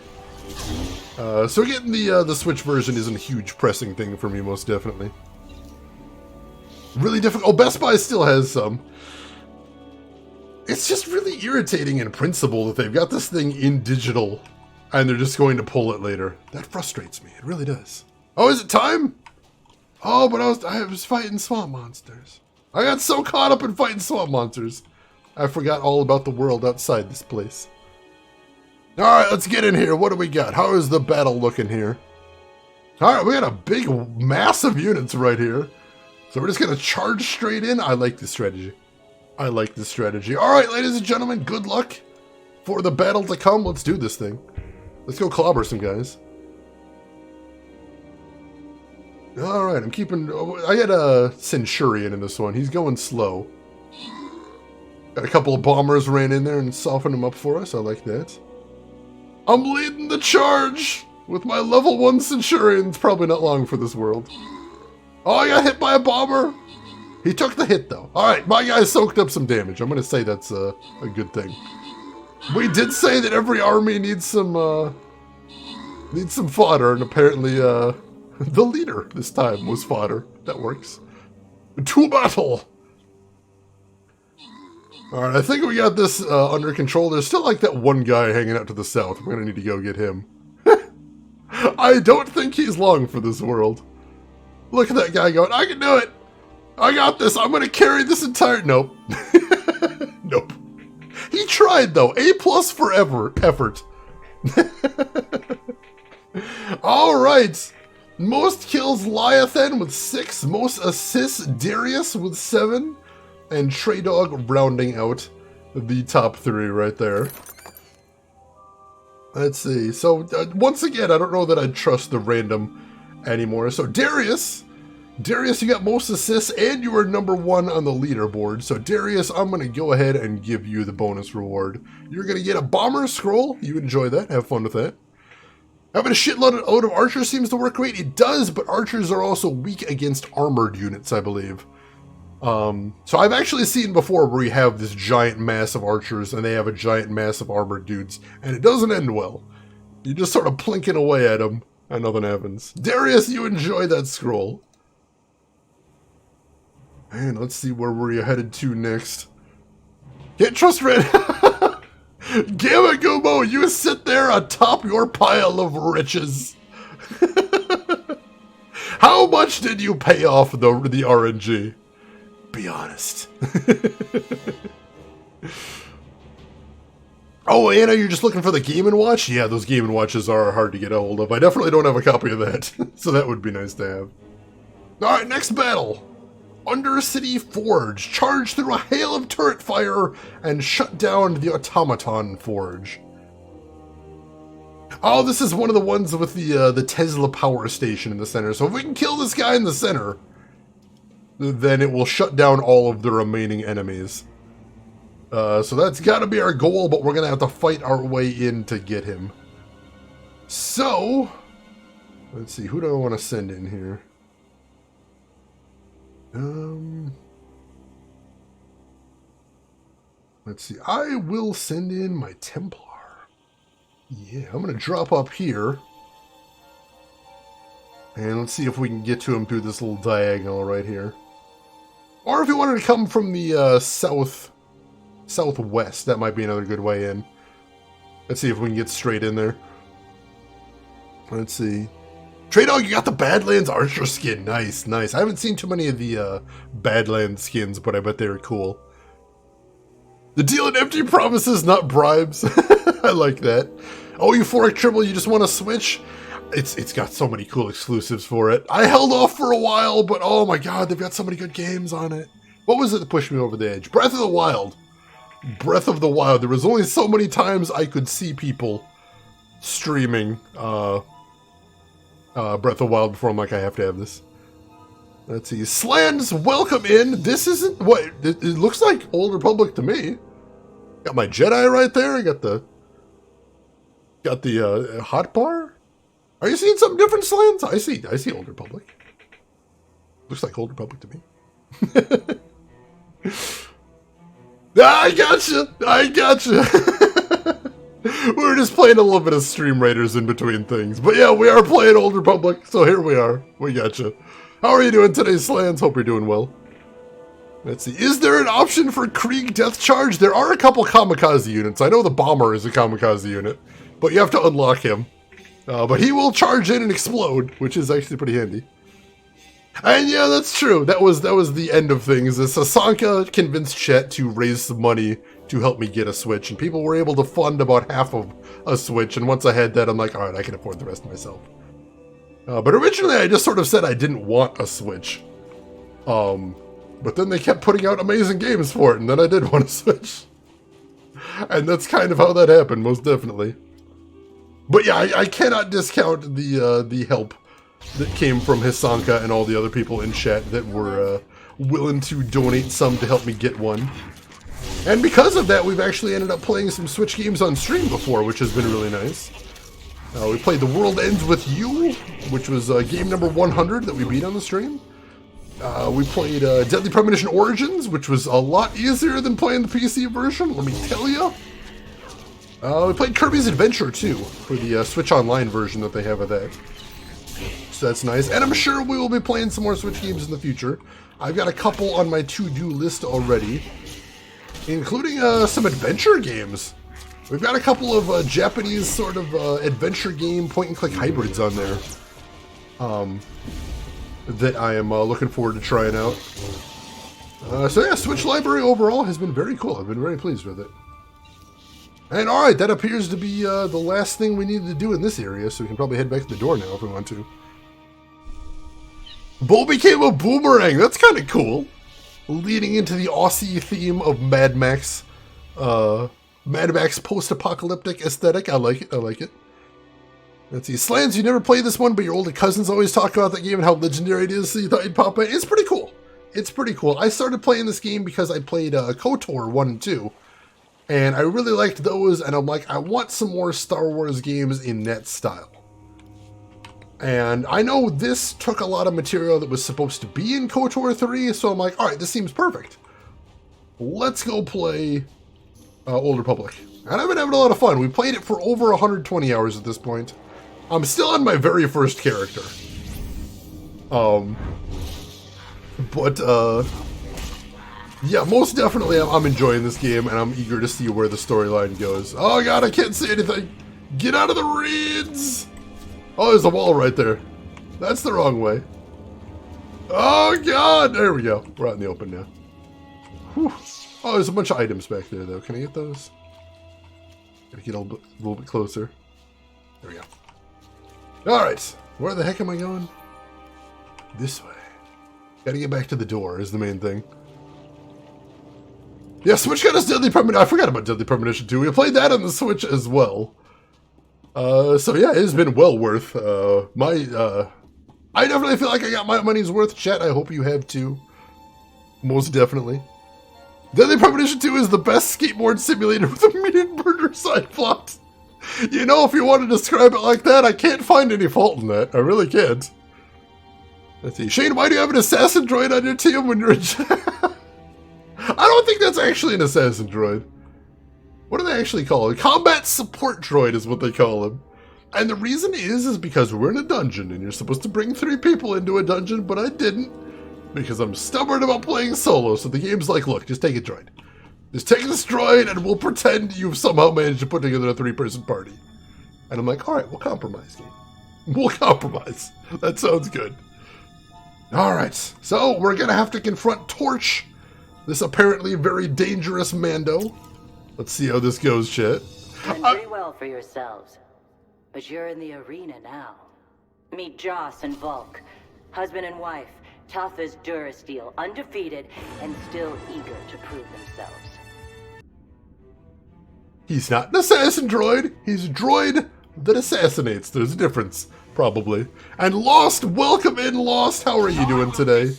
[SPEAKER 1] So getting the Switch version isn't a huge pressing thing for me, most definitely. Really difficult. Oh, Best Buy still has some. It's just really irritating in principle that they've got this thing in digital and they're just going to pull it later. That frustrates me. It really does. Oh, is it time? Oh, but I was fighting swamp monsters. I got so caught up in fighting swamp monsters, I forgot all about the world outside this place. Alright, let's get in here. What do we got? How is the battle looking here? Alright, we got a big, massive units right here. So we're just going to charge straight in. I like this strategy. I like this strategy. Alright, ladies and gentlemen, good luck for the battle to come. Let's do this thing. Let's go clobber some guys. Alright, I'm keeping... I got a Centurion in this one. He's going slow. Got a couple of bombers ran in there and softened him up for us. I like that. I'm leading the charge with my level 1 Centurion. It's probably not long for this world. Oh, I got hit by a bomber. He took the hit, though. Alright, my guy soaked up some damage. I'm going to say that's a good thing. We did say that every army needs some fodder, and apparently the leader this time was fodder. That works. To battle! Alright, I think we got this under control. There's still like that one guy hanging out to the south. We're going to need to go get him. I don't think he's long for this world. Look at that guy going, I can do it! I got this, I'm gonna carry this entire... Nope. Nope. He tried, though. A+ for effort. Alright. Most kills, Liathan with 6. Most assists, Darius with 7. And Trey Dog rounding out the top 3 right there. Let's see. So, once again, I don't know that I'd trust the random anymore. So, Darius, you got most assists, and you are number 1 on the leaderboard. So, Darius, I'm going to go ahead and give you the bonus reward. You're going to get a bomber scroll. You enjoy that. Have fun with that. Having a shitload of archers seems to work great. It does, but archers are also weak against armored units, I believe. So I've actually seen before where you have this giant mass of archers and they have a giant mass of armored dudes, and it doesn't end well. You just sort of plinking away at them, and nothing happens. Darius, you enjoy that scroll. And let's see where we're headed to next. Can't trust Red. Gamma Gumo, you sit there atop your pile of riches. How much did you pay off the RNG? Be honest. Oh, Anna, you're just looking for the Game & Watch? Yeah, those Game & Watches are hard to get a hold of. I definitely don't have a copy of that, so that would be nice to have. Alright, next battle. Undercity Forge. Charge through a hail of turret fire and shut down the Automaton Forge. Oh, this is one of the ones with the Tesla power station in the center. So if we can kill this guy in the center, then it will shut down all of the remaining enemies. So that's got to be our goal, but we're going to have to fight our way in to get him. So, let's see, who do I want to send in here? Let's see, I will send in my Templar. Yeah, I'm going to drop up here. And let's see if we can get to him through this little diagonal right here. Or if you wanted to come from the southwest, that might be another good way in. Let's see if we can get straight in there. Let's see. Trey Dog, you got the Badlands Archer skin. Nice, nice. I haven't seen too many of the Badlands skins, but I bet they're cool. The deal in empty promises, not bribes. I like that. Oh, Euphoric Triple, you just want to switch? It's got so many cool exclusives for it. I held off for a while, but oh my god, they've got so many good games on it. What was it that pushed me over the edge? Breath of the Wild. Breath of the Wild. There was only so many times I could see people streaming Breath of the Wild before I'm like, I have to have this. Let's see. Slans, welcome in. This isn't what it looks like Old Republic to me. Got my Jedi right there. I got the hot bar. Are you seeing something different, Slans? I see Old Republic. Looks like Old Republic to me. I gotcha. We were just playing a little bit of Stream Raiders in between things. But yeah, we are playing Old Republic, so here we are. We gotcha. How are you doing today, Slans? Hope you're doing well. Let's see. Is there an option for Krieg Death Charge? There are a couple kamikaze units. I know the Bomber is a kamikaze unit, but you have to unlock him. But he will charge in and explode, which is actually pretty handy. And yeah, that's true. That was the end of things. Sasanka convinced Chet to raise some money to help me get a Switch, and people were able to fund about half of a Switch, and once I had that, I'm like, alright, I can afford the rest myself. But originally I just sort of said I didn't want a Switch. But then they kept putting out amazing games for it, and then I did want a Switch. And that's kind of how that happened, most definitely. But yeah, I cannot discount the help that came from Hisanka and all the other people in chat that were willing to donate some to help me get one. And because of that, we've actually ended up playing some Switch games on stream before, which has been really nice. We played The World Ends With You, which was game number 100 that we beat on the stream. We played Deadly Premonition Origins, which was a lot easier than playing the PC version, let me tell you. We played Kirby's Adventure, too, for the Switch Online version that they have of that. So that's nice. And I'm sure we will be playing some more Switch games in the future. I've got a couple on my to-do list already, including some adventure games. We've got a couple of Japanese sort of adventure game point-and-click hybrids on there that I am looking forward to trying out. So yeah, Switch library overall has been very cool. I've been very pleased with it. And alright, that appears to be the last thing we needed to do in this area, so we can probably head back to the door now if we want to. Bull became a boomerang! That's kind of cool! Leading into the Aussie theme of Mad Max post-apocalyptic aesthetic. I like it, I like it. Let's see, Slans, you never played this one, but your older cousins always talk about that game and how legendary it is, so you thought you'd pop in. It's pretty cool. It's pretty cool. I started playing this game because I played KOTOR 1 and 2, and I really liked those, and I'm like, I want some more Star Wars games in that style. And I know this took a lot of material that was supposed to be in KOTOR 3, so I'm like, alright, this seems perfect. Let's go play Old Republic. And I've been having a lot of fun. We played it for over 120 hours at this point. I'm still on my very first character. Yeah, most definitely I'm enjoying this game, and I'm eager to see where the storyline goes. Oh god, I can't see anything! Get out of the reeds! Oh, there's a wall right there. That's the wrong way. Oh god! There we go. We're out in the open now. Whew. Oh, there's a bunch of items back there, though. Can I get those? Gotta get a little bit closer. There we go. Alright. Where the heck am I going? This way. Gotta get back to the door is the main thing. Yeah, Switch got us Deadly Premonition. I forgot about Deadly Premonition 2. We played that on the Switch as well. So yeah, it has been well worth I definitely feel like I got my money's worth, chat. I hope you have too. Most definitely. Deadly Premonition 2 is the best skateboard simulator with a mean murder side plot. You know, if you want to describe it like that, I can't find any fault in that. I really can't. Let's see. Shane, why do you have an assassin droid on your team when you're I don't think that's actually an assassin droid. What do they actually call it? Combat support droid is what they call him. And the reason is because we're in a dungeon and you're supposed to bring 3 people into a dungeon, but I didn't. Because I'm stubborn about playing solo, so the game's like, look, just take a droid. Just take this droid and we'll pretend you've somehow managed to put together a 3-person party. And I'm like, alright, we'll compromise, game. We'll compromise. That sounds good. Alright, so we're gonna have to confront Torch, this apparently very dangerous Mando. Let's see how this goes, chat.
[SPEAKER 9] Done pretty well for yourselves. But you're in the arena now. Meet Joss and Volk. Husband and wife. Tough as Durasteel. Undefeated and still eager to prove themselves.
[SPEAKER 1] He's not an assassin droid. He's a droid that assassinates. There's a difference, probably. And Lost, welcome in, Lost. How are you doing today?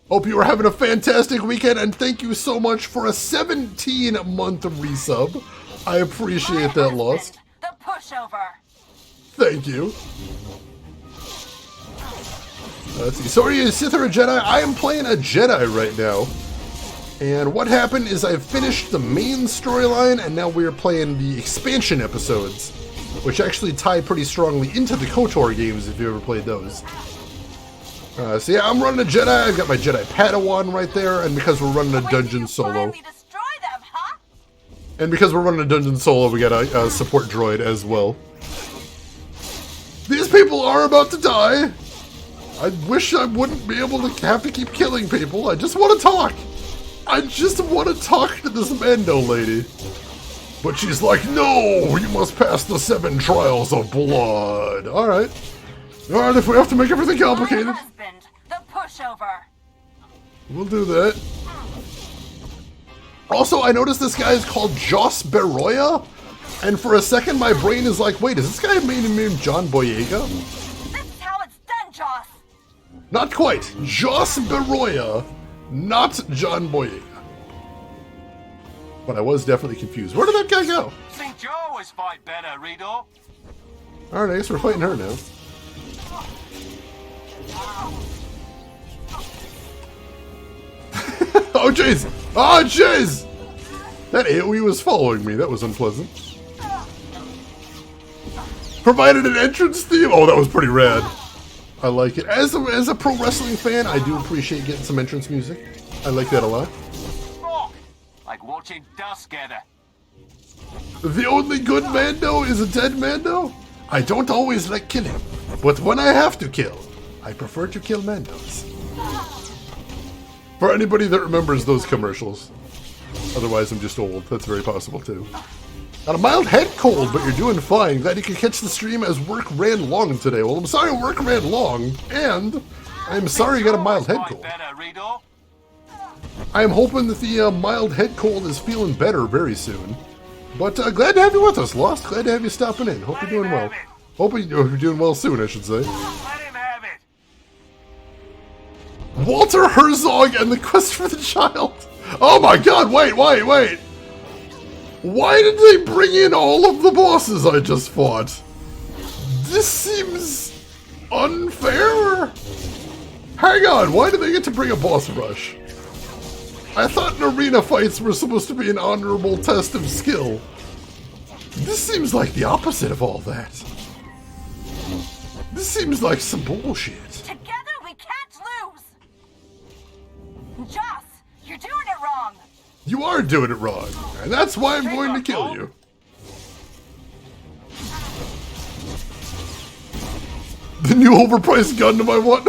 [SPEAKER 1] Hope you are having a fantastic weekend, and thank you so much for a 17-month resub. I appreciate that, Lost.
[SPEAKER 12] The pushover.
[SPEAKER 1] Thank you. Let's see. So are you a Sith or a Jedi? I am playing a Jedi right now. And what happened is I finished the main storyline, and now we are playing the expansion episodes, which actually tie pretty strongly into the KOTOR games if you ever played those. So yeah, I'm running a Jedi. I've got my Jedi Padawan right there, and because we're running a dungeon solo, we got a support droid as well. These people are about to die. I wish I wouldn't be able to have to keep killing people. I just want to talk. I just want to talk to this Mando lady. But she's like, no, you must pass the 7 trials of blood. Alright. Alright, if we have to make everything complicated.
[SPEAKER 12] The pushover.
[SPEAKER 1] We'll do that. Also, I noticed this guy is called Joss Beroya, and for a second my brain is like, wait, is this guy named John Boyega?
[SPEAKER 12] This is how it's done, Joss.
[SPEAKER 1] Not quite. Joss Beroya, not John Boyega. But I was definitely confused. Where did that guy go?
[SPEAKER 14] St. Joe always fight better, Rito.
[SPEAKER 1] Alright, I guess we're fighting her now. Oh jeez! Oh jeez! That AoE was following me. That was unpleasant. Provided an entrance theme. Oh, that was pretty rad. I like it. As a pro wrestling fan, I do appreciate getting some entrance music. I like that a lot.
[SPEAKER 14] Like watching dust gather.
[SPEAKER 1] The only good Mando is a dead Mando? I don't always like killing, but when I have to kill, I prefer to kill Mandos. For anybody that remembers those commercials. Otherwise, I'm just old. That's very possible, too. Got a mild head cold, but you're doing fine. Glad you could catch the stream as work ran long today. Well, I'm sorry work ran long, and I'm sorry you got a mild head cold. I'm hoping that the mild head cold is feeling better very soon. But glad to have you with us, Lost. Glad to have you stopping in. Hope you're doing well. Hope you're doing well soon, I should say. Walter Herzog and the Quest for the Child. Oh my god, wait. Why did they bring in all of the bosses I just fought? This seems unfair. Hang on, why did they get to bring a boss rush? I thought arena fights were supposed to be an honorable test of skill. This seems like the opposite of all that. This seems like some bullshit.
[SPEAKER 12] Together we can't lose! Joss, you're doing it wrong!
[SPEAKER 1] You are doing it wrong, and that's why I'm going to kill you. The new overpriced Gundam I want.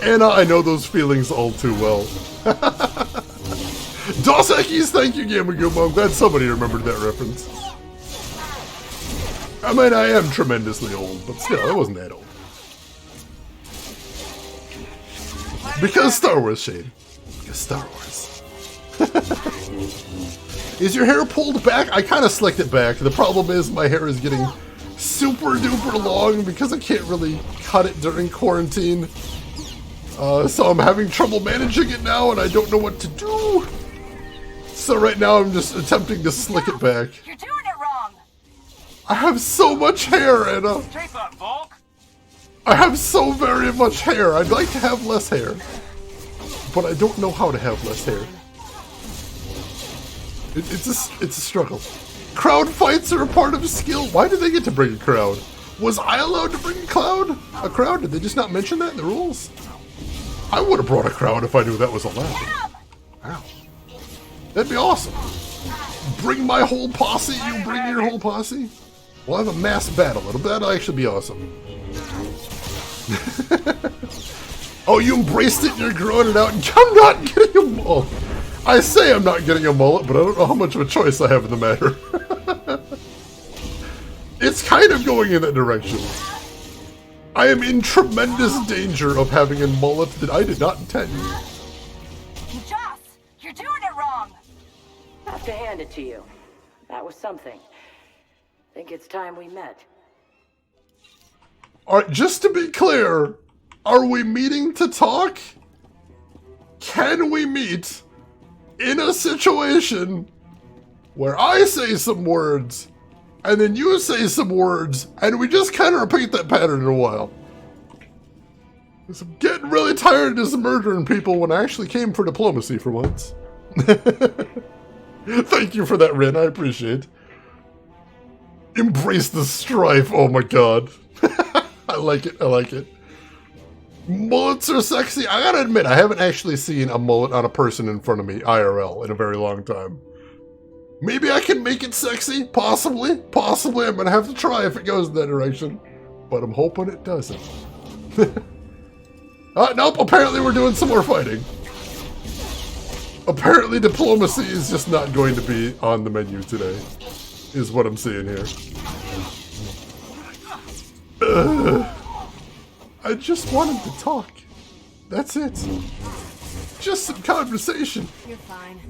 [SPEAKER 1] Anna, I know those feelings all too well. Dos Equis, thank you, Gamaguma. I'm glad somebody remembered that reference. I mean, I am tremendously old, but still, I wasn't that old. Because Star Wars, Shade. Because Star Wars. Is your hair pulled back? I kind of slicked it back. The problem is my hair is getting super duper long because I can't really cut it during quarantine. So I'm having trouble managing it now and I don't know what to do. So right now I'm just attempting to slick it back.
[SPEAKER 12] You're doing it wrong!
[SPEAKER 1] I have so much hair, Anna.
[SPEAKER 14] Keep up, Volk.
[SPEAKER 1] I have so very much hair. I'd like to have less hair. But I don't know how to have less hair. It's a struggle. Crowd fights are a part of skill. Why did they get to bring a crowd? Was I allowed to bring a crowd? Did they just not mention that in the rules? I would have brought a crowd if I knew that was allowed. Wow. That'd be awesome. Bring my whole posse, you bring your whole posse? We'll have a mass battle. That'll actually be awesome. Oh, you embraced it and you're growing it out. I'm not getting a mullet. I say I'm not getting a mullet, but I don't know how much of a choice I have in the matter. It's kind of going in that direction. I am in tremendous danger of having a mullet that I did not intend.
[SPEAKER 12] Joss, you're doing it wrong!
[SPEAKER 9] I have to hand it to you. That was something. Think it's time we met.
[SPEAKER 1] Alright, just to be clear, are we meeting to talk? Can we meet in a situation where I say some words, and then you say some words, and we just kind of repeat that pattern in a while? Because I'm getting really tired of just murdering people when I actually came for diplomacy for once. Thank you for that, Rin. I appreciate it. Embrace the strife. Oh my god. I like it. I like it. Mullets are sexy. I gotta admit, I haven't actually seen a mullet on a person in front of me, IRL, in a very long time. Maybe I can make it sexy. Possibly. Possibly. I'm gonna have to try if it goes in that direction. But I'm hoping it doesn't. Nope. Apparently we're doing some more fighting. Apparently diplomacy is just not going to be on the menu today. Is what I'm seeing here. I just wanted to talk. That's it. Just some conversation.
[SPEAKER 22] You're fine.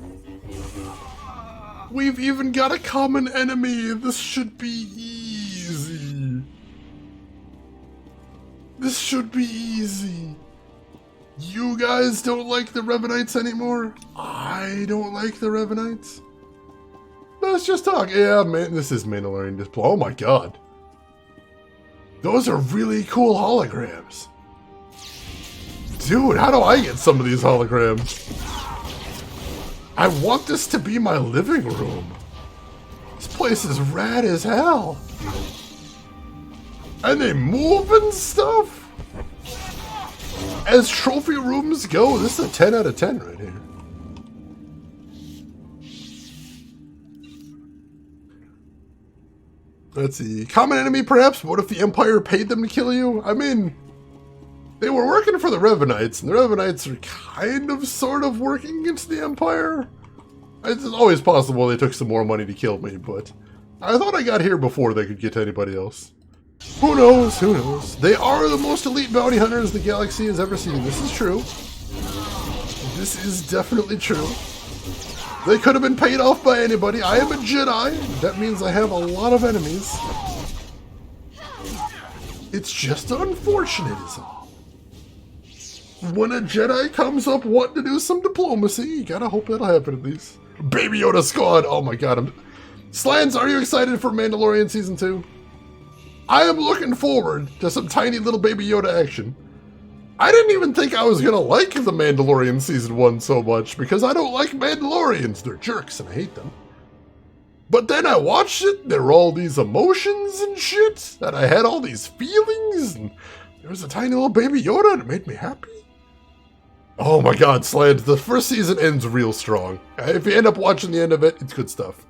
[SPEAKER 1] We've even got a common enemy. This should be easy. This should be easy. You guys don't like the Revanites anymore? I don't like the Revanites. Let's just talk. Yeah, man, this is Mandalorian display. Oh my god. Those are really cool holograms. Dude, how do I get some of these holograms? I want this to be my living room. This place is rad as hell. And they move and stuff. As trophy rooms go, this is a 10 out of 10 right here. Let's see. Common enemy, perhaps? What if the Empire paid them to kill you? I mean, they were working for the Revanites, and the Revanites are kind of, sort of working against the Empire. It's always possible they took some more money to kill me, but I thought I got here before they could get to anybody else. Who knows? Who knows? They are the most elite bounty hunters the galaxy has ever seen. This is true. This is definitely true. They could have been paid off by anybody. I am a Jedi. That means I have a lot of enemies. It's just unfortunate, is all. When a Jedi comes up wanting to do some diplomacy, you gotta hope that'll happen at least. Baby Yoda squad! Oh my god. Slans, are you excited for Mandalorian Season 2? I am looking forward to some tiny little Baby Yoda action. I didn't even think I was gonna like The Mandalorian Season 1 so much, because I don't like Mandalorians. They're jerks and I hate them. But then I watched it, there were all these emotions and shit, and I had all these feelings, and there was a tiny little Baby Yoda and it made me happy. Oh my god, Slant, the first season ends real strong. If you end up watching the end of it, it's good stuff.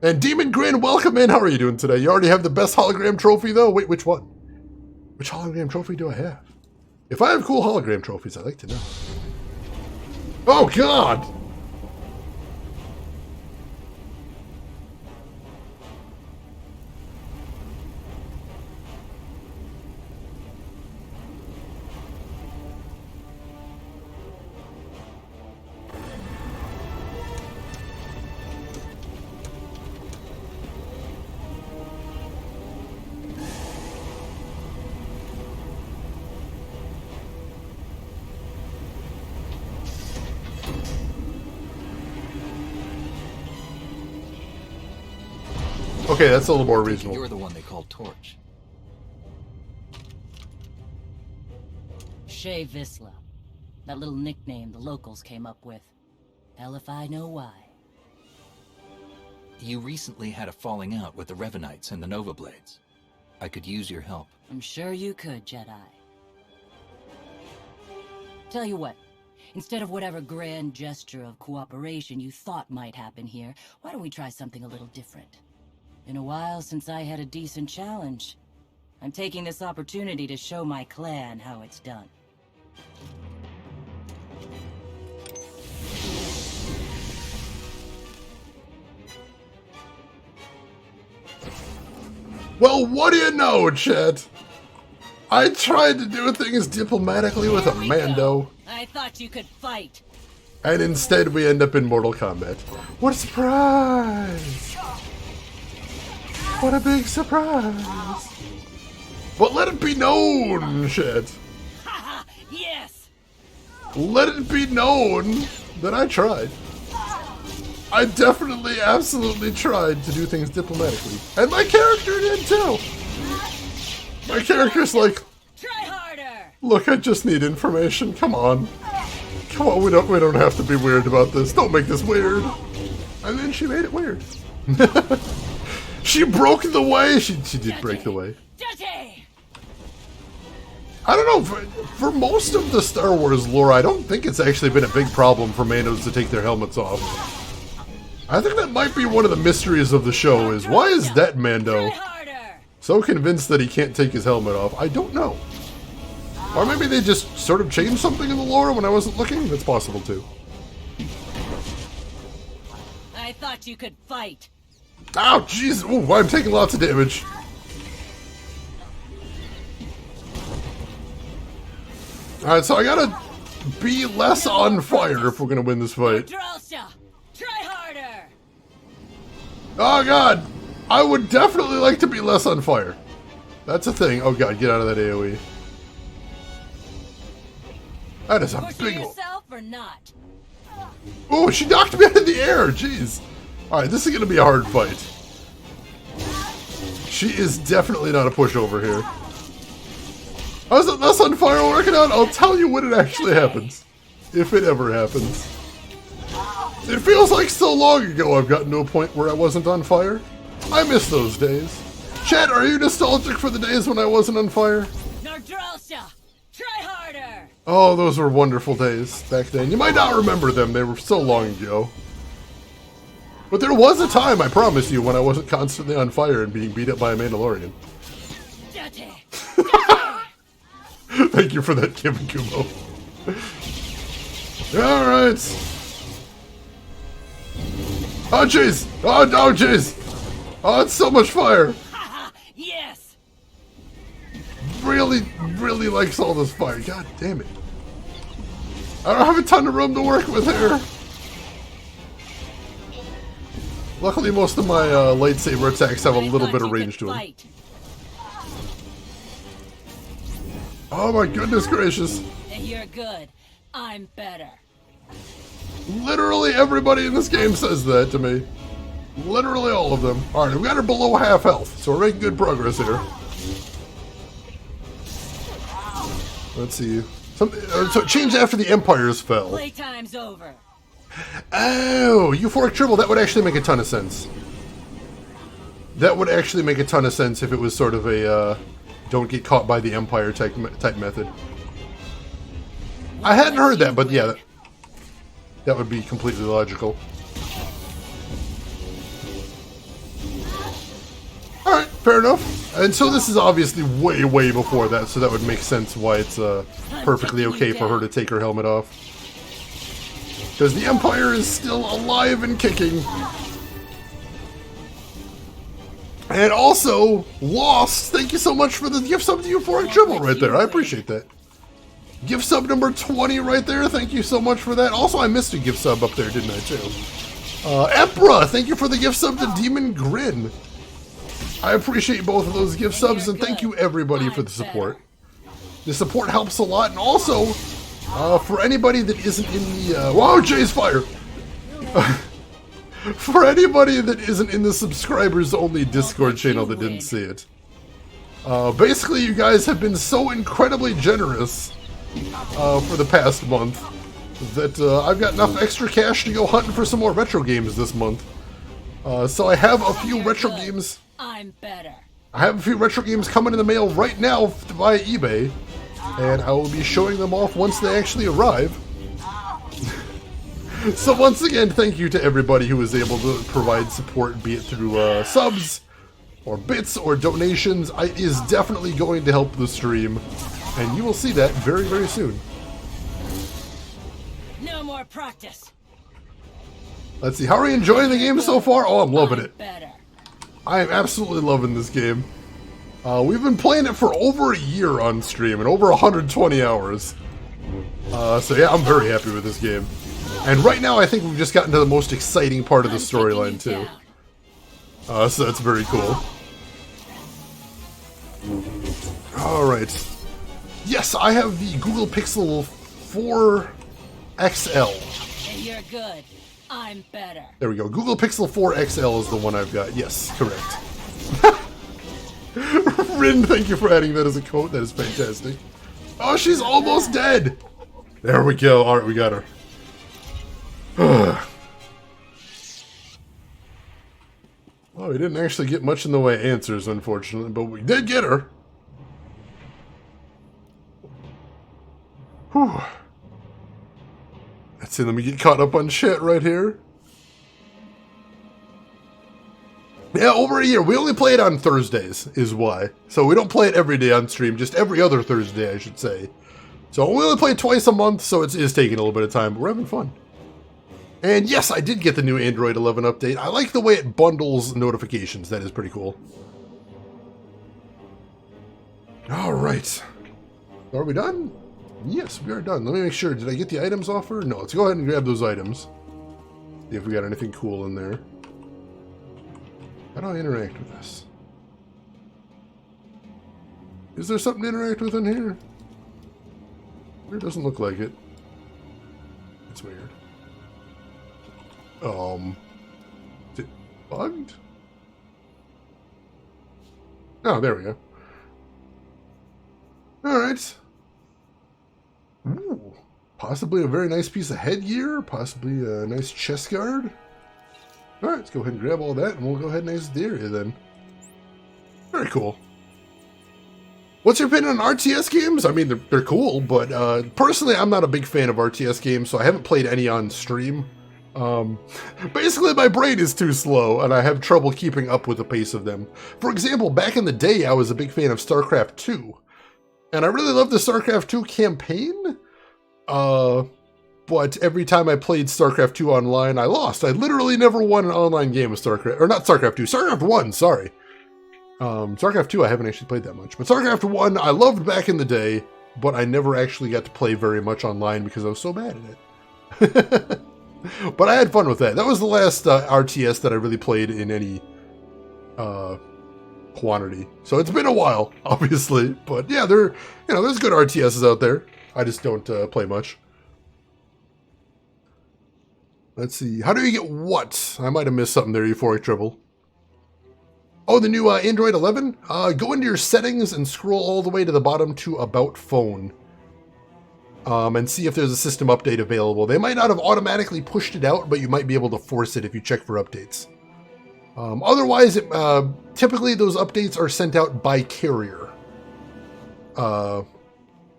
[SPEAKER 1] And Demon Grin, welcome in. How are you doing today? You already have the best hologram trophy, though? Wait, which one? Which hologram trophy do I have? If I have cool hologram trophies, I'd like to know. Oh, God! Okay, that's a little more reasonable.
[SPEAKER 7] You're the one they call Torch.
[SPEAKER 20] Shay Visla. That little nickname the locals came up with. Hell if I know why.
[SPEAKER 7] You recently had a falling out with the Revanites and the Nova Blades. I could use your help.
[SPEAKER 20] I'm sure you could, Jedi. Tell you what, instead of whatever grand gesture of cooperation you thought might happen here, why don't we try something a little different? Been a while since I had a decent challenge. I'm taking this opportunity to show my clan how it's done.
[SPEAKER 1] Well, what do you know, Chet? I tried to do things diplomatically with a Mando.
[SPEAKER 20] I thought you could fight.
[SPEAKER 1] And instead we end up in Mortal Kombat. What a surprise! What a big surprise! But let it be known, Chet.
[SPEAKER 20] Yes!
[SPEAKER 1] Let it be known that I tried. I definitely, absolutely tried to do things diplomatically. And my character did too! My character's like,
[SPEAKER 20] try harder!
[SPEAKER 1] Look, I just need information, come on. Come on, we don't have to be weird about this. Don't make this weird. And then she made it weird. She broke the way! She did break the way. I don't know, for most of the Star Wars lore, I don't think it's actually been a big problem for Mandos to take their helmets off. I think that might be one of the mysteries of the show, is why is that Mando so convinced that he can't take his helmet off? I don't know. Or maybe they just sort of changed something in the lore when I wasn't looking? That's possible too.
[SPEAKER 20] I thought you could fight.
[SPEAKER 1] Ow, jeez! Ooh, I'm taking lots of damage. Alright, so I gotta be less on fire if we're gonna win this fight.
[SPEAKER 20] Try harder.
[SPEAKER 1] Oh god! I would definitely like to be less on fire. That's a thing. Oh god, get out of that AoE. That is a big one.
[SPEAKER 20] Yourself or not?
[SPEAKER 1] Oh, she knocked me out of the air! Jeez. Alright, this is gonna be a hard fight. She is definitely not a pushover here. How's it less on fire working out? I'll tell you when it actually happens. If it ever happens. It feels like so long ago I've gotten to a point where I wasn't on fire. I miss those days. Chat, are you nostalgic for the days when I wasn't on fire?
[SPEAKER 20] Try harder.
[SPEAKER 1] Oh, those were wonderful days back then. You might not remember them, they were so long ago. But there was a time, I promise you, when I wasn't constantly on fire and being beat up by a Mandalorian. Thank you for that, Kim and Kumo. Alright. Oh, jeez. Oh, no, jeez. Oh, it's so much fire.
[SPEAKER 20] Yes.
[SPEAKER 1] Really, really likes all this fire. God damn it. I don't have a ton of room to work with here. Luckily, most of my lightsaber attacks have a little bit of range to them. Oh my goodness gracious.
[SPEAKER 20] You're good. I'm better.
[SPEAKER 1] Literally everybody in this game says that to me. Literally all of them. Alright, we got her below half health, so we're making good progress here. Let's see. So it changed after the Empires fell.
[SPEAKER 20] Playtime's over.
[SPEAKER 1] Oh, euphoric dribble, that would actually make a ton of sense. That would actually make a ton of sense if it was sort of a don't get caught by the Empire type method. I hadn't heard that, but yeah, that would be completely logical. Alright, fair enough. And so this is obviously way, way before that, so that would make sense why it's perfectly okay for her to take her helmet off. Because the Empire is still alive and kicking. And also, Lost, thank you so much for the gift sub to Euphoric Dribble right there. I appreciate that. Gift sub number 20 right there. Thank you so much for that. Also, I missed a gift sub up there, didn't I, too? Emperor, thank you for the gift sub to Demon Grin. I appreciate both of those gift subs, and thank you everybody for the support. The support helps a lot, and also, for anybody that isn't in the... Whoa, Jay's fire! For anybody that isn't in the subscribers-only Discord channel that didn't see it. Basically, you guys have been so incredibly generous for the past month that I've got enough extra cash to go hunting for some more retro games this month. So I have a few retro games...
[SPEAKER 20] I'm better.
[SPEAKER 1] I have a few retro games coming in the mail right now via eBay, and I will be showing them off once they actually arrive. So once again, thank you to everybody who was able to provide support, be it through subs, or bits, or donations. It is definitely going to help the stream, and you will see that very, very soon.
[SPEAKER 20] No more practice.
[SPEAKER 1] Let's see, how are you enjoying the game so far? Oh, I'm loving it.
[SPEAKER 20] Better.
[SPEAKER 1] I am absolutely loving this game. We've been playing it for over a year on stream, and over 120 hours. So yeah, I'm very happy with this game. And right now, I think we've just gotten to the most exciting part of the storyline, too. So that's very cool. Alright. Yes, I have the Google Pixel 4 XL.
[SPEAKER 20] You're good. I'm better.
[SPEAKER 1] There we go. Google Pixel 4 XL is the one I've got. Yes, correct. Rin, thank you for adding that as a quote. That is fantastic. Oh, she's almost dead. There we go. Alright, we got her. Well, we didn't actually get much in the way of answers, unfortunately, but we did get her. Whew. Let's see, let me get caught up on shit right here. Yeah, over a year. We only play it on Thursdays, is why. So we don't play it every day on stream, just every other Thursday, I should say. So we only play it twice a month, so it is taking a little bit of time, but we're having fun. And yes, I did get the new Android 11 update. I like the way it bundles notifications. That is pretty cool. Alright. Are we done? Yes, we are done. Let me make sure. Did I get the items off her? No, let's go ahead and grab those items. See if we got anything cool in there. How do I interact with this? Is there something to interact with in here? It doesn't look like it. It's weird. Is it bugged? Oh, there we go. Alright. Ooh. Possibly a very nice piece of headgear. Possibly a nice chest guard. Alright, let's go ahead and grab all that, and we'll go ahead and exit the area then. Very cool. What's your opinion on RTS games? I mean, they're cool, but personally, I'm not a big fan of RTS games, so I haven't played any on stream. Basically, my brain is too slow, and I have trouble keeping up with the pace of them. For example, back in the day, I was a big fan of StarCraft 2. And I really loved the StarCraft 2 campaign. But every time I played StarCraft 2 online, I lost. I literally never won an online game of StarCraft. Or not StarCraft 2, StarCraft 1, sorry. StarCraft 2 I haven't actually played that much. But StarCraft 1 I loved back in the day, but I never actually got to play very much online because I was so bad at it. But I had fun with that. That was the last RTS that I really played in any quantity. So it's been a while, obviously. But yeah, there's good RTSs out there. I just don't play much. Let's see. How do you get what? I might have missed something there, Euphoric Dribble. Oh, the new Android 11? Go into your settings and scroll all the way to the bottom to About Phone. And see if there's a system update available. They might not have automatically pushed it out, but you might be able to force it if you check for updates. Otherwise, typically those updates are sent out by carrier.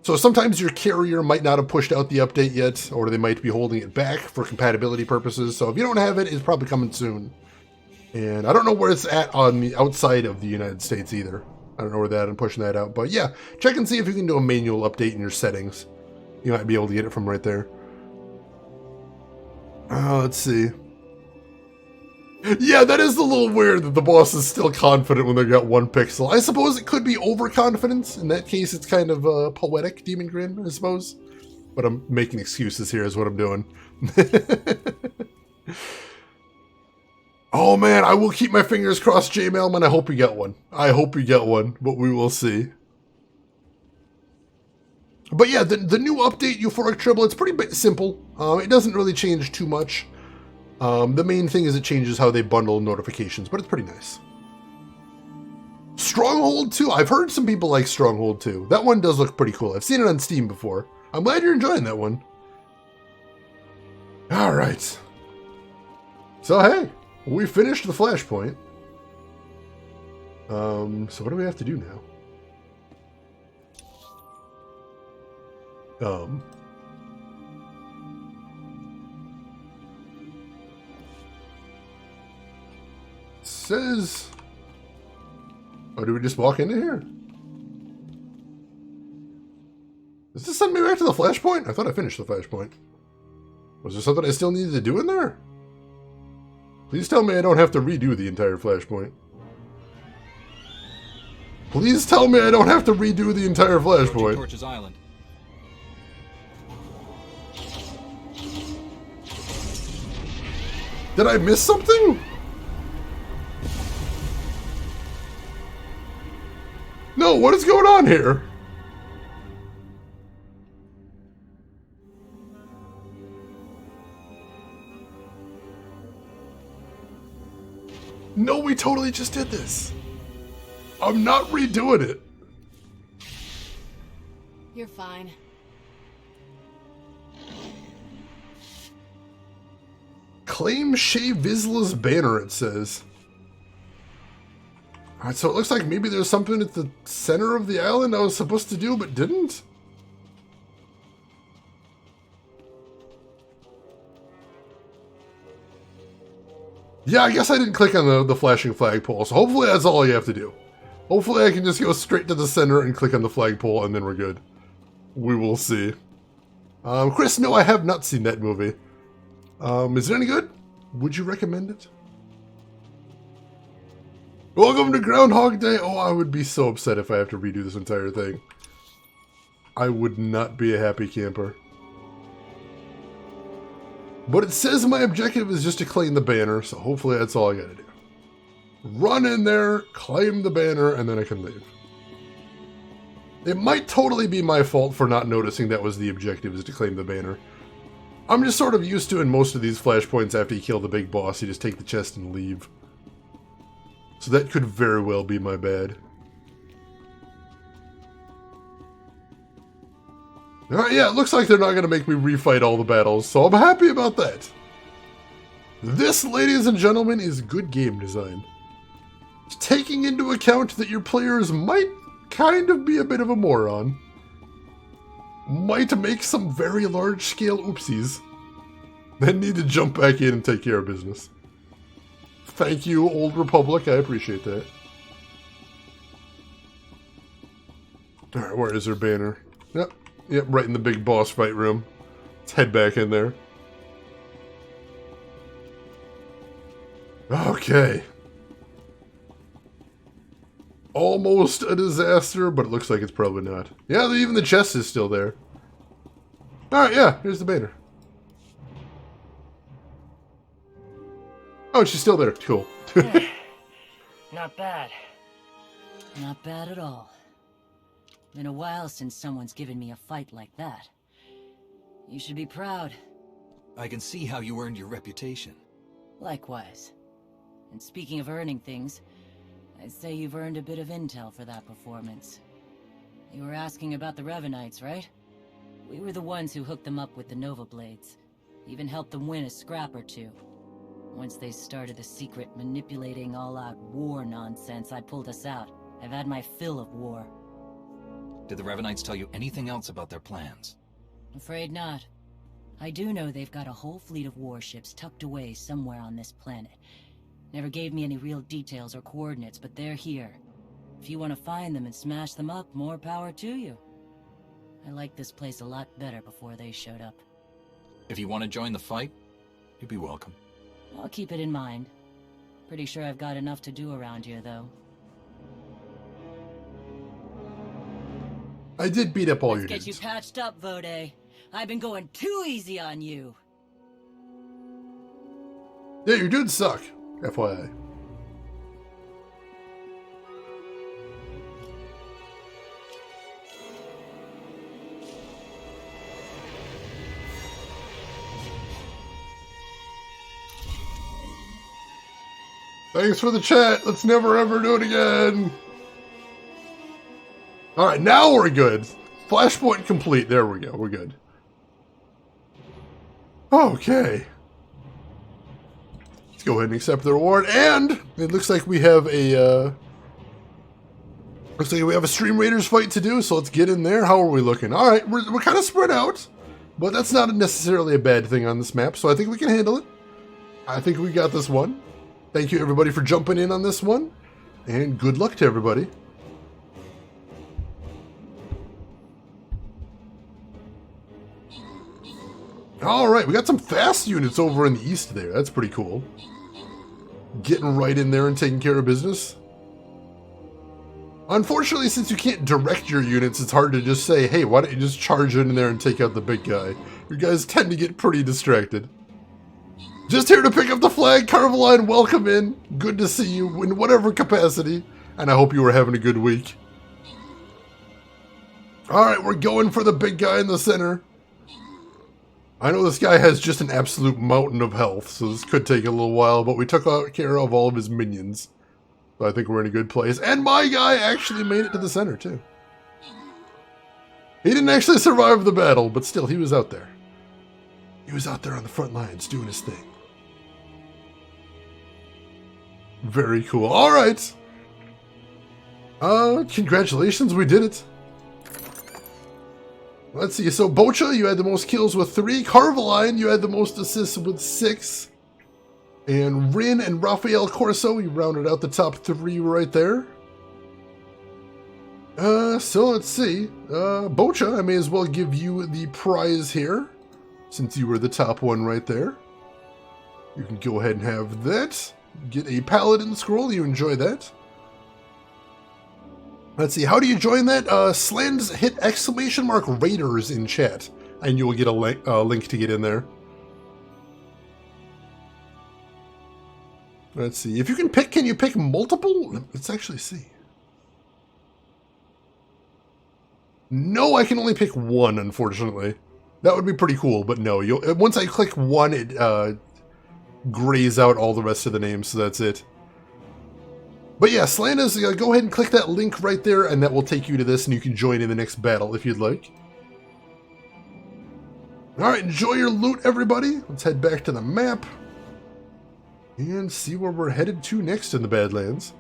[SPEAKER 1] So sometimes your carrier might not have pushed out the update yet, or they might be holding it back for compatibility purposes. So if you don't have it, it's probably coming soon. And I don't know where it's at on the outside of the United States either. I don't know where that I'm pushing that out. But yeah, check and see if you can do a manual update in your settings. You might be able to get it from right there. Let's see. Yeah, that is a little weird that the boss is still confident when they got 1 pixel. I suppose it could be overconfidence. In that case, it's kind of poetic demon grin, I suppose. But I'm making excuses here is what I'm doing. Oh man, I will keep my fingers crossed, J Mailman. I hope you get one. I hope you get one, but we will see. But yeah, the new update, Euphoric Dribble, it's pretty simple. It doesn't really change too much. The main thing is it changes how they bundle notifications, but it's pretty nice. Stronghold 2, I've heard some people like Stronghold 2. That one does look pretty cool. I've seen it on Steam before. I'm glad you're enjoying that one. Alright. So hey, we finished the Flashpoint. So what do we have to do now? Says... Oh, do we just walk into here? Does this send me back to the Flashpoint? I thought I finished the Flashpoint. Was there something I still needed to do in there? Please tell me I don't have to redo the entire Flashpoint. Please tell me I don't have to redo the entire Flashpoint.
[SPEAKER 7] Torches Island.
[SPEAKER 1] Did I miss something? No, what is going on here? No, we totally just did this. I'm not redoing it.
[SPEAKER 5] You're fine.
[SPEAKER 1] Claim Shea Vizsla's banner, it says. Alright, so it looks like maybe there's something at the center of the island I was supposed to do but didn't? Yeah, I guess I didn't click on the flashing flagpole, so hopefully that's all you have to do. Hopefully I can just go straight to the center and click on the flagpole and then we're good. We will see. Chris, no, I have not seen that movie. Is it any good? Would you recommend it? Welcome to Groundhog Day. Oh, I would be so upset if I have to redo this entire thing. I would not be a happy camper. But it says my objective is just to claim the banner, so hopefully that's all I gotta do. Run in there, claim the banner, and then I can leave. It might totally be my fault for not noticing that was the objective, is to claim the banner. I'm just sort of used to in most of these flashpoints after you kill the big boss, you just take the chest and leave. So that could very well be my bad. Alright, yeah, it looks like they're not going to make me refight all the battles, so I'm happy about that. This, ladies and gentlemen, is good game design. It's taking into account that your players might kind of be a bit of a moron. Might make some very large-scale oopsies. Then need to jump back in and take care of business. Thank you, Old Republic. I appreciate that. Alright, where is her banner? Yep, right in the big boss fight room. Let's head back in there. Okay. Almost a disaster, but it looks like it's probably not. Yeah, even the chest is still there. Alright, yeah, here's the banner. Oh, she's still there. Cool.
[SPEAKER 20] Not bad. Not bad at all. Been a while since someone's given me a fight like that. You should be proud.
[SPEAKER 7] I can see how you earned your reputation.
[SPEAKER 20] Likewise. And speaking of earning things, I'd say you've earned a bit of intel for that performance. You were asking about the Revanites, right? We were the ones who hooked them up with the Nova Blades. Even helped them win a scrap or two. Once they started the secret manipulating all-out war nonsense, I pulled us out. I've had my fill of war.
[SPEAKER 7] Did the Revanites tell you anything else about their plans?
[SPEAKER 20] Afraid not. I do know they've got a whole fleet of warships tucked away somewhere on this planet. Never gave me any real details or coordinates, but they're here. If you want to find them and smash them up, more power to you. I liked this place a lot better before they showed up.
[SPEAKER 7] If you want to join the fight, you'd be welcome.
[SPEAKER 20] I'll keep it in mind. Pretty sure I've got enough to do around here, though.
[SPEAKER 1] I did beat up all your
[SPEAKER 20] dudes. Let's get you patched up, Vode. I've been going too easy on you.
[SPEAKER 1] Yeah, your dudes suck. FYI. Thanks for the chat. Let's never ever do it again. Alright, now we're good. Flashpoint complete. There we go. We're good. Okay. Let's go ahead and accept the reward. And it looks like we have a Stream Raiders fight to do, so let's get in there. How are we looking? Alright, we're kind of spread out, but that's not necessarily a bad thing on this map, so I think we can handle it. I think we got this one. Thank you, everybody, for jumping in on this one, and good luck to everybody. Alright, we got some fast units over in the east there. That's pretty cool. Getting right in there and taking care of business. Unfortunately, since you can't direct your units, it's hard to just say, hey, why don't you just charge in there and take out the big guy? You guys tend to get pretty distracted. Just here to pick up the flag, Carveline, welcome in. Good to see you in whatever capacity, and I hope you were having a good week. Alright, we're going for the big guy in the center. I know this guy has just an absolute mountain of health, so this could take a little while, but we took care of all of his minions. So I think we're in a good place. And my guy actually made it to the center, too. He didn't actually survive the battle, but still, he was out there. He was out there on the front lines doing his thing. Very cool. Alright. Congratulations, we did it. Let's see, so Bocha, you had the most kills with 3. Carveline, you had the most assists with 6. And Rin and Rafael Corso, you rounded out the top 3 right there. So let's see. Bocha, I may as well give you the prize here, since you were the top one right there. You can go ahead and have that. Get a Paladin scroll, you enjoy that. Let's see, how do you join that? Slans, hit ! Raiders in chat, and you will get a link to get in there. Let's see, if you can you pick multiple? Let's actually see. No, I can only pick one, unfortunately. That would be pretty cool, but no. Once I click one, it grays out all the rest of the names, so that's it. But yeah, Slandas, go ahead and click that link right there, and that will take you to this, and you can join in the next battle if you'd like. Alright, enjoy your loot, everybody. Let's head back to the map and see where we're headed to next in the Badlands.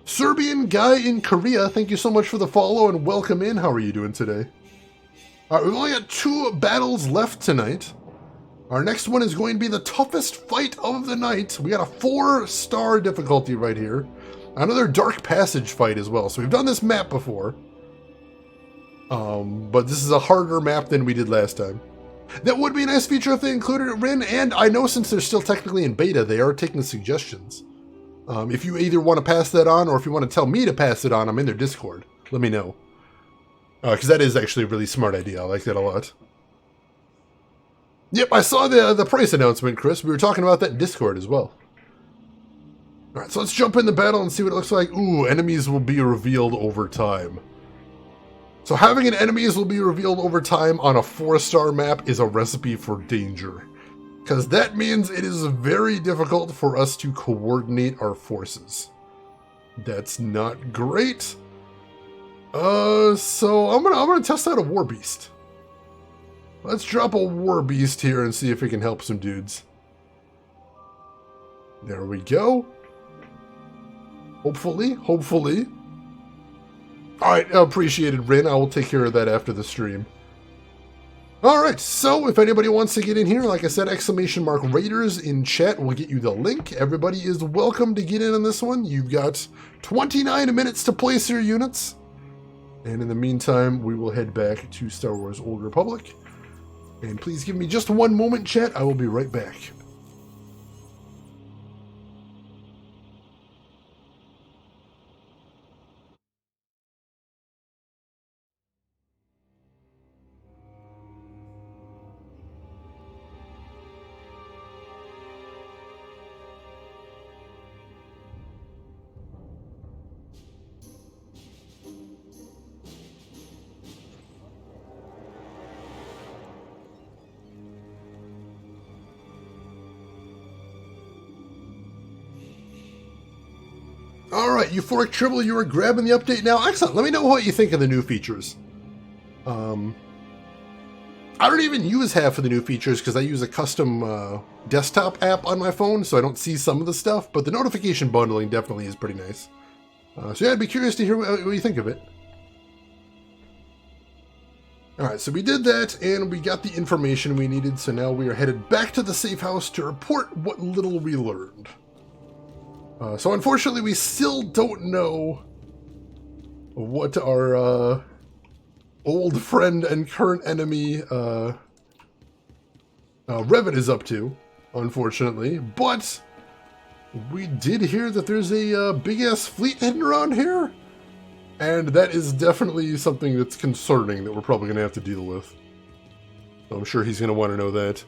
[SPEAKER 1] Serbian guy in Korea, thank you so much for the follow and welcome in. How are you doing today? Alright, we've only got 2 battles left tonight. Our next one is going to be the toughest fight of the night. We got a 4-star difficulty right here. Another Dark Passage fight as well. So we've done this map before. But this is a harder map than we did last time. That would be a nice feature if they included it, Rin, and I know since they're still technically in beta, they are taking suggestions. If you either want to pass that on, or if you want to tell me to pass it on, I'm in their Discord. Let me know. Because that is actually a really smart idea. I like that a lot. Yep, I saw the price announcement, Chris. We were talking about that in Discord as well. Alright, so let's jump in the battle and see what it looks like. Ooh, enemies will be revealed over time. So having an enemies will be revealed over time on a 4-star map is a recipe for danger. Because that means it is very difficult for us to coordinate our forces. That's not great. So I'm gonna test out a War Beast. Let's drop a War Beast here and see if it can help some dudes. There we go. Hopefully. Alright, appreciated, Rin. I will take care of that after the stream. Alright, so if anybody wants to get in here, like I said, !Raiders in chat will get you the link. Everybody is welcome to get in on this one. You've got 29 minutes to place your units. And in the meantime, we will head back to Star Wars Old Republic. And please give me just one moment, chat. I will be right back. Alright, Euphoric Tribble, you are grabbing the update now. Excellent. Let me know what you think of the new features. I don't even use half of the new features because I use a custom desktop app on my phone, so I don't see some of the stuff, but the notification bundling definitely is pretty nice. So yeah, I'd be curious to hear what you think of it. Alright, so we did that, and we got the information we needed, so now we are headed back to the safe house to report what little we learned. So unfortunately, we still don't know what our old friend and current enemy Revan is up to, unfortunately. But we did hear that there's a big-ass fleet hidden around here, and that is definitely something that's concerning that we're probably going to have to deal with. So I'm sure he's going to want to know that.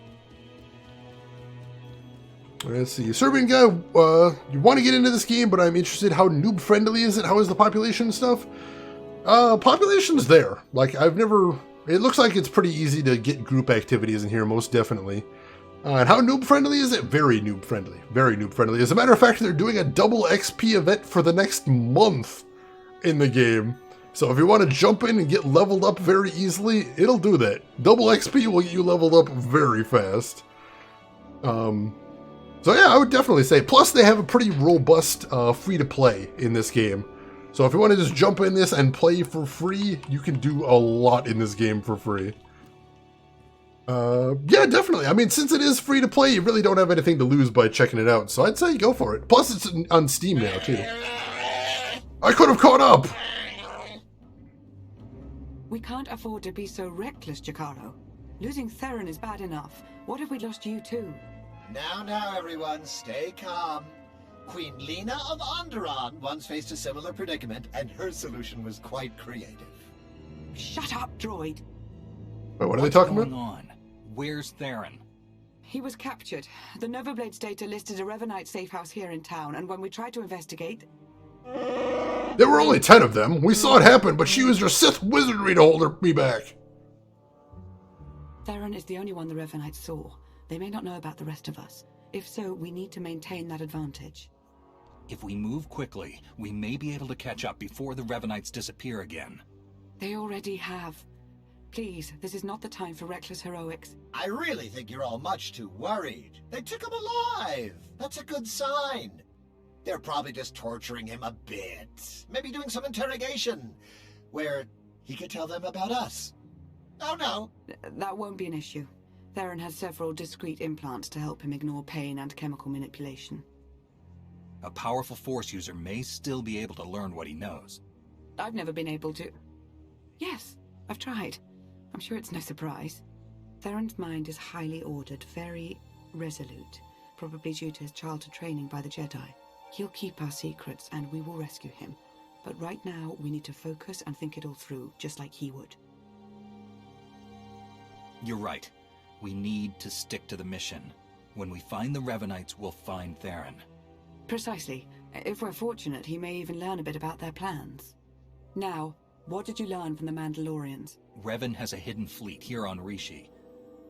[SPEAKER 1] Let's see. Serbian guy, you want to get into this game, but I'm interested. How noob-friendly is it? How is the population and stuff? Population's there. Like, I've never... It looks like it's pretty easy to get group activities in here, most definitely. And how noob-friendly is it? Very noob-friendly. Very noob-friendly. As a matter of fact, they're doing a double XP event for the next month in the game. So if you want to jump in and get leveled up very easily, it'll do that. Double XP will get you leveled up very fast. So yeah, I would definitely say. Plus, they have a pretty robust free-to-play in this game. So if you want to just jump in this and play for free, you can do a lot in this game for free. Yeah, definitely. I mean, since it is free-to-play, you really don't have anything to lose by checking it out. So I'd say go for it. Plus, it's on Steam now, too. I could have caught up!
[SPEAKER 10] We can't afford to be so reckless, Jakaro. Losing Theron is bad enough. What if we lost you, too?
[SPEAKER 6] Now, everyone, stay calm. Queen Lena of Onderon once faced a similar predicament, and her solution was quite creative.
[SPEAKER 10] Shut up, droid.
[SPEAKER 1] Wait, what are they talking
[SPEAKER 7] What's
[SPEAKER 1] about?
[SPEAKER 7] going on? Where's Theron?
[SPEAKER 10] He was captured. The Novablade's data listed a Revanite safe house here in town, and when we tried to investigate...
[SPEAKER 1] There were only 10 of them. We saw it happen, but she used her Sith wizardry to hold me back.
[SPEAKER 10] Theron is the only one the Revanites saw. They may not know about the rest of us. If so, we need to maintain that advantage.
[SPEAKER 7] If we move quickly, we may be able to catch up before the Revanites disappear again.
[SPEAKER 10] They already have. Please, this is not the time for reckless heroics.
[SPEAKER 6] I really think you're all much too worried. They took him alive. That's a good sign. They're probably just torturing him a bit. Maybe doing some interrogation where he could tell them about us. Oh, no.
[SPEAKER 10] That won't be an issue. Theron has several discrete implants to help him ignore pain and chemical manipulation.
[SPEAKER 7] A powerful Force user may still be able to learn what he knows.
[SPEAKER 10] I've never been able to... Yes, I've tried. I'm sure it's no surprise. Theron's mind is highly ordered, very resolute, probably due to his childhood training by the Jedi. He'll keep our secrets, and we will rescue him. But right now, we need to focus and think it all through, just like he would.
[SPEAKER 7] You're right. We need to stick to the mission. When we find the Revanites, we'll find Theron.
[SPEAKER 10] Precisely. If we're fortunate, he may even learn a bit about their plans. Now, what did you learn from the Mandalorians?
[SPEAKER 7] Revan has a hidden fleet here on Rishi.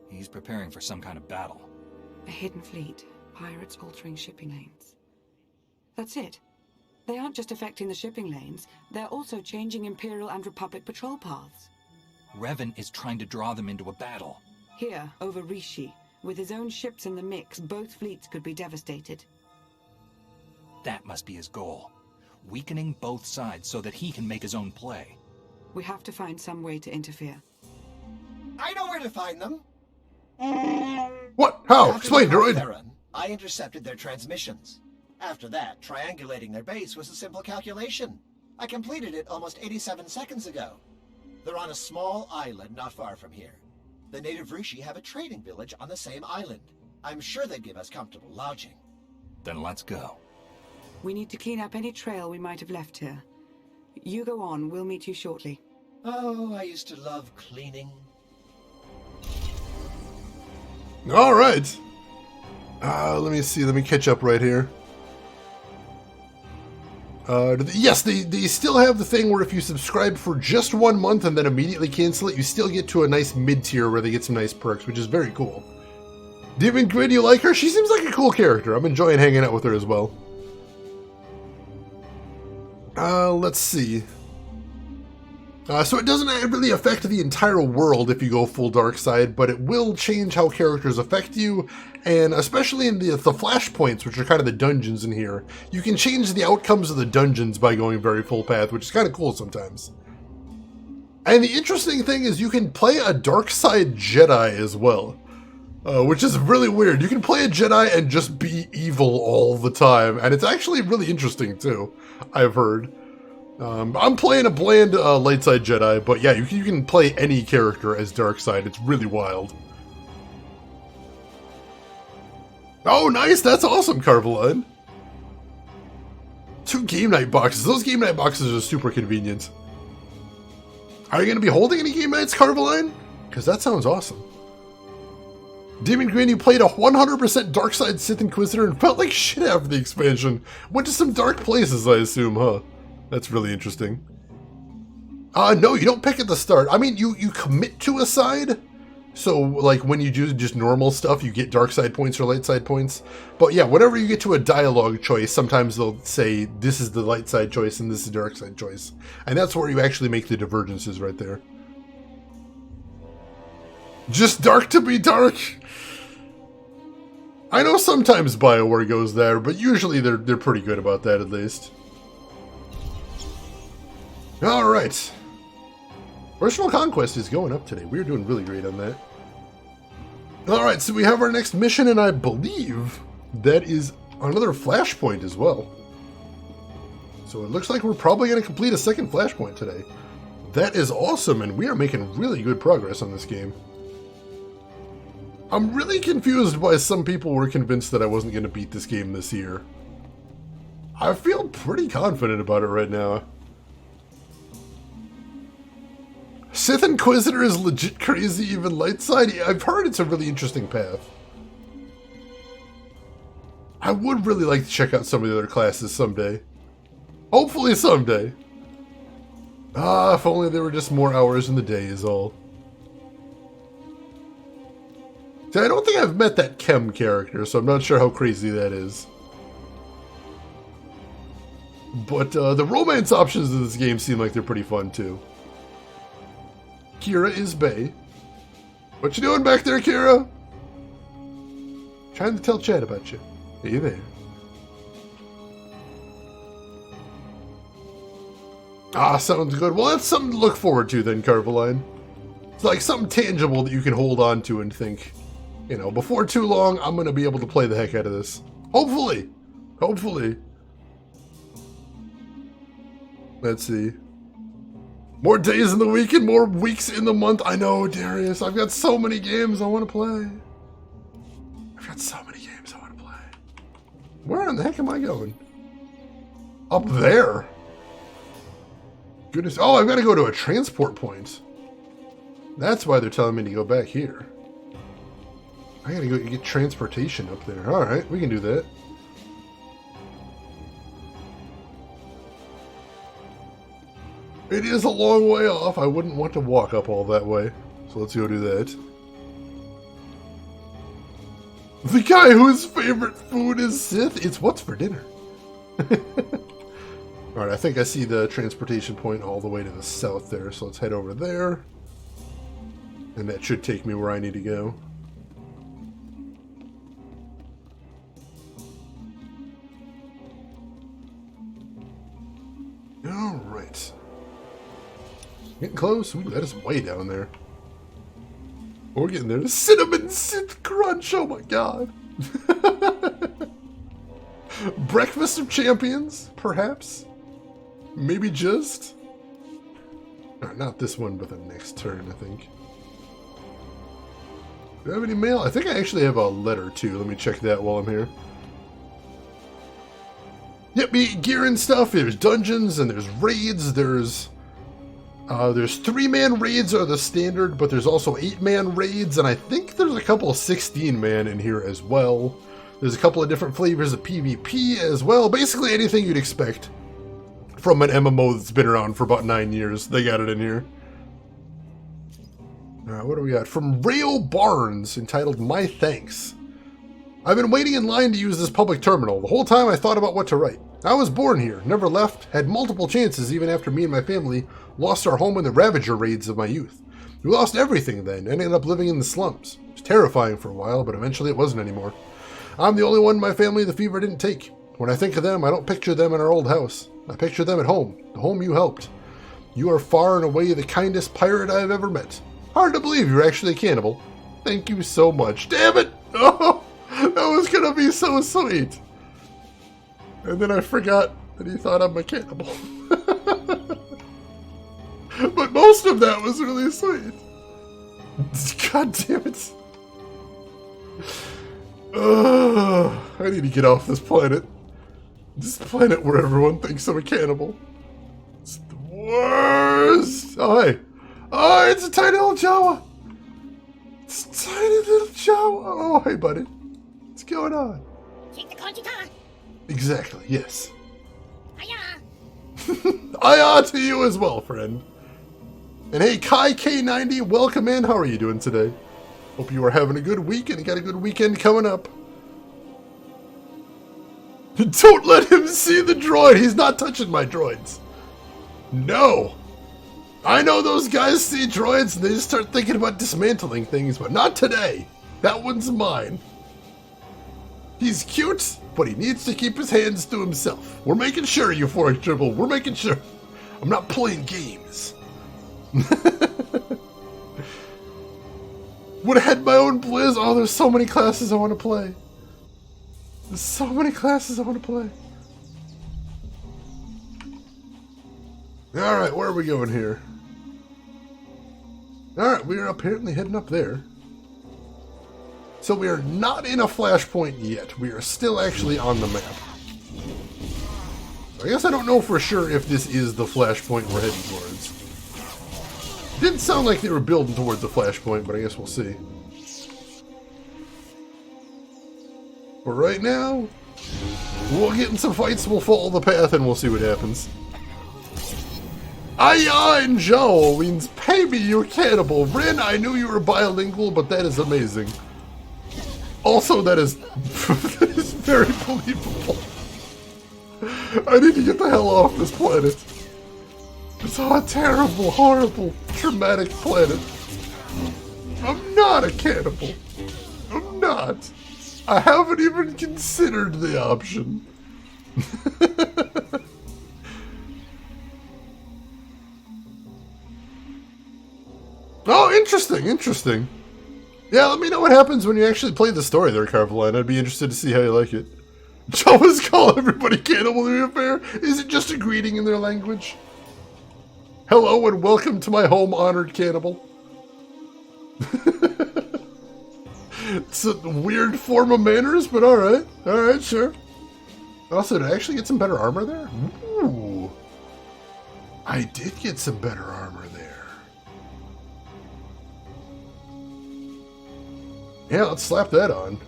[SPEAKER 7] He's preparing for some kind of battle.
[SPEAKER 10] A hidden fleet. Pirates altering shipping lanes. That's it. They aren't just affecting the shipping lanes, they're also changing Imperial and Republic patrol paths.
[SPEAKER 7] Revan is trying to draw them into a battle.
[SPEAKER 10] Here, over Rishi, with his own ships in the mix, both fleets could be devastated.
[SPEAKER 7] That must be his goal. Weakening both sides so that he can make his own play.
[SPEAKER 10] We have to find some way to interfere.
[SPEAKER 6] I know where to find them.
[SPEAKER 1] What? How?
[SPEAKER 6] After
[SPEAKER 1] Explain,
[SPEAKER 6] we caught
[SPEAKER 1] droid.
[SPEAKER 6] Theron, I intercepted their transmissions. After that, triangulating their base was a simple calculation. I completed it almost 87 seconds ago. They're on a small island not far from here. The native Rishi have a trading village on the same island. I'm sure they'd give us comfortable lodging.
[SPEAKER 7] Then let's go.
[SPEAKER 10] We need to clean up any trail we might have left here. You go on, we'll meet you shortly.
[SPEAKER 6] Oh, I used to love cleaning.
[SPEAKER 1] All right. Let me see. Let me catch up right here. Yes, they still have the thing where if you subscribe for just 1 month and then immediately cancel it, you still get to a nice mid-tier where they get some nice perks, which is very cool. Demon Grid, you like her? She seems like a cool character. I'm enjoying hanging out with her as well. Let's see. So it doesn't really affect the entire world if you go full dark side, but it will change how characters affect you, and especially in the flashpoints, which are kind of the dungeons in here, you can change the outcomes of the dungeons by going very full path, which is kind of cool sometimes. And the interesting thing is you can play a dark side Jedi as well, which is really weird. You can play a Jedi and just be evil all the time, and it's actually really interesting too, I've heard. I'm playing a bland light side Jedi, but yeah, you can play any character as dark side. It's really wild. Oh, nice! That's awesome, Carveline. 2 game night boxes. Those game night boxes are super convenient. Are you going to be holding any game nights, Carveline? Because that sounds awesome. Demon Green, you played a 100% dark side Sith Inquisitor and felt like shit after the expansion. Went to some dark places, I assume, huh? That's really interesting. No, you don't pick at the start. I mean, you commit to a side. So, like, when you do just normal stuff, you get dark side points or light side points. But yeah, whenever you get to a dialogue choice, sometimes they'll say, this is the light side choice and this is the dark side choice. And that's where you actually make the divergences right there. Just dark to be dark. I know sometimes BioWare goes there, but usually they're pretty good about that at least. Alright. Personal Conquest is going up today. We're doing really great on that. Alright, so we have our next mission, and I believe that is another Flashpoint as well. So it looks like we're probably going to complete a second Flashpoint today. That is awesome, and we are making really good progress on this game. I'm really confused why some people were convinced that I wasn't going to beat this game this year. I feel pretty confident about it right now. Sith Inquisitor is legit crazy, even light side. I've heard it's a really interesting path. I would really like to check out some of the other classes someday. Hopefully someday. If only there were just more hours in the day is all. See, I don't think I've met that Chem character, so I'm not sure how crazy that is. But the romance options in this game seem like they're pretty fun too. Kira is bae. What you doing back there, Kira? Trying to tell Chad about you. Hey there. Sounds good. Well, that's something to look forward to then, Carveline. It's like something tangible that you can hold on to and think, you know, before too long, I'm going to be able to play the heck out of this. Hopefully. Hopefully. Let's see. More days in the week and more weeks in the month. I know, Darius. I've got so many games I want to play. I've got so many games I want to play. Where in the heck am I going? Up there? Goodness. Oh, I've got to go to a transport point. That's why they're telling me to go back here. I gotta go get transportation up there. Alright, we can do that. It is a long way off. I wouldn't want to walk up all that way. So let's go do that. The guy whose favorite food is Sith? It's what's for dinner. Alright, I think I see the transportation point all the way to the south there. So let's head over there. And that should take me where I need to go. Alright. Getting close. Ooh, that is way down there. We're getting there. Cinnamon Sith Crunch! Oh my god. Breakfast of Champions, perhaps? Maybe just? Not this one, but the next turn, I think. Do I have any mail? I think I actually have a letter, too. Let me check that while I'm here. Yep, gear and stuff. There's dungeons and there's raids. There's 3-man raids are the standard, but there's also 8-man raids, and I think there's a couple of 16-man in here as well. There's a couple of different flavors of PvP as well. Basically anything you'd expect from an MMO that's been around for about 9 years. They got it in here. Alright, what do we got? From Rail Barnes, entitled My Thanks. I've been waiting in line to use this public terminal. The whole time I thought about what to write. I was born here, never left, had multiple chances even after me and my family lost our home in the Ravager raids of my youth. We lost everything then, ended up living in the slums. It was terrifying for a while, but eventually it wasn't anymore. I'm the only one in my family the fever didn't take. When I think of them, I don't picture them in our old house. I picture them at home, the home you helped. You are far and away the kindest pirate I've ever met. Hard to believe you're actually a cannibal. Thank you so much. Damn it! Oh, that was gonna be so sweet. And then I forgot that he thought I'm a cannibal. But most of that was really sweet. God damn it. I need to get off this planet. This planet where everyone thinks I'm a cannibal. It's the worst. Oh, hey. Oh, it's a tiny little Jawa. It's a tiny little Jawa. Oh, hey, buddy. What's going on? Exactly, yes. Aya to you as well, friend. And hey, Kai K90, welcome in. How are you doing today? Hope you are having a good week and got a good weekend coming up. Don't let him see the droid. He's not touching my droids. No. I know those guys see droids and they just start thinking about dismantling things, but not today. That one's mine. He's cute, but he needs to keep his hands to himself. We're making sure, Euphoric Dribble. We're making sure. I'm not playing games. Would have had my own Blizz. Oh, there's so many classes I want to play. There's so many classes I want to play. Alright, where are we going here? Alright, we are apparently heading up there. So we are not in a Flashpoint yet. We are still actually on the map. I guess I don't know for sure if this is the Flashpoint we're heading towards. It didn't sound like they were building towards the Flashpoint, but I guess we'll see. But right now, we'll get in some fights, we'll follow the path, and we'll see what happens. Aya and Zhao means pay me, you cannibal. Rin, I knew you were bilingual, but that is amazing. Also, that is very believable. I need to get the hell off this planet. It's a terrible, horrible, traumatic planet. I'm not a cannibal. I'm not. I haven't even considered the option. Oh, interesting, interesting. Yeah, let me know what happens when you actually play the story there, Carveline. I'd be interested to see how you like it. Jawas call everybody cannibal in the affair? Is it just a greeting in their language? Hello and welcome to my home, honored cannibal. It's a weird form of manners, but alright. Alright, sure. Also, did I actually get some better armor there? Ooh. I did get some better armor there. Yeah, let's slap that on.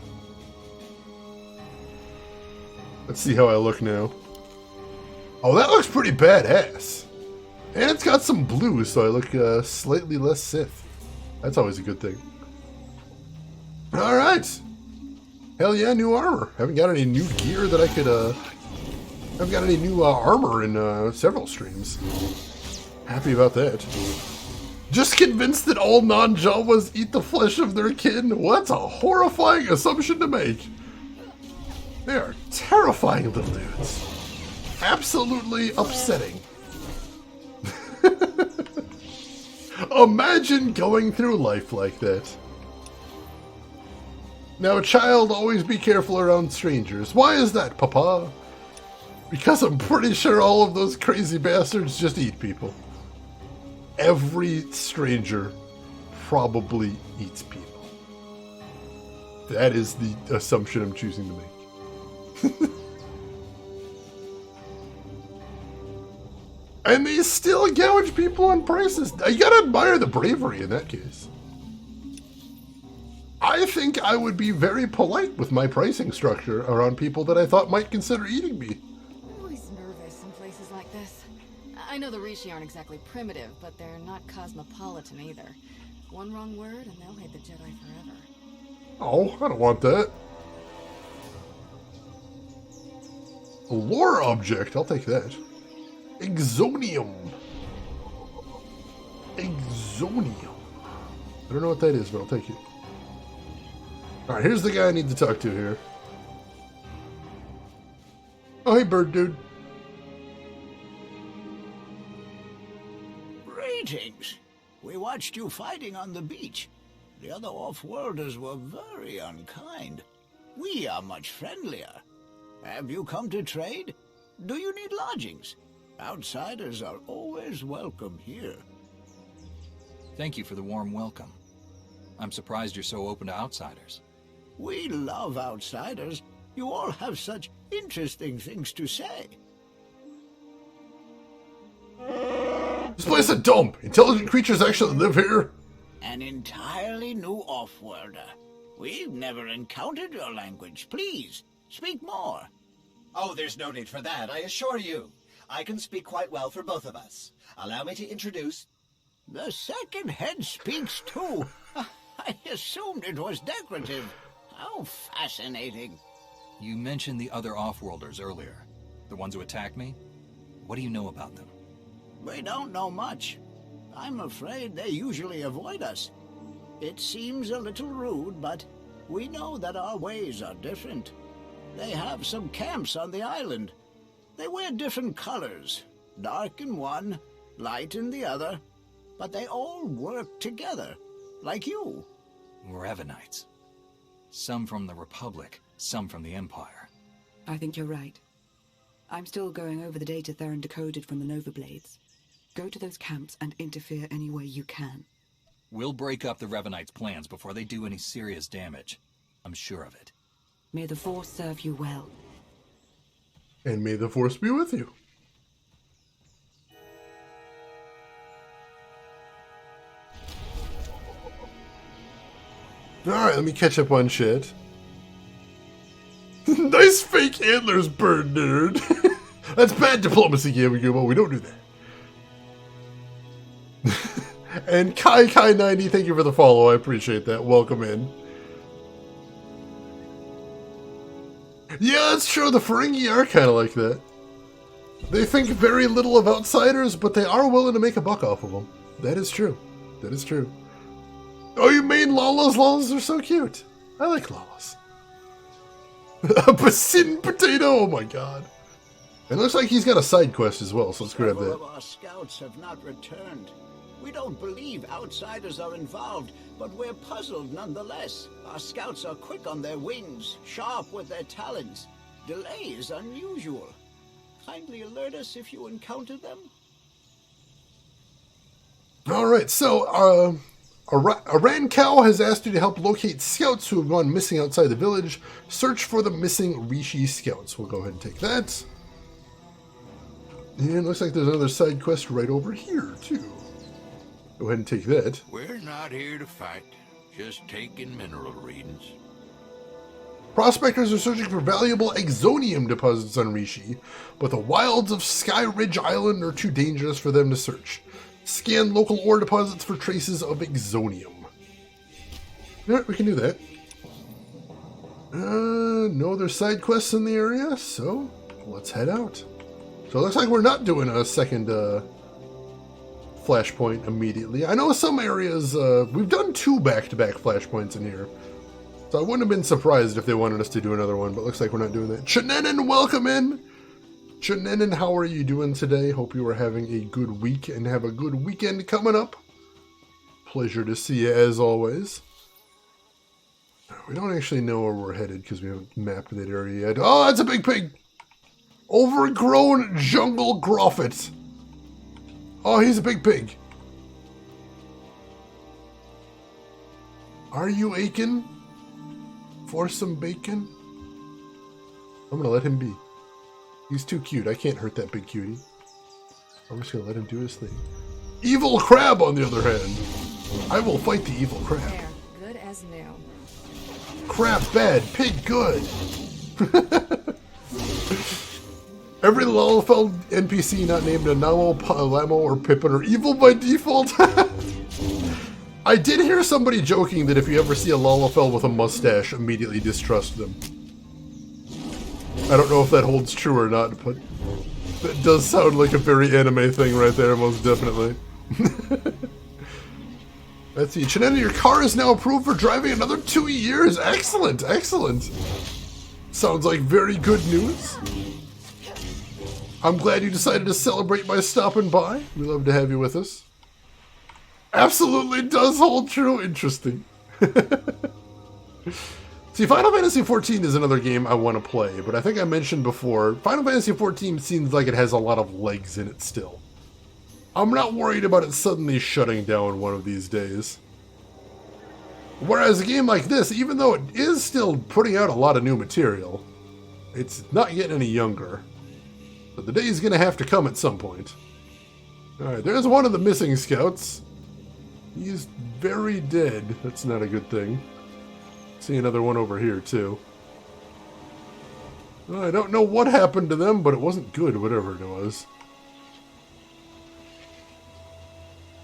[SPEAKER 1] Let's see how I look now. Oh, that looks pretty badass. And it's got some blue, so I look slightly less Sith. That's always a good thing. Alright. Hell yeah, new armor. Haven't got any new gear that I could, haven't got any new armor in several streams. Happy about that. Just convinced that all non-Jawas eat the flesh of their kin? Well, that's a horrifying assumption to make. They are terrifying little dudes. Absolutely upsetting. Imagine going through life like that. Now, child, always be careful around strangers. Why is that, Papa? Because I'm pretty sure all of those crazy bastards just eat people. Every stranger probably eats people. That is the assumption I'm choosing to make. And they still gouge people on prices. You gotta admire the bravery in that case. I think I would be very polite with my pricing structure around people that I thought might consider eating me.
[SPEAKER 5] I'm always nervous in places like this. I know the Rishi aren't exactly primitive, but they're not cosmopolitan either. One wrong word and they'll hate the Jedi forever.
[SPEAKER 1] Oh, I don't want that. A lore object, I'll take that. Exonium. Exonium. I don't know what that is, but I'll take it. Alright, here's the guy I need to talk to here. Oh, hey, bird dude.
[SPEAKER 11] Greetings. We watched you fighting on the beach. The other off-worlders were very unkind. We are much friendlier. Have you come to trade? Do you need lodgings? Outsiders are always welcome here.
[SPEAKER 7] Thank you for the warm welcome. I'm surprised you're so open to outsiders.
[SPEAKER 11] We love outsiders. You all have such interesting things to say.
[SPEAKER 1] This place is a dump. Intelligent creatures actually live here.
[SPEAKER 11] An entirely new off-worlder. We've never encountered your language. Please, speak more.
[SPEAKER 6] Oh, there's no need for that, I assure you. I can speak quite well for both of us. Allow me to introduce...
[SPEAKER 11] The second head speaks too. I assumed it was decorative. How fascinating.
[SPEAKER 7] You mentioned the other off-worlders earlier. The ones who attacked me? What do you know about them?
[SPEAKER 11] We don't know much. I'm afraid they usually avoid us. It seems a little rude, but we know that our ways are different. They have some camps on the island. They wear different colors. Dark in one, light in the other. But they all work together, like you.
[SPEAKER 7] Revanites. Some from the Republic, some from the Empire.
[SPEAKER 10] I think you're right. I'm still going over the data Theron decoded from the Nova Blades. Go to those camps and interfere any way you can.
[SPEAKER 7] We'll break up the Revanites' plans before they do any serious damage. I'm sure of it.
[SPEAKER 10] May the Force serve you well.
[SPEAKER 1] And may the Force be with you. Alright, let me catch up on shit. Nice fake antlers, bird nerd. That's bad diplomacy, Gamma. We don't do that. And Kai90, thank you for the follow. I appreciate that. Welcome in. Yeah, it's true. The Ferengi are kind of like that. They think very little of outsiders, but they are willing to make a buck off of them. That is true. That is true. Oh, you made Lalas? Lalas are so cute. I like Lalas. A basin potato? Oh my god. It looks like he's got a side quest as well, so let's grab that.
[SPEAKER 11] Several of our scouts have not returned. We don't believe outsiders are involved, but we're puzzled nonetheless. Our scouts are quick on their wings, sharp with their talons. Delay is unusual. Kindly alert us if you encounter them.
[SPEAKER 1] Alright, so, Aran Cow has asked you to help locate scouts who have gone missing outside the village. Search for the missing Rishi scouts. We'll go ahead and take that. And it looks like there's another side quest right over here, too. Go ahead and take that.
[SPEAKER 4] We're not here to fight, just taking mineral readings.
[SPEAKER 1] Prospectors are searching for valuable exonium deposits on Rishi, but the wilds of Sky Ridge Island are too dangerous for them to search. Scan local ore deposits for traces of exonium. Alright, we can do that. No other side quests in the area, so let's head out. So it looks like we're not doing a second Flashpoint immediately. I know some areas, we've done 2 back-to-back Flashpoints in here. So I wouldn't have been surprised if they wanted us to do another one, but looks like we're not doing that. Chanenin, welcome in! Chanenin, how are you doing today? Hope you are having a good week and have a good weekend coming up. Pleasure to see you as always. We don't actually know where we're headed because we haven't mapped that area yet. Oh, that's a big pig! Overgrown jungle groffet. Oh, he's a big pig. Are you aching for some bacon? I'm gonna let him be. He's too cute. I can't hurt that big cutie. I'm just gonna let him do his thing. Evil crab, on the other hand. I will fight the evil crab.
[SPEAKER 5] There, good as new.
[SPEAKER 1] Crab bad, pig good. Every Lalafell NPC not named a Namo, Lamo, or Pippin are evil by default. I did hear somebody joking that if you ever see a Lalafell with a mustache, immediately distrust them. I don't know if that holds true or not, but that does sound like a very anime thing right there, most definitely. Let's see. Chanena, your car is now approved for driving another 2 years. Excellent, excellent. Sounds like very good news. I'm glad you decided to celebrate by stopping by. We love to have you with us. Absolutely does hold true. Interesting. See, Final Fantasy XIV is another game I want to play, but I think I mentioned before, Final Fantasy XIV seems like it has a lot of legs in it still. I'm not worried about it suddenly shutting down one of these days. Whereas a game like this, even though it is still putting out a lot of new material, it's not getting any younger. But the day's gonna have to come at some point. Alright, there's one of the missing scouts. He's very dead. That's not a good thing. See another one over here, too. Well, I don't know what happened to them, but it wasn't good, whatever it was.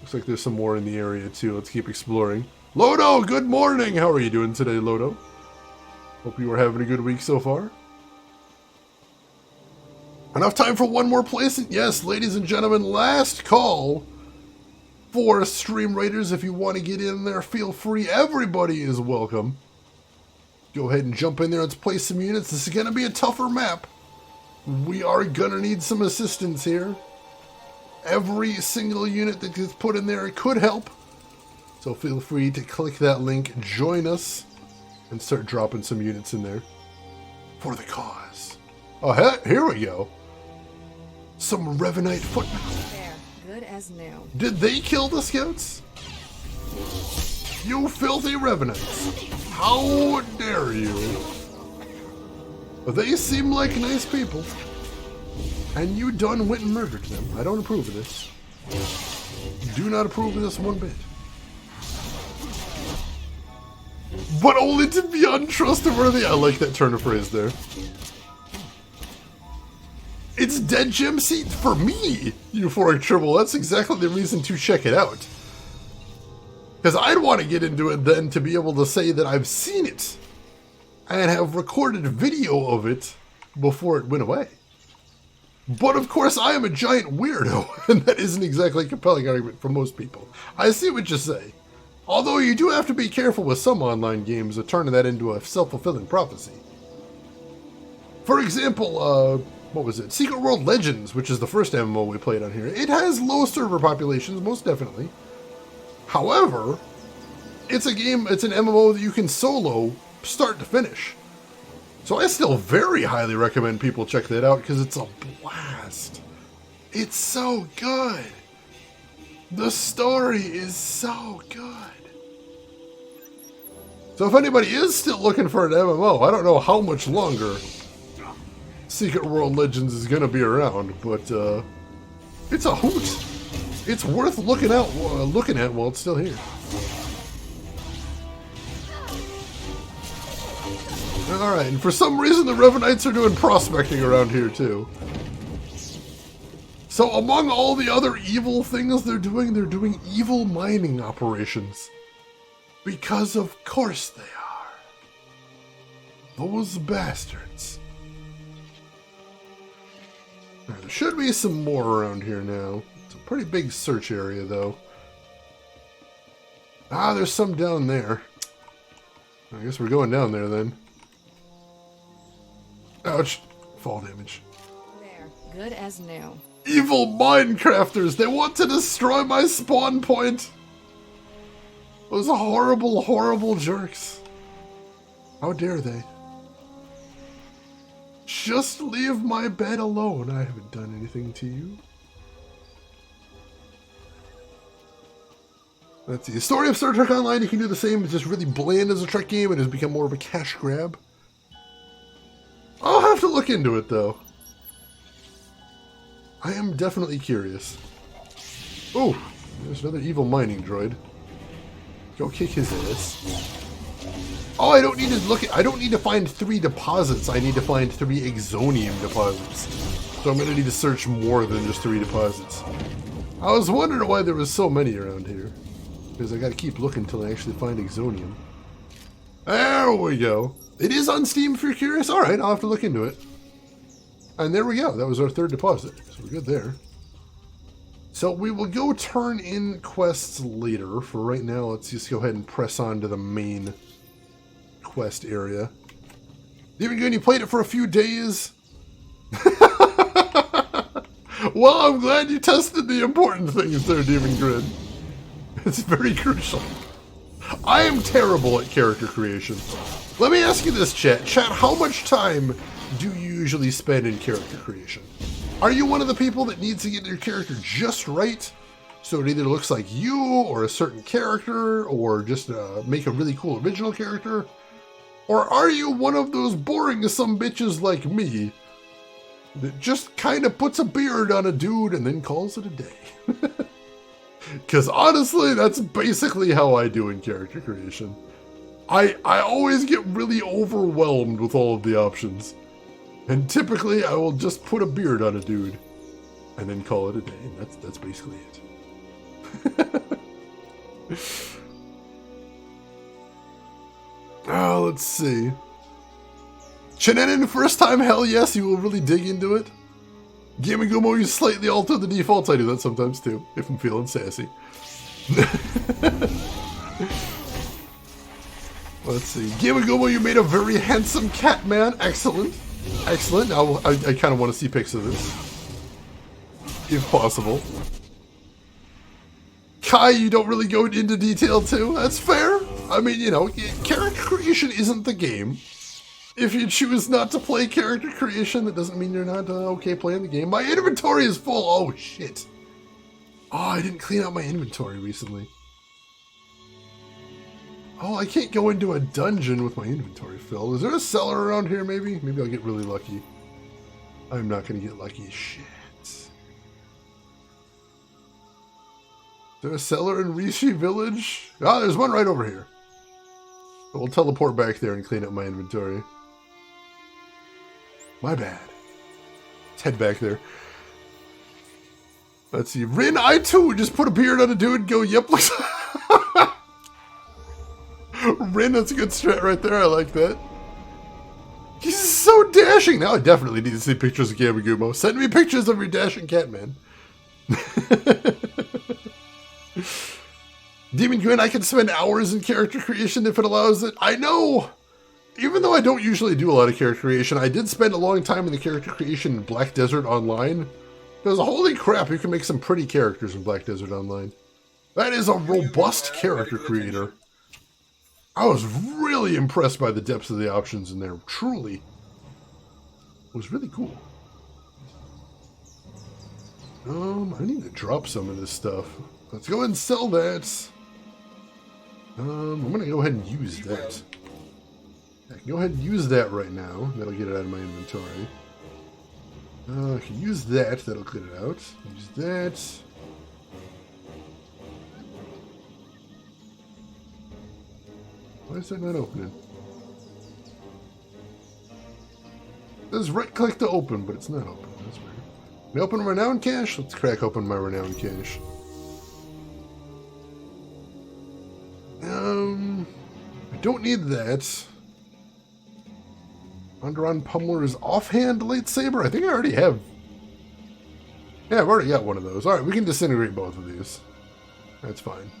[SPEAKER 1] Looks like there's some more in the area, too. Let's keep exploring. Lodo, good morning! How are you doing today, Lodo? Hope you are having a good week so far. Enough time for one more placement? Yes, ladies and gentlemen, last call for Stream Raiders. If you want to get in there, feel free. Everybody is welcome. Go ahead and jump in there. Let's play some units. This is going to be a tougher map. We are going to need some assistance here. Every single unit that gets put in there could help. So feel free to click that link, join us, and start dropping some units in there. For the cause. Oh, here we go. Some Revanite footmen.
[SPEAKER 5] There, good as new.
[SPEAKER 1] Did they kill the scouts? You filthy Revanites. How dare you? They seem like nice people. And you done went and murdered them. I don't approve of this. Do not approve of this one bit. But only to be untrustworthy. I like that turn of phrase there. It's Dead Gem Seat for me, Euphoric Tribble. That's exactly the reason to check it out. Because I'd want to get into it then to be able to say that I've seen it and have recorded video of it before it went away. But of course, I am a giant weirdo, and that isn't exactly a compelling argument for most people. I see what you say. Although you do have to be careful with some online games of turning that into a self-fulfilling prophecy. For example, what was it? Secret World Legends, which is the first MMO we played on here. It has low server populations, most definitely. However, it's a game, it's an MMO that you can solo start to finish. So I still very highly recommend people check that out because it's a blast. It's so good. The story is so good. So if anybody is still looking for an MMO, I don't know how much longer Secret World Legends is going to be around, but it's a hoot. It's worth looking at while it's still here. Alright, and for some reason the Revanites are doing prospecting around here too. So among all the other evil things they're doing evil mining operations. Because of course they are. Those bastards. Right, there should be some more around here now. It's a pretty big search area though. Ah, there's some down there. I guess we're going down there then. Ouch. Fall damage.
[SPEAKER 5] There. Good as new.
[SPEAKER 1] Evil Minecrafters! They want to destroy my spawn point! Those horrible, horrible jerks. How dare they? Just leave my bed alone. I haven't done anything to you. Let's see. The story of Star Trek Online, you can do the same. It's just really bland as a Trek game. It has become more of a cash grab. I'll have to look into it, though. I am definitely curious. Oh, there's another evil mining droid. Go kick his ass. Oh, I don't need to look at. I don't need to find 3 deposits. I need to find 3 exonium deposits. So I'm gonna need to search more than just 3 deposits. I was wondering why there was so many around here, because I gotta keep looking until I actually find exonium. There we go. It is on Steam if you're curious. All right, I'll have to look into it. And there we go. That was our 3rd deposit. So we're good there. So we will go turn in quests later. For right now, let's just go ahead and press on to the main quest area. Demon Goon, you played it for a few days? Well, I'm glad you tested the important things there, Demon Grin. It's very crucial. I am terrible at character creation. Let me ask you this, chat. Chat, how much time do you usually spend in character creation? Are you one of the people that needs to get your character just right, so it either looks like you or a certain character, or just make a really cool original character? Or are you one of those boring sumbitches like me that just kind of puts a beard on a dude and then calls it a day? Because honestly, that's basically how I do in character creation. I always get really overwhelmed with all of the options. And typically, I will just put a beard on a dude and then call it a day. And that's basically it. Oh, let's see. Shenanigan, first time, hell yes, you will really dig into it. Gaming Gumo, you slightly alter the defaults. I do that sometimes too, if I'm feeling sassy. Let's see. Gaming Gumo, you made a very handsome cat man. Excellent. Excellent. Now I kind of want to see pics of this, if possible. Kai, you don't really go into detail too. That's fair. I mean, you know, character creation isn't the game. If you choose not to play character creation, that doesn't mean you're not okay playing the game. My inventory is full. Oh, shit. Oh, I didn't clean out my inventory recently. Oh, I can't go into a dungeon with my inventory filled. Is there a cellar around here, maybe? Maybe I'll get really lucky. I'm not going to get lucky. Shit. Is there a cellar in Rishi Village? Ah, there's one right over here. We'll teleport back there and clean up my inventory. My bad. Let's head back there. Let's see. Rin, I too just put a beard on a dude and go, yep, looks. Rin, that's a good strat right there. I like that. He's so dashing. Now I definitely need to see pictures of Gamagumo. Send me pictures of your dashing cat, man. Demon Grin, I can spend hours in character creation if it allows it. I know! even though I don't usually do a lot of character creation, I did spend a long time in the character creation in Black Desert Online. Because holy crap, you can make some pretty characters in Black Desert Online. That is a robust character creator. I was really impressed by the depths of the options in there. Truly. It was really cool. I need to drop some of this stuff. Let's go ahead and sell that. I'm going to go ahead and use that. I can go ahead and use that right now. That'll get it out of my inventory. I can use that. That'll clear it out. Use that. Why is that not opening? It says right click to open, but it's not open. That's weird. Can I open Renown Cache? Let's crack open my Renown Cache. I don't need that. Underon Pummeler's offhand lightsaber? I think I already have. Yeah, I've already got one of those. Alright, we can disintegrate both of these. That's fine.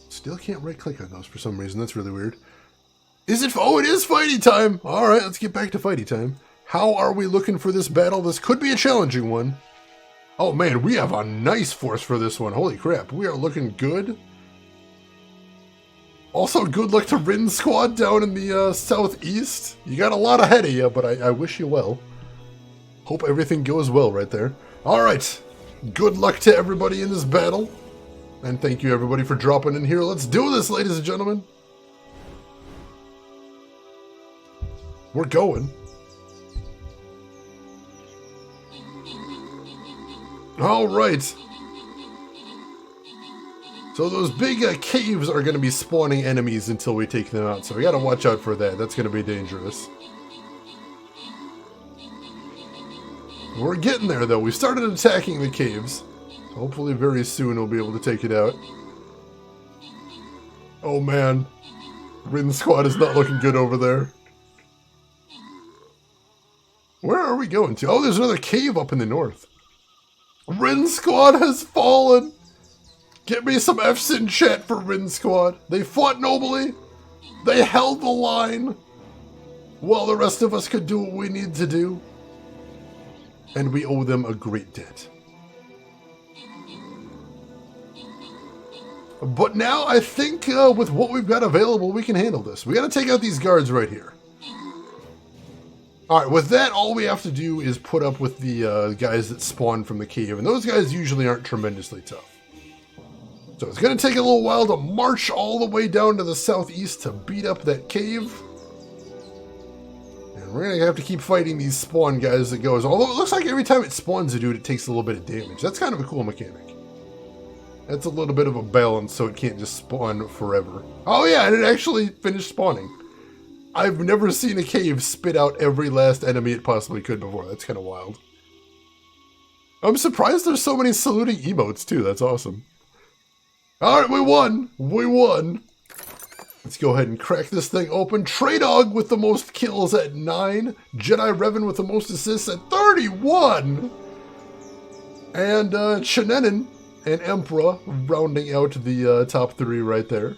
[SPEAKER 1] Still can't right click on those for some reason. That's really weird. Is it? Oh, it is fighty time! Alright, let's get back to fighty time. How are we looking for this battle? This could be a challenging one. Oh man, we have a nice force for this one. Holy crap, we are looking good. Also, good luck to Rin Squad down in the southeast. You got a lot ahead of you, but I wish you well. Hope everything goes well right there. Alright, good luck to everybody in this battle. And thank you everybody for dropping in here. Let's do this, ladies and gentlemen. We're going. Alright. So those big caves are going to be spawning enemies until we take them out. So we got to watch out for that. That's going to be dangerous. We're getting there though. We started attacking the caves. So hopefully very soon we'll be able to take it out. Oh man. Rin Squad is not looking good over there. Where are we going to? Oh, there's another cave up in the north. Rin Squad has fallen! Get me some F's in chat for Rin Squad. They fought nobly. They held the line. While the rest of us could do what we need to do. And we owe them a great debt. But now I think with what we've got available, we can handle this. We got to take out these guards right here. Alright, with that, all we have to do is put up with the guys that spawn from the cave. And those guys usually aren't tremendously tough. So it's going to take a little while to march all the way down to the southeast to beat up that cave. And we're going to have to keep fighting these spawn guys that goes. Although it looks like every time it spawns a dude, it takes a little bit of damage. That's kind of a cool mechanic. That's a little bit of a balance so it can't just spawn forever. Oh yeah, and it actually finished spawning. I've never seen a cave spit out every last enemy it possibly could before. That's kind of wild. I'm surprised there's so many saluting emotes too. That's awesome. Alright, we won! We won! Let's go ahead and crack this thing open. Traydog with the most kills at 9. Jedi Revan with the most assists at 31! And Chenenin and Emperor rounding out the top 3 right there.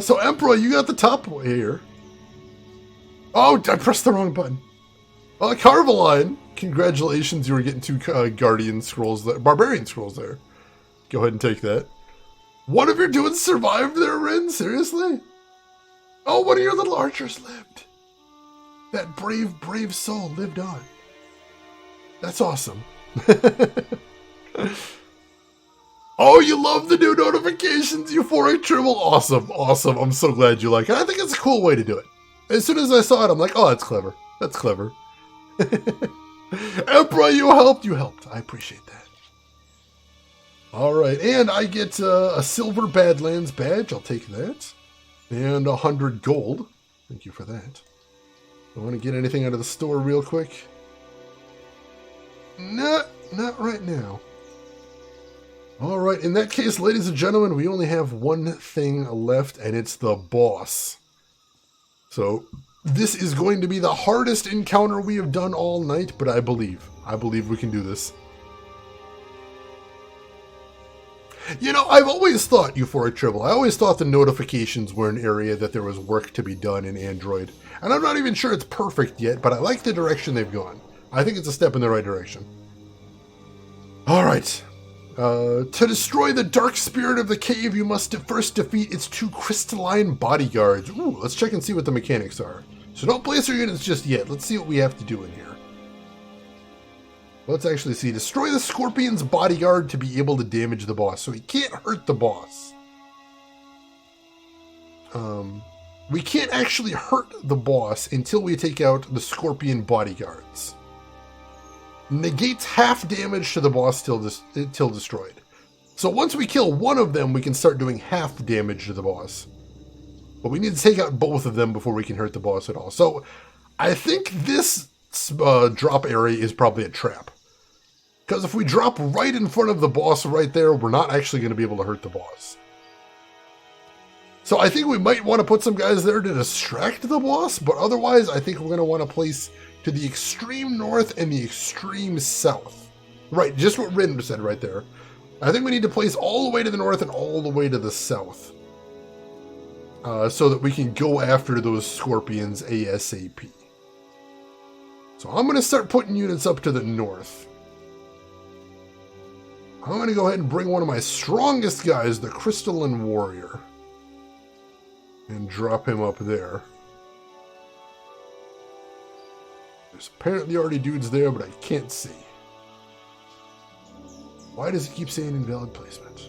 [SPEAKER 1] So Emperor, you got the top here. Oh, I pressed the wrong button. Carveline, congratulations, you were getting 2 Guardian Scrolls, Barbarian Scrolls there. Go ahead and take that. One of your dudes survived there, Rin? Seriously? Oh, one of your little archers lived. That brave, brave soul lived on. That's awesome. Oh, you love the new notifications, Euphoric Tribble? Awesome, awesome. I'm so glad you like it. I think it's a cool way to do it. As soon as I saw it, I'm like, oh, that's clever. That's clever. Emperor, you helped. I appreciate that. Alright, and I get a Silver Badlands badge. I'll take that. And 100 gold. Thank you for that. I want to get anything out of the store real quick. Not right now. Alright, in that case, ladies and gentlemen, we only have one thing left, and it's the boss. So, this is going to be the hardest encounter we have done all night, but I believe we can do this. You know, I've always thought, Euphoric Tribble, I always thought the notifications were an area that there was work to be done in Android. And I'm not even sure it's perfect yet, but I like the direction they've gone. I think it's a step in the right direction. Alright. To destroy the dark spirit of the cave, you must first defeat its 2 crystalline bodyguards. Ooh, let's check and see what the mechanics are. So don't place your units just yet. Let's see what we have to do in here. Let's actually see. Destroy the Scorpion's bodyguard to be able to damage the boss. So he can't hurt the boss. We can't actually hurt the boss until we take out the Scorpion bodyguards. Negates half damage to the boss till destroyed. So once we kill one of them, we can start doing half damage to the boss. But we need to take out both of them before we can hurt the boss at all. So I think this drop area is probably a trap. Because if we drop right in front of the boss right there, we're not actually going to be able to hurt the boss. So I think we might want to put some guys there to distract the boss, but otherwise I think we're going to want to place to the extreme north and the extreme south. Right, just what Rin said right there. I think we need to place all the way to the north and all the way to the south. So that we can go after those Scorpions ASAP. So I'm going to start putting units up to the north. I'm going to go ahead and bring one of my strongest guys, the Crystalline Warrior. And drop him up there. There's apparently already dudes there, but I can't see. Why does it keep saying invalid placement?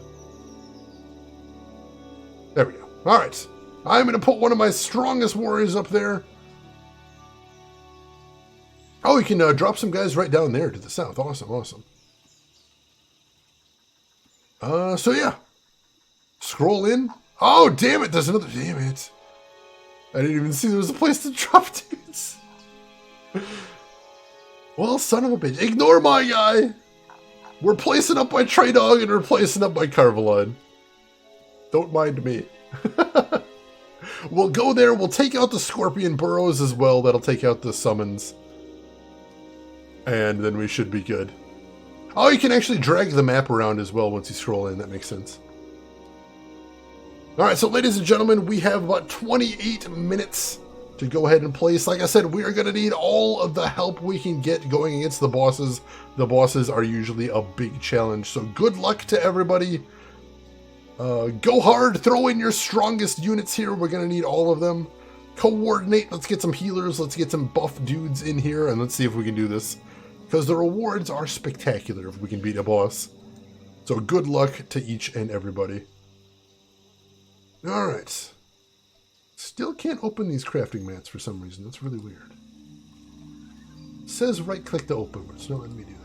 [SPEAKER 1] There we go. Alright. I'm going to put one of my strongest warriors up there. Oh, you can drop some guys right down there to the south. Awesome, awesome. So yeah. Scroll in. Oh, damn it, there's another... Damn it. I didn't even see there was a place to drop dudes. Well, son of a bitch. Ignore my guy. We're placing up by Trey Dog and we're placing up by Carvalon. Don't mind me. We'll go there. We'll take out the Scorpion burrows as well. That'll take out the summons. And then we should be good. Oh, you can actually drag the map around as well once you scroll in. That makes sense. Alright, so ladies and gentlemen, we have about 28 minutes to go ahead and place. Like I said, we are going to need all of the help we can get going against the bosses. The bosses are usually a big challenge, so good luck to everybody. Go hard, throw in your strongest units here. We're going to need all of them. Coordinate, let's get some healers, let's get some buff dudes in here, and let's see if we can do this. Because the rewards are spectacular if we can beat a boss. So good luck to each and everybody. Alright. Still can't open these crafting mats for some reason. That's really weird. It says right click to open, but it's not letting me do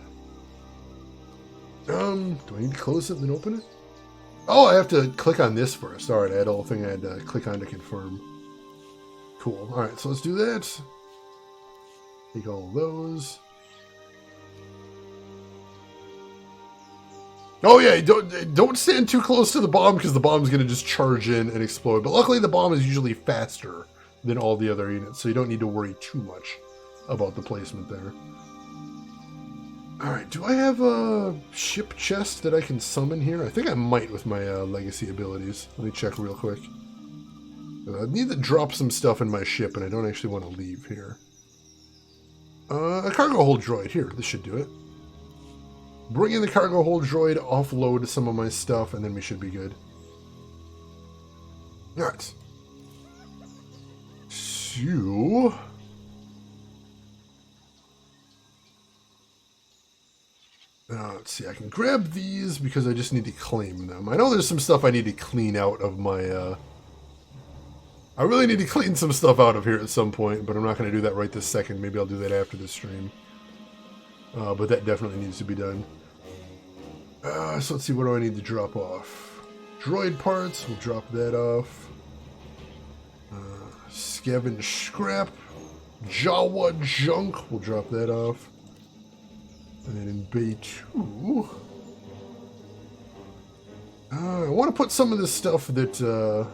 [SPEAKER 1] that. Do I need to close it and then open it? Oh, I have to click on this first. Alright, I had a whole thing I had to click on to confirm. Cool. Alright, so let's do that. Take all of those. Oh yeah, don't stand too close to the bomb because the bomb's going to just charge in and explode. But luckily the bomb is usually faster than all the other units, so you don't need to worry too much about the placement there. Alright, do I have a ship chest that I can summon here? I think I might with my legacy abilities. Let me check real quick. I need to drop some stuff in my ship and I don't actually want to leave here. A cargo hold droid. Here, this should do it. Bring in the cargo hold droid, offload some of my stuff, and then we should be good. Alright. So... let's see, I can grab these because I just need to claim them. I know there's some stuff I need to clean out of my, I really need to clean some stuff out of here at some point, but I'm not going to do that right this second. Maybe I'll do that after this stream. But that definitely needs to be done. So let's see, what do I need to drop off? Droid parts, we'll drop that off. Scavenge scrap. Jawa junk, we'll drop that off. And then in Bay 2... I want to put some of this stuff that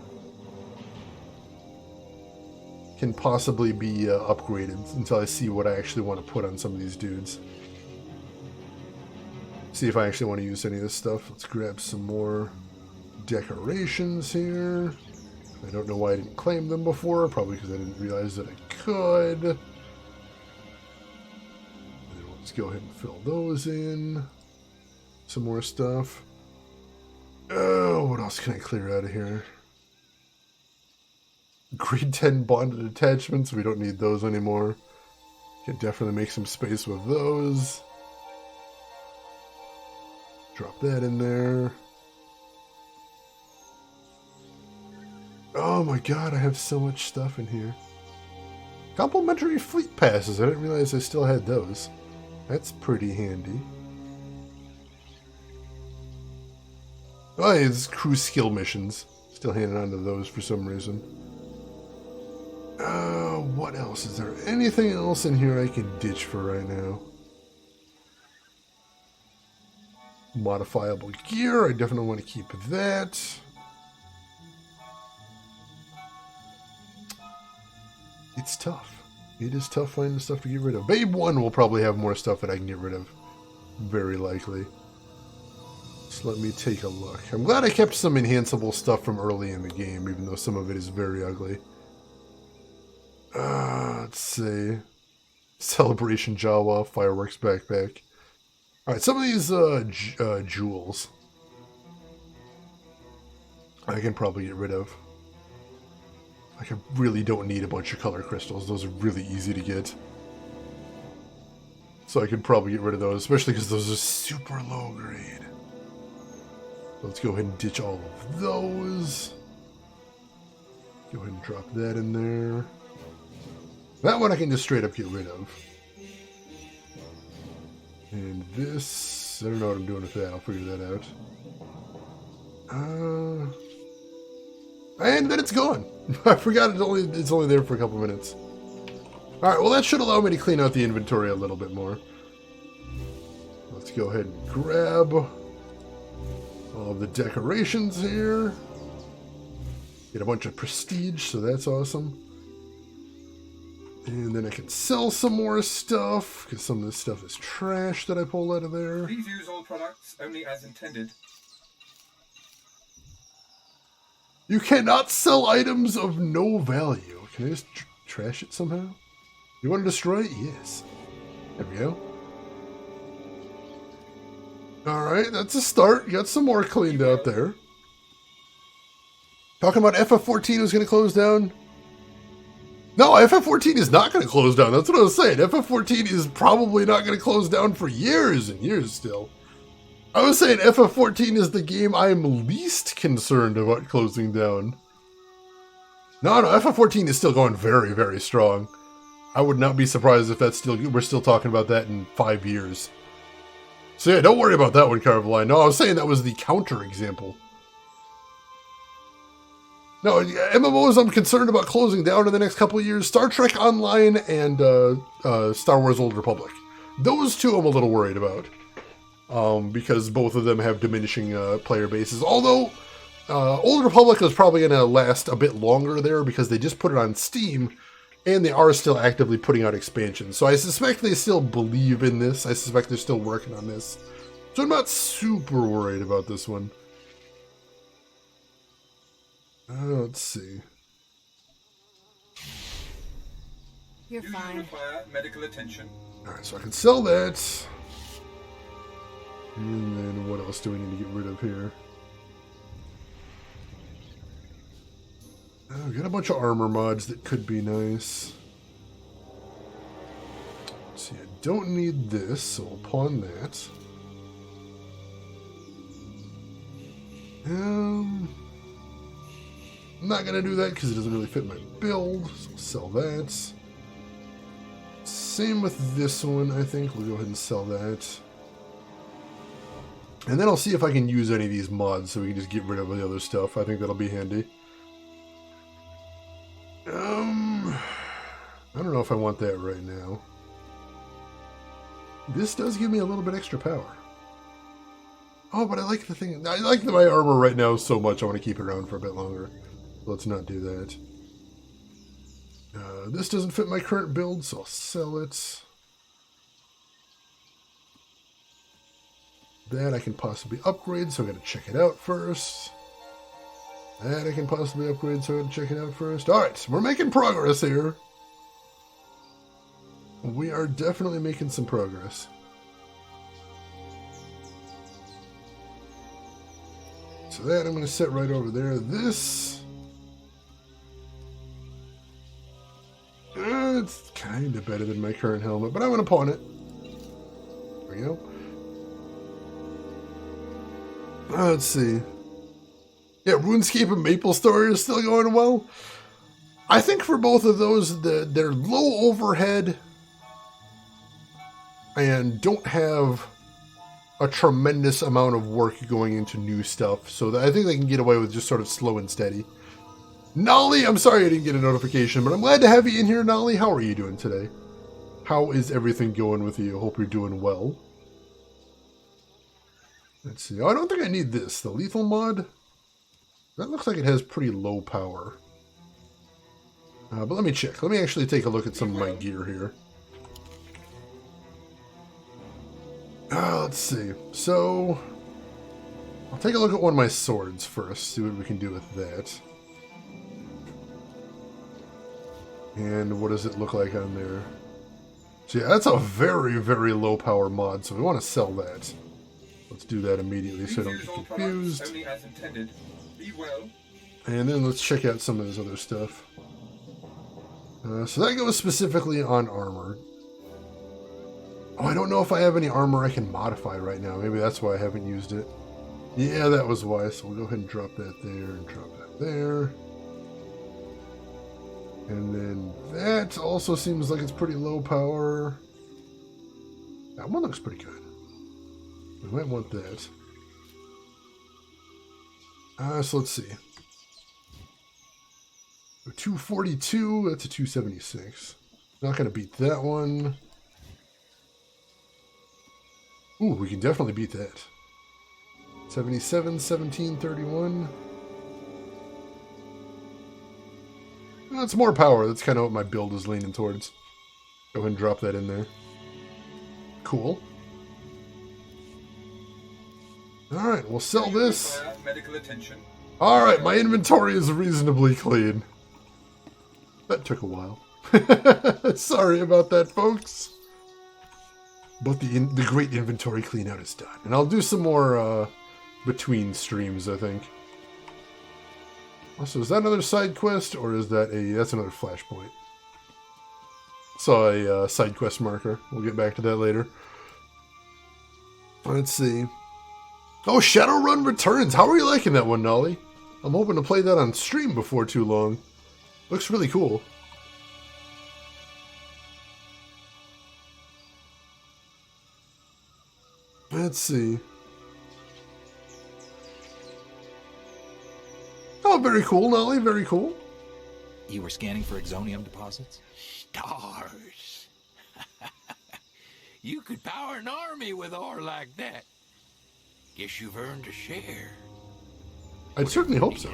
[SPEAKER 1] can possibly be upgraded until I see what I actually want to put on some of these dudes. See if I actually want to use any of this stuff. Let's grab some more decorations here. I don't know why I didn't claim them before. Probably because I didn't realize that I could. And then let's go ahead and fill those in. Some more stuff. Oh, what else can I clear out of here? Grade 10 bonded attachments. We don't need those anymore. Can definitely make some space with those. Drop that in there. Oh my god, I have so much stuff in here. Complimentary fleet passes. I didn't realize I still had those. That's pretty handy. Oh, yeah, it's crew skill missions. Still hanging on to those for some reason. What else? Is there anything else in here I can ditch for right now? Modifiable gear. I definitely want to keep that. It's tough. It is tough finding stuff to get rid of. Babe 1 will probably have more stuff that I can get rid of. Very likely. So let me take a look. I'm glad I kept some enhanceable stuff from early in the game, even though some of it is very ugly. Let's see. Celebration Jawa, Fireworks Backpack. Alright, some of these jewels I can probably get rid of. Like, I really don't need a bunch of color crystals. Those are really easy to get. So I could probably get rid of those, especially because those are super low grade. Let's go ahead and ditch all of those. Go ahead and drop that in there. That one I can just straight up get rid of. And this, I don't know what I'm doing with that. I'll figure that out. And then it's gone. I forgot it's only there for a couple minutes. Alright, well that should allow me to clean out the inventory a little bit more. Let's go ahead and grab all of the decorations here. Get a bunch of prestige, so that's awesome. And then I can sell some more stuff, because some of this stuff is trash that I pulled out of there.
[SPEAKER 13] Please use all products only as intended.
[SPEAKER 1] You cannot sell items of no value. Can I just trash it somehow? You want to destroy it? Yes. There we go. Alright, that's a start. Got some more cleaned out there. Talking about FF14 was going to close down. No, FF14 is not going to close down. That's what I was saying. FF14 is probably not going to close down for years and years still. I was saying FF14 is the game I'm least concerned about closing down. No, FF14 is still going very, very strong. I would not be surprised if we're still talking about that in 5 years. So yeah, don't worry about that one, Carveline. No, I was saying that was the counter example. No, MMOs I'm concerned about closing down in the next couple of years. Star Trek Online and Star Wars Old Republic. Those two I'm a little worried about. Because both of them have diminishing player bases. Although, Old Republic is probably going to last a bit longer there because they just put it on Steam and they are still actively putting out expansions. So I suspect they still believe in this. I suspect they're still working on this. So I'm not super worried about this one. Let's see.
[SPEAKER 5] You're fine.
[SPEAKER 13] Require medical attention.
[SPEAKER 1] Alright, so I can sell that. And then what else do we need to get rid of here? Oh, got a bunch of armor mods that could be nice. Let's see, I don't need this, so I'll pawn that. I'm not going to do that because it doesn't really fit my build, so I'll sell that. Same with this one, I think. We'll go ahead and sell that. And then I'll see if I can use any of these mods so we can just get rid of the other stuff. I think that'll be handy. I don't know if I want that right now. This does give me a little bit extra power. Oh, but I like the thing. I like my armor right now so much I want to keep it around for a bit longer. Let's not do that. This doesn't fit my current build, so I'll sell it. That I can possibly upgrade, so I gotta check it out first. That I can possibly upgrade, so I gotta check it out first. Alright, we're making progress here. We are definitely making some progress. So that I'm gonna set right over there. This... it's kind of better than my current helmet, but I'm gonna pawn it. There we go. Let's see. Yeah, RuneScape and MapleStory are still going well. I think for both of those, they're low overhead and don't have a tremendous amount of work going into new stuff. So I think they can get away with just sort of slow and steady. Nolly, I'm sorry I didn't get a notification, but I'm glad to have you in here, Nolly. How are you doing today? How is everything going with you? Hope you're doing well. Let's see. Oh, I don't think I need this. The lethal mod? That looks like it has pretty low power. But let me check. Let me actually take a look at some of my gear here. Let's see. So, I'll take a look at one of my swords first. See what we can do with that. And what does it look like on there? So yeah, that's a very, very low power mod. So we want to sell that. Let's do that immediately so I don't get confused.
[SPEAKER 13] Only as intended. Be well.
[SPEAKER 1] And then let's check out some of this other stuff. So that goes specifically on armor. Oh, I don't know if I have any armor I can modify right now. Maybe that's why I haven't used it. Yeah, that was why. So we'll go ahead and drop that there and drop that there. And then that also seems like it's pretty low power. That one looks pretty good. We might want that. So let's see. A 242, that's a 276. Not going to beat that one. Ooh, we can definitely beat that. 77, 17, 31. That's more power. That's kind of what my build is leaning towards. Go ahead and drop that in there. Cool. Alright, we'll sell this.
[SPEAKER 13] Medical attention.
[SPEAKER 1] Alright, my inventory is reasonably clean. That took a while. Sorry about that, folks. But the great inventory clean out is done. And I'll do some more between streams, I think. Also, is that another side quest, or is that that's another Flashpoint? Saw a side quest marker. We'll get back to that later. Let's see. Oh, Shadowrun returns. How are you liking that one, Nolly? I'm hoping to play that on stream before too long. Looks really cool. Let's see. Oh, very cool, Nolly. Very cool.
[SPEAKER 7] You were scanning for exonium deposits?
[SPEAKER 4] Stars. You could power an army with ore like that. Guess you've earned a share.
[SPEAKER 1] I'd certainly hope so.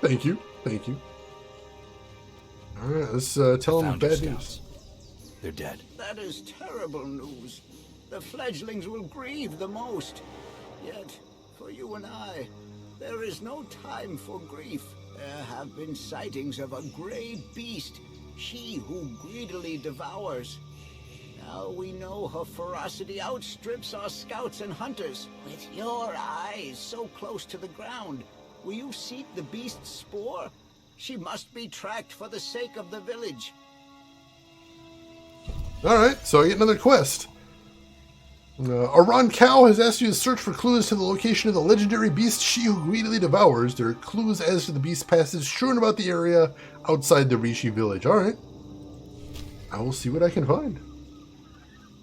[SPEAKER 1] Thank you. Thank you. Alright, let's tell them the bad news.
[SPEAKER 7] They're dead.
[SPEAKER 11] That is terrible news. The fledglings will grieve the most. Yet, for you and I, there is no time for grief. There have been sightings of a grey beast, she who greedily devours. Now we know her ferocity outstrips our scouts and hunters. With your eyes so close to the ground, will you seek the beast's spoor? She must be tracked for the sake of the village.
[SPEAKER 1] Alright, so I get another quest. Aran Cow has asked you to search for clues to the location of the legendary beast she who greedily devours. There are clues as to the beast's passage strewn about the area outside the Rishi village. Alright. I will see what I can find.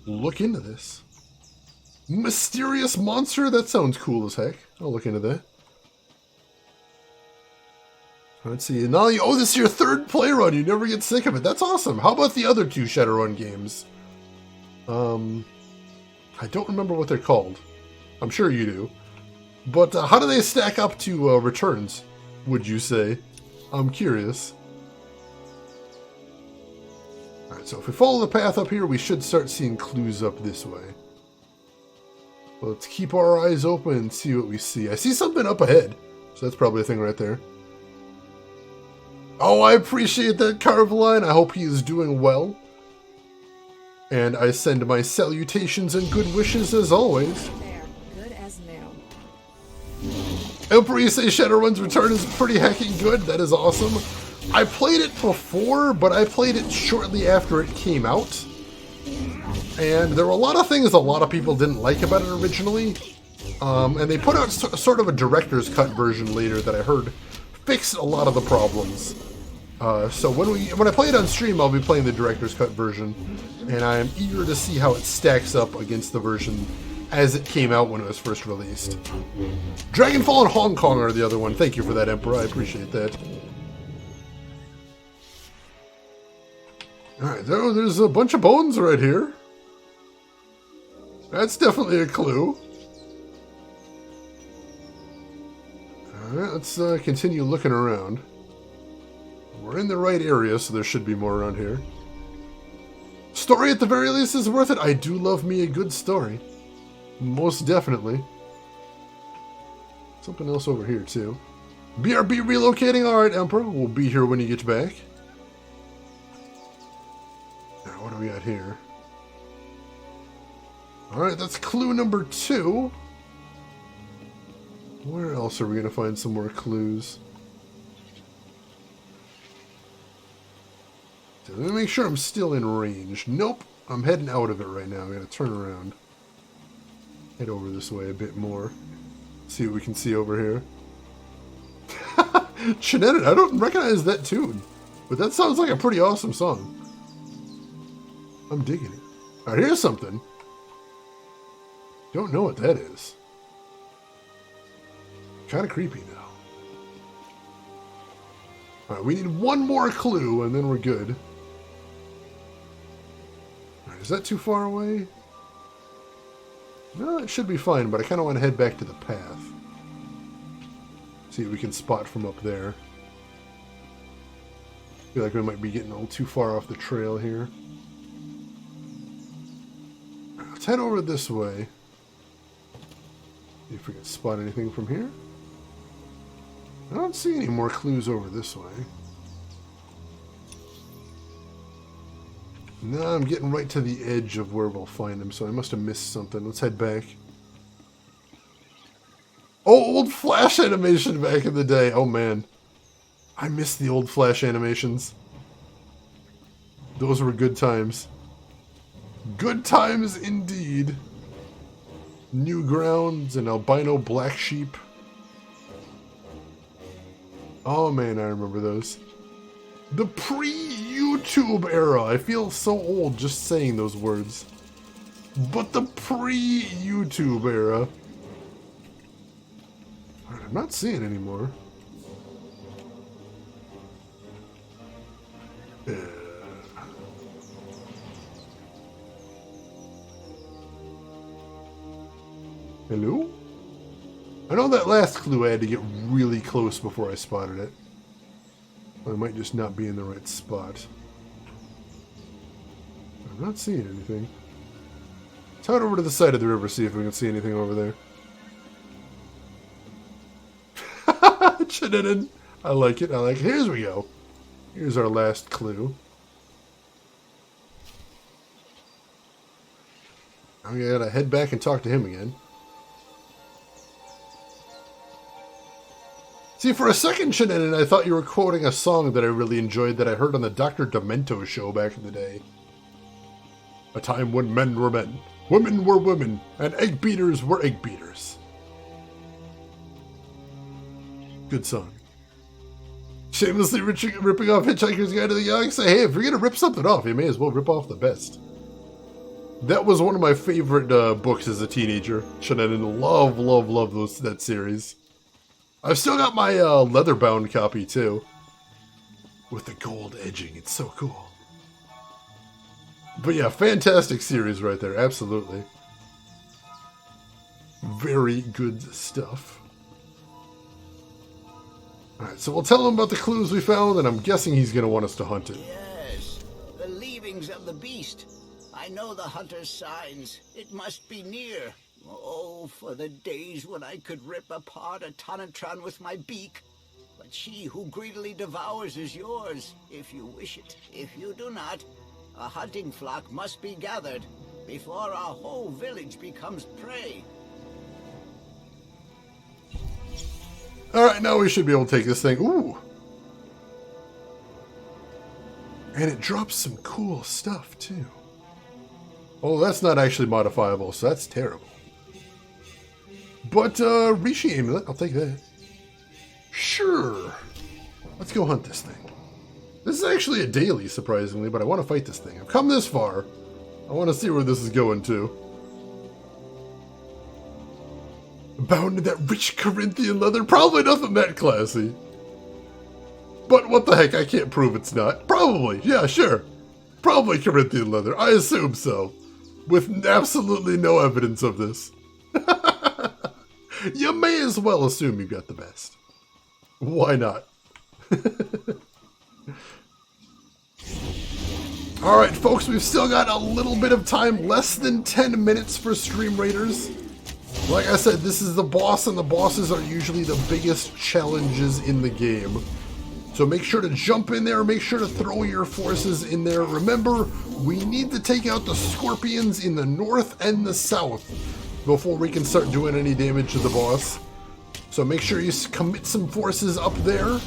[SPEAKER 1] Look into this. Mysterious monster? That sounds cool as heck. I'll look into that. Let's see. Now this is your third play run. You never get sick of it. That's awesome. How about the other two Shadowrun games? I don't remember what they're called. I'm sure you do. But how do they stack up to returns, would you say? I'm curious. Alright, so if we follow the path up here, we should start seeing clues up this way. Let's keep our eyes open and see what we see. I see something up ahead. So that's probably a thing right there. Oh, I appreciate that Carveline. I hope he is doing well. And I send my salutations and good wishes as always.
[SPEAKER 5] There, good as new.
[SPEAKER 1] Emperor, you say Shadowrun's Return is pretty hecking good. That is awesome. I played it before, but I played it shortly after it came out. And there were a lot of things a lot of people didn't like about it originally. And they put out sort of a director's cut version later that I heard fixed a lot of the problems. So when I play it on stream, I'll be playing the director's cut version, and I am eager to see how it stacks up against the version as it came out when it was first released. Dragonfall and Hong Kong are the other one. Thank you for that, Emperor. I appreciate that. Alright, there's a bunch of bones right here. That's definitely a clue. Alright, let's continue looking around. We're in the right area, so there should be more around here. Story at the very least is worth it. I do love me a good story. Most definitely. Something else over here, too. BRB relocating. Alright, Emperor. We'll be here when you get back. Now, what do we got here? Alright, that's clue number 2. Where else are we going to find some more clues? So let me make sure I'm still in range. Nope, I'm heading out of it right now. I'm going to turn around. Head over this way a bit more. See what we can see over here. Chinetic, I don't recognize that tune. But that sounds like a pretty awesome song. I'm digging it. Alright, here's something. Don't know what that is. Kind of creepy now. Alright, we need one more clue and then we're good. Alright, is that too far away? No, it should be fine, but I kind of want to head back to the path. See if we can spot from up there. Feel like we might be getting a little too far off the trail here. Let's head over this way. See if we can spot anything from here. I don't see any more clues over this way. No, I'm getting right to the edge of where we'll find them, so I must have missed something. Let's head back. Oh, old Flash animation back in the day. Oh, man. I miss the old Flash animations. Those were good times. Good times indeed. Newgrounds and albino black sheep. Oh man, I remember those. The pre-YouTube era. I feel so old just saying those words. But the pre-YouTube era. I'm not seeing anymore. Hello? I know that last clue I had to get really close before I spotted it. I might just not be in the right spot. I'm not seeing anything. Let's head over to the side of the river, see if we can see anything over there. I like it, I like it. Here's we go. Here's our last clue. I'm gonna head back and talk to him again. See, for a second, Shannon, I thought you were quoting a song that I really enjoyed that I heard on the Dr. Demento show back in the day. A time when men were men, women were women, and egg beaters were egg beaters. Good song. Shamelessly ripping off Hitchhiker's Guide to the Galaxy. Hey, if you're going to rip something off, you may as well rip off the best. That was one of my favorite books as a teenager. Shannon, love that series. I've still got my leather-bound copy, too. With the gold edging. It's so cool. But yeah, fantastic series right there. Absolutely. Very good stuff. Alright, so we'll tell him about the clues we found, and I'm guessing he's going to want us to hunt it.
[SPEAKER 11] Yes, the leavings of the beast. I know the hunter's signs. It must be near. Oh, for the days when I could rip apart a Tonatron with my beak. But she who greedily devours is yours, if you wish it. If you do not, a hunting flock must be gathered before our whole village becomes prey.
[SPEAKER 1] Alright, now we should be able to take this thing. Ooh! And it drops some cool stuff, too. Oh, that's not actually modifiable, so that's terrible. But, Rishi amulet, I'll take that. Sure. Let's go hunt this thing. This is actually a daily, surprisingly, but I want to fight this thing. I've come this far. I want to see where this is going to. Bound in that rich Corinthian leather? Probably nothing that classy. But what the heck, I can't prove it's not. Probably, yeah, sure. Probably Corinthian leather, I assume so. With absolutely no evidence of this. You may as well assume you got the best. Why not? Alright folks, we've still got a little bit of time, less than 10 minutes for Stream Raiders. Like I said, this is the boss, and the bosses are usually the biggest challenges in the game. So make sure to jump in there, make sure to throw your forces in there. Remember, we need to take out the scorpions in the north and the south before we can start doing any damage to the boss. So make sure you commit some forces up there.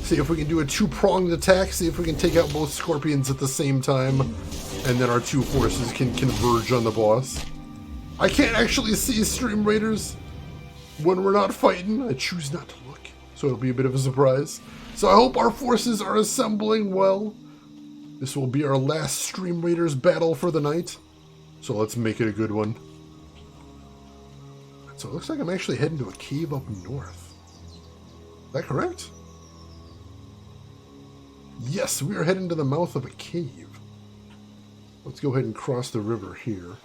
[SPEAKER 1] See if we can do a two-pronged attack, see if we can take out both scorpions at the same time, and then our two forces can converge on the boss. I can't actually see Stream Raiders when we're not fighting. I choose not to look, so it'll be a bit of a surprise. So I hope our forces are assembling well. This will be our last Stream Raiders battle for the night, so let's make it a good one. So it looks like I'm actually heading to a cave up north. Is that correct? Yes, we are heading to the mouth of a cave. Let's go ahead and cross the river here.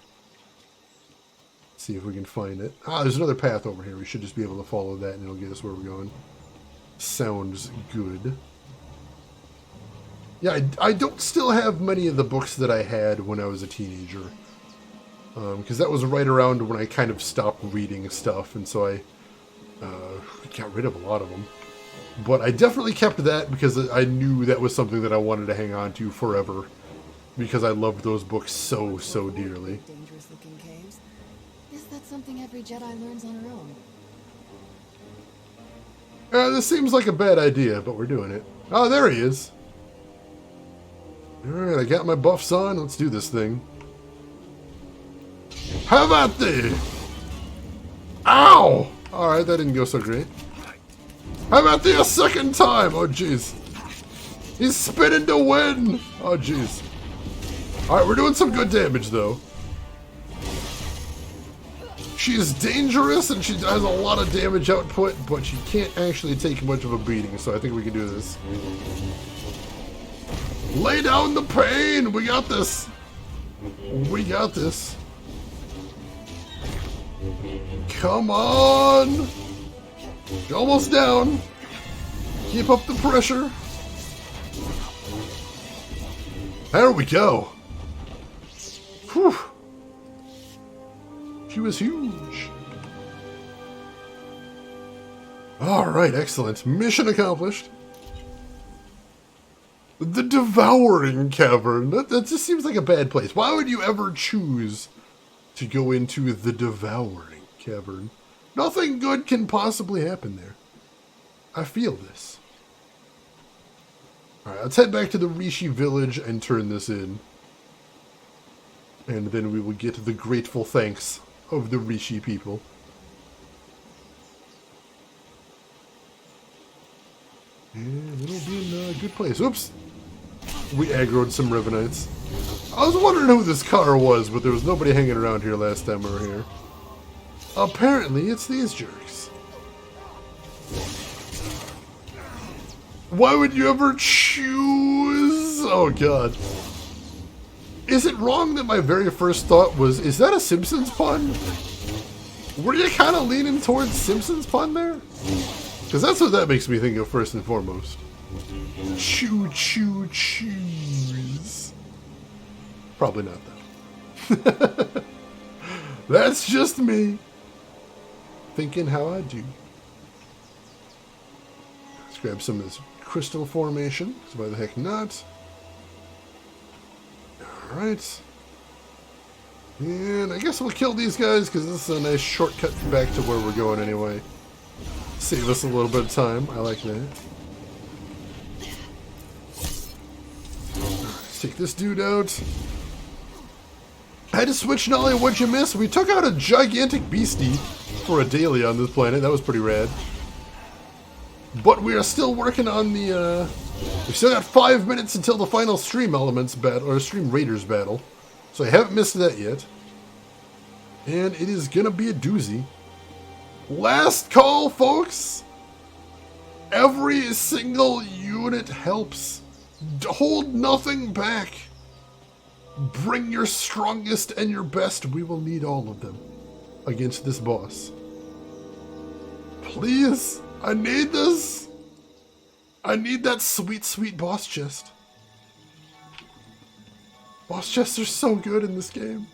[SPEAKER 1] See if we can find it. Ah, there's another path over here. We should just be able to follow that and it'll get us where we're going. Sounds good. Yeah, I don't still have many of the books that I had when I was a teenager. Because that was right around when I kind of stopped reading stuff, and so I got rid of a lot of them. But I definitely kept that because I knew that was something that I wanted to hang on to forever. Because I loved those books so, so dearly.
[SPEAKER 5] Dangerous looking caves. Is that something every Jedi learns on her own?
[SPEAKER 1] This seems like a bad idea, but we're doing it. Oh, there he is. Alright, I got my buffs on. Let's do this thing. How about thee? Ow! Alright, that didn't go so great. How about thee a second time? Oh, jeez. He's spinning to win! Oh, jeez. Alright, we're doing some good damage, though. She's dangerous, and she has a lot of damage output, but she can't actually take much of a beating, so I think we can do this. Lay down the pain! We got this! We got this. Come on! You're almost down. Keep up the pressure. There we go. Whew. She was huge. Alright, excellent. Mission accomplished. The Devouring Cavern. That just seems like a bad place. Why would you ever choose to go into the Devouring Cavern? Nothing good can possibly happen there. I feel this. Alright, let's head back to the Rishi village and turn this in. And then we will get the grateful thanks of the Rishi people. And it'll be in a good place. Oops! We aggroed some Revanites. I was wondering who this car was, but there was nobody hanging around here last time we were here. Apparently, it's these jerks. Why would you ever choose? Oh, God. Is it wrong that my very first thought was, is that a Simpsons pun? Were you kind of leaning towards Simpsons pun there? Because that's what that makes me think of first and foremost. Choo choo choose. Probably not, though. That's just me. Thinking how I do. Let's grab some of this crystal formation. So why the heck not? Alright. And I guess we'll kill these guys because this is a nice shortcut back to where we're going anyway. Save us a little bit of time. I like that. Let's take this dude out. I had to switch Nolly. What'd you miss? We took out a gigantic beastie for a daily on this planet. That was pretty rad. But we are still working on the, we've still got 5 minutes until the final Stream Elements battle, or Stream Raiders battle. So I haven't missed that yet. And it is gonna be a doozy. Last call, folks! Every single unit helps. Hold nothing back. Bring your strongest and your best. We will need all of them against this boss. Please, I need this. I need that sweet, sweet boss chest. Boss chests are so good in this game.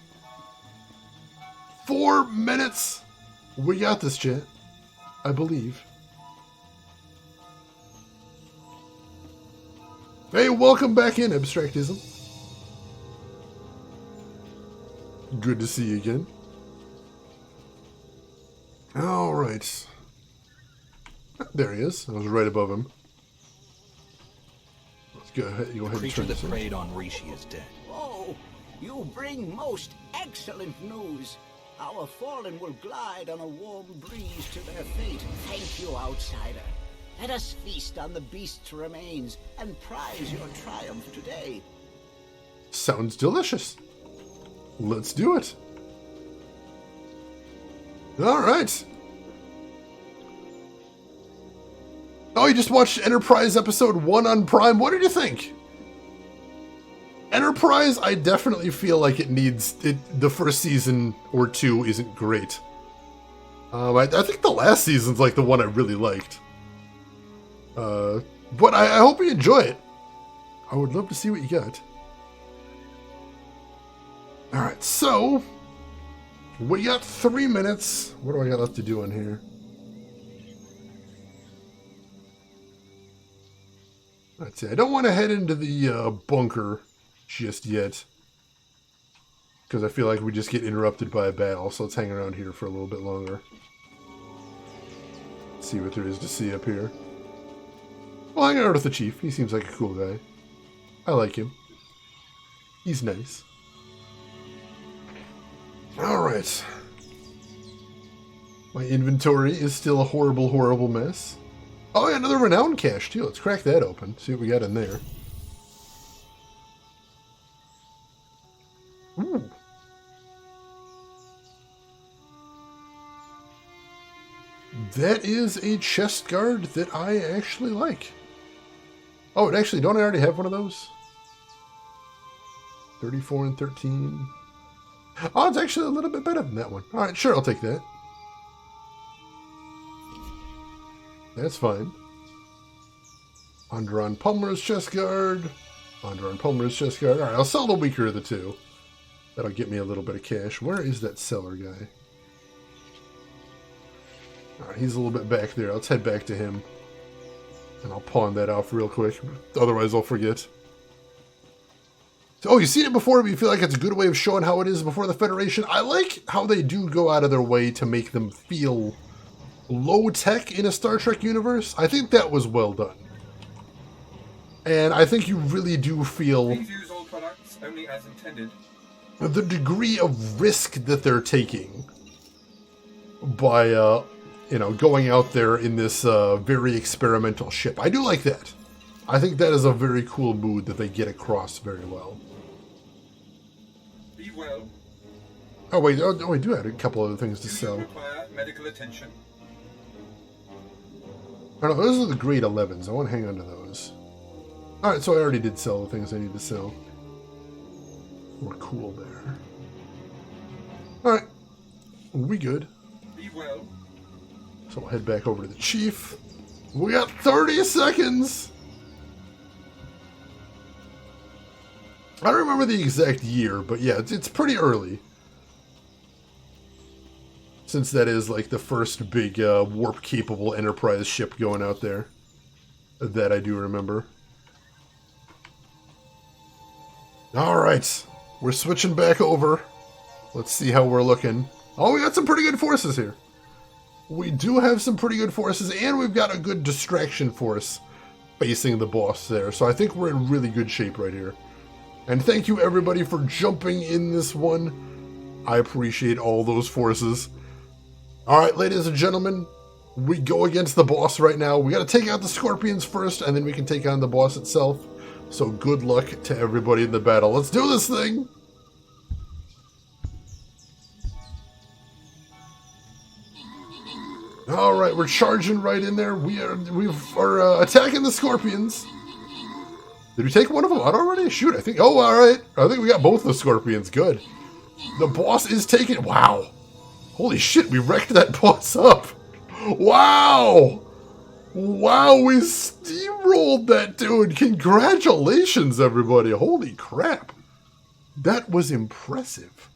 [SPEAKER 1] 4 minutes. We got this, chat. I believe. Hey, welcome back in, Abstractism. Good to see you again. Alright. There he is. I was right above him. Let's go ahead and
[SPEAKER 7] The creature
[SPEAKER 1] turn
[SPEAKER 7] that
[SPEAKER 1] this in.
[SPEAKER 7] preyed on Rishi is dead.
[SPEAKER 11] Oh, you bring most excellent news. Our fallen will glide on a warm breeze to their fate. Thank you, outsider. Let us feast on the beast's remains and prize your triumph today.
[SPEAKER 1] Sounds delicious. Let's do it. Alright. Oh, you just watched Enterprise Episode 1 on Prime. What did you think? Enterprise, I definitely feel like it needs... the first season or two isn't great. I think the last season's like the one I really liked. But I hope you enjoy it. I would love to see what you got. Alright, so... we got 3 minutes. What do I got left to do on here? Let's see. I don't want to head into the bunker just yet. Because I feel like we just get interrupted by a battle. So let's hang around here for a little bit longer. See what there is to see up here. Well, hang out with the chief. He seems like a cool guy. I like him. He's nice. Alright. My inventory is still a horrible, horrible mess. Oh, yeah, another renown cache, too. Let's crack that open. See what we got in there. Ooh. That is a chest guard that I actually like. Oh, and actually, don't I already have one of those? 34 and 13. Oh, it's actually a little bit better than that one. Alright, sure, I'll take that. That's fine. Onderon Palmer's chest guard. Onderon Palmer's chest guard. Alright, I'll sell the weaker of the two. That'll get me a little bit of cash. Where is that seller guy? Alright, he's a little bit back there. Let's head back to him. And I'll pawn that off real quick. Otherwise, I'll forget. Oh, you've seen it before, but you feel like it's a good way of showing how it is before the Federation. I like how they do go out of their way to make them feel low-tech in a Star Trek universe. I think that was well done. And I think you really do feel
[SPEAKER 13] Please use all products only as intended.
[SPEAKER 1] the degree of risk that they're taking by, you know, going out there in this very experimental ship. I do like that. I think that is a very cool mood that they get across very well.
[SPEAKER 13] Be well.
[SPEAKER 1] Oh wait, we do have a couple other things to
[SPEAKER 13] Do you
[SPEAKER 1] sell.
[SPEAKER 13] require medical attention?
[SPEAKER 1] Oh no, those are the grade 11s. I want to hang on to those. Alright, so I already did sell the things I need to sell. We're cool there. Alright. We good.
[SPEAKER 13] Be well.
[SPEAKER 1] So we'll head back over to the chief. We got 30 seconds! I don't remember the exact year, but yeah, it's pretty early. since that is like the first big warp-capable Enterprise ship going out there. That I do remember. Alright, we're switching back over. Let's see how we're looking. Oh, we got some pretty good forces here. We do have some pretty good forces, and we've got a good distraction force facing the boss there. So I think we're in really good shape right here. And thank you everybody for jumping in this one. I appreciate all those forces. Alright, ladies and gentlemen, we go against the boss right now. We gotta take out the scorpions first, and then we can take on the boss itself. So good luck to everybody in the battle. Let's do this thing! Alright, we're charging right in there. We are attacking the scorpions. Did we take one of them out already? Shoot, I think... Oh, alright. I think we got both the scorpions. Good. The boss is taking... Wow. Holy shit, we wrecked that boss up. Wow. Wow, we steamrolled that dude. Congratulations, everybody. Holy crap. That was impressive.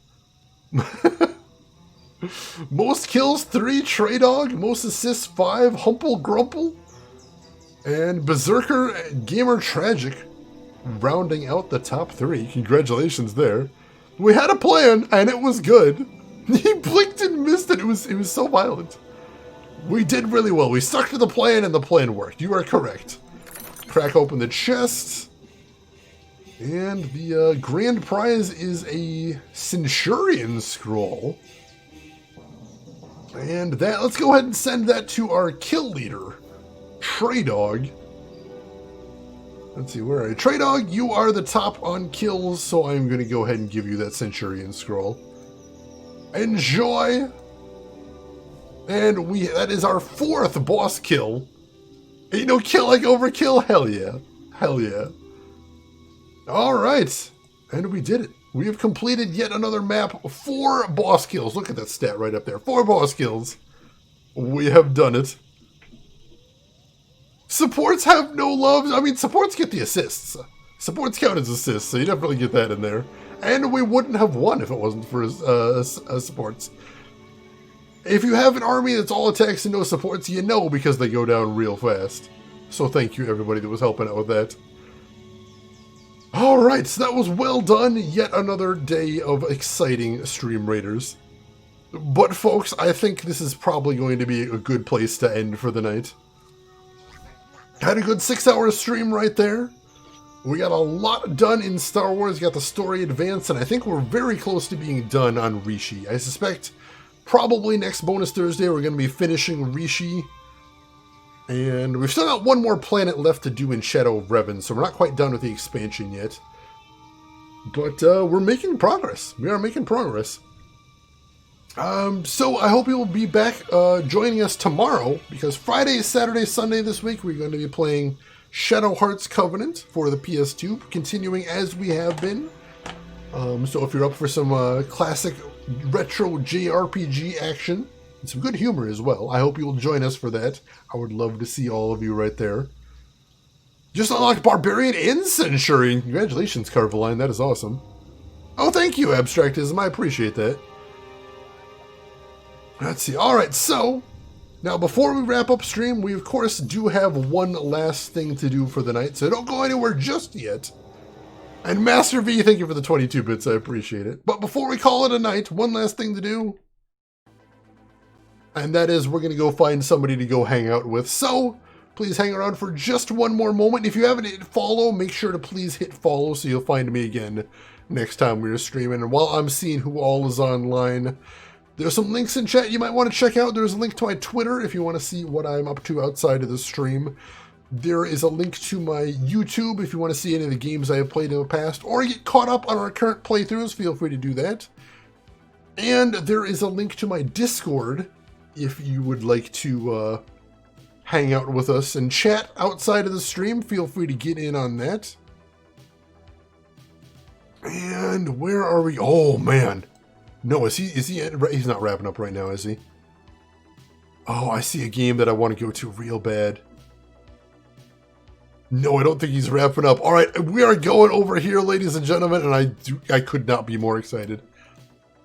[SPEAKER 1] Most kills, 3, Trey Dog. Most assists, 5, Humple Grumple. And Berserker, Gamer Tragic, rounding out the top 3. Congratulations there. We had a plan, and it was good. He blinked and missed it. It was so violent. We did really well. We stuck to the plan, and the plan worked. You are correct. Crack open the chest. And the grand prize is a Centurion Scroll. And that, let's go ahead and send that to our kill leader, Trey Dog. Let's see, where are you? Trey Dog, you are the top on kills, so I'm going to go ahead and give you that Centurion Scroll. Enjoy! And that is our 4th boss kill. Ain't no kill like overkill? Hell yeah. Hell yeah. Alright. And we did it. We have completed yet another map. 4 boss kills. Look at that stat right up there. 4 boss kills. We have done it. Supports have no loves. I mean, supports get the assists. Supports count as assists, so you definitely get that in there. And we wouldn't have won if it wasn't for supports. If you have an army that's all attacks and no supports, you know because they go down real fast. So thank you everybody that was helping out with that. Alright, so that was well done. Yet another day of exciting Stream Raiders. But folks, I think this is probably going to be a good place to end for the night. Had a good 6-hour stream right there. We got a lot done in Star Wars, got the story advanced, and I think we're very close to being done on Rishi. I suspect probably next bonus Thursday we're going to be finishing Rishi. And we've still got one more planet left to do in Shadow of Revan, so we're not quite done with the expansion yet. But we're making progress. We are making progress. So I hope you will be back joining us tomorrow, because Friday, Saturday, Sunday this week we're going to be playing Shadow Hearts Covenant for the PS2, continuing as we have been. So if you're up for some classic retro JRPG action, and some good humor as well, I hope you'll join us for that. I would love to see all of you right there. Just unlocked Barbarian and Centurion. Congratulations, Carveline. That is awesome. Oh, thank you, Abstractism. I appreciate that. Let's see. Alright, so now before we wrap up stream, we of course do have one last thing to do for the night, so don't go anywhere just yet. And Master V, thank you for the 22 bits. I appreciate it. But before we call it a night, one last thing to do. And that is we're going to go find somebody to go hang out with. So please hang around for just one more moment. If you haven't hit follow, make sure to please hit follow so you'll find me again next time we're streaming. And while I'm seeing who all is online, there's some links in chat you might want to check out. There's a link to my Twitter if you want to see what I'm up to outside of the stream. There is a link to my YouTube if you want to see any of the games I have played in the past, or get caught up on our current playthroughs. Feel free to do that. And there is a link to my Discord if you would like to hang out with us and chat outside of the stream. Feel free to get in on that. And where are we? Oh man. No, he's not wrapping up right now, is he? Oh, I see a game that I want to go to real bad. No, I don't think he's wrapping up. All right, we are going over here, ladies and gentlemen, and I could not be more excited.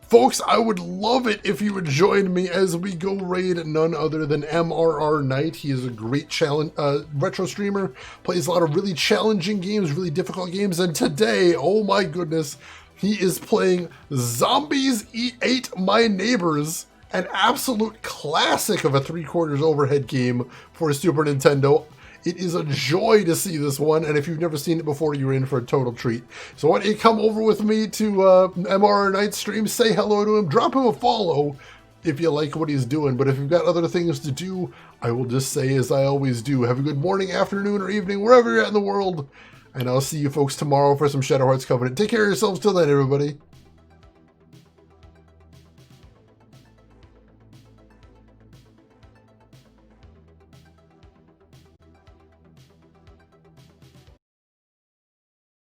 [SPEAKER 1] Folks, I would love it if you would join me as we go raid none other than MRR Knight. He is a great retro streamer, plays a lot of really challenging games, really difficult games, and today, oh my goodness, he is playing Zombies Ate My Neighbors, an absolute classic of a 3/4 overhead game for Super Nintendo. It is a joy to see this one, and if you've never seen it before, you're in for a total treat. So why don't you come over with me to MRR Knight's stream, say hello to him, drop him a follow if you like what he's doing. But if you've got other things to do, I will just say as I always do, have a good morning, afternoon, or evening, wherever you're at in the world, and I'll see you folks tomorrow for some Shadow Hearts Covenant. Take care of yourselves till then, everybody.